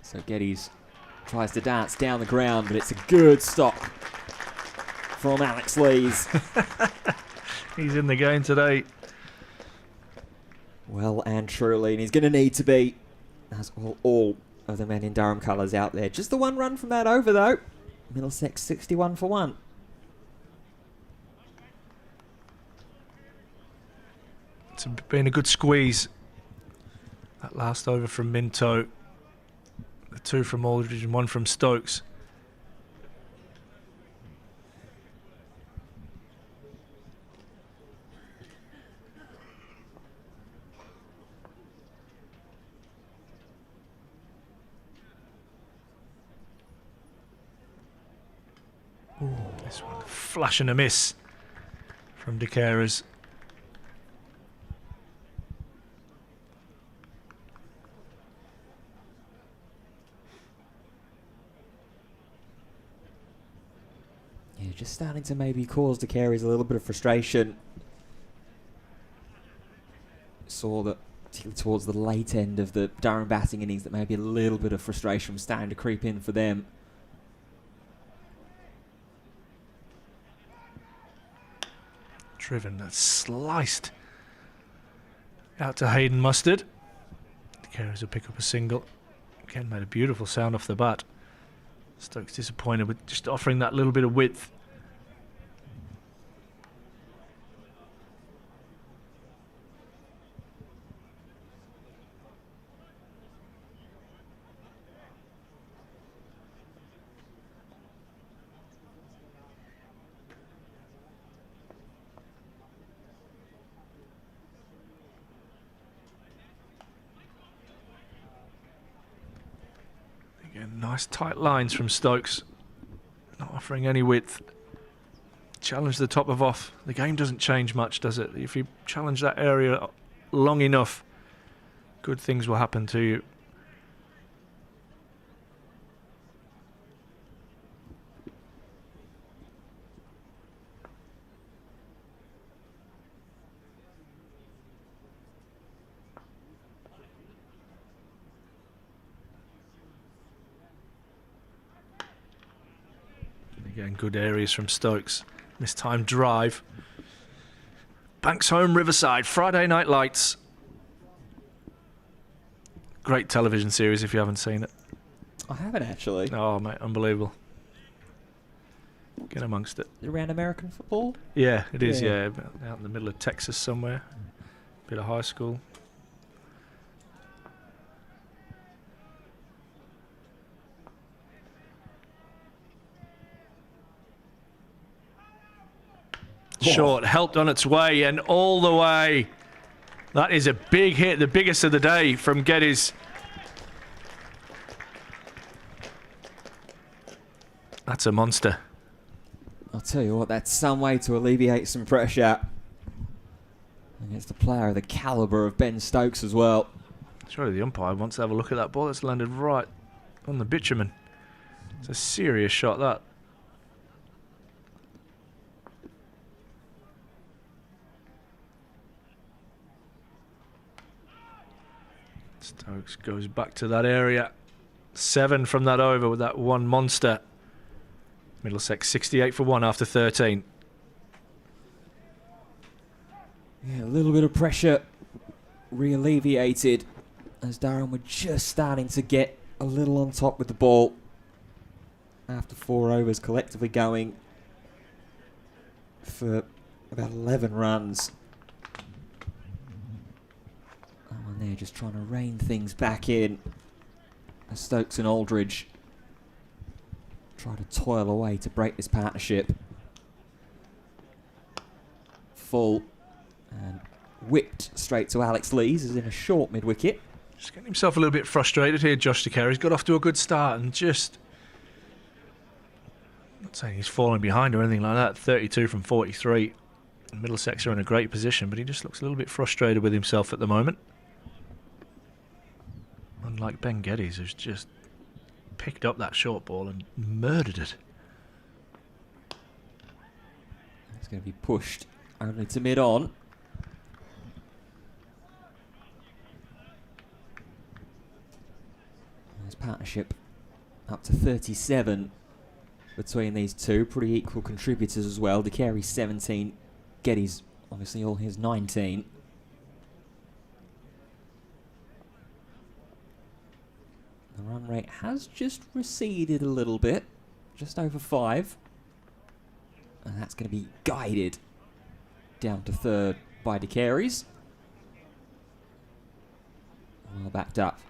So Geddes tries to dance down the ground, but it's a good stop from Alex Lees. He's in the game today. Well and truly, and he's going to need to be, as all of the men in Durham colours out there. Just the 1 run from that over, though. Middlesex 61 for 1. It's been a good squeeze. That last over from Minto. The 2 from Aldridge and 1 from Stokes. This one, flash and a miss from De Keras. Yeah, just starting to maybe cause De Keras a little bit of frustration. Saw that towards the late end of the Durham batting innings that maybe a little bit of frustration was starting to creep in for them. Driven, that's sliced out to Hayden Mustard. De Keras will pick up a single. Again, made a beautiful sound off the bat. Stokes disappointed with just offering that little bit of width. Again, nice tight lines from Stokes. Not offering any width. Challenge the top of off. The game doesn't change much, does it? If you challenge that area long enough, good things will happen to you. Again, good areas from Stokes. Mistimed drive. Banks Home Riverside, Friday Night Lights. Great television series if you haven't seen it. I haven't actually. Oh, mate, unbelievable. Get amongst it. Around American football? Yeah, it is, Yeah. yeah. Out in the middle of Texas somewhere. Bit of high school. Short, helped on its way and all the way. That is a big hit, the biggest of the day from Geddes. That's a monster. I'll tell you what, that's some way to alleviate some pressure against a player of the calibre of Ben Stokes as well. Surely the umpire wants to have a look at that ball. That's landed right on the bitumen. It's a serious shot, that. Stokes goes back to that area. 7 from that over with that one monster. Middlesex 68 for 1 after 13. Yeah, a little bit of pressure re-alleviated as Durham were just starting to get a little on top with the ball after 4 overs, collectively going for about 11 runs. And they're just trying to rein things back in as Stokes and Aldridge try to toil away to break this partnership. Full and whipped straight to Alex Lees as in a short mid-wicket. Just getting himself a little bit frustrated here, Josh De Keras. He's got off to a good start and just... not saying he's falling behind or anything like that. 32 from 43. Middlesex are in a great position, but he just looks a little bit frustrated with himself at the moment. Unlike Ben Geddes, who's just picked up that short ball and murdered it. It's going to be pushed only to mid-on. There's partnership up to 37 between these two. Pretty equal contributors as well. De Keras 17, Geddes obviously all his 19. The run rate has just receded a little bit, just over 5. And that's going to be guided down to third by De Keras. Well backed up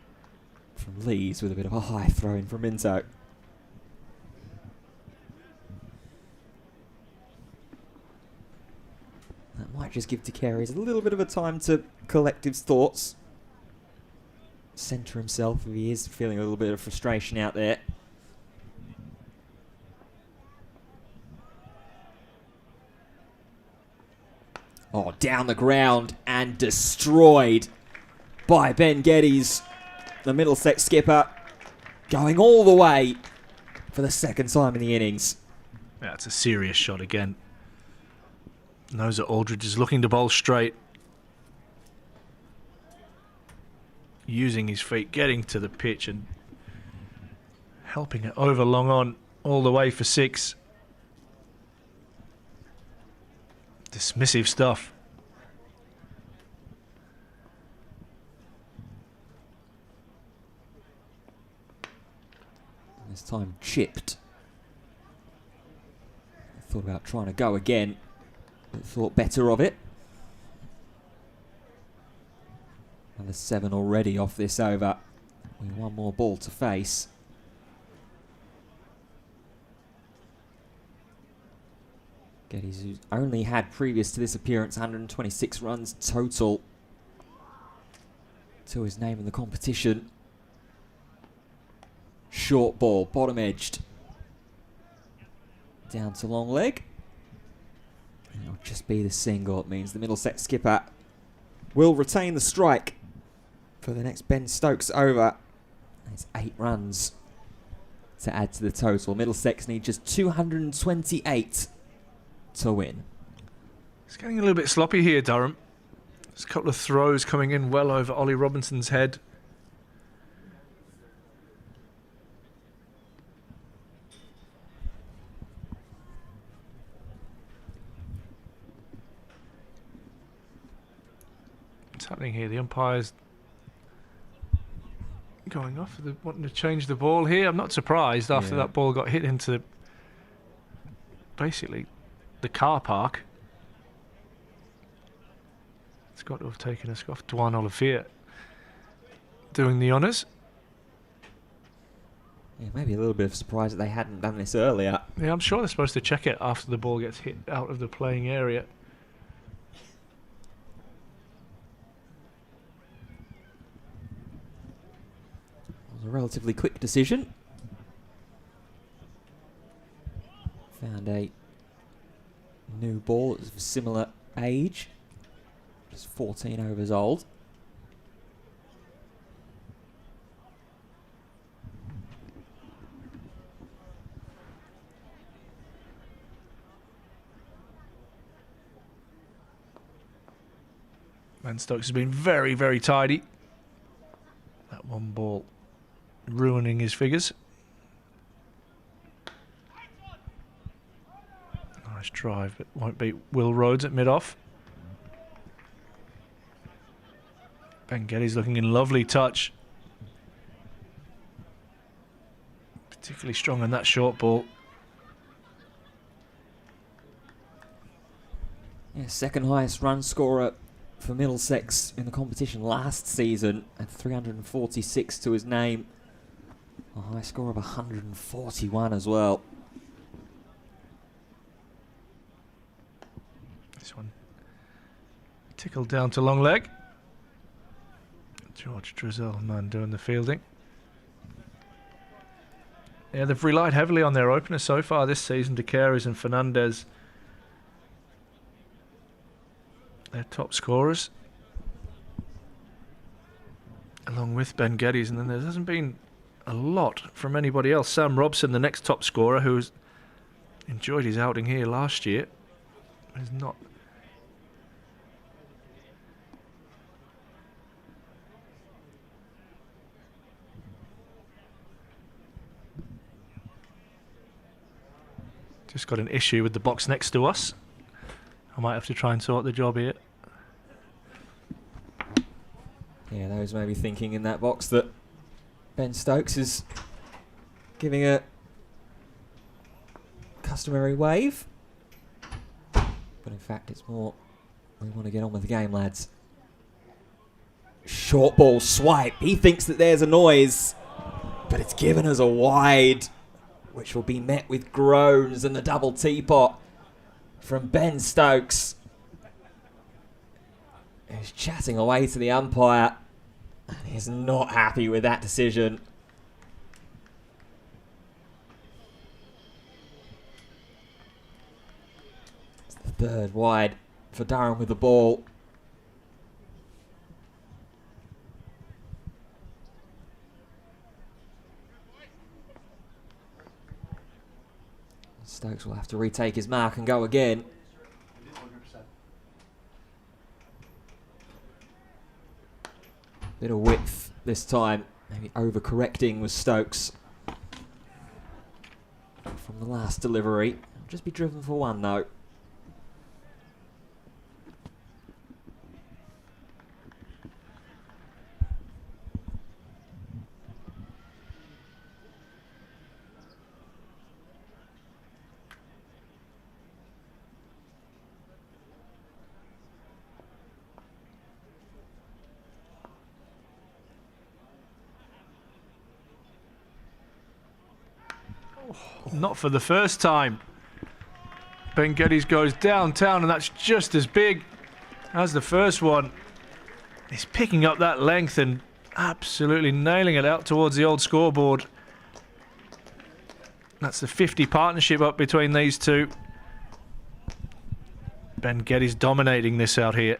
from Lees with a bit of a high throw in from Minto. That might just give De Keras a little bit of a time to collect his thoughts. Centre himself if he is feeling a little bit of frustration out there. Oh, down the ground and destroyed by Ben Geddes, the Middlesex skipper, going all the way for the second time in the innings. Yeah, it's a serious shot again. Knows that Aldridge is looking to bowl straight. Using his feet, getting to the pitch and helping it over long on all the way for 6. Dismissive stuff. This time chipped. Thought about trying to go again, but thought better of it. Another 7 already off this over. With one more ball to face. Geddes, who's only had previous to this appearance 126 runs total to his name in the competition. Short ball, bottom edged. Down to long leg. And it'll just be the single. It means the Middlesex skipper will retain the strike for the next Ben Stokes over. It's 8 runs to add to the total. Middlesex need just 228 to win. It's getting a little bit sloppy here, Durham. There's a couple of throws coming in well over Ollie Robinson's head. What's happening here? The umpire's going off, wanting to change the ball here. I'm not surprised after that ball got hit into basically the car park. It's got to have taken us off. Dwan Olivier doing the honours. Yeah, maybe a little bit of surprise that they hadn't done this earlier. Yeah, I'm sure they're supposed to check it after the ball gets hit out of the playing area. It was a relatively quick decision. Found a new ball that's of a similar age, just 14 overs old. Man Stokes has been very, very tidy. That one ball ruining his figures. Nice drive, but won't beat Will Rhodes at mid-off. Ben Geddes looking in lovely touch. Particularly strong on that short ball. Yeah, second highest run scorer for Middlesex in the competition last season at 346 to his name. A high score of 141 as well. This one tickled down to long leg. George Drizzell, man, doing the fielding. Yeah, they've relied heavily on their openers so far this season. De Caires and Fernandez, their top scorers, along with Ben Geddes, and then there hasn't been a lot from anybody else. Sam Robson, the next top scorer, who's enjoyed his outing here last year, is not. Just got an issue with the box next to us. I might have to try and sort the job here. Yeah, those may be thinking in that box that Ben Stokes is giving a customary wave. But in fact, it's more, we want to get on with the game, lads. Short ball swipe. He thinks that there's a noise, but it's given us a wide, which will be met with groans and the double teapot from Ben Stokes. He's chatting away to the umpire, and he's not happy with that decision. It's the third wide for for Durham with the ball. Stokes will have to retake his mark and go again. Bit of width this time. Maybe overcorrecting with Stokes from the last delivery. It'll just be driven for one though. Not for the first time. Ben Geddes goes downtown, and that's just as big as the first one. He's picking up that length and absolutely nailing it out towards the old scoreboard. That's the 50 partnership up between these two. Ben Geddes dominating this out here.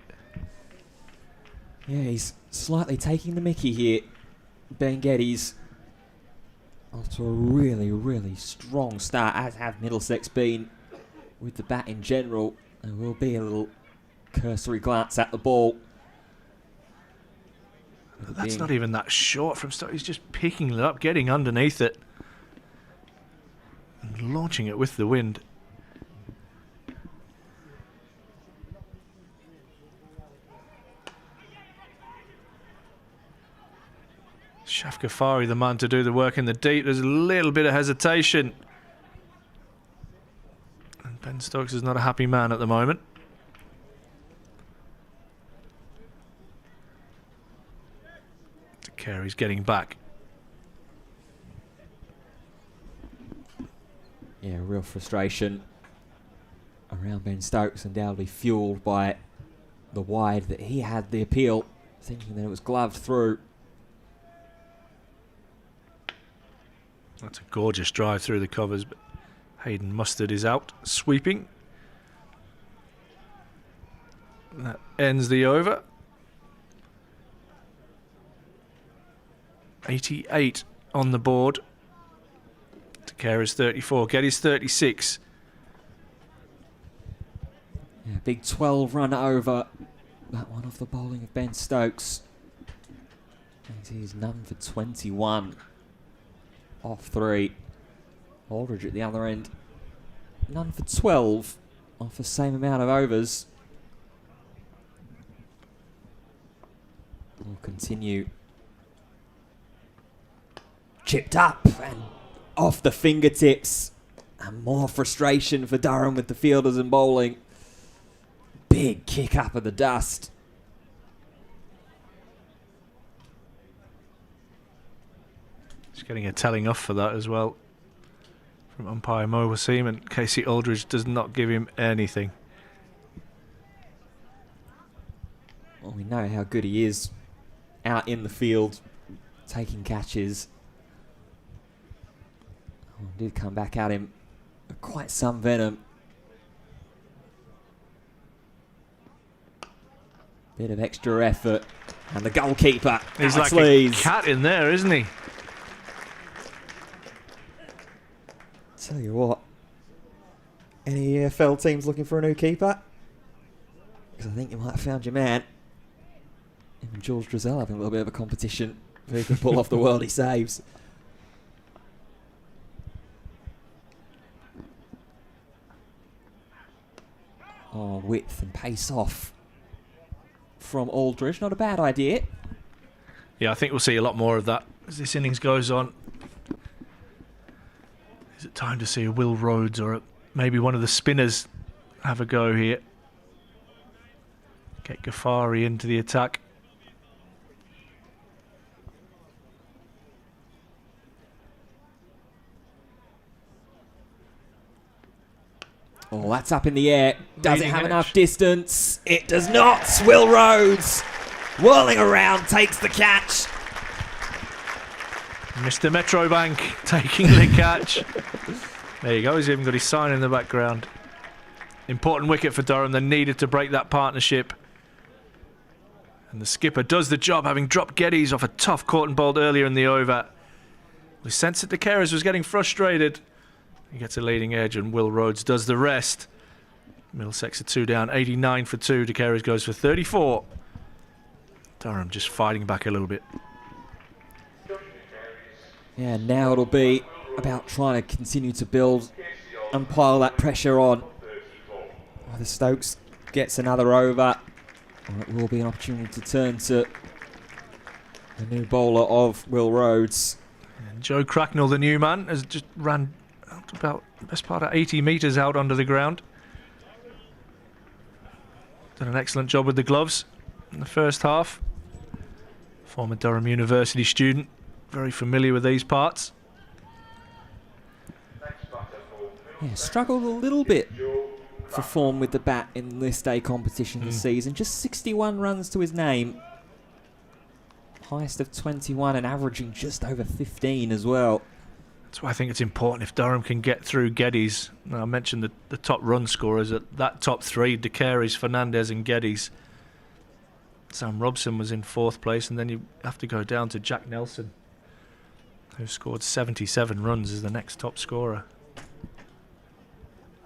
Yeah, he's slightly taking the mickey here. Ben Geddes. After a really, really strong start, as have Middlesex been with the bat in general. There will be a little cursory glance at the ball. That's not even that short from start. He's just picking it up, getting underneath it, and launching it with the wind. Shafghafari, the man to do the work in the deep. There's a little bit of hesitation. And Ben Stokes is not a happy man at the moment. Carey's getting back. Yeah, real frustration around Ben Stokes, undoubtedly fueled by the wide that he had the appeal, thinking that it was gloved through. That's a gorgeous drive through the covers, but Hayden Mustard is out, sweeping. And that ends the over. 88 on the board. Takera's 34, Geddes 36. Yeah, big 12-run over. That one off the bowling of Ben Stokes. He's none for 21. Off 3. Aldridge at the other end. None for 12. Off the same amount of overs. We'll continue. Chipped up and off the fingertips. And more frustration for Durham with the fielders and bowling. Big kick up of the dust. He's getting a telling off for that as well from umpire Mo Wasim, and Casey Aldridge does not give him anything. Well, we know how good he is out in the field, taking catches. Oh, did come back at him with quite some venom. Bit of extra effort, and the goalkeeper, He's Alex like Lees. a cat in there, isn't he? Tell you what, any EFL teams looking for a new keeper? Because I think you might have found your man. Even George Drizzell having a little bit of a competition who he can pull off the worldie saves. Oh, width and pace off from Aldridge. Not a bad idea. Yeah, I think we'll see a lot more of that as this innings goes on. Is it time to see a Will Rhodes or maybe one of the spinners have a go here? Get Ghaffari into the attack. Oh, that's up in the air. Does it Leading have edge. enough distance? It does not. Will Rhodes, whirling around, takes the catch. Mr. Metrobank taking the catch. There you go, he's even got his sign in the background. Important wicket for Durham. They needed to break that partnership. And the skipper does the job, having dropped Geddes off a tough caught and bowled earlier in the over. We sensed that De Keres was getting frustrated. He gets a leading edge and Will Rhodes does the rest. Middlesex are 2 down, 89 for 2. De Keres goes for 34. Durham just fighting back a little bit. Yeah, now it'll be about trying to continue to build and pile that pressure on. Either Stokes gets another over, or it will be an opportunity to turn to the new bowler of Will Rhodes. And Joe Cracknell, the new man, has just ran out about the best part of 80 metres out under the ground. Done an excellent job with the gloves in the first half. Former Durham University student, very familiar with these parts. Yeah, struggled a little bit for form with the bat in this day competition this season. Just 61 runs to his name. Highest of 21 and averaging just over 15 as well. That's why I think it's important if Durham can get through Geddes. Now, I mentioned the top run scorers. That top three, De Keres, Fernandez and Geddes. Sam Robson was in 4th place, and then you have to go down to Jack Nelson, who scored 77 runs as the next top scorer.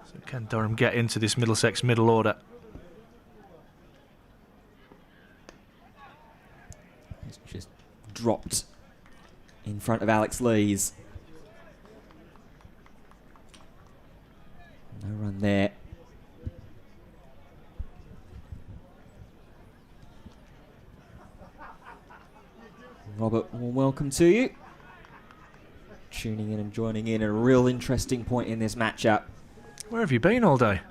So can Durham get into this Middlesex middle order? It's just dropped in front of Alex Lees. No run there. Robert, warm welcome to you. Tuning in and joining in, a real interesting point in this matchup. Where have you been all day?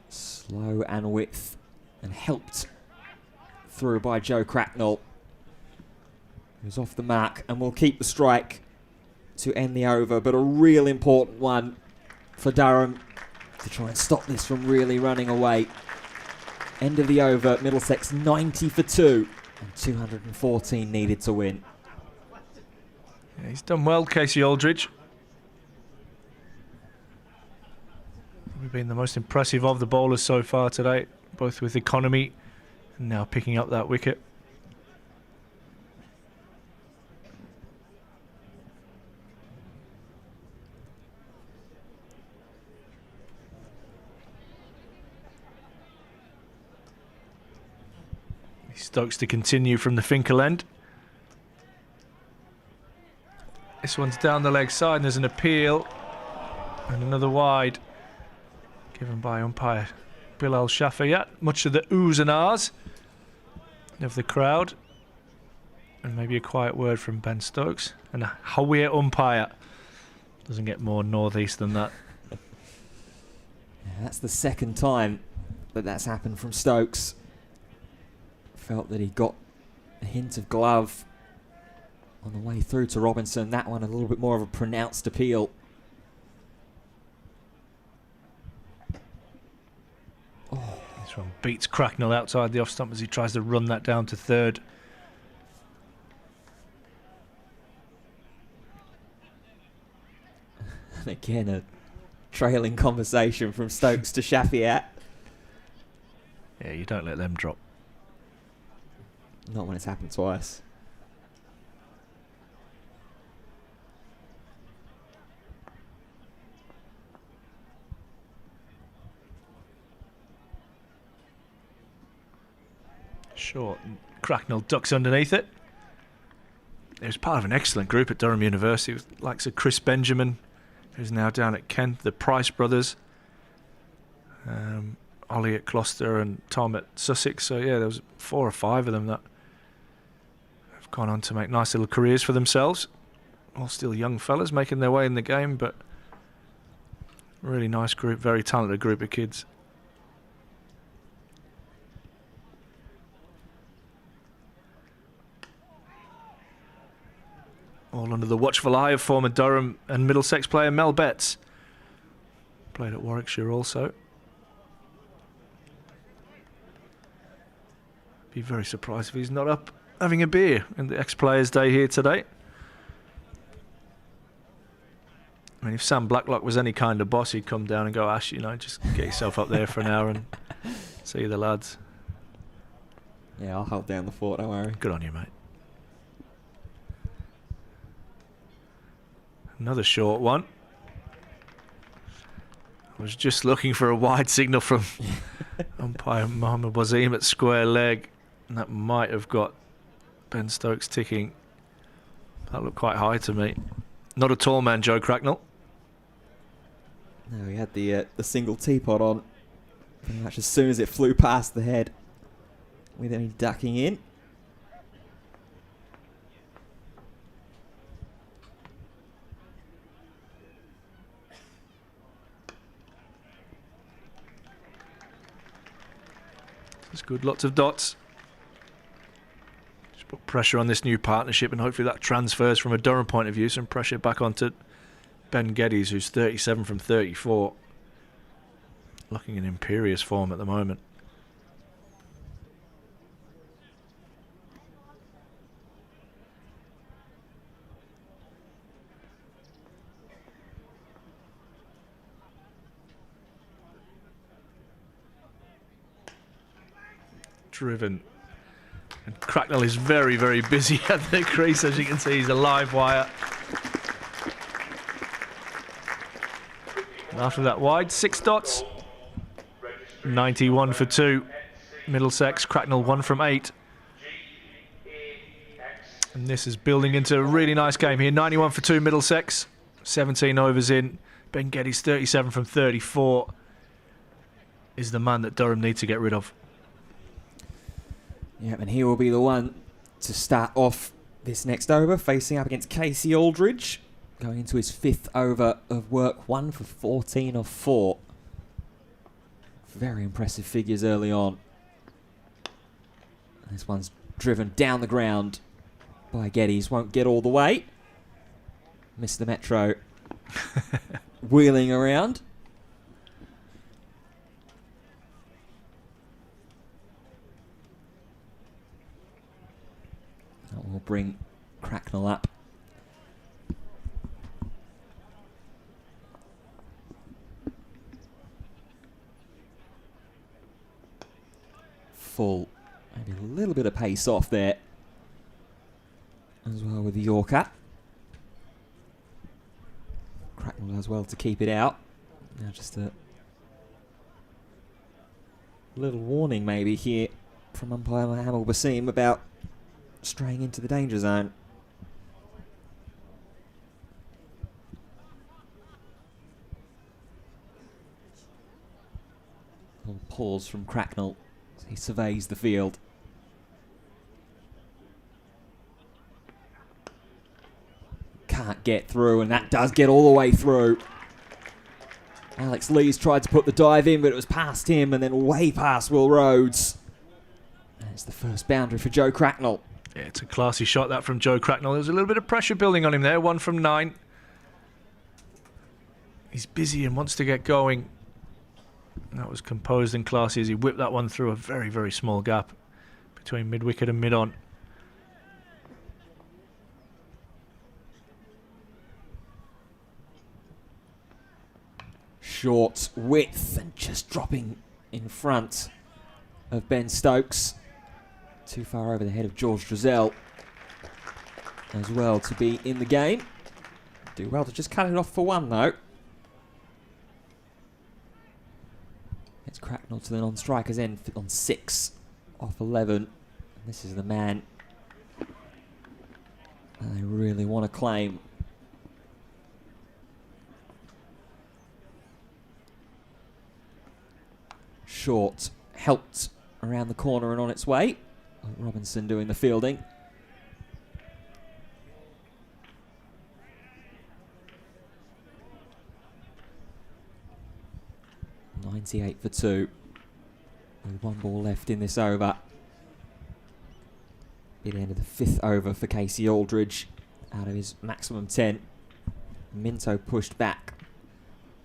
Slow and width, and helped through by Joe Cracknell, who's off the mark and will keep the strike to end the over, but a real important one for Durham to try and stop this from really running away. End of the over, Middlesex 90 for 2 and 214 needed to win. Yeah, he's done well, Casey Aldridge. We've been the most impressive of the bowlers so far today, both with economy and now picking up that wicket. Stokes to continue from the Finkel end. This one's down the leg side and there's an appeal. And another wide given by umpire Bilal Shafayat. Much of the oohs and ahs of the crowd. And maybe a quiet word from Ben Stokes. And a Hawir umpire. Doesn't get more northeast than that. Yeah, that's the second time that that's happened from Stokes. Felt that he got a hint of glove on the way through to Robinson. That one a little bit more of a pronounced appeal. This one beats Cracknell outside the off stump as he tries to run that down to 3rd. And again, a trailing conversation from Stokes to Shafiat. Yeah, you don't let them drop. Not when it's happened twice. Short. Cracknell ducks underneath it. It was part of an excellent group at Durham University with the likes of Chris Benjamin, who's now down at Kent, the Price brothers, Ollie at Gloucester and Tom at Sussex. So yeah, there was 4 or 5 of them that have gone on to make nice little careers for themselves. All still young fellas making their way in the game, but really nice group, very talented group of kids. All under the watchful eye of former Durham and Middlesex player Mel Betts. Played at Warwickshire also. Be very surprised if he's not up having a beer in the ex-players' day here today. I mean, if Sam Blacklock was any kind of boss, he'd come down and go, Ash, just get yourself up there for an hour and see the lads. Yeah, I'll hold down the fort, don't worry. Good on you, mate. Another short one. I was just looking for a wide signal from umpire Mohammed Wazim at square leg, and that might have got Ben Stokes ticking. That looked quite high to me. Not a tall man, Joe Cracknell. No, he had the single teapot on pretty much as soon as it flew past the head, with any ducking in. That's good. Lots of dots. Just put pressure on this new partnership, and hopefully that transfers from a Durham point of view. Some pressure back onto Ben Geddes, who's 37 from 34. Looking in imperious form at the moment. Driven. And Cracknell is very, very busy at the crease. As you can see, he's a live wire. And after that wide, 6 dots. 91 for 2. Middlesex, Cracknell 1 from 8. And this is building into a really nice game here. 91 for 2 Middlesex. 17 overs in. Ben Geddes 37 from 34 is the man that Durham need to get rid of. Yep, and he will be the one to start off this next over, facing up against Casey Aldridge, going into his 5th over of work, 1 for 14 of 4. Very impressive figures early on. This one's driven down the ground by Geddes, won't get all the way. Missed the metro. Wheeling around. That will bring Cracknell up. Full. Maybe a little bit of pace off there. As well with the Yorker. Cracknell does well to keep it out. Now just a little warning maybe here from umpire Mohammed Wasim about straying into the danger zone. A little pause from Cracknell as he surveys the field. Can't get through, and that does get all the way through. Alex Lees tried to put the dive in, but it was past him and then way past Will Rhodes. And it's the first boundary for Joe Cracknell. Yeah, it's a classy shot that from Joe Cracknell. There's a little bit of pressure building on him there. 1 from 9. He's busy and wants to get going. That was composed and classy as he whipped that one through a very, very small gap between mid-wicket and mid-on. Short width and just dropping in front of Ben Stokes. Too far over the head of George Drizel as well to be in the game. Do well to just cut it off for 1 though. It's Cracknell to the non-strikers end on 6 off 11. And this is the man that they really want to claim. Short helped around the corner and on its way. Robinson doing the fielding. .98 for 2. With 1 ball left in this over. Bit end of the 5th over for Casey Aldridge out of his maximum 10. Minto pushed back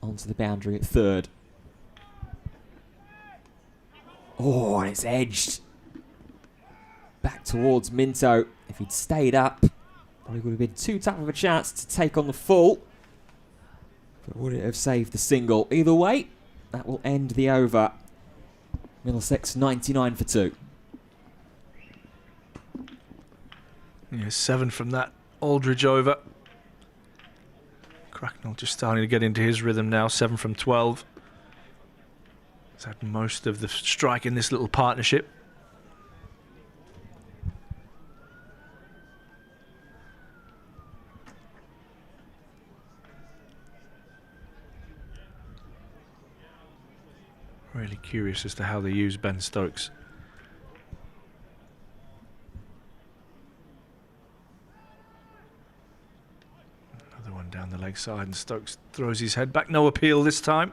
onto the boundary at 3rd. Oh, and it's edged back towards Minto. If he'd stayed up, probably would have been too tough of a chance to take on the full. But would it have saved the single? Either way, that will end the over. Middlesex 99 for 2. Yeah, 7 from that Aldridge over. Cracknell just starting to get into his rhythm now. 7 from 12. He's had most of the strike in this little partnership. Really curious as to how they use Ben Stokes. Another one down the leg side, and Stokes throws his head back. No appeal this time.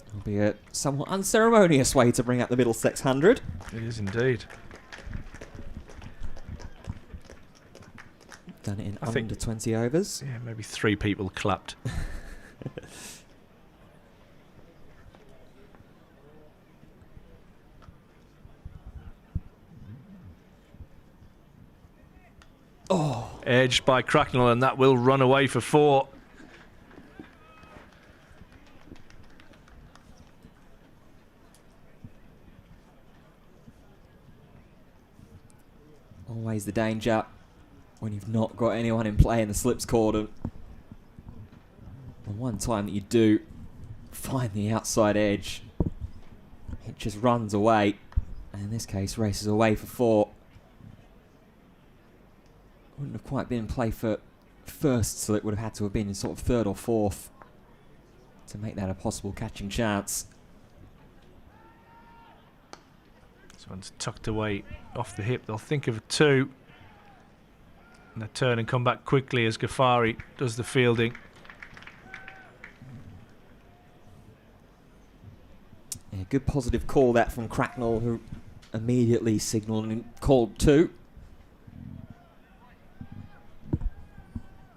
It'll be a somewhat unceremonious way to bring up the Middlesex 100. It is indeed. Done it in I under think 20 overs. Yeah, maybe 3 people clapped. Oh, Edged by Cracknell, and that will run away for 4. always the danger when you've not got anyone in play in the slips cordon. The one time that you do find the outside edge, it just runs away. And in this case, races away for 4. Wouldn't have quite been in play for first, so it would have had to have been in sort of 3rd or 4th to make that a possible catching chance. This one's tucked away off the hip. They'll think of a 2. And they turn and come back quickly as Ghaffari does the fielding. Yeah, good positive call that from Cracknell, who immediately signalled and called 2.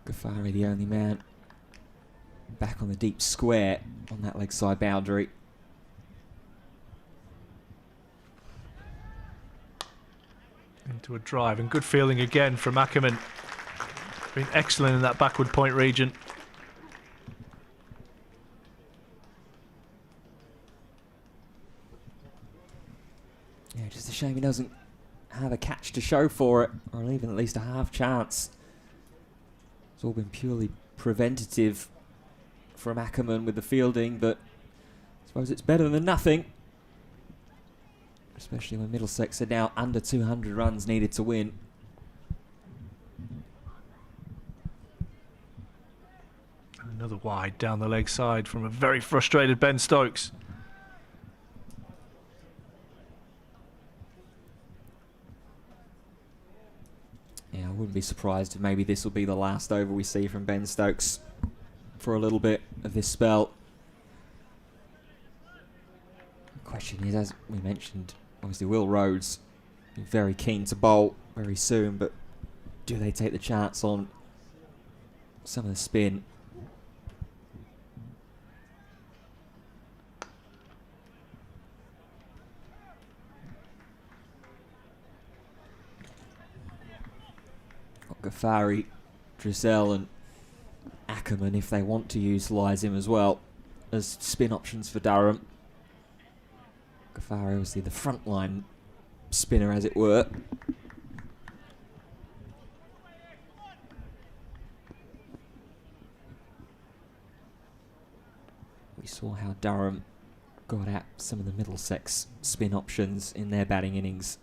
Ghaffari, the only man back on the deep square on that leg side boundary. Into a drive, and good fielding again from Ackerman. Been excellent in that backward point region. Yeah, just a shame he doesn't have a catch to show for it, or even at least a half chance. It's all been purely preventative from Ackerman with the fielding, but I suppose it's better than nothing. Especially when Middlesex are now under 200 runs needed to win. Another wide down the leg side from a very frustrated Ben Stokes. Yeah, I wouldn't be surprised if maybe this will be the last over we see from Ben Stokes for a little bit of this spell. The question is, as we mentioned, obviously Will Rhodes very keen to bowl very soon, but do they take the chance on some of the spin? Ghaffari, Drizzell and Ackerman, if they want to utilise him as well as spin options for Durham. Ghaffari obviously the frontline spinner, as it were. We saw how Durham got at some of the Middlesex spin options in their batting innings.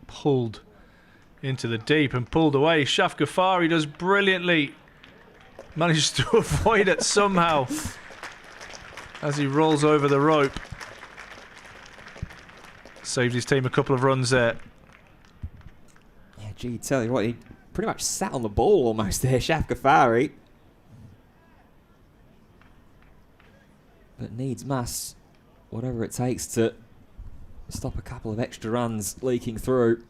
Pulled into the deep and pulled away. Shaf Ghaffari does brilliantly. Manages to avoid it somehow as he rolls over the rope. Saved his team a couple of runs there. Yeah, gee, tell you what, he pretty much sat on the ball almost there, Shaf Ghaffari. But needs must, whatever it takes to stop a couple of extra runs leaking through.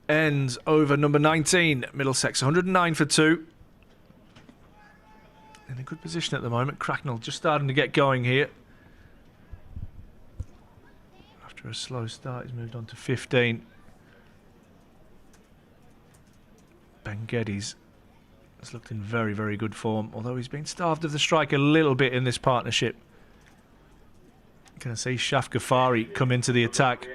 ends over number 19, Middlesex, 109 for 2. In a good position at the moment. Cracknell just starting to get going here. After a slow start, he's moved on to 15. Ben Geddes has looked in very, very good form, although he's been starved of the strike a little bit in this partnership. Going to see Shaf Ghaffari come into the attack.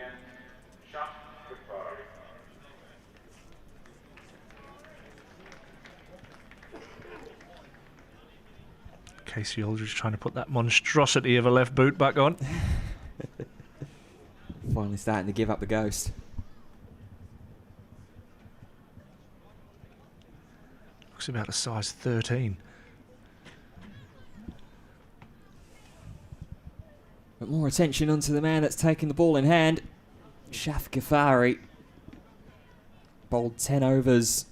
Casey Aldridge trying to put that monstrosity of a left boot back on. Finally starting to give up the ghost. Looks about a size 13. But more attention onto the man that's taking the ball in hand. Shaf Ghaffari bowled 10 overs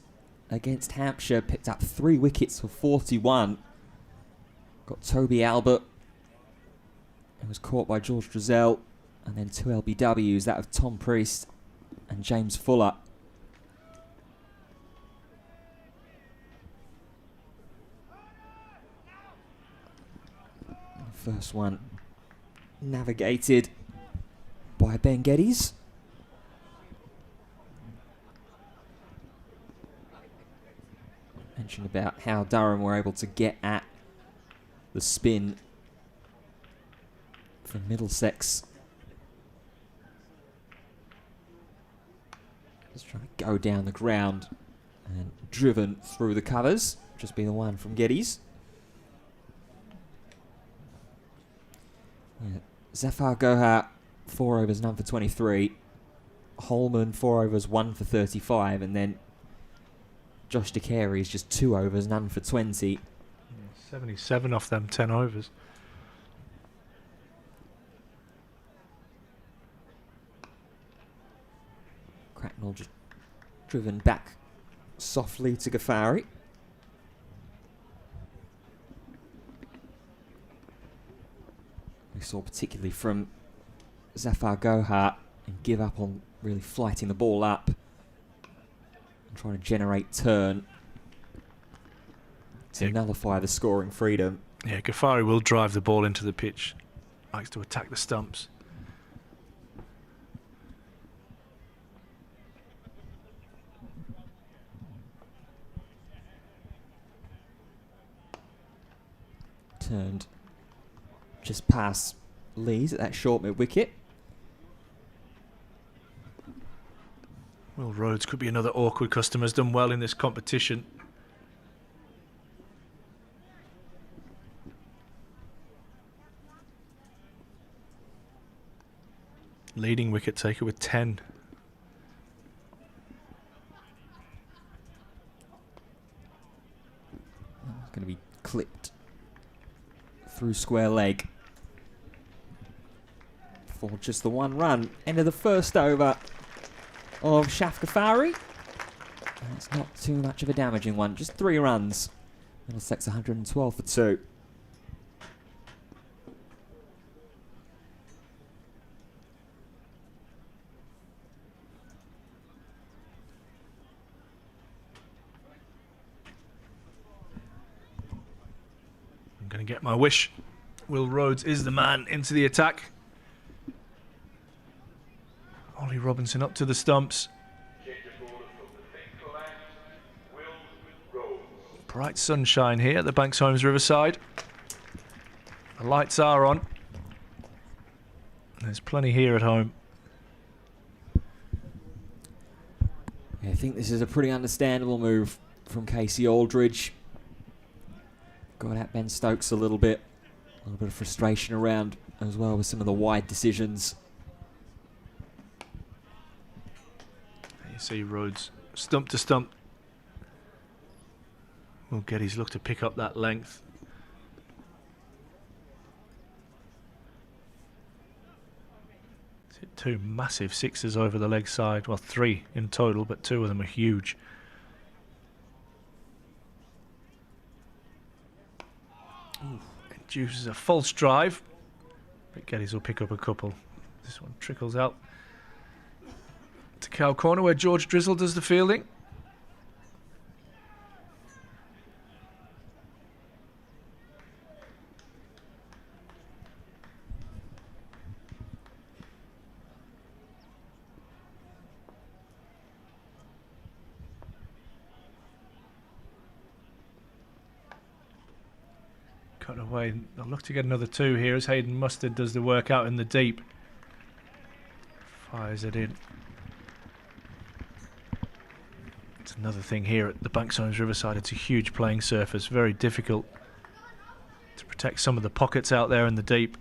against Hampshire, picked up 3 wickets for 41. Got Toby Albert, who was caught by George Drizzell, and then 2 LBWs, that of Tom Priest and James Fuller. The first one navigated by Ben Geddes. Mentioned about how Durham were able to get at the spin from Middlesex. Just trying to go down the ground and driven through the covers. Just be the one from Geddes. Yeah. Zafar Gohar, 4 overs, none for 23. Holman, 4 overs, 1 for 35. And then Josh DeCary is just 2 overs, none for 20. 77 off them 10 overs. Cracknell just driven back softly to Ghaffari. We saw particularly from Zafar Gohar and give up on really flighting the ball up and trying to generate turn to nullify the scoring freedom. Yeah, Ghaffari will drive the ball into the pitch. Likes to attack the stumps. Turned just past Lees at that short mid wicket. Will Rhodes could be another awkward customer. Has done well in this competition. Leading wicket taker with 10. It's going to be clipped through square leg for just the 1 run. End of the first over of Shaf Ghaffari. And it's not too much of a damaging one, just 3 runs. Middlesex 112 for 2. I'm going to get my wish. Will Rhodes is the man into the attack. Ollie Robinson up to the stumps. Bright sunshine here at the Banks Homes Riverside. The lights are on. There's plenty here at home. Yeah, I think this is a pretty understandable move from Casey Aldridge. Got at Ben Stokes a little bit of frustration around as well with some of the wide decisions. You see Rhodes stump to stump. Will Geddes look to pick up that length. He's hit 2 massive 6s over the leg side. Well, 3 in total, but 2 of them are huge. Induces a false drive, but Geddes will pick up a couple. This one trickles out to Cow corner where George Drizzle does the fielding. Cut away. They'll look to get another 2 here as Hayden Mustard does the work out in the deep. Fires it in. It's another thing here at the Banks Homes Riverside. It's a huge playing surface. Very difficult to protect some of the pockets out there in the deep.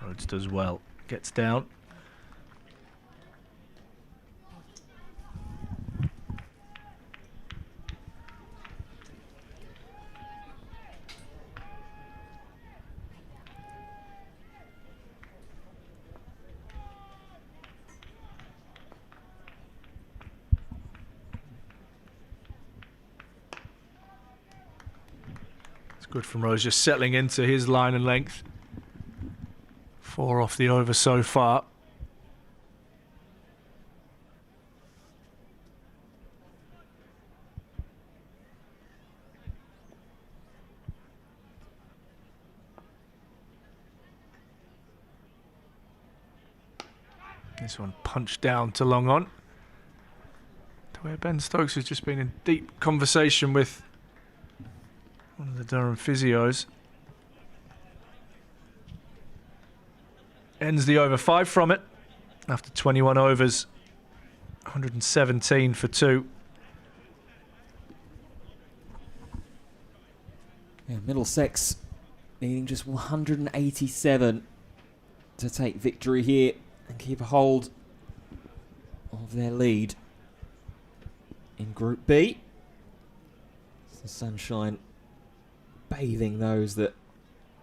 Rhodes does well. Gets down. Good from Rose, just settling into his line and length. 4 off the over so far. This one punched down to long on. To where Ben Stokes has just been in deep conversation with one of the Durham physios. Ends the over 5 from it after 21 overs. 117 for 2. Yeah, Middlesex needing just 187 to take victory here and keep a hold of their lead in Group B. It's the sunshine bathing those that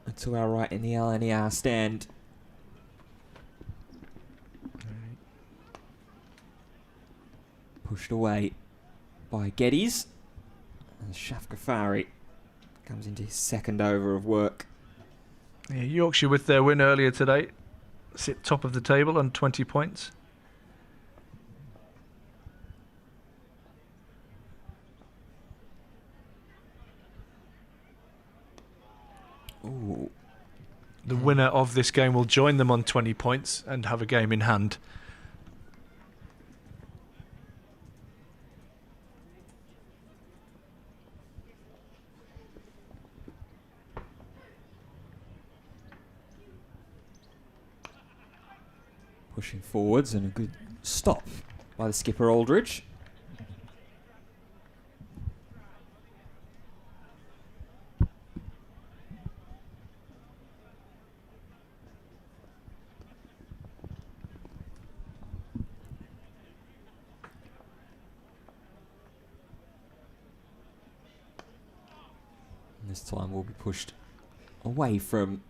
are to our right in the LNER stand. Pushed away by Geddes. And Shafqafari comes into his second over of work. Yeah, Yorkshire with their win earlier today sit top of the table on 20 points. Ooh. The winner of this game will join them on 20 points and have a game in hand. Pushing forwards and a good stop by the skipper Aldridge. This time we'll be pushed away from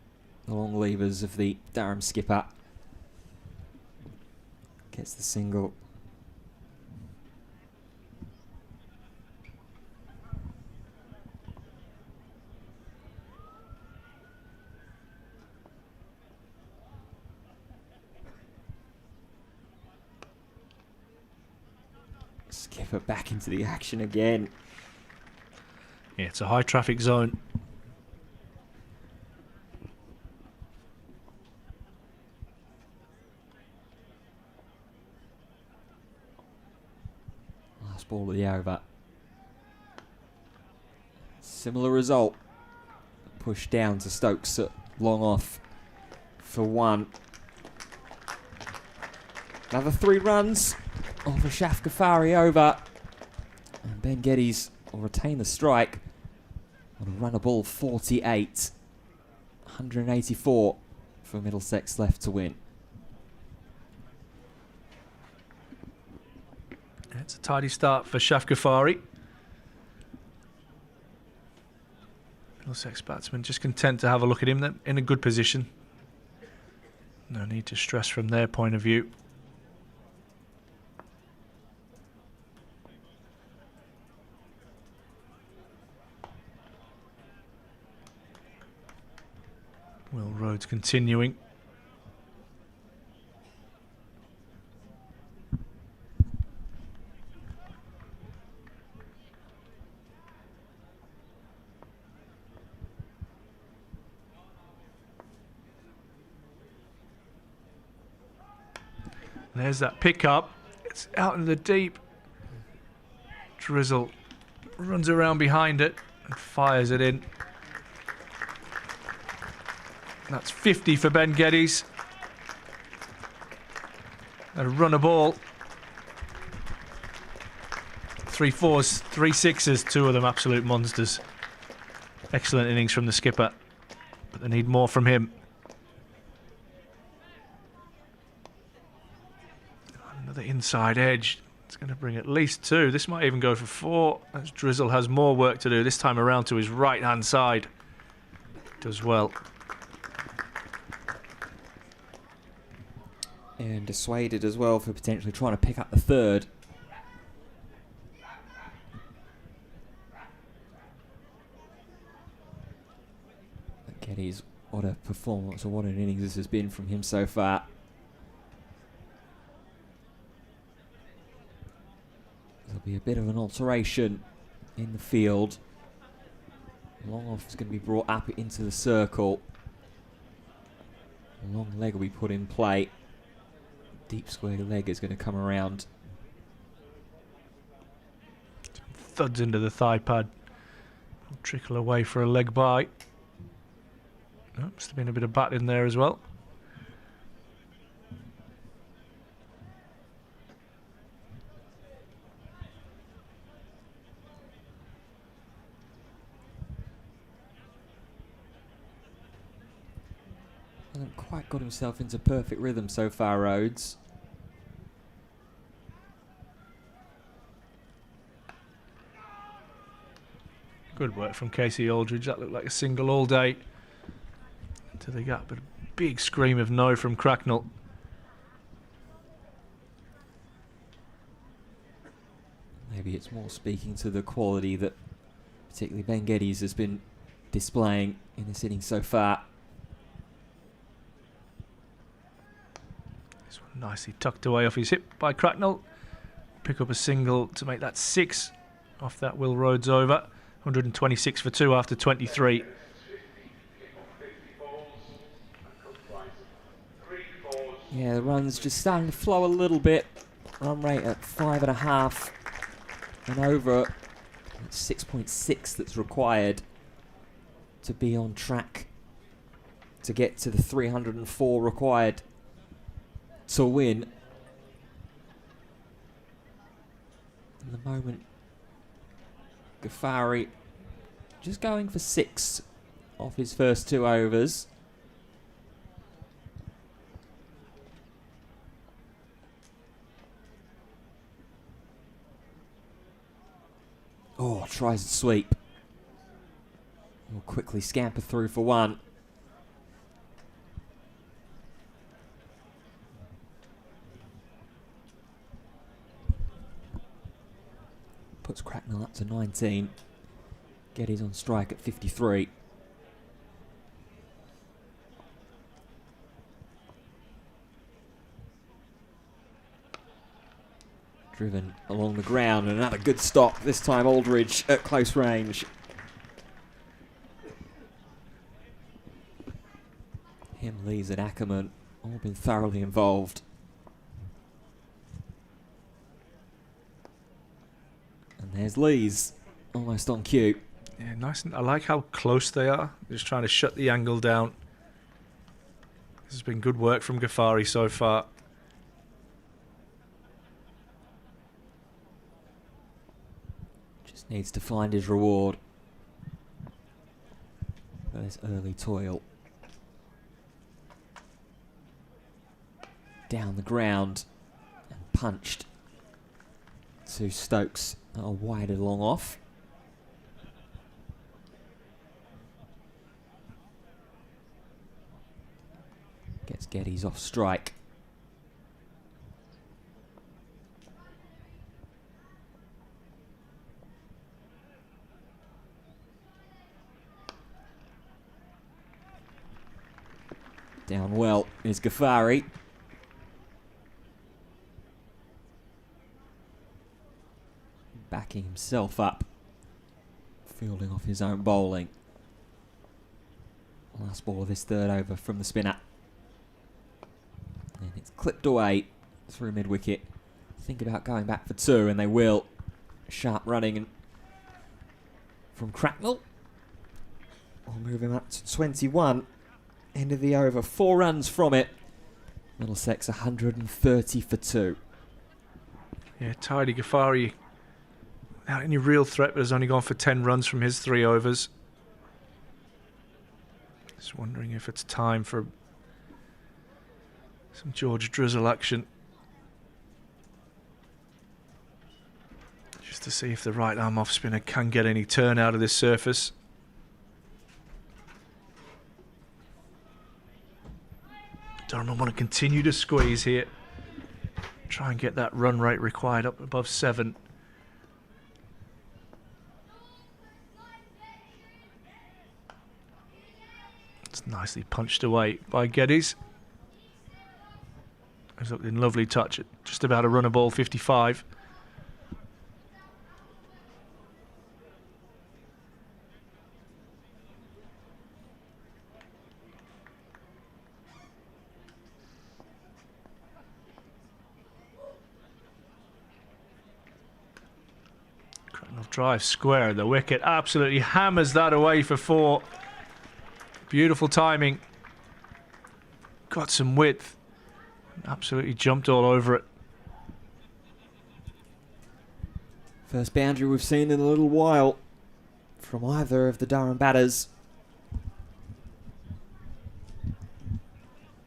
the long levers of the Durham skipper. Gets the single. Skipper back into the action again. Yeah, it's a high traffic zone. Last ball of the over. Similar result. Push down to Stokes at long off for 1. Another 3 runs off a Shafqafari over. And Ben Geddes will retain the strike on a runnable 48. 184 for Middlesex left to win. It's a tidy start for Shafqafari. Middlesex batsman just content to have a look at him. They're in a good position. No need to stress from their point of view. Rhodes continuing. There's that pickup. It's out in the deep. Drizzle runs around behind it and fires it in. That's 50 for Ben Geddes. A run a ball. 3 4s, 3 6s, 2 of them absolute monsters. Excellent innings from the skipper, but they need more from him. Another inside edge. It's going to bring at least 2. This might even go for 4, as Drizzle has more work to do, this time around to his right-hand side. Does well. And dissuaded as well for potentially trying to pick up the third. Geddes, what a performance, or what an innings this has been from him so far. There'll be a bit of an alteration in the field. Long off is going to be brought up into the circle. Long leg will be put in play. Deep square leg is going to come around. Thuds into the thigh pad. Trickle away for a leg bye. Oh, must have been a bit of bat in there as well. Hasn't quite got himself into perfect rhythm so far, Rhodes. Good work from Casey Aldridge. That looked like a single all day. To the gap, but a big scream of no from Cracknell. Maybe it's more speaking to the quality that particularly Ben Geddes has been displaying in this inning so far. This one nicely tucked away off his hip by Cracknell. Pick up a single to make that 6 off that Will Rhodes over. 126 for 2 after 23. Yeah, the run's just starting to flow a little bit. Run rate at 5.5 and over. 6.6 that's required to be on track to get to the 304 required to win. In the moment, Ghaffari just going for 6 off his first 2 overs. Oh, tries to sweep. Will quickly scamper through for 1. Puts Cracknell up to 19. Geddes on strike at 53. Driven along the ground, and another good stop. This time Aldridge at close range. Him, Lees and Ackerman all been thoroughly involved. And there's Lees, almost on cue. Yeah, nice. I like how close they are. Just trying to shut the angle down. This has been good work from Ghaffari so far. Just needs to find his reward for this early toil. Down the ground and punched to Stokes, wider long off. Gets Geddes off strike. is Ghaffari. Backing himself up. Fielding off his own bowling. Last ball of this third over from the spinner. And it's clipped away through mid-wicket. Think about going back for 2, and they will. Sharp running and from Cracknell. We'll move him up to 21. End of the over. 4 runs from it. Middlesex 130 for 2. Yeah, tidy Ghaffari. Without any real threat, but has only gone for 10 runs from his 3 overs. Just wondering if it's time for some George Drizzle action. Just to see if the right arm off spinner can get any turn out of this surface. Durham want to continue to squeeze here. Try and get that run rate required up above 7. It's nicely punched away by Geddes. He's looked in lovely touch at just about a run a ball 55. Cracknell drive square. The wicket absolutely hammers that away for 4. Beautiful timing. Got some width. Absolutely jumped all over it. First boundary we've seen in a little while from either of the Durham batters.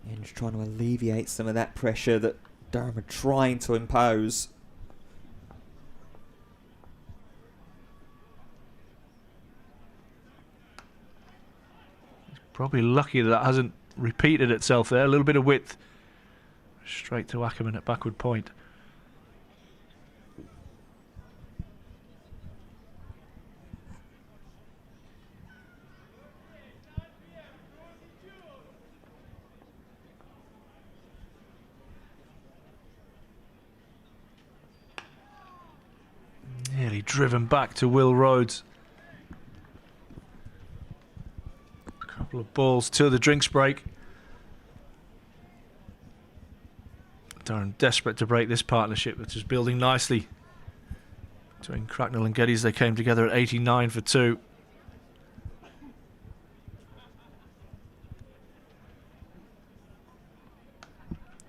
And just trying to alleviate some of that pressure that Durham are trying to impose. Probably lucky that hasn't repeated itself there. A little bit of width. Straight to Ackerman at backward point. Nearly driven back to Will Rhodes. Couple of balls to the drinks break. Durham desperate to break this partnership, which is building nicely. Between Cracknell and Geddes, they came together at 89 for 2.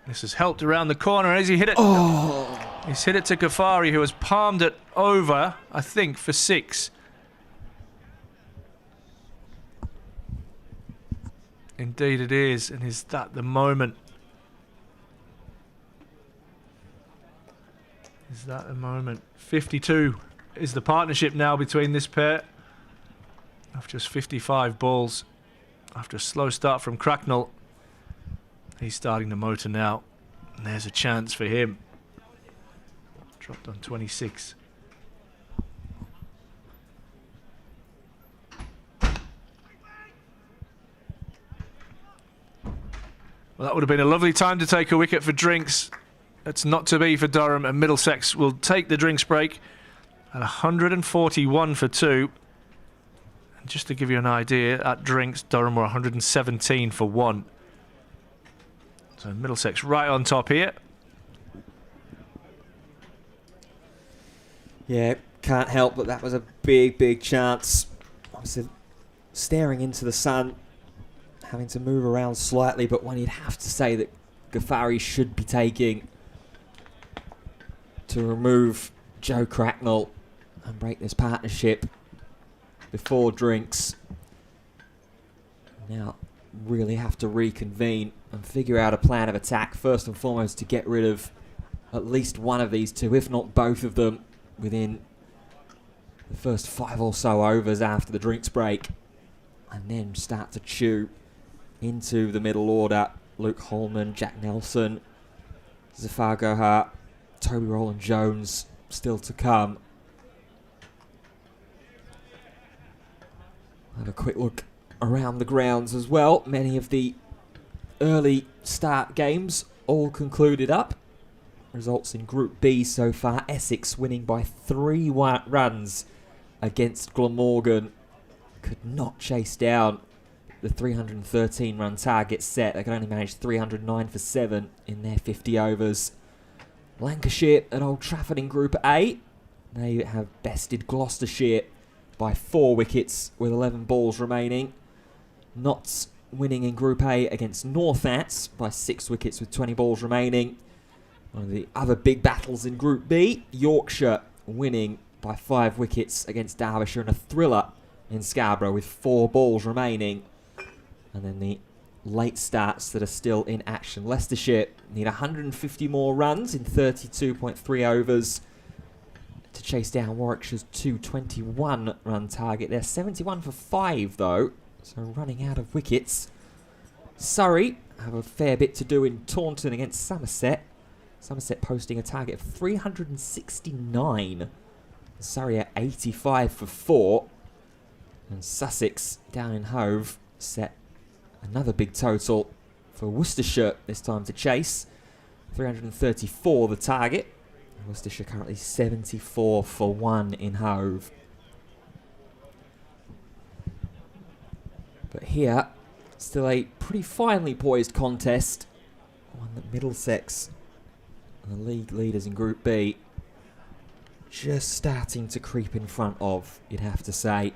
This has helped around the corner as he hit it. Oh! He's hit it to Ghaffari, who has palmed it over, I think, for 6. Indeed it is, and is that the moment? Is that the moment? 52 is the partnership now between this pair. After just 55 balls. After a slow start from Cracknell. He's starting to motor now. And there's a chance for him. Dropped on 26. Well, that would have been a lovely time to take a wicket for drinks. That's not to be for Durham, and Middlesex will take the drinks break at 141 for 2. And just to give you an idea, at drinks, Durham were 117 for 1. So Middlesex right on top here. Yeah, can't help but that was a big, big chance. Obviously, staring into the sun, having to move around slightly, but one you'd have to say that Ghaffari should be taking to remove Joe Cracknell and break this partnership before drinks. Now, really have to reconvene and figure out a plan of attack, first and foremost, to get rid of at least one of these two, if not both of them, within the first 5 or so overs after the drinks break, and then start to chew into the middle order. Luke Holman, Jack Nelson, Zafar Gohar, Toby Rowland-Jones still to come. Have a quick look around the grounds as well. Many of the early start games all concluded up. Results in Group B so far. Essex winning by 3 runs against Glamorgan. Could not chase down the 313 run target set. They could only manage 309 for 7 in their 50 overs. Lancashire at Old Trafford in Group A. They have bested Gloucestershire by 4 wickets with 11 balls remaining. Notts winning in Group A against Northants by 6 wickets with 20 balls remaining. One of the other big battles in Group B, Yorkshire winning by 5 wickets against Derbyshire in a thriller in Scarborough with 4 balls remaining. And then the late starts that are still in action. Leicestershire need 150 more runs in 32.3 overs to chase down Warwickshire's 221 run target. They're 71 for 5 though, so running out of wickets. Surrey have a fair bit to do in Taunton against Somerset. Somerset posting a target of 369. Surrey at 85 for 4. And Sussex down in Hove set another big total for Worcestershire this time to chase. 334 the target. Worcestershire currently 74 for 1 in Hove. But here, still a pretty finely poised contest. One that Middlesex, the league leaders in Group B, just starting to creep in front of, you'd have to say.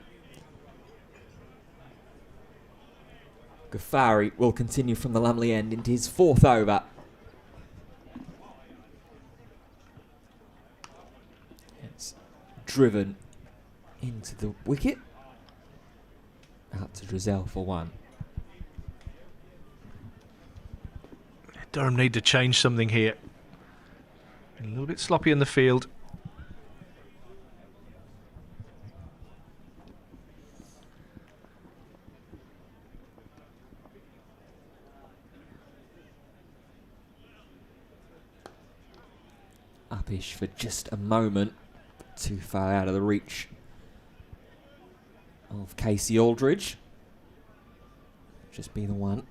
Ghaffari will continue from the Lumley end into his 4th over. It's driven into the wicket. Out to Drizel for 1. Durham need to change something here. A little bit sloppy in the field. Uppish for just a moment. Too far out of the reach of Casey Aldridge. Just be the one.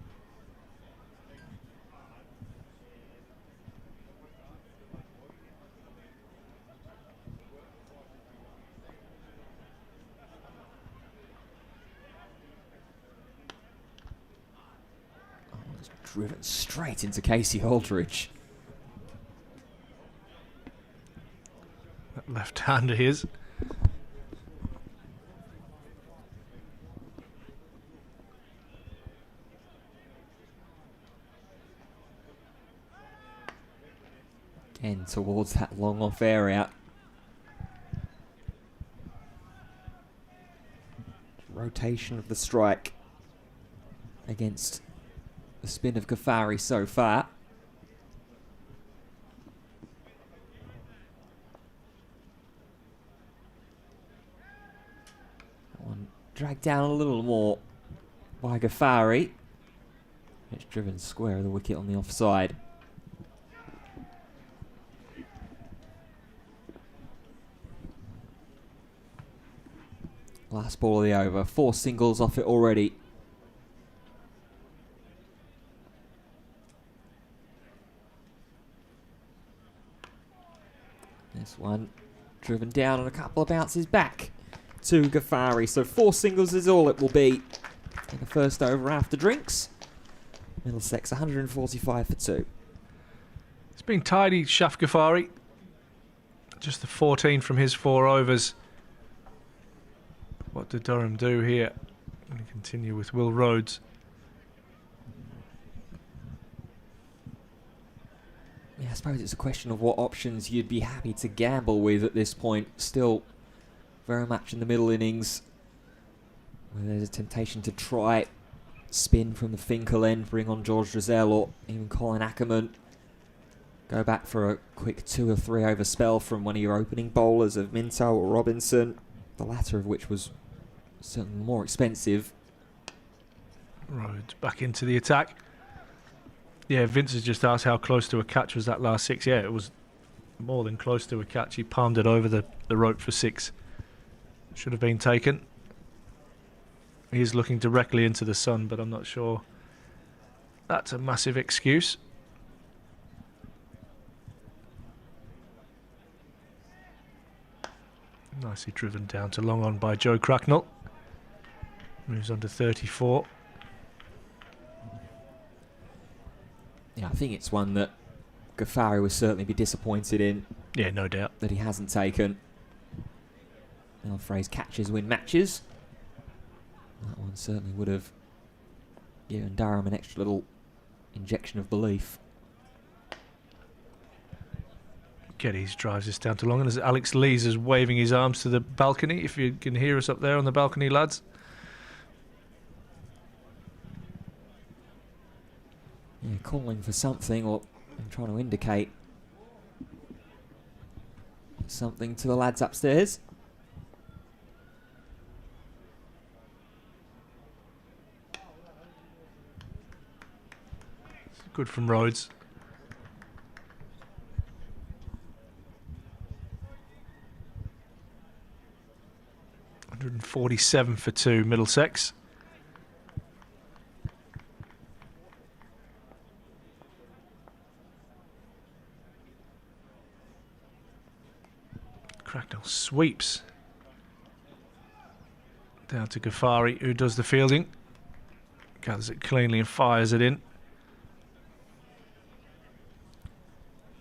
Oh, it's driven straight into Casey Aldridge. That left hand of his. Again towards that long off air out. Rotation of the strike against the spin of Ghaffari so far. That one dragged down a little more by Ghaffari. It's driven square of the wicket on the offside. Last ball of the over. 4 singles off it already. This one driven down and a couple of bounces back to Ghaffari. So 4 singles is all it will be in the first over after drinks. Middlesex 145 for 2. It's been tidy, Shaf Ghaffari. Just the 14 from his 4 overs. What did Durham do here? And continue with Will Rhodes. Yeah, I suppose it's a question of what options you'd be happy to gamble with at this point. Still very much in the middle innings, where there's a temptation to try spin from the Finkel end, bring on George Drizel or even Colin Ackerman. Go back for a quick 2 or 3 over spell from one of your opening bowlers of Minto or Robinson, the latter of which was certainly more expensive. Rhodes back into the attack. Yeah, Vince has just asked how close to a catch was that last 6. Yeah, it was more than close to a catch. He palmed it over the rope for 6. Should have been taken. He's looking directly into the sun, but I'm not sure That's a massive excuse. Nicely driven down to long on by Joe Cracknell. Moves on to 34. Yeah, I think it's one that Ghaffari will certainly be disappointed in. Yeah, no doubt. That he hasn't taken. The old phrase, catches win matches. That one certainly would have given Durham an extra little injection of belief. Geddes drives this down to long, and as Alex Lees is waving his arms to the balcony, if you can hear us up there on the balcony, lads. Yeah, calling for something or trying to indicate something to the lads upstairs. Good from Rhodes. $147 for 2, Middlesex. Cracknell sweeps down to Ghaffari, who does the fielding. Gathers it cleanly and fires it in.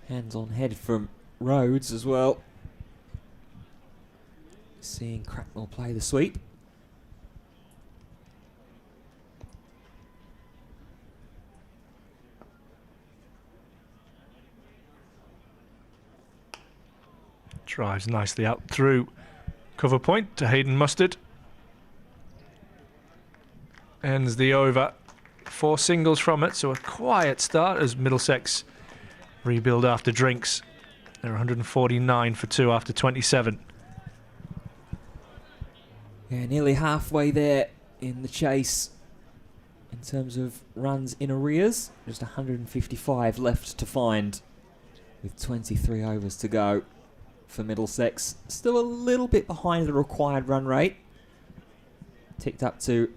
Hands on head from Rhodes as well. Seeing Cracknell play the sweep. Drives nicely out through cover point to Hayden Mustard. Ends the over. 4 singles from it, so a quiet start as Middlesex rebuild after drinks. They're 149 for 2 after 27. Yeah, nearly halfway there in the chase in terms of runs in arrears. Just 155 left to find with 23 overs to go for Middlesex. Still a little bit behind the required run rate. Ticked up to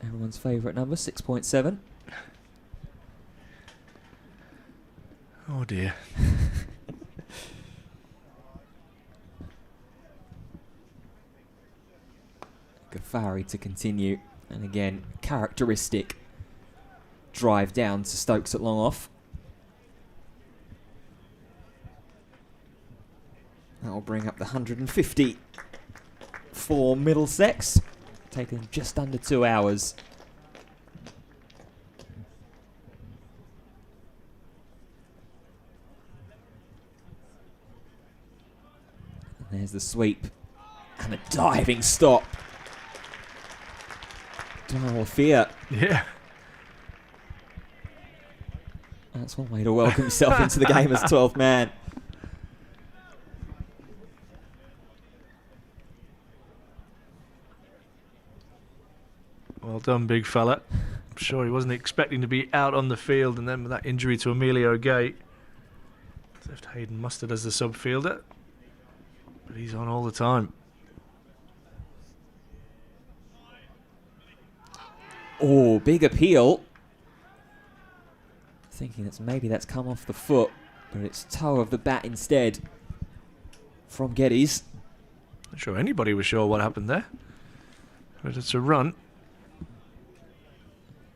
everyone's favourite number, 6.7. Oh dear. Ghaffari to continue. And again, characteristic drive down to Stokes at long off. That'll bring up the 150 for Middlesex. Taking just under 2 hours. And there's the sweep. And a diving stop. Oh, fear. Yeah. That's one way to welcome yourself into the game as 12th man. Well done, big fella. I'm sure he wasn't expecting to be out on the field, and then with that injury to Emilio Gay, left Hayden Mustard as the sub fielder. But he's on all the time. Oh, big appeal. Thinking maybe that's come off the foot, but it's toe of the bat instead from Geddes. Not sure anybody was sure what happened there. But it's a run.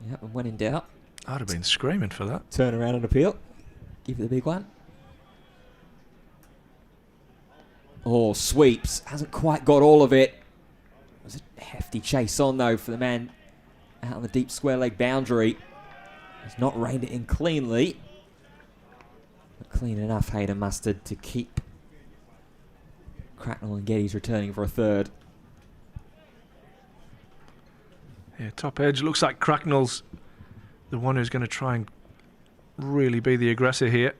Yep, and when in doubt, I'd have been screaming for that. turn around and appeal. Give it the big one. Oh, sweeps. Hasn't quite got all of it. It was a hefty chase on, though, for the man out on the deep square leg boundary. He's not reined it in cleanly. But clean enough, Hayden Mustard, to keep Cracknell and Geddes returning for a third. Yeah, top edge. Looks like Cracknell's the one who's going to try and really be the aggressor here.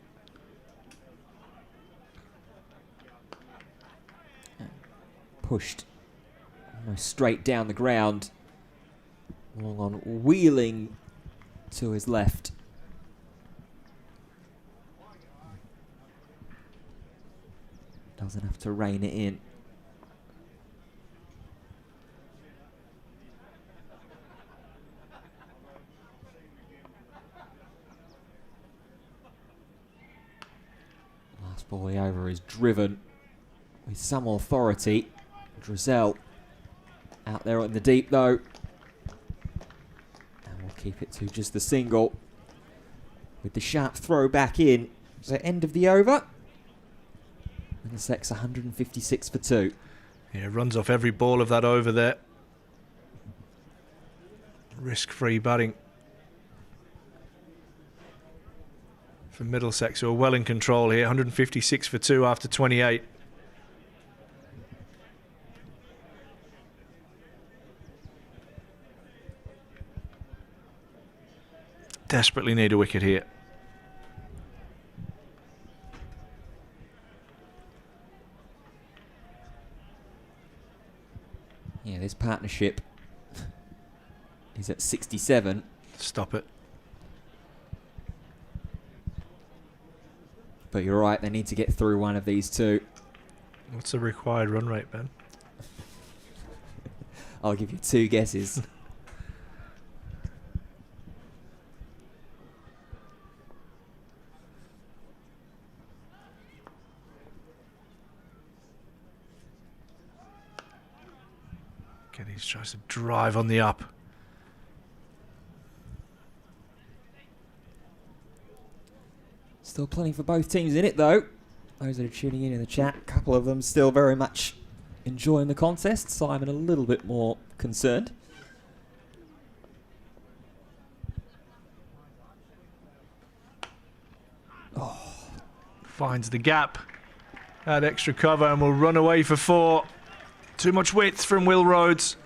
Pushed almost straight down the ground. Long on, wheeling to his left. Doesn't have to rein it in. Volley over is driven with some authority. Drizel out there in the deep though. And we'll keep it to just the single. With the sharp throw back in. So end of the over. Middlesex 156 for 2. Yeah, runs off every ball of that over there. Risk-free batting for Middlesex, who are well in control here. 156 for 2 after 28. Desperately need a wicket here. Yeah, this partnership is at 67. Stop it. But you're right, they need to get through one of these two. What's the required run rate, Ben? I'll give you 2 guesses. Geddes tries to drive on the up. Still plenty for both teams in it, though. Those that are tuning in the chat, a couple of them still very much enjoying the contest. Simon a little bit more concerned. Finds the gap. Add extra cover and will run away for 4. Too much width from Will Rhodes.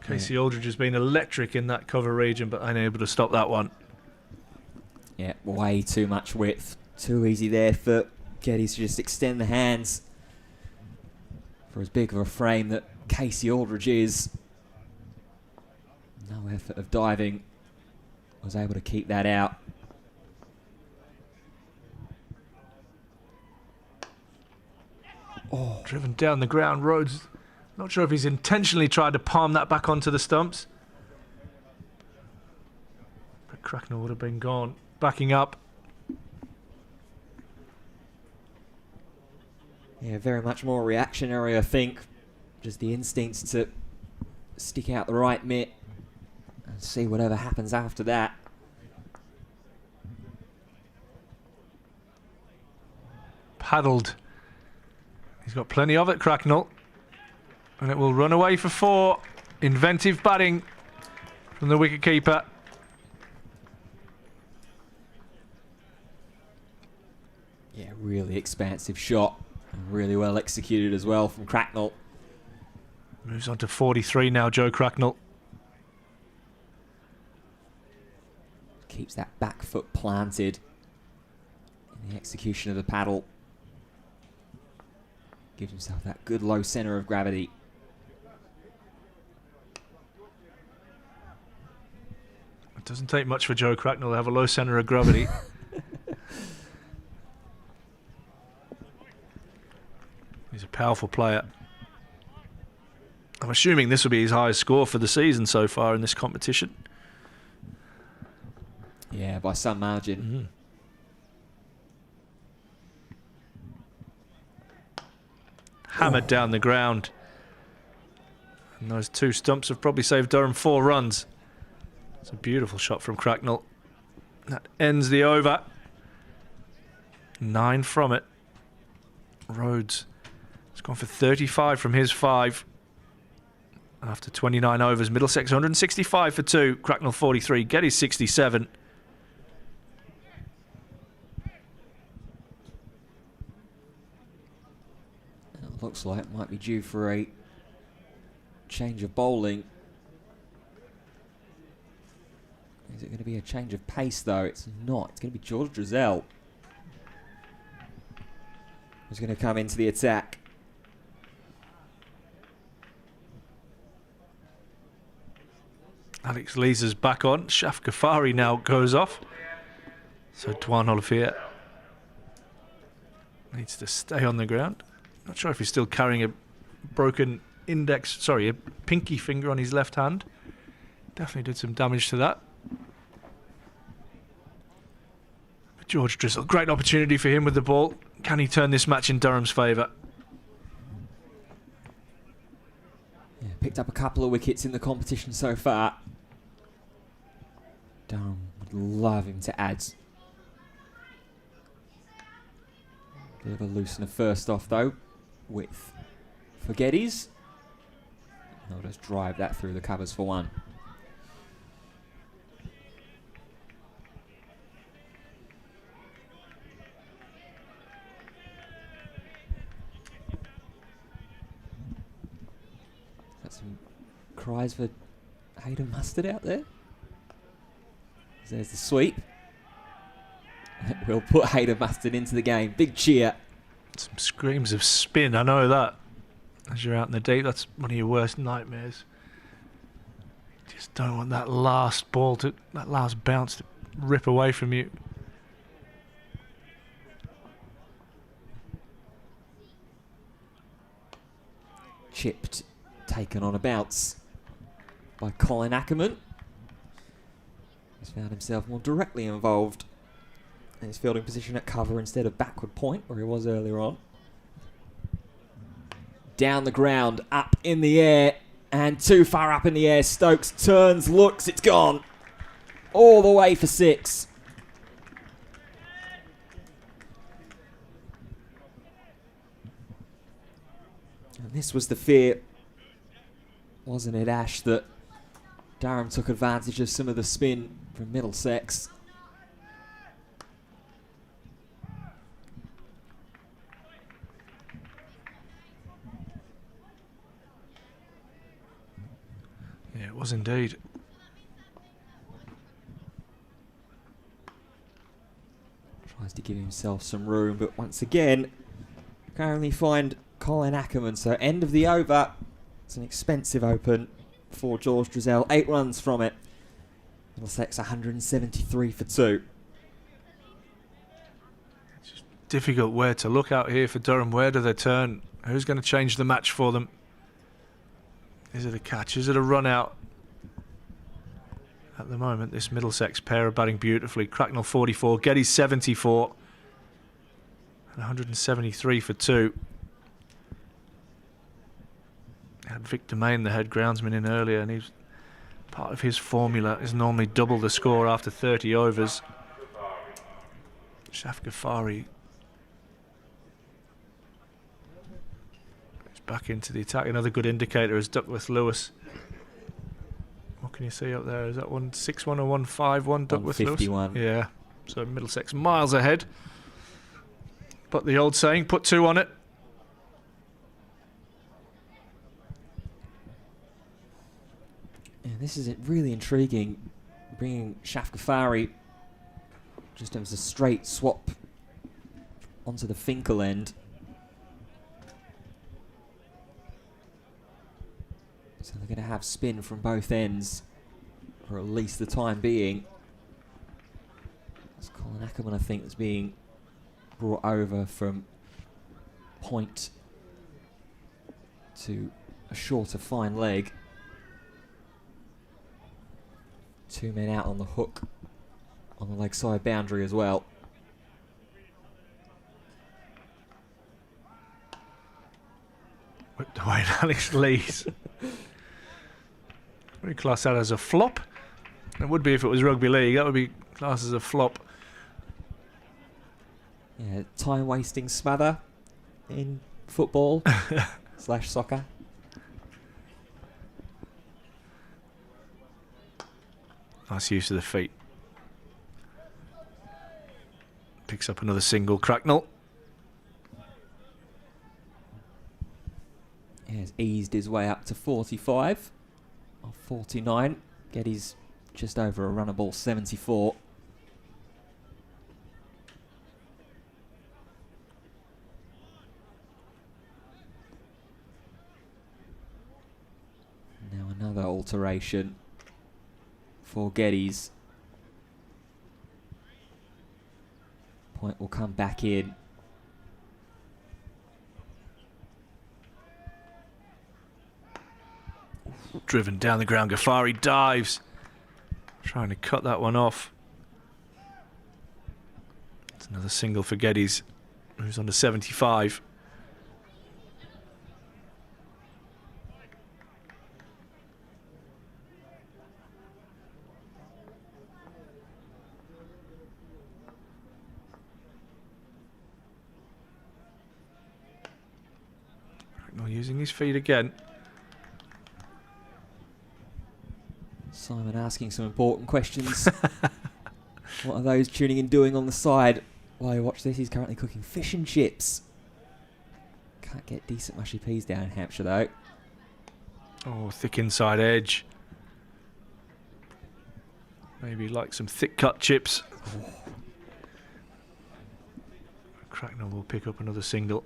Casey Aldridge has been electric in that cover region, but unable to stop that one. Yeah, way too much width. Too easy there for Geddes to just extend the hands. For as big of a frame that Casey Aldridge is. No effort of diving. Was able to keep that out. Oh, driven down the ground. Rhodes, not sure if he's intentionally tried to palm that back onto the stumps. But Cracknell would have been gone. Backing up. Yeah, very much more reactionary, I think. Just the instincts to stick out the right mitt and see whatever happens after that. Paddled. He's got plenty of it, Cracknell. And it will run away for 4. Inventive batting from the wicketkeeper. Yeah, really expansive shot. And really well executed as well from Cracknell. Moves on to 43 now, Joe Cracknell. Keeps that back foot planted in the execution of the paddle. Gives himself that good low centre of gravity. It doesn't take much for Joe Cracknell to have a low centre of gravity. He's a powerful player. I'm assuming this will be his highest score for the season so far in this competition. Yeah, by some margin. Hammered down the ground. And those 2 stumps have probably saved Durham 4 runs. It's a beautiful shot from Cracknell. That ends the over. 9 from it. Rhodes has gone for 35 from his 5. After 29 overs, Middlesex 165 for 2. Cracknell 43. Geddes 67. Looks like it might be due for a change of bowling. Is it going to be a change of pace though? It's not. It's going to be George Drizel who's going to come into the attack. Alex Leeser's back on. Shaf Ghaffari now goes off. So Dwan Olivier needs to stay on the ground. Not sure if he's still carrying a broken a pinky finger on his left hand. Definitely did some damage to that. George Drizzle, great opportunity for him with the ball. Can he turn this match in Durham's favour? Yeah, picked up a couple of wickets in the competition so far. Durham would love him to add. Bit of a loosener first off though, with for Geddes. They'll just drive that through the covers for one. Got some cries for Hayden Mustard out there. There's the sweep. We'll put Hayden Mustard into the game. Big cheer. Some screams of spin, I know that. As you're out in the deep, that's one of your worst nightmares. Just don't want that last ball to, that last bounce to rip away from you. Chipped, taken on a bounce by Colin Ackerman. He's found himself more directly involved in his fielding position at cover instead of backward point where he was earlier on. Down the ground, up in the air, and too far up in the air. Stokes turns, looks, it's gone. All the way for 6. And this was the fear, wasn't it, Ash, that Durham took advantage of some of the spin from Middlesex. Yeah, it was indeed. Tries to give himself some room, but once again, can only find Colin Ackerman. So end of the over. It's an expensive open for George Drizzle. 8 runs from it. Middlesex 173 for 2. It's just difficult where to look out here for Durham. Where do they turn? Who's going to change the match for them? Is it a catch? Is it a run out? At the moment, this Middlesex pair are batting beautifully. Cracknell 44, Geddes 74, and 173 for 2. Had Victor Main, the head groundsman, in earlier, and he's part of his formula is normally double the score after 30 overs. Shaf Ghaffari is back into the attack. Another good indicator is Duckworth Lewis. What can you see up there? Is that 161 or 151 Duckworth Lewis? 151. Yeah. So Middlesex miles ahead. But the old saying, put 2 on it. Yeah, this is really intriguing. Bringing Shaf Ghaffari just as a straight swap onto the Finkel end. So they're going to have spin from both ends for at least the time being. It's Colin Ackerman, I think, that's being brought over from point to a shorter fine leg. 2 men out on the hook on the leg side boundary as well. Whipped away Alex Lees. We class that as a flop. It would be if it was rugby league. That would be classed as a flop. Yeah, time-wasting smother in football / soccer. Nice use of the feet. Picks up another single, Cracknell. He has eased his way up to 45 of 49. Geddes just over a runnable 74. Now another alteration for Geddes. Point will come back in. Driven down the ground, Ghaffari dives. Trying to cut that one off. It's another single for Geddes, who's on to 75. Cracknell using his feet again. Simon asking some important questions. What are those tuning in doing on the side? While you watch this, he's currently cooking fish and chips. Can't get decent mushy peas down in Hampshire, though. Oh, thick inside edge. Maybe like some thick cut chips. Oh. Cracknell will pick up another single.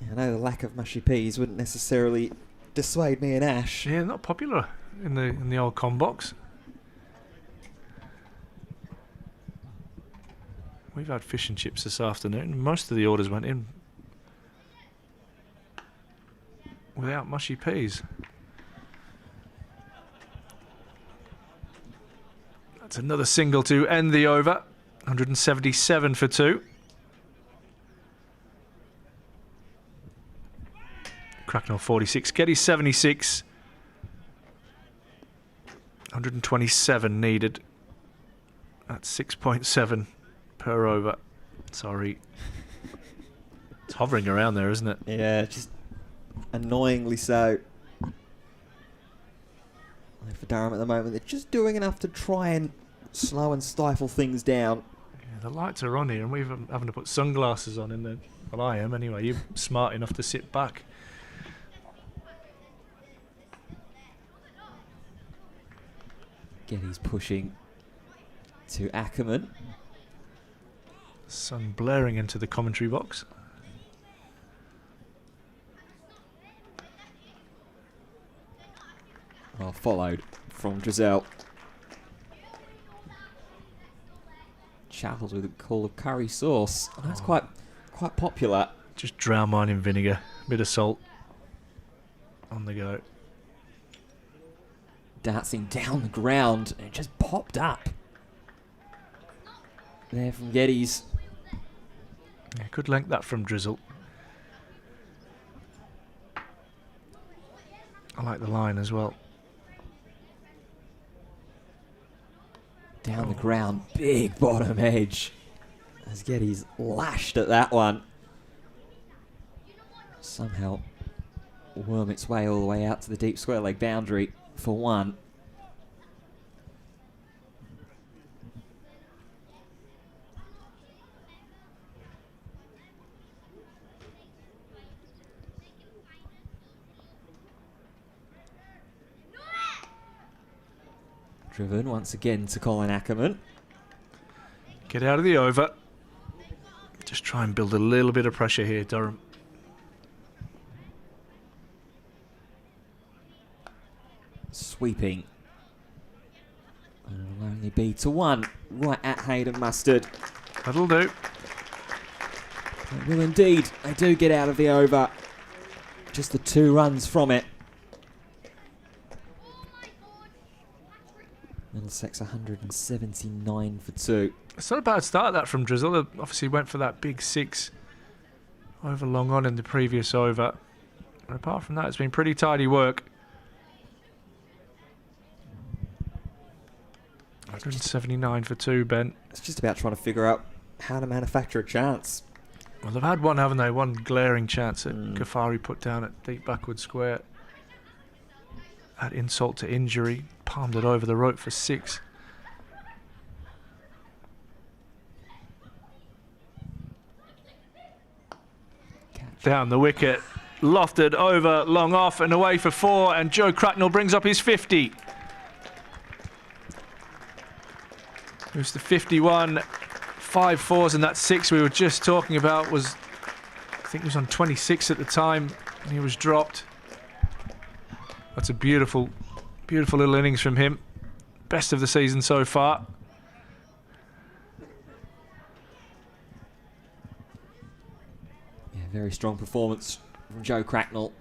Yeah, I know the lack of mushy peas wouldn't necessarily dissuade me and Ash. Yeah, not popular in the old com box. We've had fish and chips this afternoon. Most of the orders went in without mushy peas. That's another single to end the over. 177 for 2. Cracknell 46, Geddes 76. 127 needed. That's 6.7 per over. Sorry. It's hovering around there, isn't it? Yeah, just annoyingly so. For Durham at the moment, they're just doing enough to try and slow and stifle things down. Yeah, the lights are on here and we're having to put sunglasses on in there. Well, I am anyway. You're smart enough to sit back. Geddes pushing to Ackerman. Sun blaring into the commentary box. Well, followed from Giselle. Charles with a call of curry sauce. Oh, that's quite popular. Just drown mine in vinegar. Bit of salt. On the go. Dancing down the ground and it just popped up. There from Geddes. Yeah, good length that from Drizzle. I like the line as well. Down the ground, big bottom edge. As Geddes lashed at that one. Somehow worm its way all the way out to the deep square leg boundary for one. Driven once again to Colin Ackerman. Get out of the over. Just try and build a little bit of pressure here, Durham. Sweeping. And it'll only be to one, right at Hayden Mustard. That'll do. It will indeed. They do get out of the over. Just the 2 runs from it. Middlesex 179 for 2. It's not a bad start that from Drizzle. They obviously went for that big 6 over long on in the previous over. And apart from that, it's been pretty tidy work. 179 for 2, Ben. It's just about trying to figure out how to manufacture a chance. Well, they've had one, haven't they? One glaring chance that Kafari put down at deep backward square. At insult to injury, palmed it over the rope for 6. Down the wicket, lofted over, long off and away for 4, and Joe Cracknell brings up his 50. It was the 51, 5 4s, and that 6 we were just talking about was, I think it was on 26 at the time, and he was dropped. That's a beautiful, beautiful little innings from him. Best of the season so far. Yeah, very strong performance from Joe Cracknell.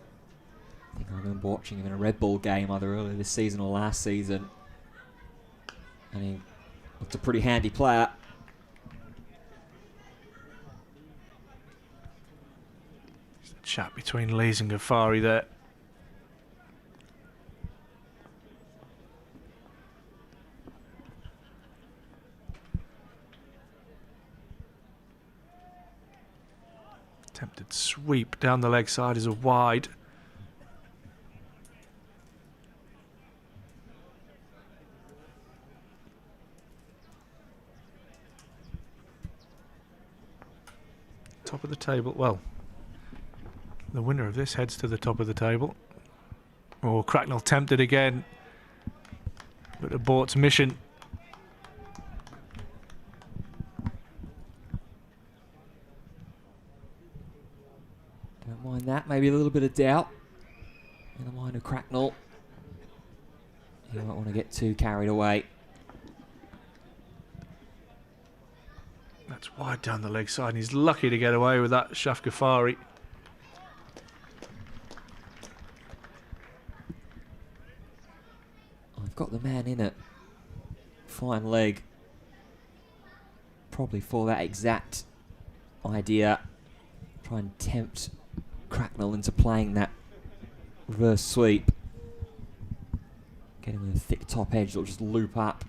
I think I remember watching him in a Red Bull game either earlier this season or last season. And he looked a pretty handy player. chat between Lees and Ghaffari there. Attempted sweep down the leg side is a wide. Top of the table. Well, the winner of this heads to the top of the table. Oh, Cracknell tempted again, but aborts mission. Don't mind that. Maybe a little bit of doubt in the mind of Cracknell. He won't want to get too carried away. That's wide down the leg side, and he's lucky to get away with that, Shaf Ghaffari. I've got the man in it. Fine leg. Probably for that exact idea. Try and tempt Cracknell into playing that reverse sweep. Get him with a thick top edge that'll just loop up.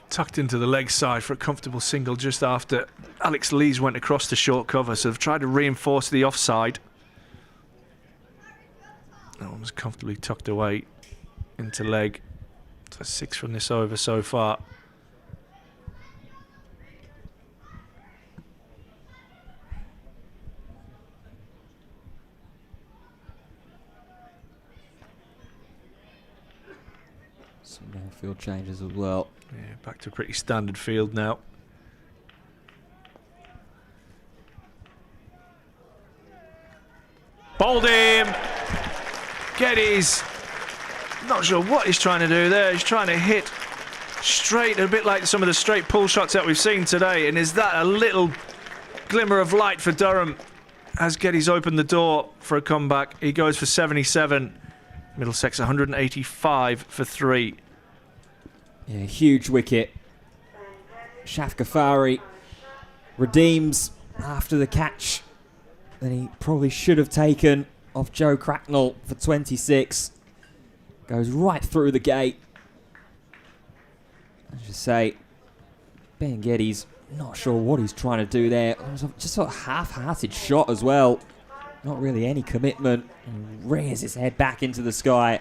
Tucked into the leg side for a comfortable single just after Alex Lees went across the short cover, so they've tried to reinforce the offside. That one was comfortably tucked away into leg. So 6 from this over so far. Some more field changes as well. Yeah, back to pretty standard field now. Bowled him! Geddes! Not sure what he's trying to do there. He's trying to hit straight, a bit like some of the straight pull shots that we've seen today. And is that a little glimmer of light for Durham as Geddes opened the door for a comeback? He goes for 77. Middlesex 185 for 3. Yeah, huge wicket. Shaf Ghaffari redeems after the catch that he probably should have taken off Joe Cracknell for 26. Goes right through the gate. As you say, Ben Geddes, not sure what he's trying to do there. It was just sort of half-hearted shot as well. Not really any commitment. And rears his head back into the sky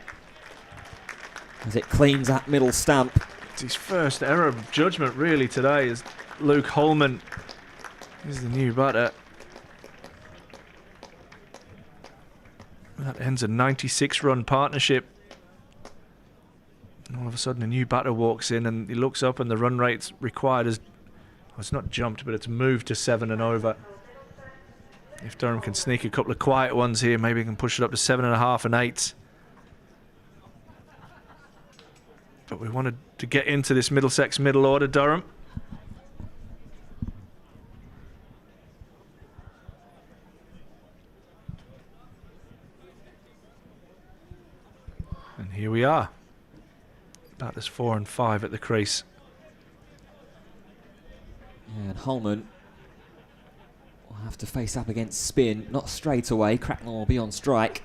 as it cleans up middle stump. It's his first error of judgment really today as Luke Holman is the new batter. That ends a 96-run partnership. And all of a sudden a new batter walks in and he looks up and the run rate's required as... Well, it's not jumped, but it's moved to 7 and over. If Durham can sneak a couple of quiet ones here, maybe he can push it up to 7.5 and 8. But we wanted to get into this Middlesex middle order, Durham. And here we are. Batters 4 and 5 at the crease. And Holman will have to face up against spin. Not straight away. Cracknell will be on strike.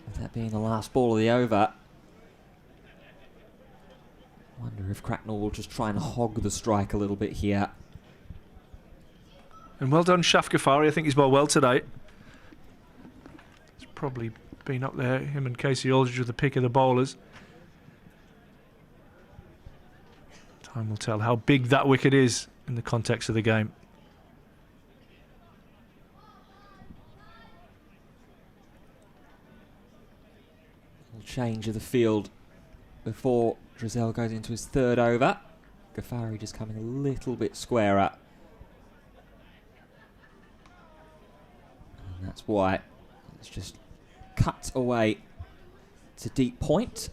With that being the last ball of the over. Wonder if Cracknell will just try and hog the strike a little bit here. And well done, Shaf Ghaffari. I think he's bowled well today. He's probably been up there, him and Casey Aldridge, with the pick of the bowlers. Time will tell how big that wicket is in the context of the game. Little change of the field before Drizel goes into his 3rd over. Ghaffari just coming a little bit squarer. And that's why it's just cut away to deep point.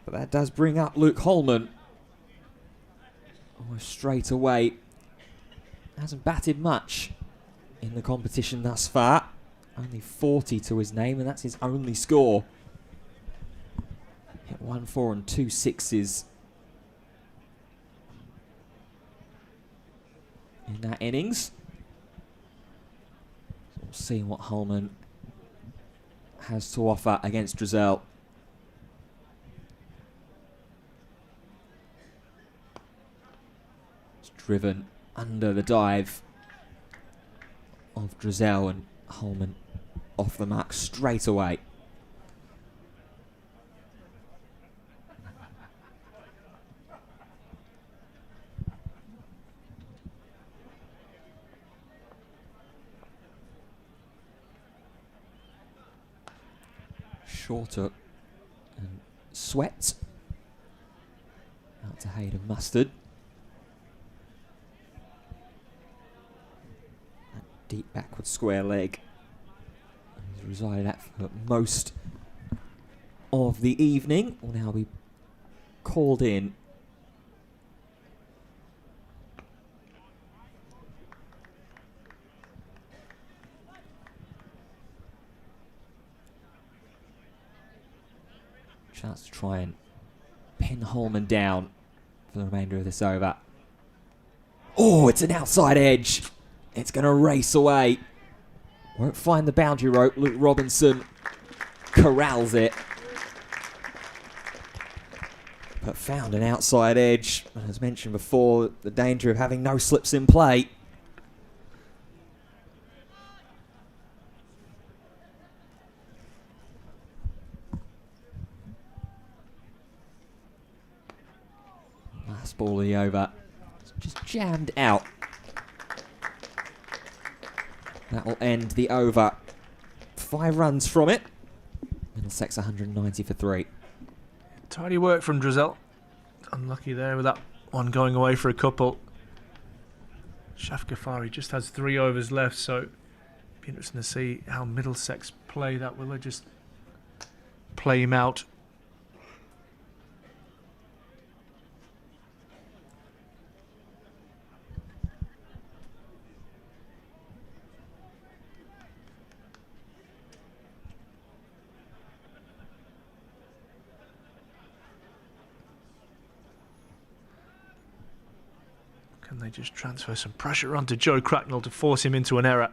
But that does bring up Luke Holman almost straight away hasn't batted much in the competition thus far. Only 40 to his name, and that's his only score. Hit 1 4 and 2 6s in that innings. So we'll see what Holman has to offer against Drizel. It's driven under the dive of Drizel, and Holman off the mark straight away. Shorter and Sweat out to Hayden Mustard. That deep backward square leg he's resided at for most of the evening. Will now be called in. Chance to try and pin Holman down for the remainder of this over. Oh, it's an outside edge. It's going to race away. Won't find the boundary rope. Luke Robinson corrals it. But found an outside edge. And as mentioned before, the danger of having no slips in play. Last ball of the over. It's just jammed out. That will end the over. 5 runs from it. Middlesex 190 for 3. Tidy work from Drizel. Unlucky there with that one going away for a couple. Shaf Ghaffari just has 3 overs left, so be interesting to see how Middlesex play that. Will they just play him out? Can they just transfer some pressure onto Joe Cracknell to force him into an error?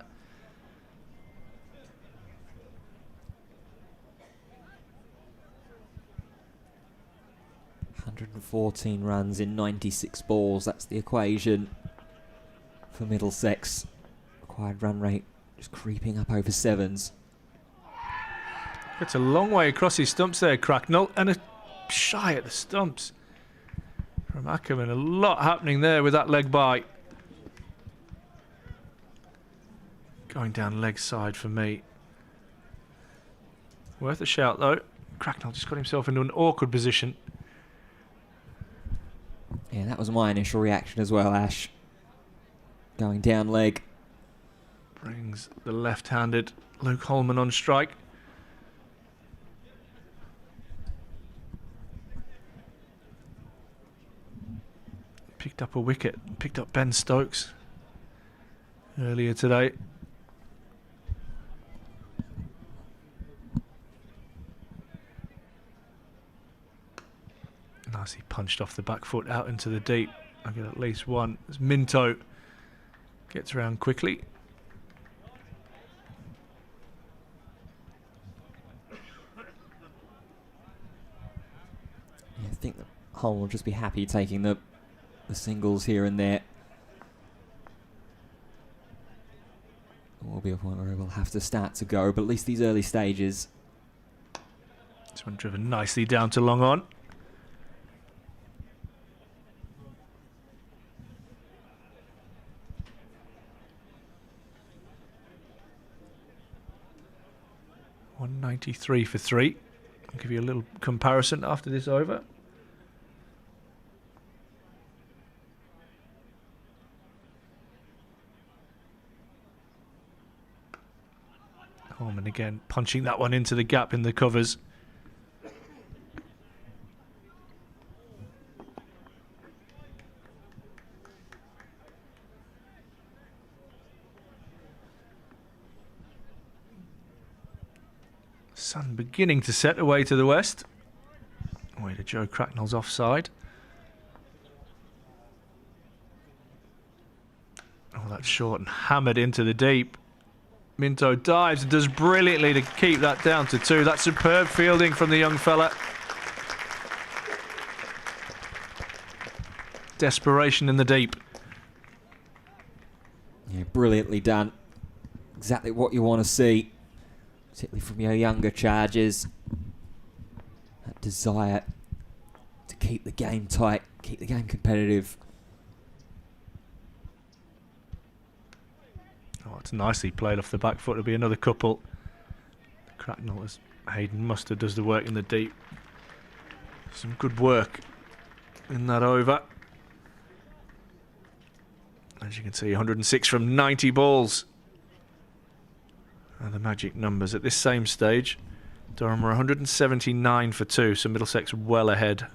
$114 runs in 96 balls. That's the equation for Middlesex. Required run rate just creeping up over 7s. Gets a long way across his stumps there, Cracknell, and a shy at the stumps from Ackerman. A lot happening there with that leg bite. Going down leg side for me. Worth a shout though. Cracknell just got himself into an awkward position. Yeah, that was my initial reaction as well, Ash. Going down leg. Brings the left-handed Luke Holman on strike. Picked up a wicket, picked up Ben Stokes earlier today. Nicely punched off the back foot out into the deep. I get at least one as Minto gets around quickly. Yeah, I think that Hull will just be happy taking the singles here and there. There will be a point where we'll have to start to go, but at least these early stages. This one driven nicely down to long on. $193 for 3. I'll give you a little comparison after this over. Holman again punching that one into the gap in the covers. Sun beginning to set away to the west. Away to Joe Cracknell's offside. Oh, that's short and hammered into the deep. Minto dives and does brilliantly to keep that down to 2. That's superb fielding from the young fella. Desperation in the deep. Yeah, brilliantly done. Exactly what you want to see, particularly from your younger chargers. That desire to keep the game tight, keep the game competitive. Oh, it's nicely played off the back foot. It'll be another couple. Cracknell as Hayden Mustard does the work in the deep. Some good work in that over. As you can see, 106 from 90 balls. And the magic numbers at this same stage. Durham were 179 for 2, so Middlesex well ahead.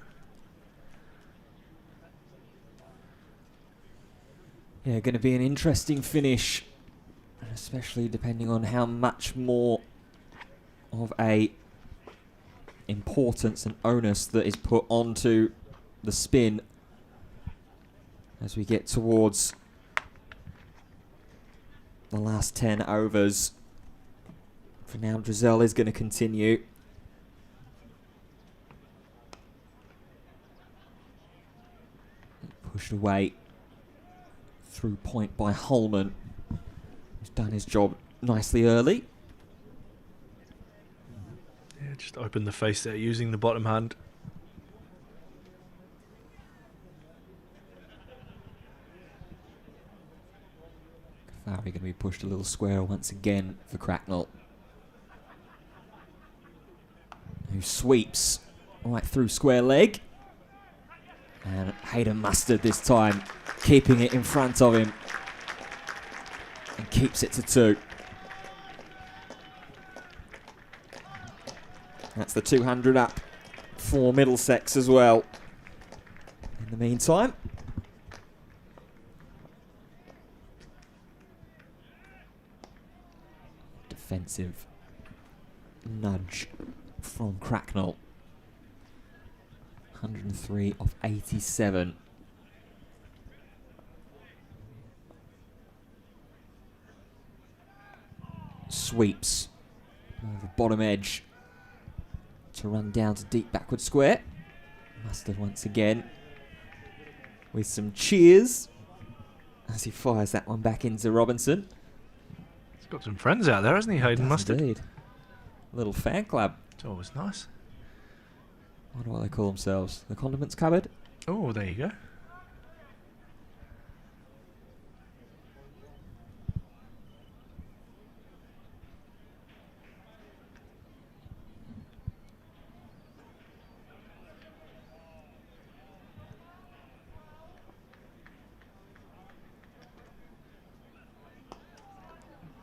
Yeah, going to be an interesting finish, especially depending on how much more of a importance and onus that is put onto the spin as we get towards the last 10 overs. For now, Drizel is going to continue. Pushed away through point by Holman, who's done his job nicely early. Yeah, just open the face there using the bottom hand. Kafari going to be pushed a little square once again for Cracknell, who sweeps right through square leg. And Hayden Mustard this time keeping it in front of him and keeps it to 2. That's the 200 up for Middlesex as well. In the meantime, defensive nudge from Cracknell. 103 of 87. Sweeps over the bottom edge to run down to deep backward square. Mustard once again with some cheers as he fires that one back into Robinson. He's got some friends out there, hasn't he, Hayden Mustard? Indeed. Little fan club. It's always nice. I wonder what they call themselves. The Condiments Cupboard? Oh, there you go.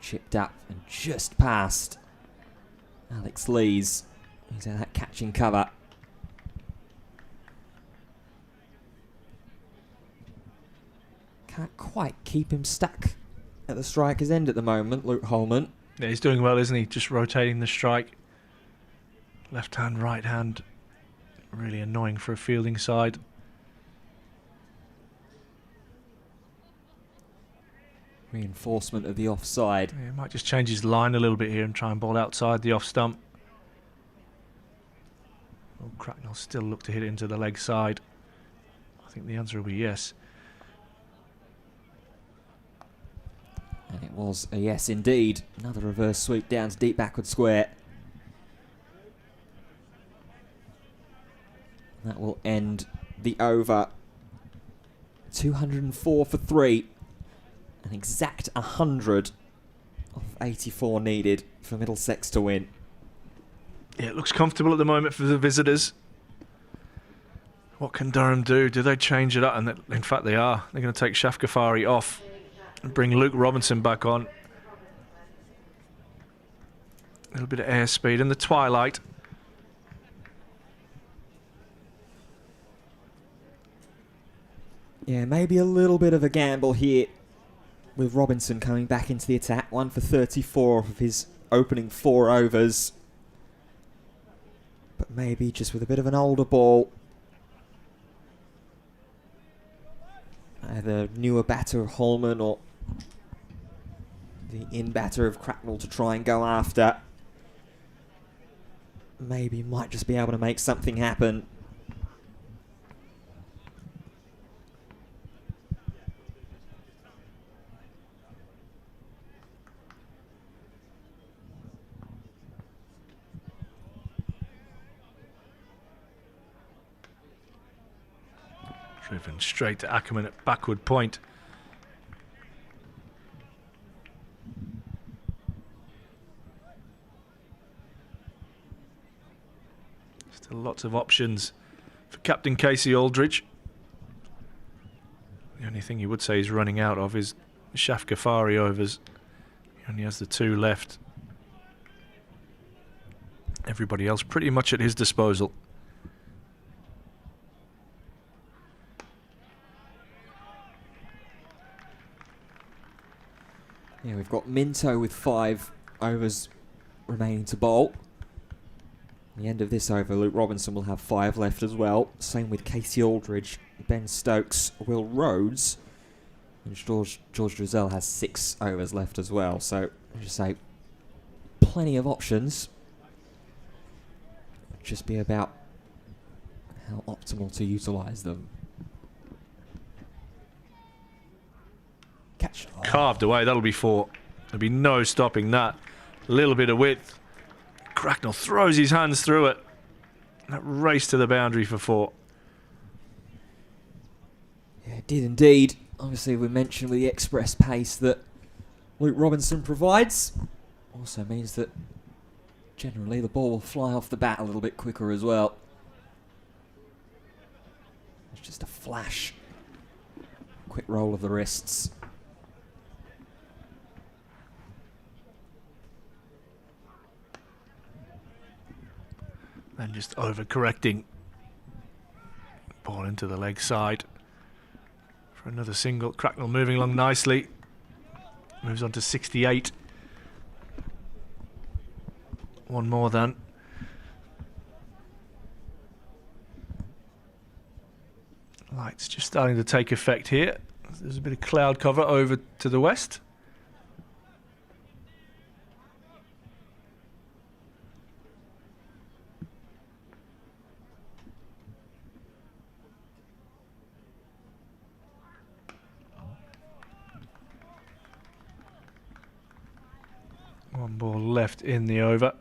Chipped up and just past Alex Lees. He's at that catching cover. Can't quite keep him stuck at the striker's end at the moment, Luke Holman. Yeah, he's doing well, isn't he? Just rotating the strike. Left hand, right hand. Really annoying for a fielding side. Reinforcement of the offside. Yeah, might just change his line a little bit here and try and bowl outside the off stump. Oh, Cracknell still look to hit it into the leg side. I think the answer will be yes. And it was a yes indeed. Another reverse sweep down to deep backward square. That will end the over. 204 for 3. An exact 100 of 84 needed for Middlesex to win. Yeah, it looks comfortable at the moment for the visitors. What can Durham do? Do they change it up? And in fact they are. They're going to take Shaf Ghaffari off and bring Luke Robinson back on. A little bit of airspeed in the twilight. Yeah, maybe a little bit of a gamble here with Robinson coming back into the attack. 1 for 34 off of his opening 4 overs. maybe just with a bit of an older ball. Either newer batter Holman or the in-batter of Cracknell to try and go after. Maybe might just be able to make something happen. Driven straight to Ackerman at backward point. Still lots of options for Captain Casey Aldridge. The only thing he would say he's running out of is Shaf Ghaffari overs. He only has the 2 left. Everybody else pretty much at his disposal. Yeah, we've got Minto with 5 overs remaining to bowl. At the end of this over, Luke Robinson will have 5 left as well. Same with Casey Aldridge, Ben Stokes, Will Rhodes, and George Drizzell has 6 overs left as well. So, I just say, plenty of options. It'll just be about how optimal to utilise them. Catch. Oh. Carved away, that'll be 4. There'll be no stopping that. A little bit of width. Cracknell throws his hands through it. That race to the boundary for 4. Yeah, it did indeed. Obviously, we mentioned with the express pace that Luke Robinson provides. Also means that generally the ball will fly off the bat a little bit quicker as well. It's just a flash. Quick roll of the wrists. And just overcorrecting. Ball into the leg side. For another single. Cracknell moving along nicely. Moves on to 68. One more then. Lights just starting to take effect here. There's a bit of cloud cover over to the west. One ball left in the over.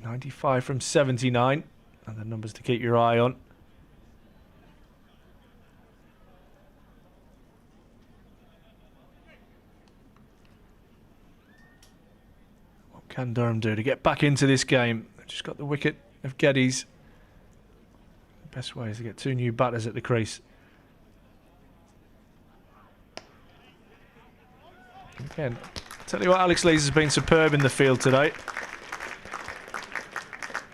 95 from 79. And the numbers to keep your eye on. What can Durham do to get back into this game? Just got the wicket of Geddes. Best way is to get 2 new batters at the crease. Again, tell you what, Alex Lees has been superb in the field today.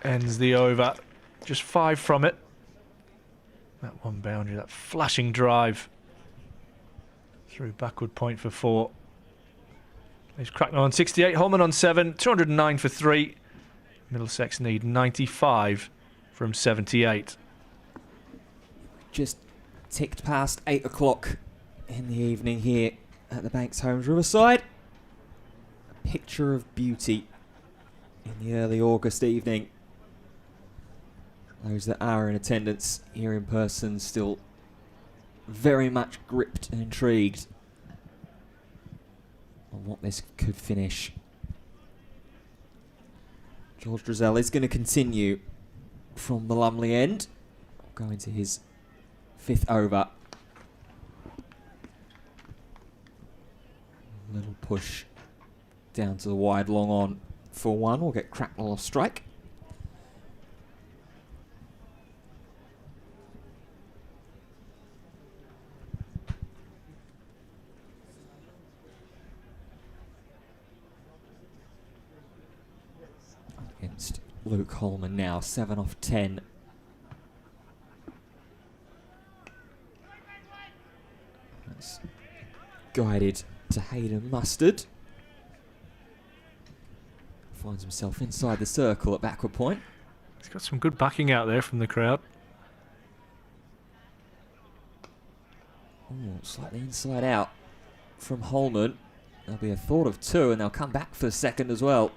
Ends the over. Just 5 from it. That one boundary, that flashing drive. Through backward point for 4. Leaves Cracknell on 68, Holman on 7, 209 for 3. Middlesex need 95 from 78. Just ticked past 8 o'clock in the evening here at the Banks Homes Riverside. A picture of beauty in the early August evening. Those that are in attendance here in person still very much gripped and intrigued on what this could finish. George Drizzell is going to continue from the Lumley end, going to his 5th over. Little push down to the wide long on for 1. We'll get Cracknell off strike. Against Luke Holman now, 7 off 10. That's guided to Hayden Mustard. Finds himself inside the circle at backward point. He's got some good backing out there from the crowd. Ooh, slightly inside out from Holman. There'll be a thought of 2, and they'll come back for the second as well.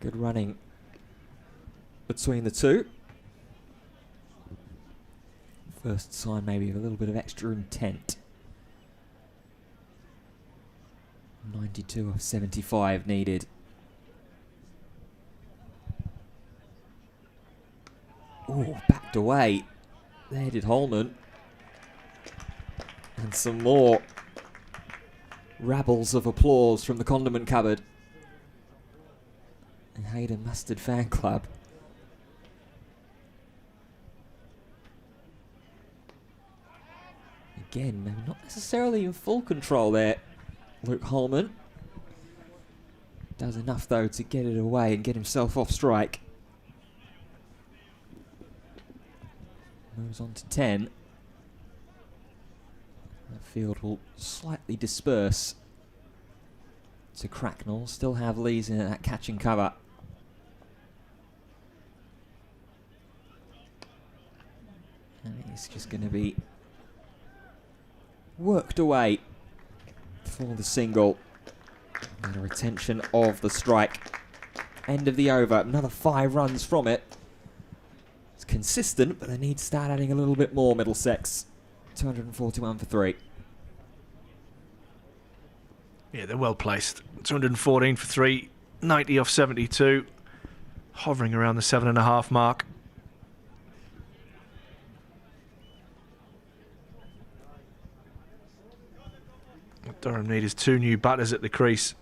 Good running between the two. First sign maybe of a little bit of extra intent. 92 of 75 needed. Oh, backed away. There did Holman. And some more rabbles of applause from the condiment cupboard and Hayden Mustard fan club. Again, maybe not necessarily in full control there, Luke Holman. Does enough though to get it away and get himself off strike. Moves on to 10. The field will slightly disperse to Cracknell. Still have Lees in that catching cover. And he's just going to be worked away for the single. And a retention of the strike. End of the over. Another 5 runs from it. It's consistent, but they need to start adding a little bit more, Middlesex. 241 for 3. Yeah, they're well placed. 214 for 3, 90 off 72, hovering around the 7.5 mark. Durham need his 2 new batters at the crease.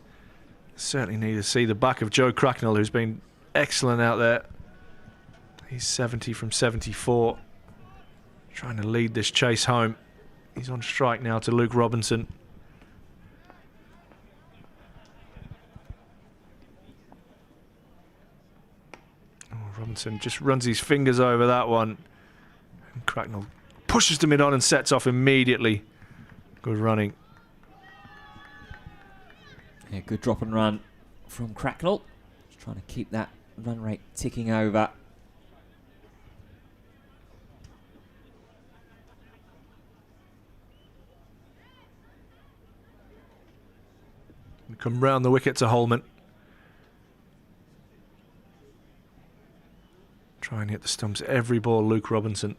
Certainly need to see the back of Joe Cracknell, who's been excellent out there. He's 70 from 74. Trying to lead this chase home. He's on strike now to Luke Robinson. Oh, Robinson just runs his fingers over that one. And Cracknell pushes to mid-on and sets off immediately. Good running. Yeah, good drop and run from Cracknell. Just trying to keep that run rate ticking over. Come round the wicket to Holman. Try and hit the stumps every ball, Luke Robinson.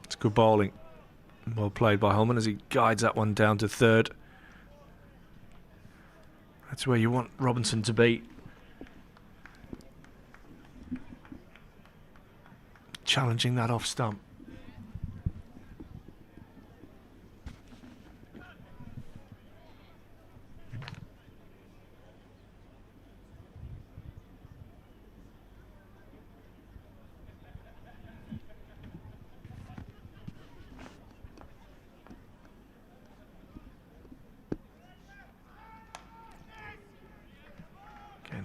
It's good bowling. Well played by Holman as he guides that one down to third. That's where you want Robinson to be. Challenging that off stump.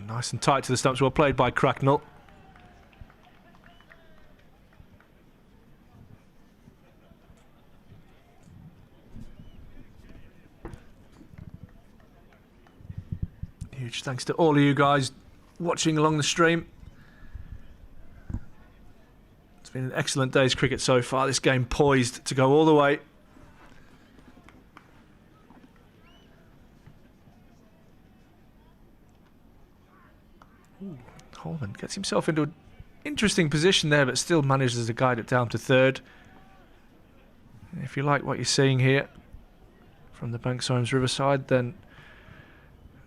Nice and tight to the stumps. Well played by Cracknell. Huge thanks to all of you guys watching along the stream. It's been an excellent day's cricket so far. This game poised to go all the way. Holman gets himself into an interesting position there, but still manages to guide it down to third. If you like what you're seeing here from the Banks Homes Riverside, then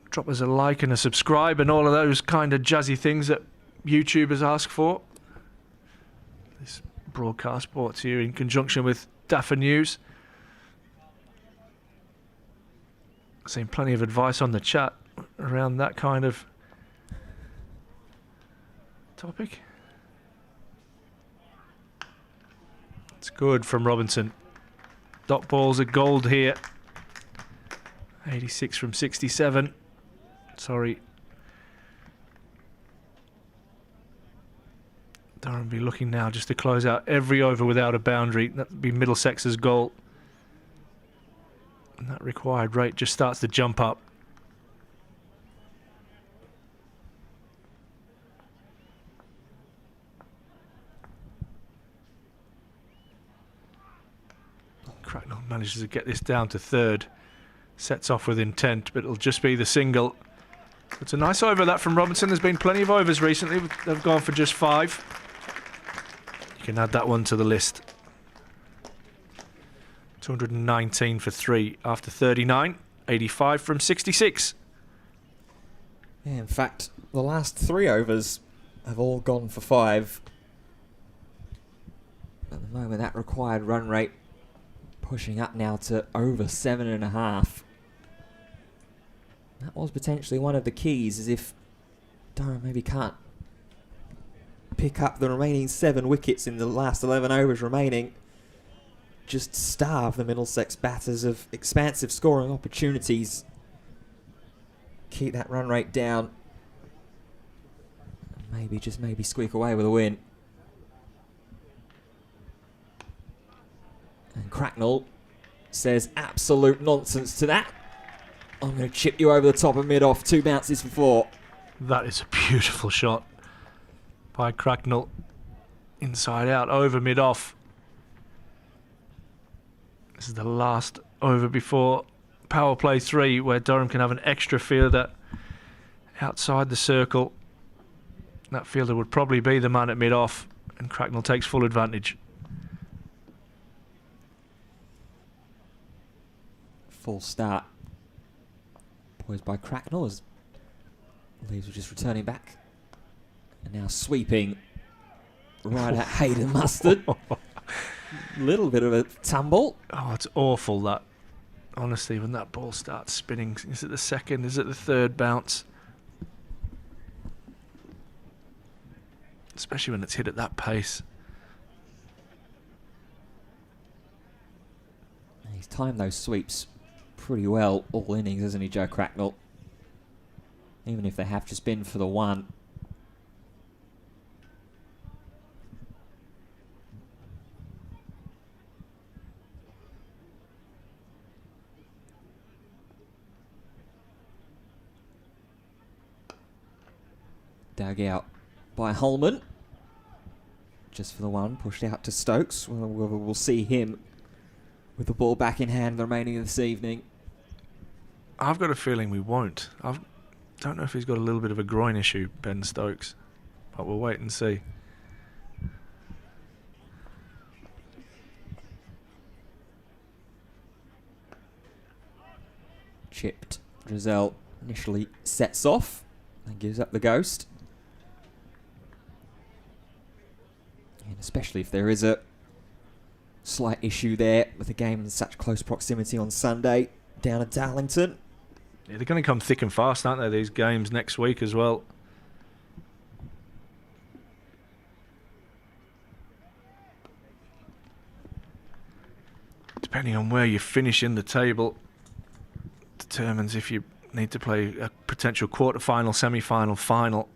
drop us a like and a subscribe and all of those kind of jazzy things that YouTubers ask for. This broadcast brought to you in conjunction with Daffa News. Seen plenty of advice on the chat around that kind of topic. It's good from Robinson. Dot balls are gold here. 86 from 67. Sorry. Durham be looking now just to close out every over without a boundary. That would be Middlesex's goal. And that required rate just starts to jump up. Cracknell manages to get this down to third. Sets off with intent, but it'll just be the single. It's a nice over that from Robinson. There's been plenty of overs recently. They've gone for just 5. You can add that one to the list. 219 for 3 after 39. 85 from 66. Yeah, in fact, the last 3 overs have all gone for 5. At the moment, that required run rate pushing up now to over 7.5. That was potentially one of the keys, as if Durham maybe can't pick up the remaining 7 wickets in the last 11 overs remaining. Just starve the Middlesex batters of expansive scoring opportunities. Keep that run rate down. Maybe, just maybe squeak away with a win. And Cracknell says absolute nonsense to that. I'm going to chip you over the top of mid-off. 2 bounces for 4. That is a beautiful shot by Cracknell. Inside out, over mid-off. This is the last over before power play 3, where Durham can have an extra fielder outside the circle. That fielder would probably be the man at mid-off, and Cracknell takes full advantage. Full start. Poised by Cracknell as Leeds were just returning back. And now sweeping right at Hayden Mustard. Little bit of a tumble. Oh, it's awful that. Honestly, when that ball starts spinning, is it the second, is it the third bounce? Especially when it's hit at that pace. He's timed those sweeps pretty well all innings, hasn't he, Joe Cracknell? Even if they have just been for the 1. Dug out by Holman. Just for the 1, pushed out to Stokes. We'll see him with the ball back in hand the remaining of this evening. I've got a feeling we won't. I don't know if he's got a little bit of a groin issue, Ben Stokes, but we'll wait and see. Chipped. Drizel initially sets off and gives up the ghost. And especially if there is a slight issue there with the game in such close proximity on Sunday down at Darlington. Yeah, they're going to come thick and fast, aren't they, these games next week as well? Depending on where you finish in the table, determines if you need to play a potential quarter-final, semi-final, final.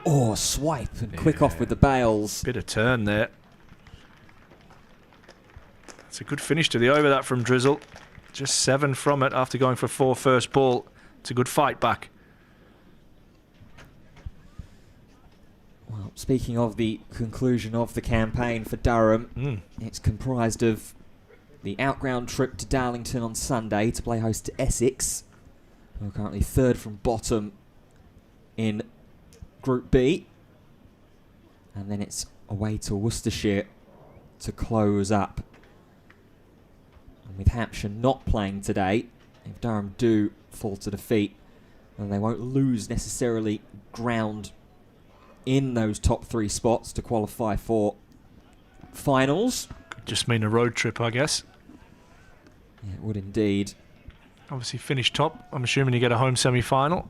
Oh, swipe and quick off with the bails. Bit of turn there. It's a good finish to the over, that from Drizzle. Just 7 from it after going for 4 first ball. It's a good fight back. Well, speaking of the conclusion of the campaign for Durham, it's comprised of the outground trip to Darlington on Sunday to play host to Essex, who are currently 3rd from bottom in Group B. And then it's away to Worcestershire to close up. And with Hampshire not playing today, if Durham do fall to defeat, then they won't lose necessarily ground in those top 3 spots to qualify for finals. Could just mean a road trip, I guess. Yeah, it would indeed. Obviously finish top. I'm assuming you get a home semi-final.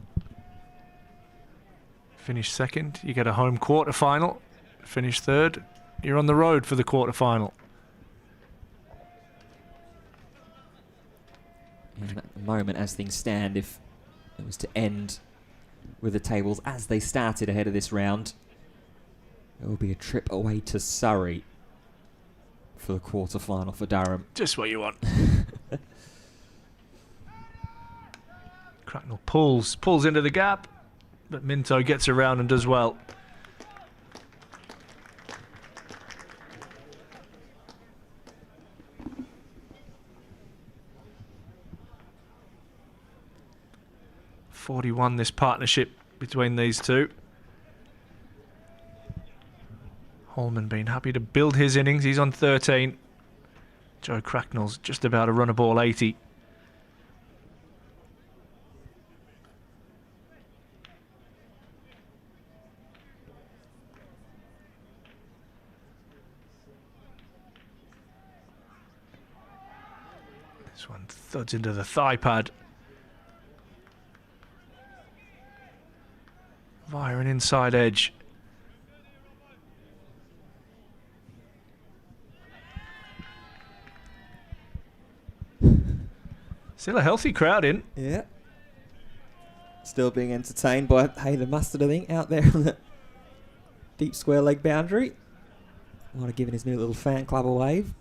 Finish 2nd, you get a home quarter-final. Finish 3rd, you're on the road for the quarter-final. And at the moment, as things stand, if it was to end with the tables as they started ahead of this round, it will be a trip away to Surrey for the quarter-final for Durham. Just what you want. Cracknell pulls into the gap, but Minto gets around and does well. .41 this partnership between these two. Holman being happy to build his innings. He's on 13. Joe Cracknell's just about to run a ball 80. This one thuds into the thigh pad. Via an inside edge. Still a healthy crowd in. Yeah. Still being entertained by Hayden Mustard, I think, out there on the deep square leg boundary. Might have given his new little fan club a wave.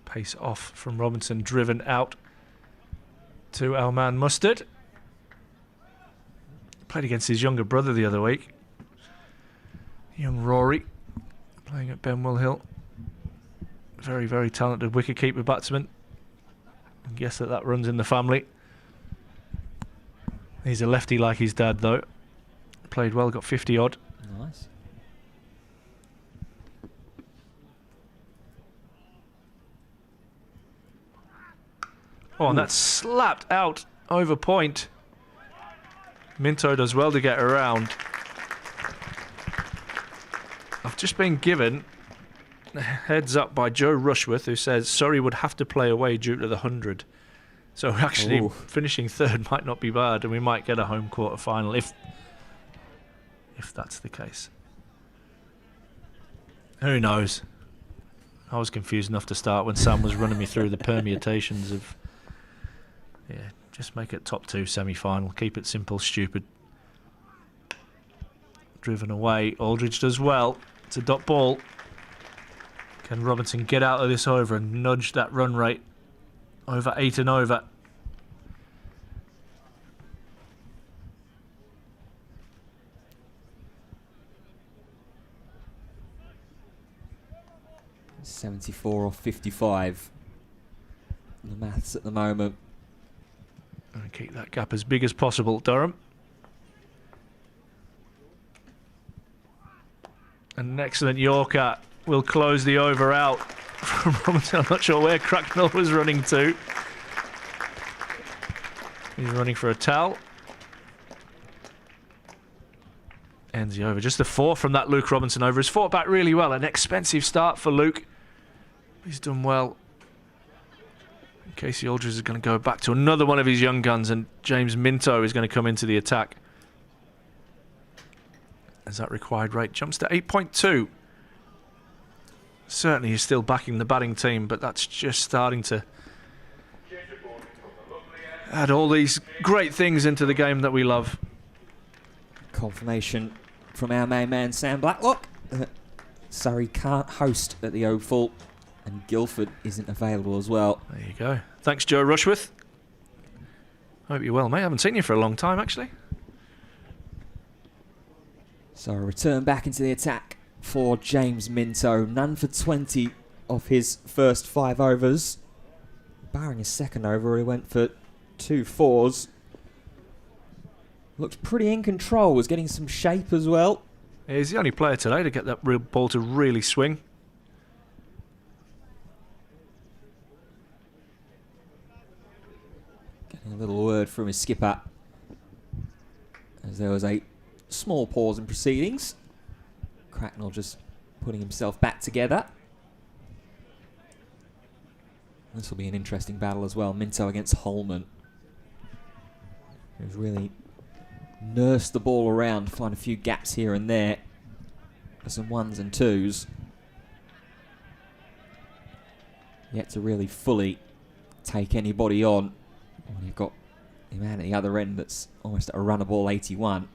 Pace off from Robinson, driven out to our man Mustard. Played against his younger brother the other week. Young Rory, playing at Benwell Hill. Very, very talented wicketkeeper batsman. I guess that runs in the family. He's a lefty like his dad, though. Played well, got 50 odd. Nice. Oh, and that's slapped out over point. Minto does well to get around. I've just been given a heads up by Joe Rushworth, who says Surrey would have to play away due to the 100. So actually finishing third might not be bad, and we might get a home quarter final if that's the case. Who knows? I was confused enough to start when Sam was running me through the permutations of... Yeah, just make it top 2 semi-final. Keep it simple, stupid. Driven away. Aldridge does well. It's a dot ball. Can Robinson get out of this over and nudge that run rate over 8 and over? .74 or 55. The maths at the moment. And keep that gap as big as possible, Durham. And an excellent Yorker will close the over out from Robinson. I'm not sure where Cracknell was running to. He's running for a towel. Ends the over. Just a 4 from that Luke Robinson over. He's fought back really well. An expensive start for Luke. He's done well. Casey Aldridge is going to go back to another one of his young guns, and James Minto is going to come into the attack. As that required rate jumps to 8.2. Certainly he's still backing the batting team, but that's just starting to add all these great things into the game that we love. Confirmation from our main man Sam Blacklock. Surrey can't host at the Oval, and Guildford isn't available as well. There you go. Thanks, Joe Rushworth. Hope you're well, mate. I haven't seen you for a long time, actually. So a return back into the attack for James Minto. None for 20 of his first 5 overs. Barring his second over, he went for 2 4s. Looked pretty in control. Was getting some shape as well. He's the only player today to get that real ball to really swing. Getting a little word from his skipper, as there was a small pause in proceedings. Cracknell just putting himself back together. This will be an interesting battle as well. Minto against Holman, who's really nursed the ball around, find a few gaps here and there for some 1s and 2s. yet to really fully take anybody on. When you've got the man at the other end that's almost at a run of ball 81.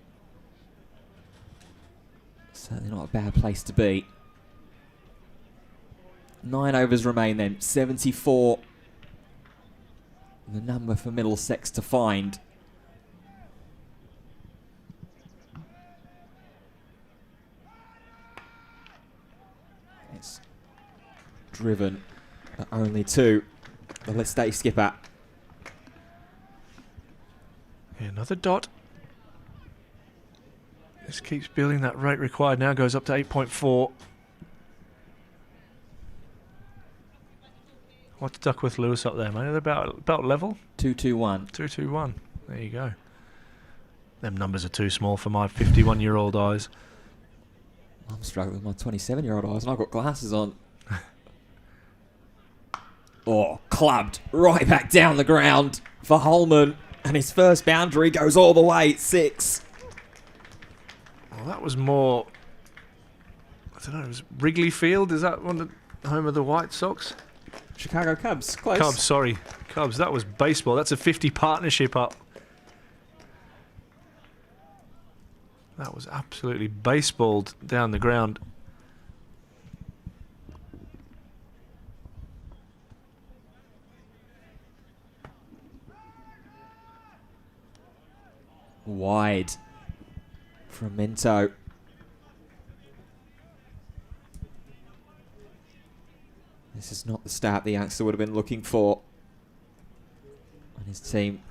Certainly not a bad place to be. 9 overs remain then. 74. The number for Middlesex to find. It's driven at only 2. The Let's Stay skipper. Another dot. This keeps building. That rate required now goes up to 8.4. What's Duckworth Lewis up there, mate? They're about level? 221. 221. There you go. Them numbers are too small for my 51-year-old eyes. I'm struggling with my 27-year-old eyes and I've got glasses on. Oh, clubbed right back down the ground for Holman. And his first boundary goes all the way, 6. Well, that was more... I don't know, it was Wrigley Field? Is that one of the home of the White Sox? Chicago Cubs, close. Cubs, sorry. Cubs, that was baseball. That's a 50 partnership up. That was absolutely baseballed down the ground. Wide from Minto. This is not the start the youngster would have been looking for. And his team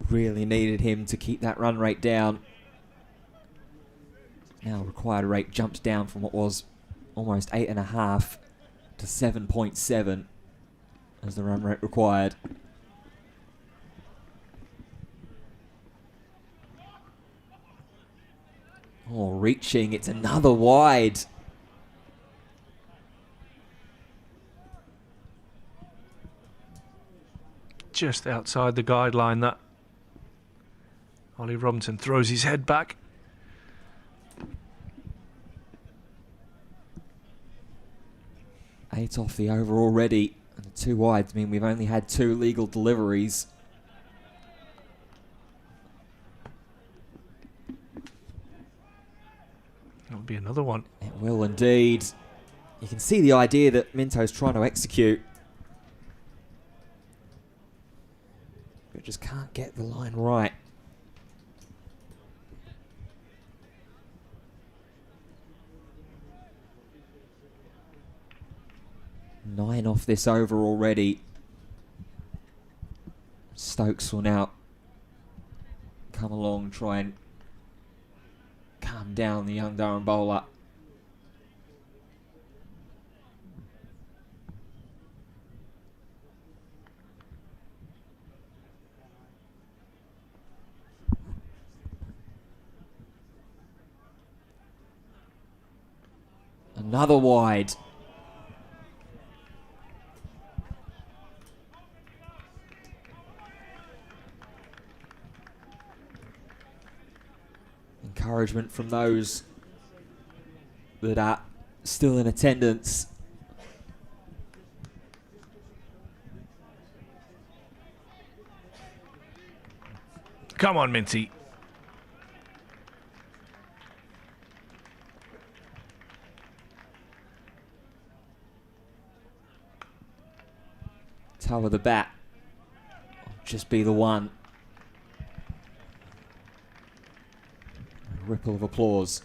really needed him to keep that run rate down. Now required rate jumps down from what was almost 8.5 to 7.7 as the run rate required. Oh, reaching, it's another wide. Just outside the guideline, that. Ollie Robinson throws his head back. Eight off the over already. And the 2 wides mean we've only had 2 legal deliveries. That'll be another one. It will indeed. You can see the idea that Minto's trying to execute. But just can't get the line right. Nine off this over already. Stokes will now come along, try and calm down the young Durham bowler. Another wide. Encouragement from those that are still in attendance. Come on, Minty. Toe of the bat. Just be the one. A ripple of applause.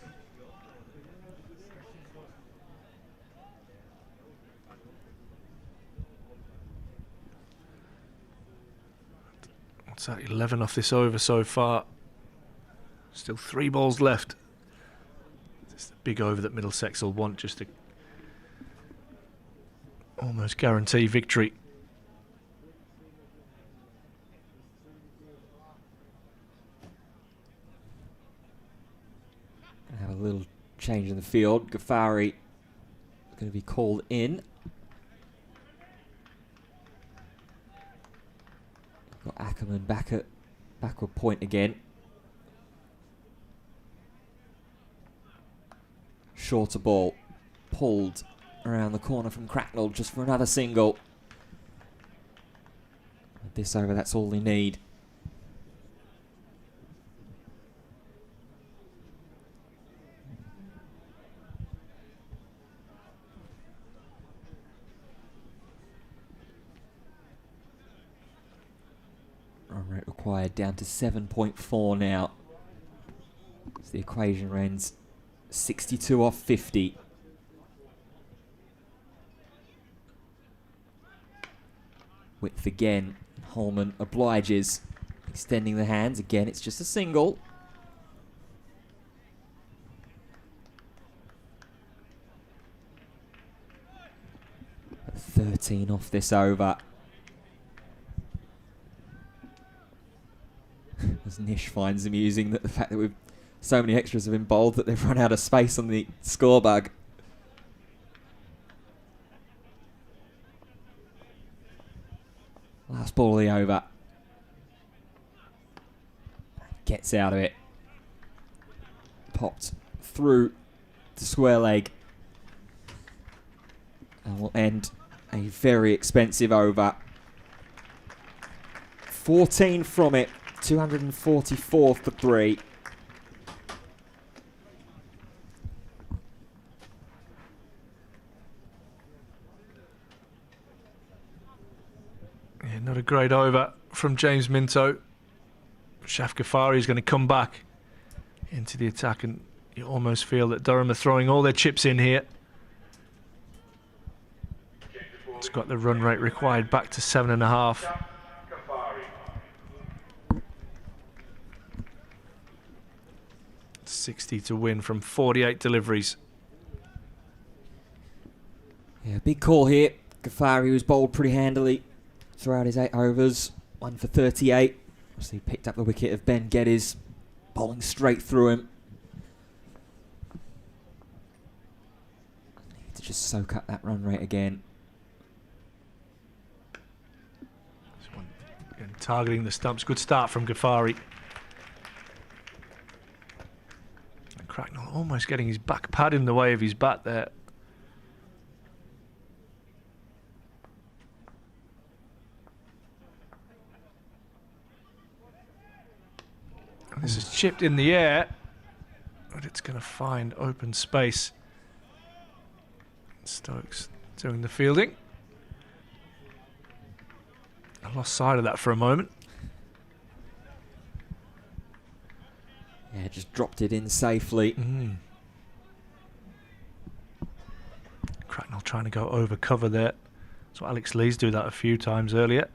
What's that? 11 off this over so far. Still 3 balls left. It's the big over that Middlesex will want just to almost guarantee victory. Have a little change in the field. Ghaffari is going to be called in. Got Ackerman back at backward point again. Shorter ball pulled around the corner from Cracknell just for another single. With this over, that's all they need. Run rate required down to 7.4 now. So the equation runs 62 off 50. Width again. Holman obliges, extending the hands. Again, it's just a single. At 13 off this over. As Nish finds amusing that the fact that we've so many extras have been bowled that they've run out of space on the score bug. Last ball of the over. Gets out of it. Popped through to square leg. And will end a very expensive over. 14 from it. 244 for 3. Yeah, not a great over from James Minto. Shaf Ghaffari is going to come back into the attack, and you almost feel that Durham are throwing all their chips in here. It's got the run rate required back to 7.5. 60 to win from 48 deliveries. Yeah, big call here. Ghaffari was bowled pretty handily throughout his 8 overs. 1 for 38. Obviously picked up the wicket of Ben Geddes, bowling straight through him. Need to just soak up that run rate again. This one, again, targeting the stumps. Good start from Ghaffari. Cracknell almost getting his back pad in the way of his bat there. And this is chipped in the air, but it's going to find open space. Stokes doing the fielding. I lost sight of that for a moment. Yeah, just dropped it in safely. Cracknell trying to go over cover there. So Alex Lees do that a few times earlier.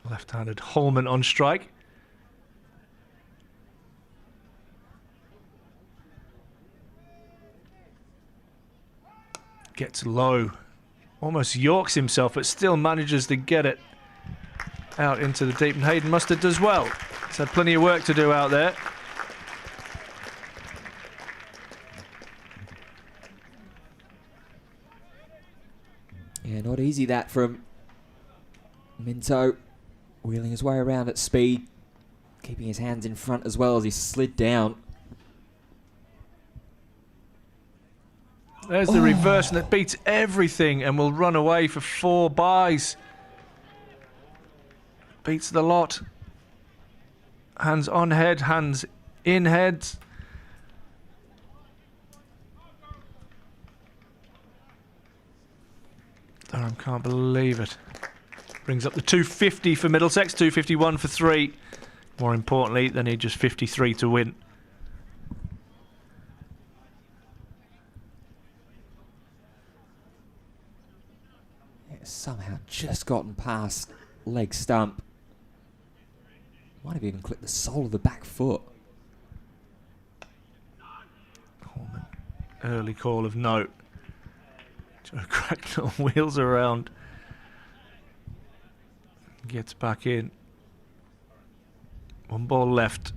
Left-handed Holman on strike. Gets low. Almost yorks himself, but still manages to get it out into the deep, and Hayden Mustard does well. He's had plenty of work to do out there. Yeah, not easy that from Minto, wheeling his way around at speed, keeping his hands in front as well as he slid down. There's the reverse, and it beats everything and will run away for 4 byes. Beats the lot. Hands on head, hands in head. Durham can't believe it. Brings up the 250 for Middlesex, 251 for 3. More importantly, they need just 53 to win. It's somehow just gotten past leg stump. Might have even clipped the sole of the back foot. Holman, early call of note. Joe Cracknell wheels around. Gets back in. 1 ball left.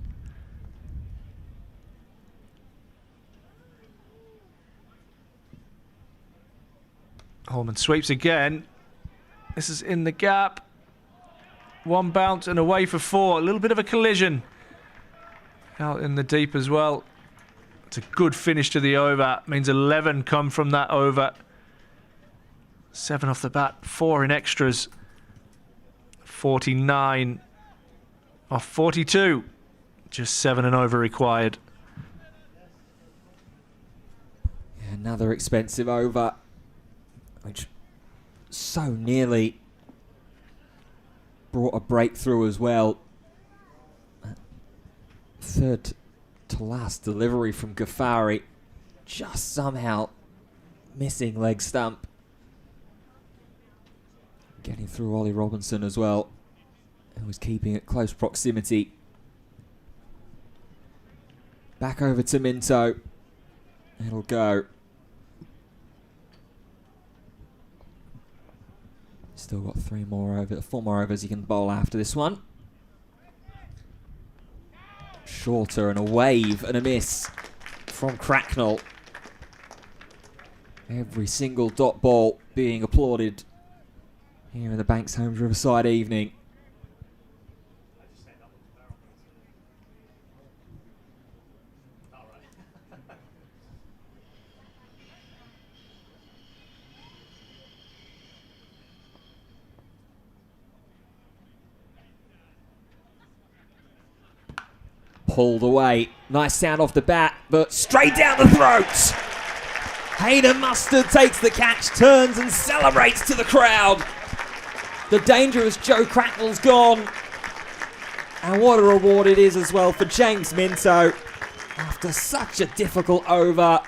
Holman sweeps again. This is in the gap. 1 bounce and away for 4. A little bit of a collision out in the deep as well. It's a good finish to the over. Means 11 come from that over. 7 off the bat, 4 in extras. 49 off 42. Just 7 and over required. Another expensive over, which so nearly brought a breakthrough as well. Third to last delivery from Ghaffari, just somehow missing leg stump. Getting through Ollie Robinson as well, who was keeping it close proximity. Back over to Minto. It'll go. Still got 4 more overs he can bowl after this one. Shorter and a wave and a miss from Cracknell. Every single dot ball being applauded here in the Banks Homes Riverside evening. Pulled away. Nice sound off the bat, but straight down the throat. Hayden Mustard takes the catch, turns and celebrates to the crowd. The dangerous Joe Cracknell's gone. And what a reward it is as well for James Minto. After such a difficult over.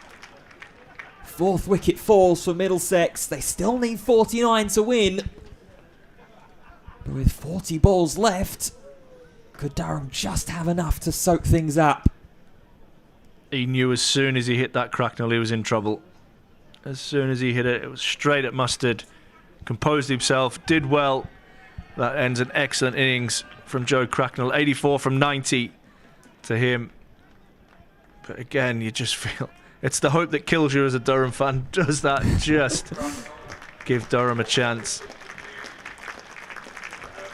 4th wicket falls for Middlesex. They still need 49 to win. But with 40 balls left, could Durham just have enough to soak things up? He knew as soon as he hit that Cracknell he was in trouble. As soon as he hit it, it was straight at Mustard. Composed himself, did well. That ends an excellent innings from Joe Cracknell. 84 from 90 to him. But again, you just feel it's the hope that kills you as a Durham fan. Does that just give Durham a chance?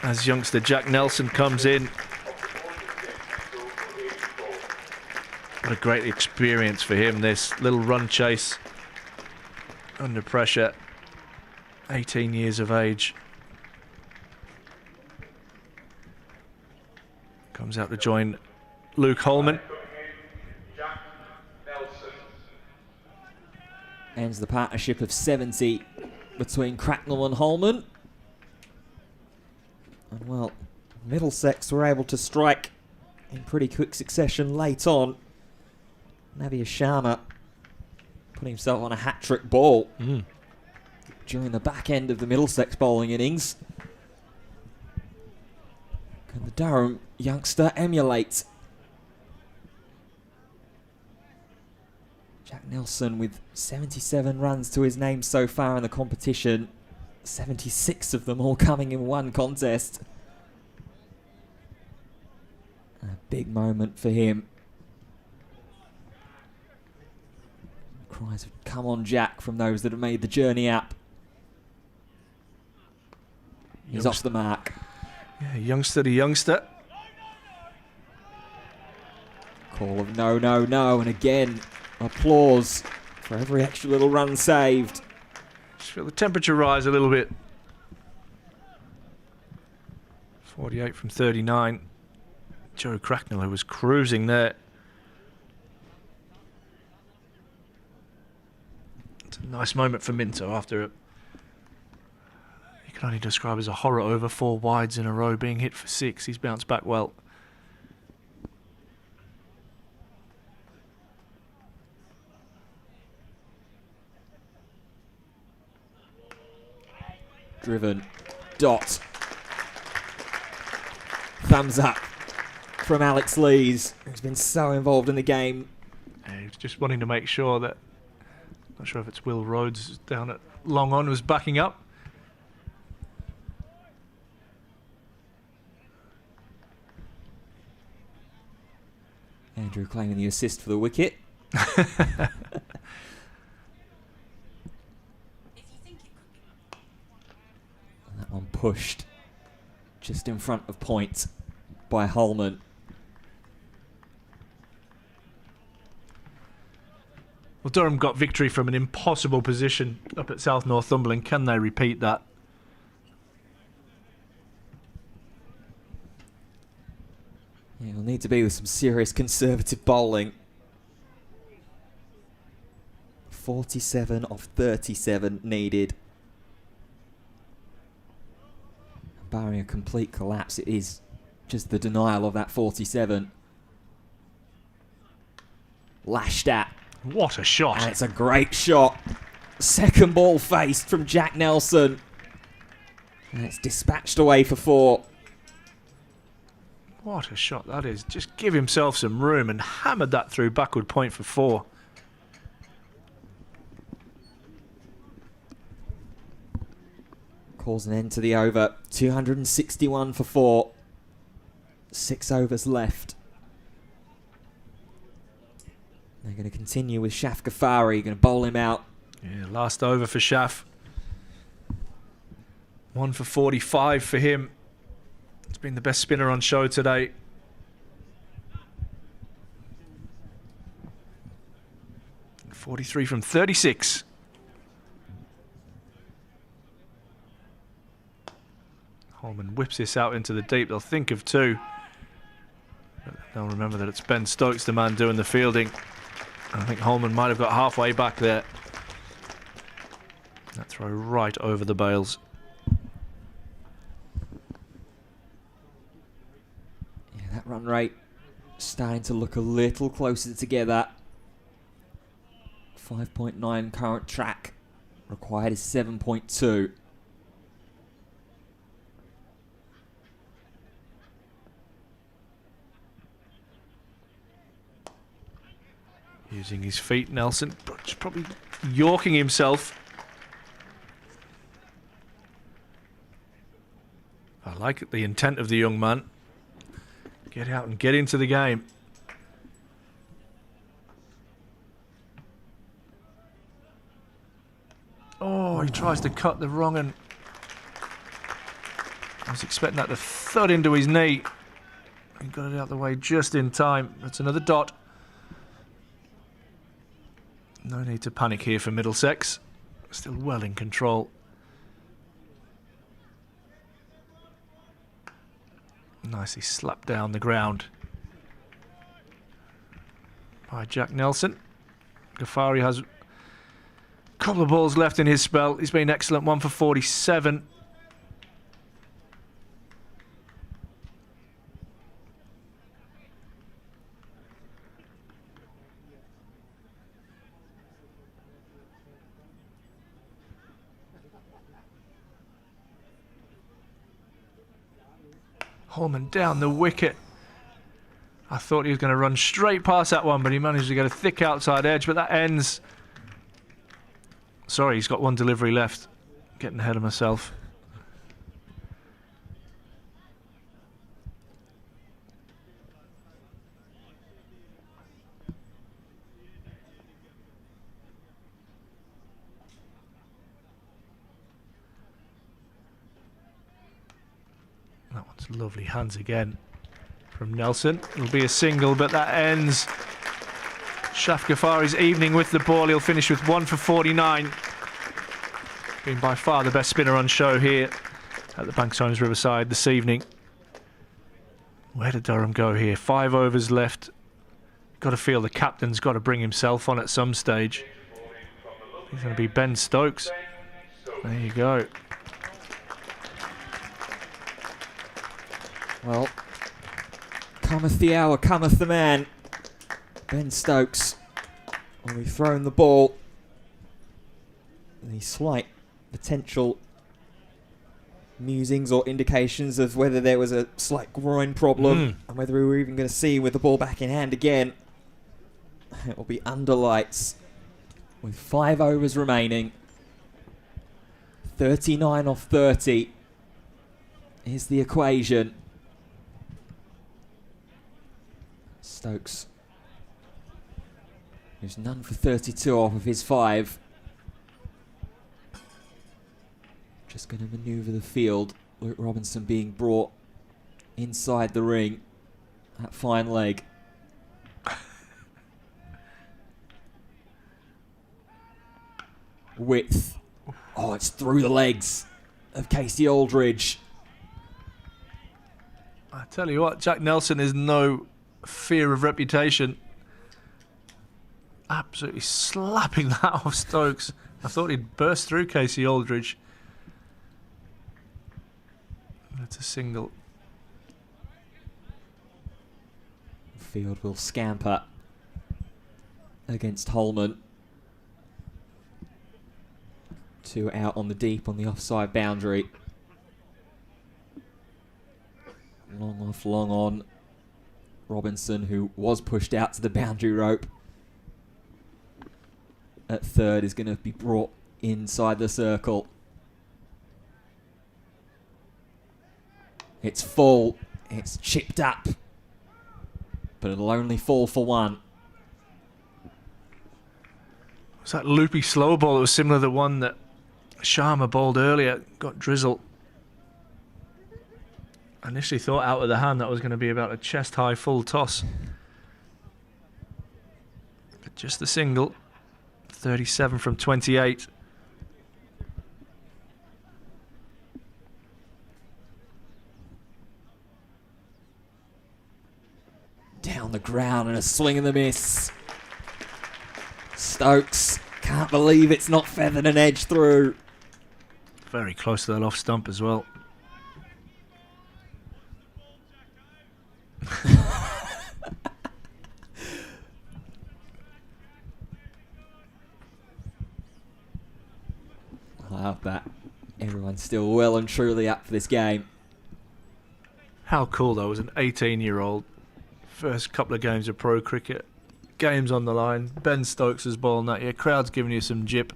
As youngster Jack Nelson comes in. What a great experience for him, this little run chase under pressure. 18 years of age. Comes out to join Luke Holman. Ends the partnership of 70 between Cracknell and Holman. And well, Middlesex were able to strike in pretty quick succession late on. Navia Sharma put himself on a hat-trick ball during the back end of the Middlesex bowling innings. Can the Durham youngster emulate? Jack Nelson with 77 runs to his name so far in the competition. 76 of them all coming in one contest. A big moment for him. Cries of "Come on, Jack" from those that have made the journey up. He's off the mark. Yeah, youngster to youngster. Call of no, no, no, and again, applause for every extra little run saved. Just feel the temperature rise a little bit. 48 from 39. Joe Cracknell, who was cruising there. It's a nice moment for Minto after it. You can only describe as a horror over, 4 wides in a row, being hit for 6. He's bounced back well. Driven. Dot. Thumbs up from Alex Lees, who's been so involved in the game. Yeah, he was just wanting to make sure that, not sure if it's Will Rhodes down at long on, was backing up. Andrew claiming the assist for the wicket. And that one pushed just in front of point by Holman. Well, Durham got victory from an impossible position up at South Northumberland. Can they repeat that? Yeah, it'll need to be with some serious conservative bowling. 47 of 37 needed. Barring a complete collapse, it is just the denial of that 47. Lashed at. What a shot. And it's a great shot. Second ball faced from Jack Nelson. And it's dispatched away for 4. What a shot that is. Just give himself some room and hammered that through backward point for 4. Calls an end to the over. 261 for 4. 6 overs left. They're going to continue with Shaf Ghaffari. Going to bowl him out. Yeah, last over for Shaf. 1 for 45 for him. It's been the best spinner on show today. .43 from 36. Holman whips this out into the deep. They'll think of 2. But they'll remember that it's Ben Stokes, the man doing the fielding. I think Holman might have got halfway back there. That throw right over the bails. Yeah, that run rate starting to look a little closer together. 5.9 current track. Required is 7.2. Using his feet, Nelson, just probably yorking himself. I like the intent of the young man. Get out and get into the game. Oh, he tries to cut the wrong one. I was expecting that to thud into his knee. He got it out of the way just in time. That's another dot. No need to panic here for Middlesex. Still well in control. Nicely slapped down the ground by Jack Nelson. Ghaffari has a couple of balls left in his spell. He's been excellent. 1 for 47. Holman down the wicket. I thought he was going to run straight past that one, but he managed to get a thick outside edge, but that ends. Sorry, he's got one delivery left. Getting ahead of myself. That one's lovely hands again from Nelson. It'll be a single, but that ends Shaf Ghaffari's evening with the ball. He'll finish with 1 for 49. Been by far the best spinner on show here at the Banks Homes Riverside this evening. Where did Durham go here? 5 overs left. Got to feel the captain's got to bring himself on at some stage. He's going to be Ben Stokes. There you go. Well, cometh the hour, cometh the man. Ben Stokes will be throwing the ball. The slight potential musings or indications of whether there was a slight groin problem and whether we were even going to see him with the ball back in hand again. It will be under lights with 5 overs remaining. 39 off 30 is the equation. Stokes, who's none for 32 off of his 5. Just going to manoeuvre the field. Luke Robinson being brought inside the ring. That fine leg. width. Oh, it's through the legs of Casey Aldridge. I tell you what, Jack Nelson is no fear of reputation. Absolutely slapping that off Stokes. I thought he'd burst through Casey Aldridge. That's a single. Field will scamper against Holman. 2 out on the deep on the offside boundary. Long off, long on. Robinson, who was pushed out to the boundary rope at third, is going to be brought inside the circle. It's full. It's chipped up. But it'll only fall for 1. Was that loopy slow ball that was similar to the one that Sharma bowled earlier? Got drizzled. I initially thought out of the hand that was going to be about a chest-high full toss. But just the single. 37 from 28. Down the ground and a swing and a miss. Stokes can't believe it's not feathered and edged through. Very close to that off stump as well. I love that. Everyone's still well and truly up for this game. How cool though, as an 18-year-old, first couple of games of pro cricket, games on the line, Ben Stokes is bowling that year, crowd's giving you some jip.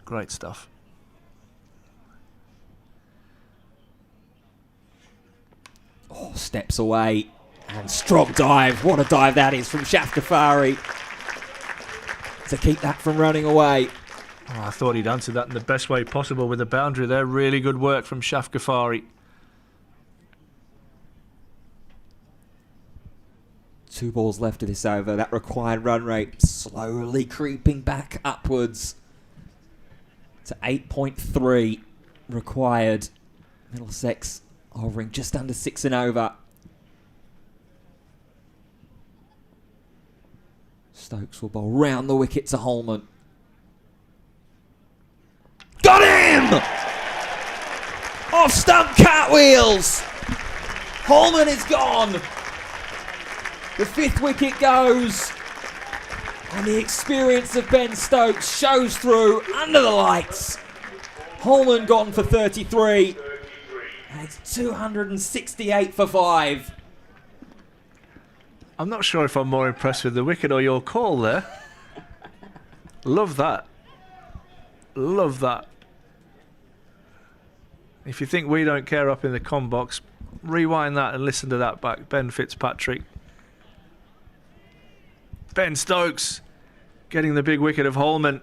Great stuff. Oh, steps away and strong dive. What a dive that is from Shafkafari to keep that from running away. Oh, I thought he'd answered that in the best way possible with the boundary there. Really good work from Shafkafari. 2 balls left of this over. That required run rate slowly creeping back upwards to 8.3 required. Middlesex hovering just under 6 and over. Stokes will bowl round the wicket to Holman. Got him! Off stump cartwheels! Holman is gone! The 5th wicket goes, and the experience of Ben Stokes shows through under the lights. Holman gone for 33, and it's 268 for 5. I'm not sure if I'm more impressed with the wicket or your call there. Love that. Love that. If you think we don't care up in the comm box, rewind that and listen to that back. Ben Fitzpatrick. Ben Stokes getting the big wicket of Holman.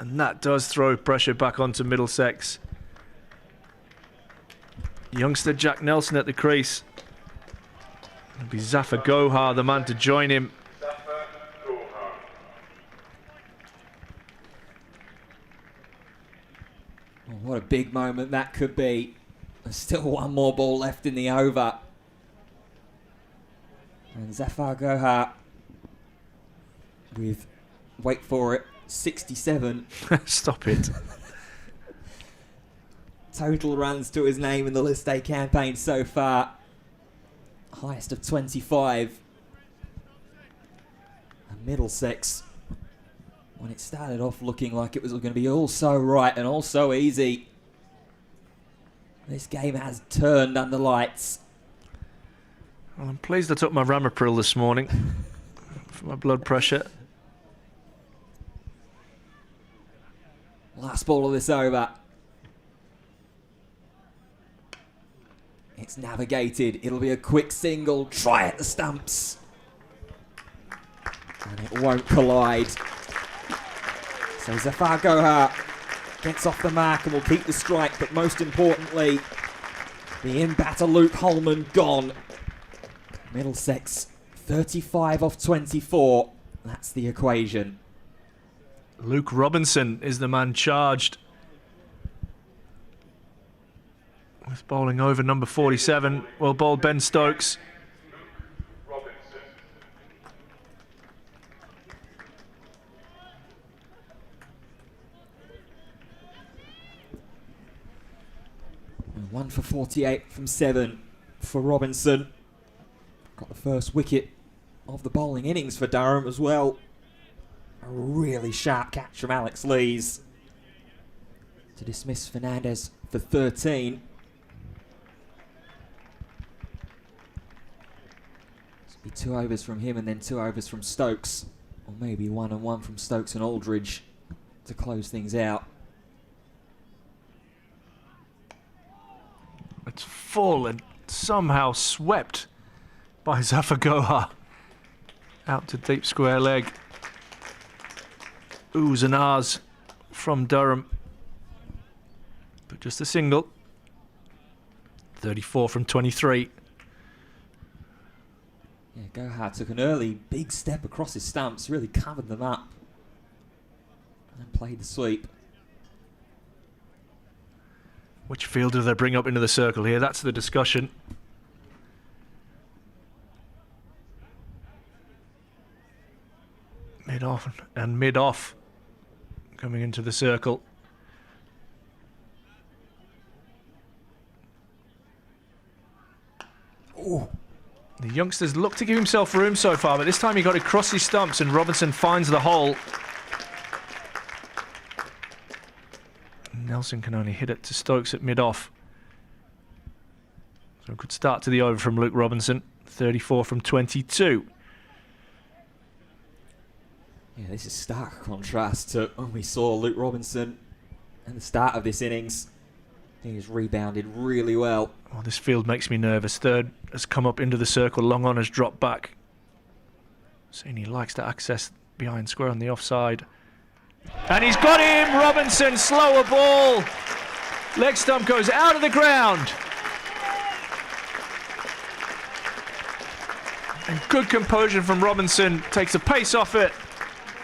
And that does throw pressure back onto Middlesex. Youngster Jack Nelson at the crease. It'll be Zafar Gohar, the man to join him. Oh, what a big moment that could be. There's still 1 more ball left in the over. And Zafar Gohar with, wait for it, 67. Stop it. Total runs to his name in the List A campaign so far. Highest of 25. And Middlesex, when it started off looking like it was going to be all so right and all so easy, this game has turned under lights. Well, I'm pleased I took my Ramapril this morning for my blood pressure. Last ball of this over. It's navigated. It'll be a quick single. Try at the stumps. And it won't collide. So Zafar Gohar gets off the mark and will keep the strike. But most importantly, the in-batter Luke Holman gone. Middlesex 35 off 24. That's the equation. Luke Robinson is the man charged with bowling over number 47. Well bowled, Ben Stokes. Robinson. And 1 for 48 from 7 for Robinson. Got the first wicket of the bowling innings for Durham as well. A really sharp catch from Alex Lees to dismiss Fernandez for 13. This will be 2 overs from him and then 2 overs from Stokes. Or maybe 1 and 1 from Stokes and Aldridge to close things out. It's full and somehow swept by Zafar Gohar. Out to deep square leg. Oohs and ahs from Durham. But just a single. 34 from 23. Yeah, Gohar took an early big step across his stumps, really covered them up and played the sweep. Which fielder do they bring up into the circle here? That's the discussion. Mid-off and mid-off coming into the circle. Oh, The youngsters look to give himself room so far, but this time he got to cross his stumps and Robinson finds the hole. Nelson can only hit it to Stokes at mid-off. So a good start to the over from Luke Robinson. 34 from 22. yeah, this is stark contrast to when we saw Luke Robinson at the start of this innings. He's rebounded really well. Oh, this field makes me nervous. Third has come up into the circle. Long on has dropped back. Saying he likes to access behind square on the offside. And he's got him! Robinson, slower ball. Leg stump goes out of the ground. And good composure from Robinson. Takes the pace off it.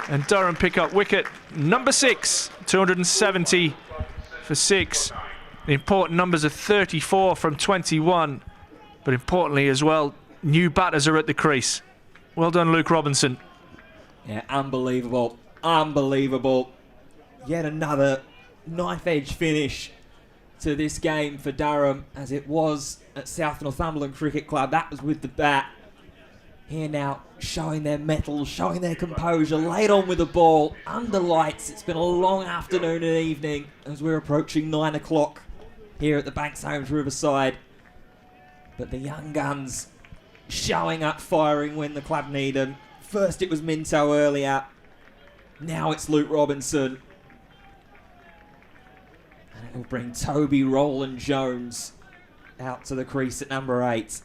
And Durham pick up wicket number 6. 270 for 6. The important numbers are 34 from 21. But importantly as well, new batters are at the crease. Well done, Luke Robinson. Yeah, unbelievable. Unbelievable. Yet another knife-edge finish to this game for Durham, as it was at South Northumberland Cricket Club. That was with the bat. Here now, showing their mettle, showing their composure, laid on with the ball, under lights. It's been a long afternoon and evening as we're approaching 9 o'clock here at the Banks Homes Riverside. But the young guns showing up, firing when the club need them. First it was Minto earlier. Now it's Luke Robinson. And it will bring Toby Roland Jones out to the crease at number 8.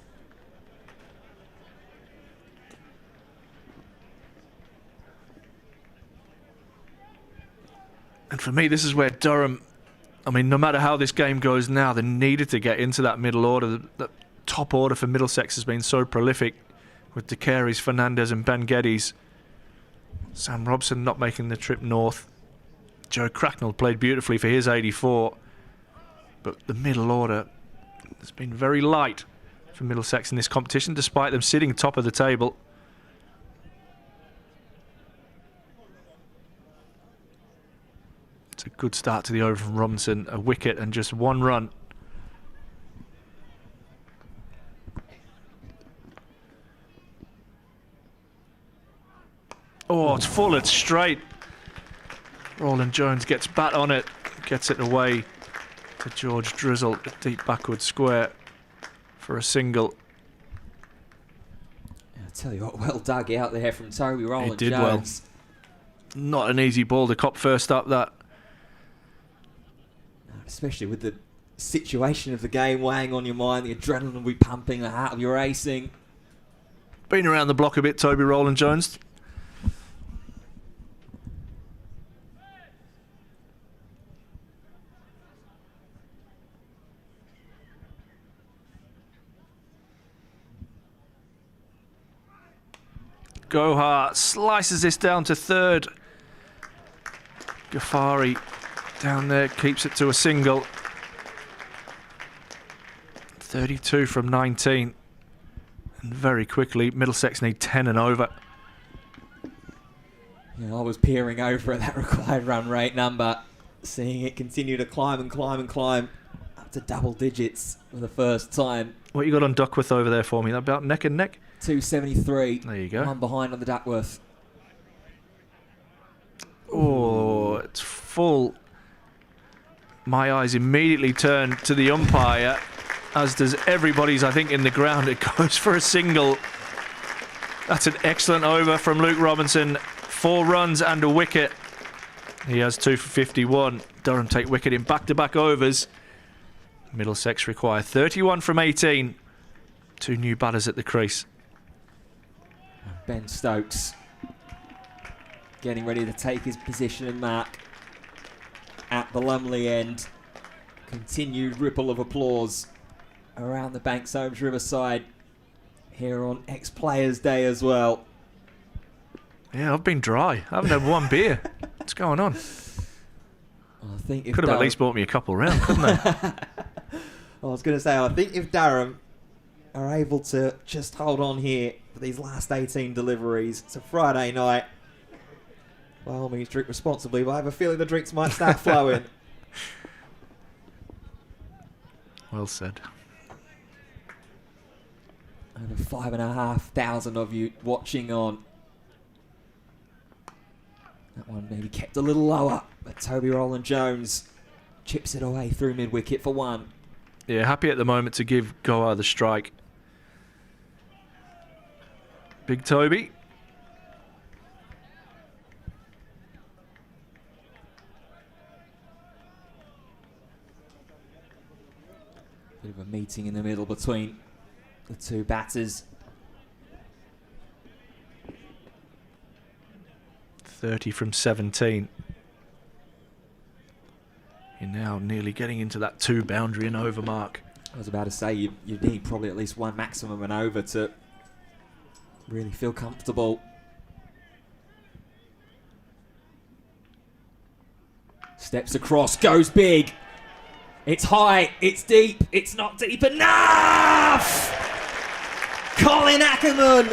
And for me, this is where Durham, I mean, no matter how this game goes now, they needed to get into that middle order. The top order for Middlesex has been so prolific with De Carey's, Fernandez and Ben Geddes. Sam Robson not making the trip north. Joe Cracknell played beautifully for his 84. But the middle order has been very light for Middlesex in this competition, despite them sitting top of the table. It's a good start to the over from Robinson. A wicket and just 1 run. Oh, it's full, it's straight. Roland Jones gets bat on it, gets it away to George Drizzle, a deep backward square for a single. I tell you what, well dug out there from Toby Roland He did Jones. well. Not an easy ball to cop first up, that. Especially with the situation of the game weighing on your mind, the adrenaline will be pumping, the heart will be racing. Been around the block a bit, Toby Roland Jones. Gohar slices this down to third. Ghaffari down there keeps it to a single. 32 from 19. And very quickly, Middlesex need 10 and over. Yeah, I was peering over at that required run rate number, seeing it continue to climb and climb and climb up to double digits for the first time. What you got on Duckworth over there for me? About neck and neck? 273. There you go. One behind on the Duckworth. Oh, it's full. My eyes immediately turn to the umpire, as does everybody's, I think, in the ground. It goes for a single. That's an excellent over from Luke Robinson. 4 runs and a wicket. He has 2 for 51. Durham take wicket in back-to-back overs. Middlesex require 31 from 18. 2 new batters at the crease. Ben Stokes getting ready to take his position and mark at the Lumley end. Continued ripple of applause around the Banks Homes Riverside here on Ex-Players Day as well. Yeah, I've been dry. I haven't had one beer. What's going on? I think if Could have at least bought me a couple round, couldn't they? I was going to say, I think if Durham are able to just hold on here for these last 18 deliveries, it's a Friday night. By all means, drink responsibly, but I have a feeling the drinks might start flowing. Well said. Over 5,500 of you watching on. That one maybe kept a little lower, but Toby Rowland-Jones chips it away through mid-wicket for 1. Yeah, happy at the moment to give Goa the strike. Big Toby. Bit of a meeting in the middle between the 2 batters. 30 from 17. You're now nearly getting into that 2 boundary and over mark. I was about to say, you need probably at least 1 maximum and over to really feel comfortable. Steps across, goes big. It's high, it's deep, it's not deep enough! Colin Ackerman,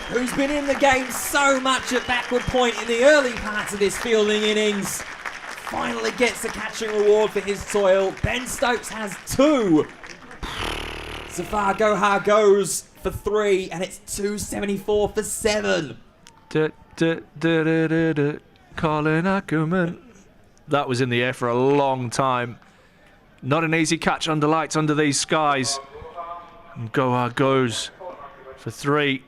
who's been in the game so much at backward point in the early parts of this fielding innings, finally gets the catching reward for his toil. Ben Stokes has 2. Zafar Gohar goes for 3, and it's 274 for 7. Colin Ackerman. That was in the air for a long time. Not an easy catch under lights under these skies. And Gohar goes for 3.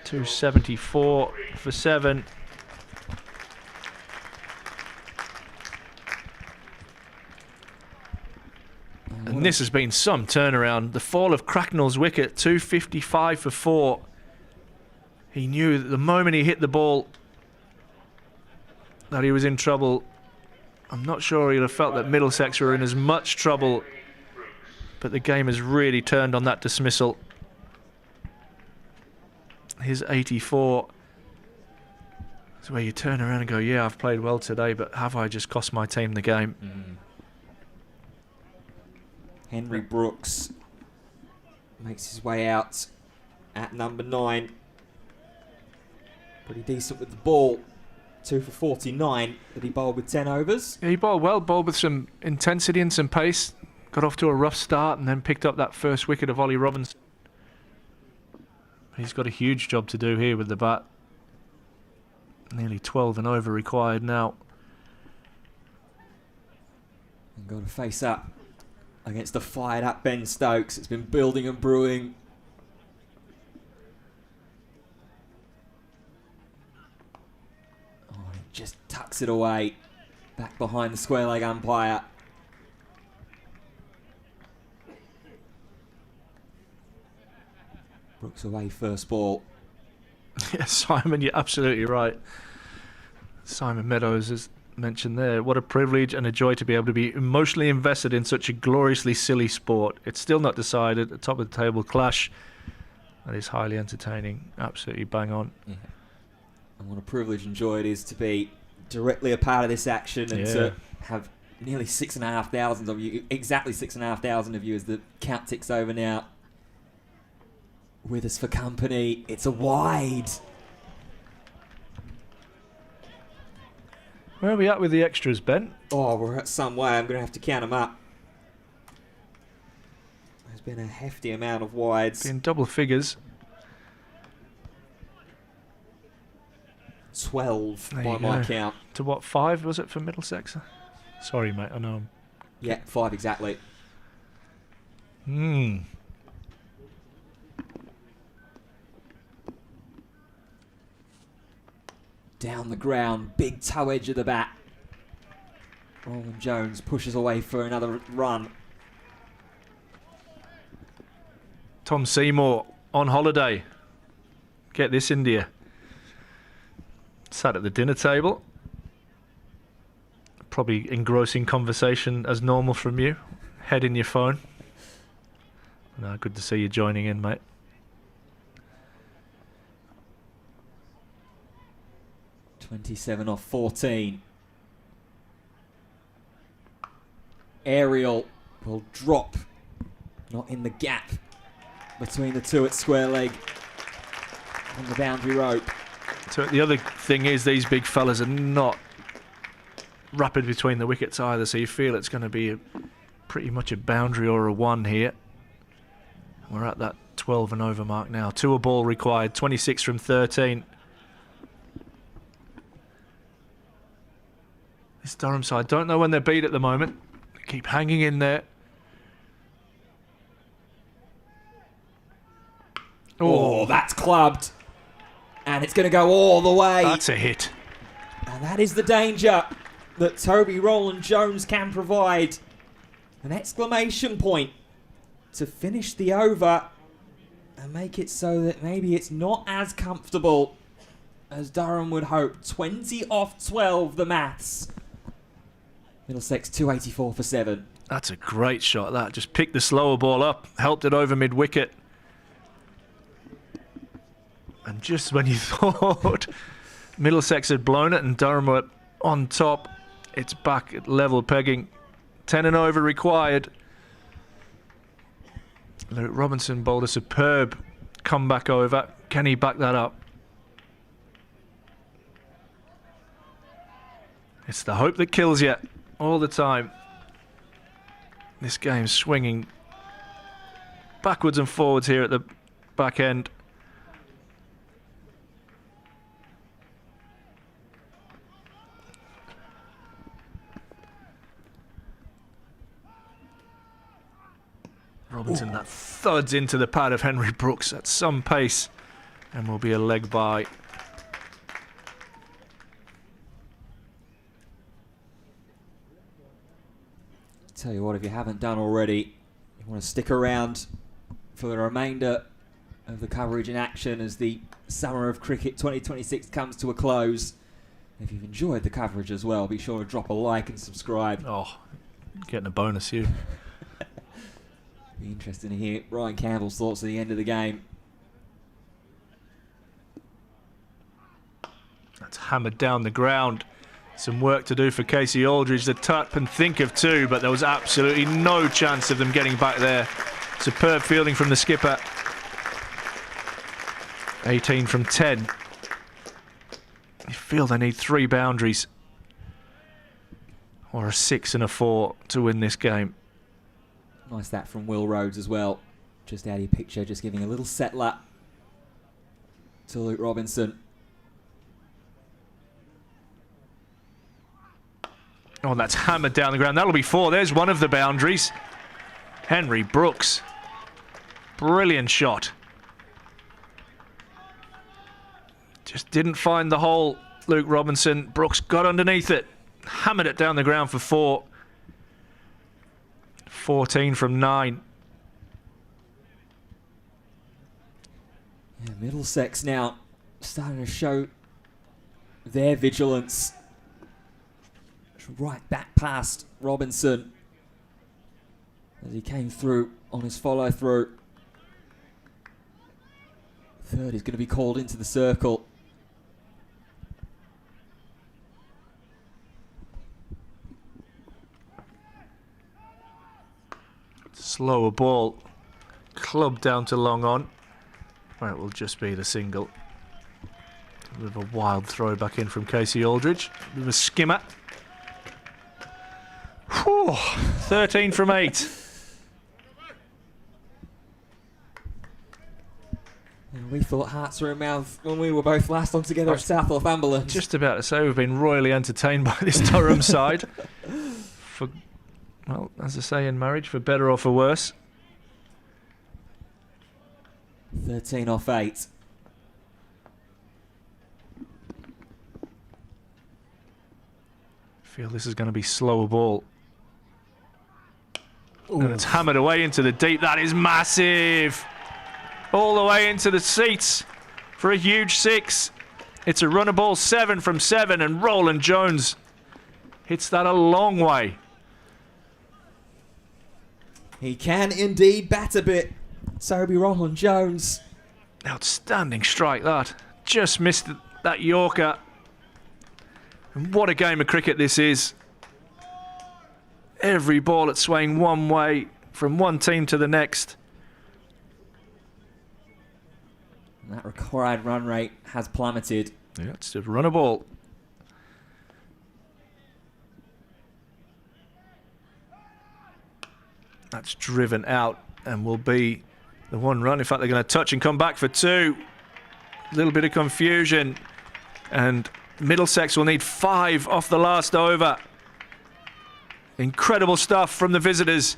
274 for 7. And this has been some turnaround. The fall of Cracknell's wicket, 255 for 4. He knew that the moment he hit the ball that he was in trouble. I'm not sure he'd have felt that Middlesex were in as much trouble, but the game has really turned on that dismissal. His 84 is where you turn around and go, yeah, I've played well today, but have I just cost my team the game? Henry Brooks makes his way out at number 9. Pretty decent with the ball. 2 for 49 that he bowled with 10 overs. Yeah, he bowled well, bowled with some intensity and some pace. Got off to a rough start and then picked up that first wicket of Ollie Robinson. He's got a huge job to do here with the bat. Nearly 12 and over required now. And got to face up against the fired up Ben Stokes. It's been building and brewing. Oh, he just tucks it away. Back behind the square leg umpire. Brooks away first ball. Yeah, Simon, you're absolutely right. Simon Meadows has mentioned there, what a privilege and a joy to be able to be emotionally invested in such a gloriously silly sport. It's still not decided. A top of the table clash that is highly entertaining. Absolutely bang on. Yeah. And what a privilege and joy it is to be directly a part of this action, and Yeah. to have nearly 6,500 of you, exactly 6,500 of you as the count ticks over now. With us for company, it's a wide. Where are we at with the extras, Ben? Oh, we're at some way. I'm going to have to count them up. There's been a hefty amount of wides. In double figures. 12 There by you my go. count. To what, 5 was it for Middlesex? Sorry, mate, I know. Yeah, 5 exactly. Down the ground, big toe edge of the bat. Roland Jones pushes away for another run. Tom Seymour on holiday. Get this, India. Sat at the dinner table. Probably engrossing conversation as normal from you. Head in your phone. No, good to see you joining in, mate. .27 off 14. Aerial will drop. Not in the gap between the two at square leg on the boundary rope. So the other thing is these big fellas are not rapid between the wickets either, so you feel it's going to be pretty much a boundary or a 1 here. We're at that 12 and over mark now. 2 a ball required, 26 from 13. This Durham side don't know when they're beat at the moment. They keep hanging in there. Oh, that's clubbed. And it's going to go all the way. That's a hit. And that is the danger that Toby Roland Jones can provide. An exclamation point to finish the over and make it so that maybe it's not as comfortable as Durham would hope. 20 off 12, the maths. Middlesex 284 for 7. That's a great shot, that. Just picked the slower ball up, helped it over mid-wicket. And just when you thought Middlesex had blown it and Durham were on top, it's back at level pegging. 10 and over required. Luke Robinson bowled a superb comeback over. Can he back that up? It's the hope that kills you all the time. This game's swinging backwards and forwards here at the back end. Robinson, that thuds into the pad of Henry Brooks at some pace and will be a leg by. Tell you what, if you haven't done already, you want to stick around for the remainder of the coverage in action as the Summer of Cricket 2026 comes to a close. If you've enjoyed the coverage as well, be sure to drop a like and subscribe. Oh, getting a bonus, you. Be interesting to hear Ryan Campbell's thoughts at the end of the game. That's hammered down the ground. Some work to do for Casey Aldridge. The tap and think of 2, but there was absolutely no chance of them getting back there. Superb fielding from the skipper. 18 from 10. You feel they need 3 boundaries. Or a 6 and a 4 to win this game. Nice that from Will Rhodes as well. Just out of your picture, just giving a little settler to Luke Robinson. Oh, that's hammered down the ground. That'll be 4. There's one of the boundaries. Henry Brooks. Brilliant shot. Just didn't find the hole, Luke Robinson. Brooks got underneath it. Hammered it down the ground for 4. 14 from 9. Yeah, Middlesex now starting to show their vigilance. Right back past Robinson as he came through on his follow through. Third is going to be called into the circle. Slower ball. Club down to long on. Where it will just be the single. A bit of a wild throw back in from Casey Aldridge. A bit of a skimmer. Whew, 13 from 8. We thought hearts were in mouth when we were both last on together at South Northumberland. Just about to say we've been royally entertained by this Durham side. For, well, as I say in marriage, for better or for worse. 13 off 8. Feel this is going to be slower ball. Ooh. And it's hammered away into the deep. That is massive. All the way into the seats for a huge 6. It's a runner ball 7 from 7, and Roland Jones hits that a long way. He can indeed bat a bit. So be Roland Jones. Outstanding strike that. Just missed that Yorker. And what a game of cricket this is. Every ball it's swaying one way from one team to the next. And that required run rate has plummeted. Yeah, it's a runner ball. That's driven out and will be the one run. In fact, they're going to touch and come back for 2. A little bit of confusion. And Middlesex will need 5 off the last over. Incredible stuff from the visitors.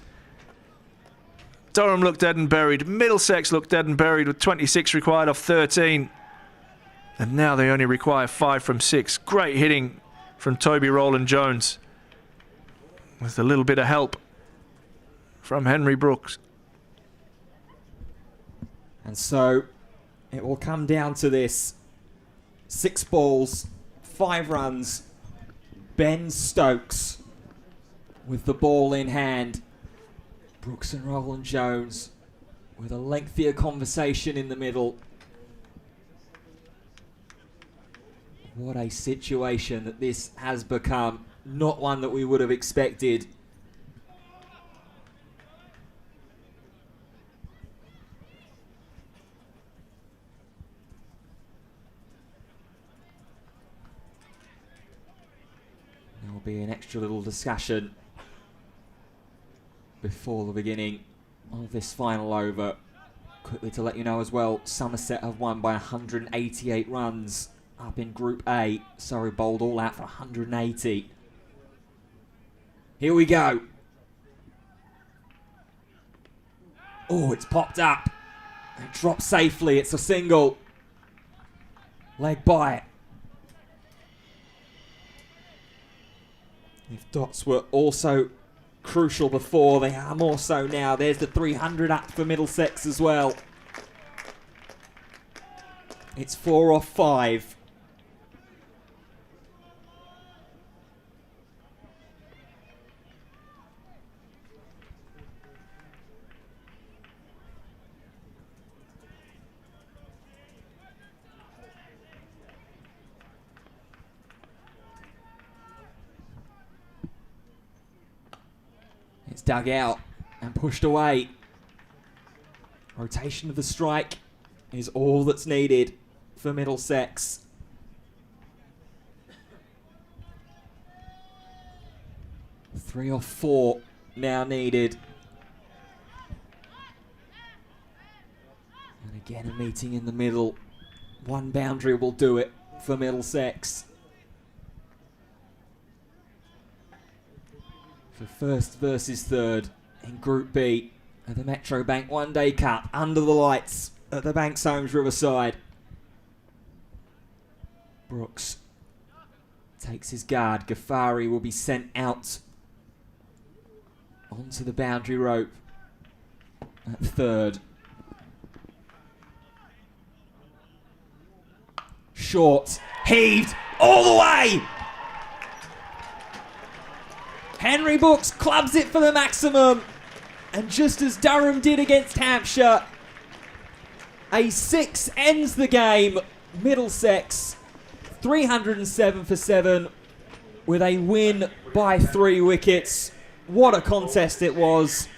Durham looked dead and buried. Middlesex looked dead and buried with 26 required off 13. And now they only require 5 from 6. Great hitting from Toby Roland Jones. With a little bit of help from Henry Brooks. And so it will come down to this. 6 balls, 5 runs. Ben Stokes with the ball in hand. Brooks and Roland Jones with a lengthier conversation in the middle. What a situation that this has become. Not one that we would have expected. There will be an extra little discussion before the beginning of this final over. Quickly to let you know as well, Somerset have won by 188 runs up in Group A. Surrey bowled all out for 180. Here we go. Oh, it's popped up. It dropped safely. It's a single. Leg by it. If dots were also crucial before, they are more so now. There's the 300 up for Middlesex as well. It's 4 off 5. It's dug out and pushed away. Rotation of the strike is all that's needed for Middlesex. Three or 4 now needed. And again, a meeting in the middle. 1 boundary will do it for Middlesex. For first versus third in Group B of the Metro Bank One Day Cup under the lights at the Banks Homes Riverside. Brooks takes his guard. Ghaffari will be sent out onto the boundary rope at third. Short, heaved all the way. Henry Brooks clubs it for the maximum. And just as Durham did against Hampshire, a 6 ends the game. Middlesex 307 for 7 with a win by 3 wickets. What a contest it was.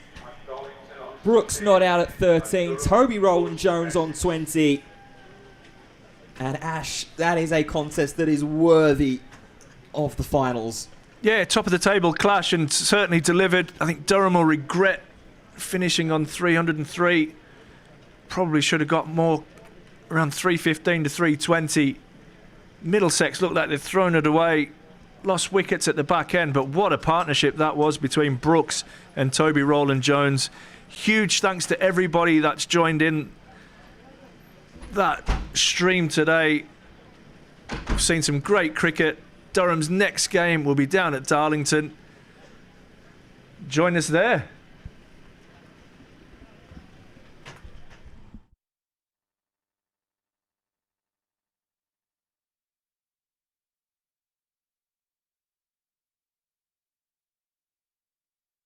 Brooks not out at 13. Toby Rowland-Jones on 20. And Ash, that is a contest that is worthy of the finals. Yeah, top of the table clash, and certainly delivered. I think Durham will regret finishing on 303. Probably should have got more, around 315 to 320. Middlesex looked like they'd thrown it away. Lost wickets at the back end, but what a partnership that was between Brooks and Toby Rowland-Jones. Huge thanks to everybody that's joined in that stream today. We've seen some great cricket. Durham's next game will be down at Darlington. Join us there.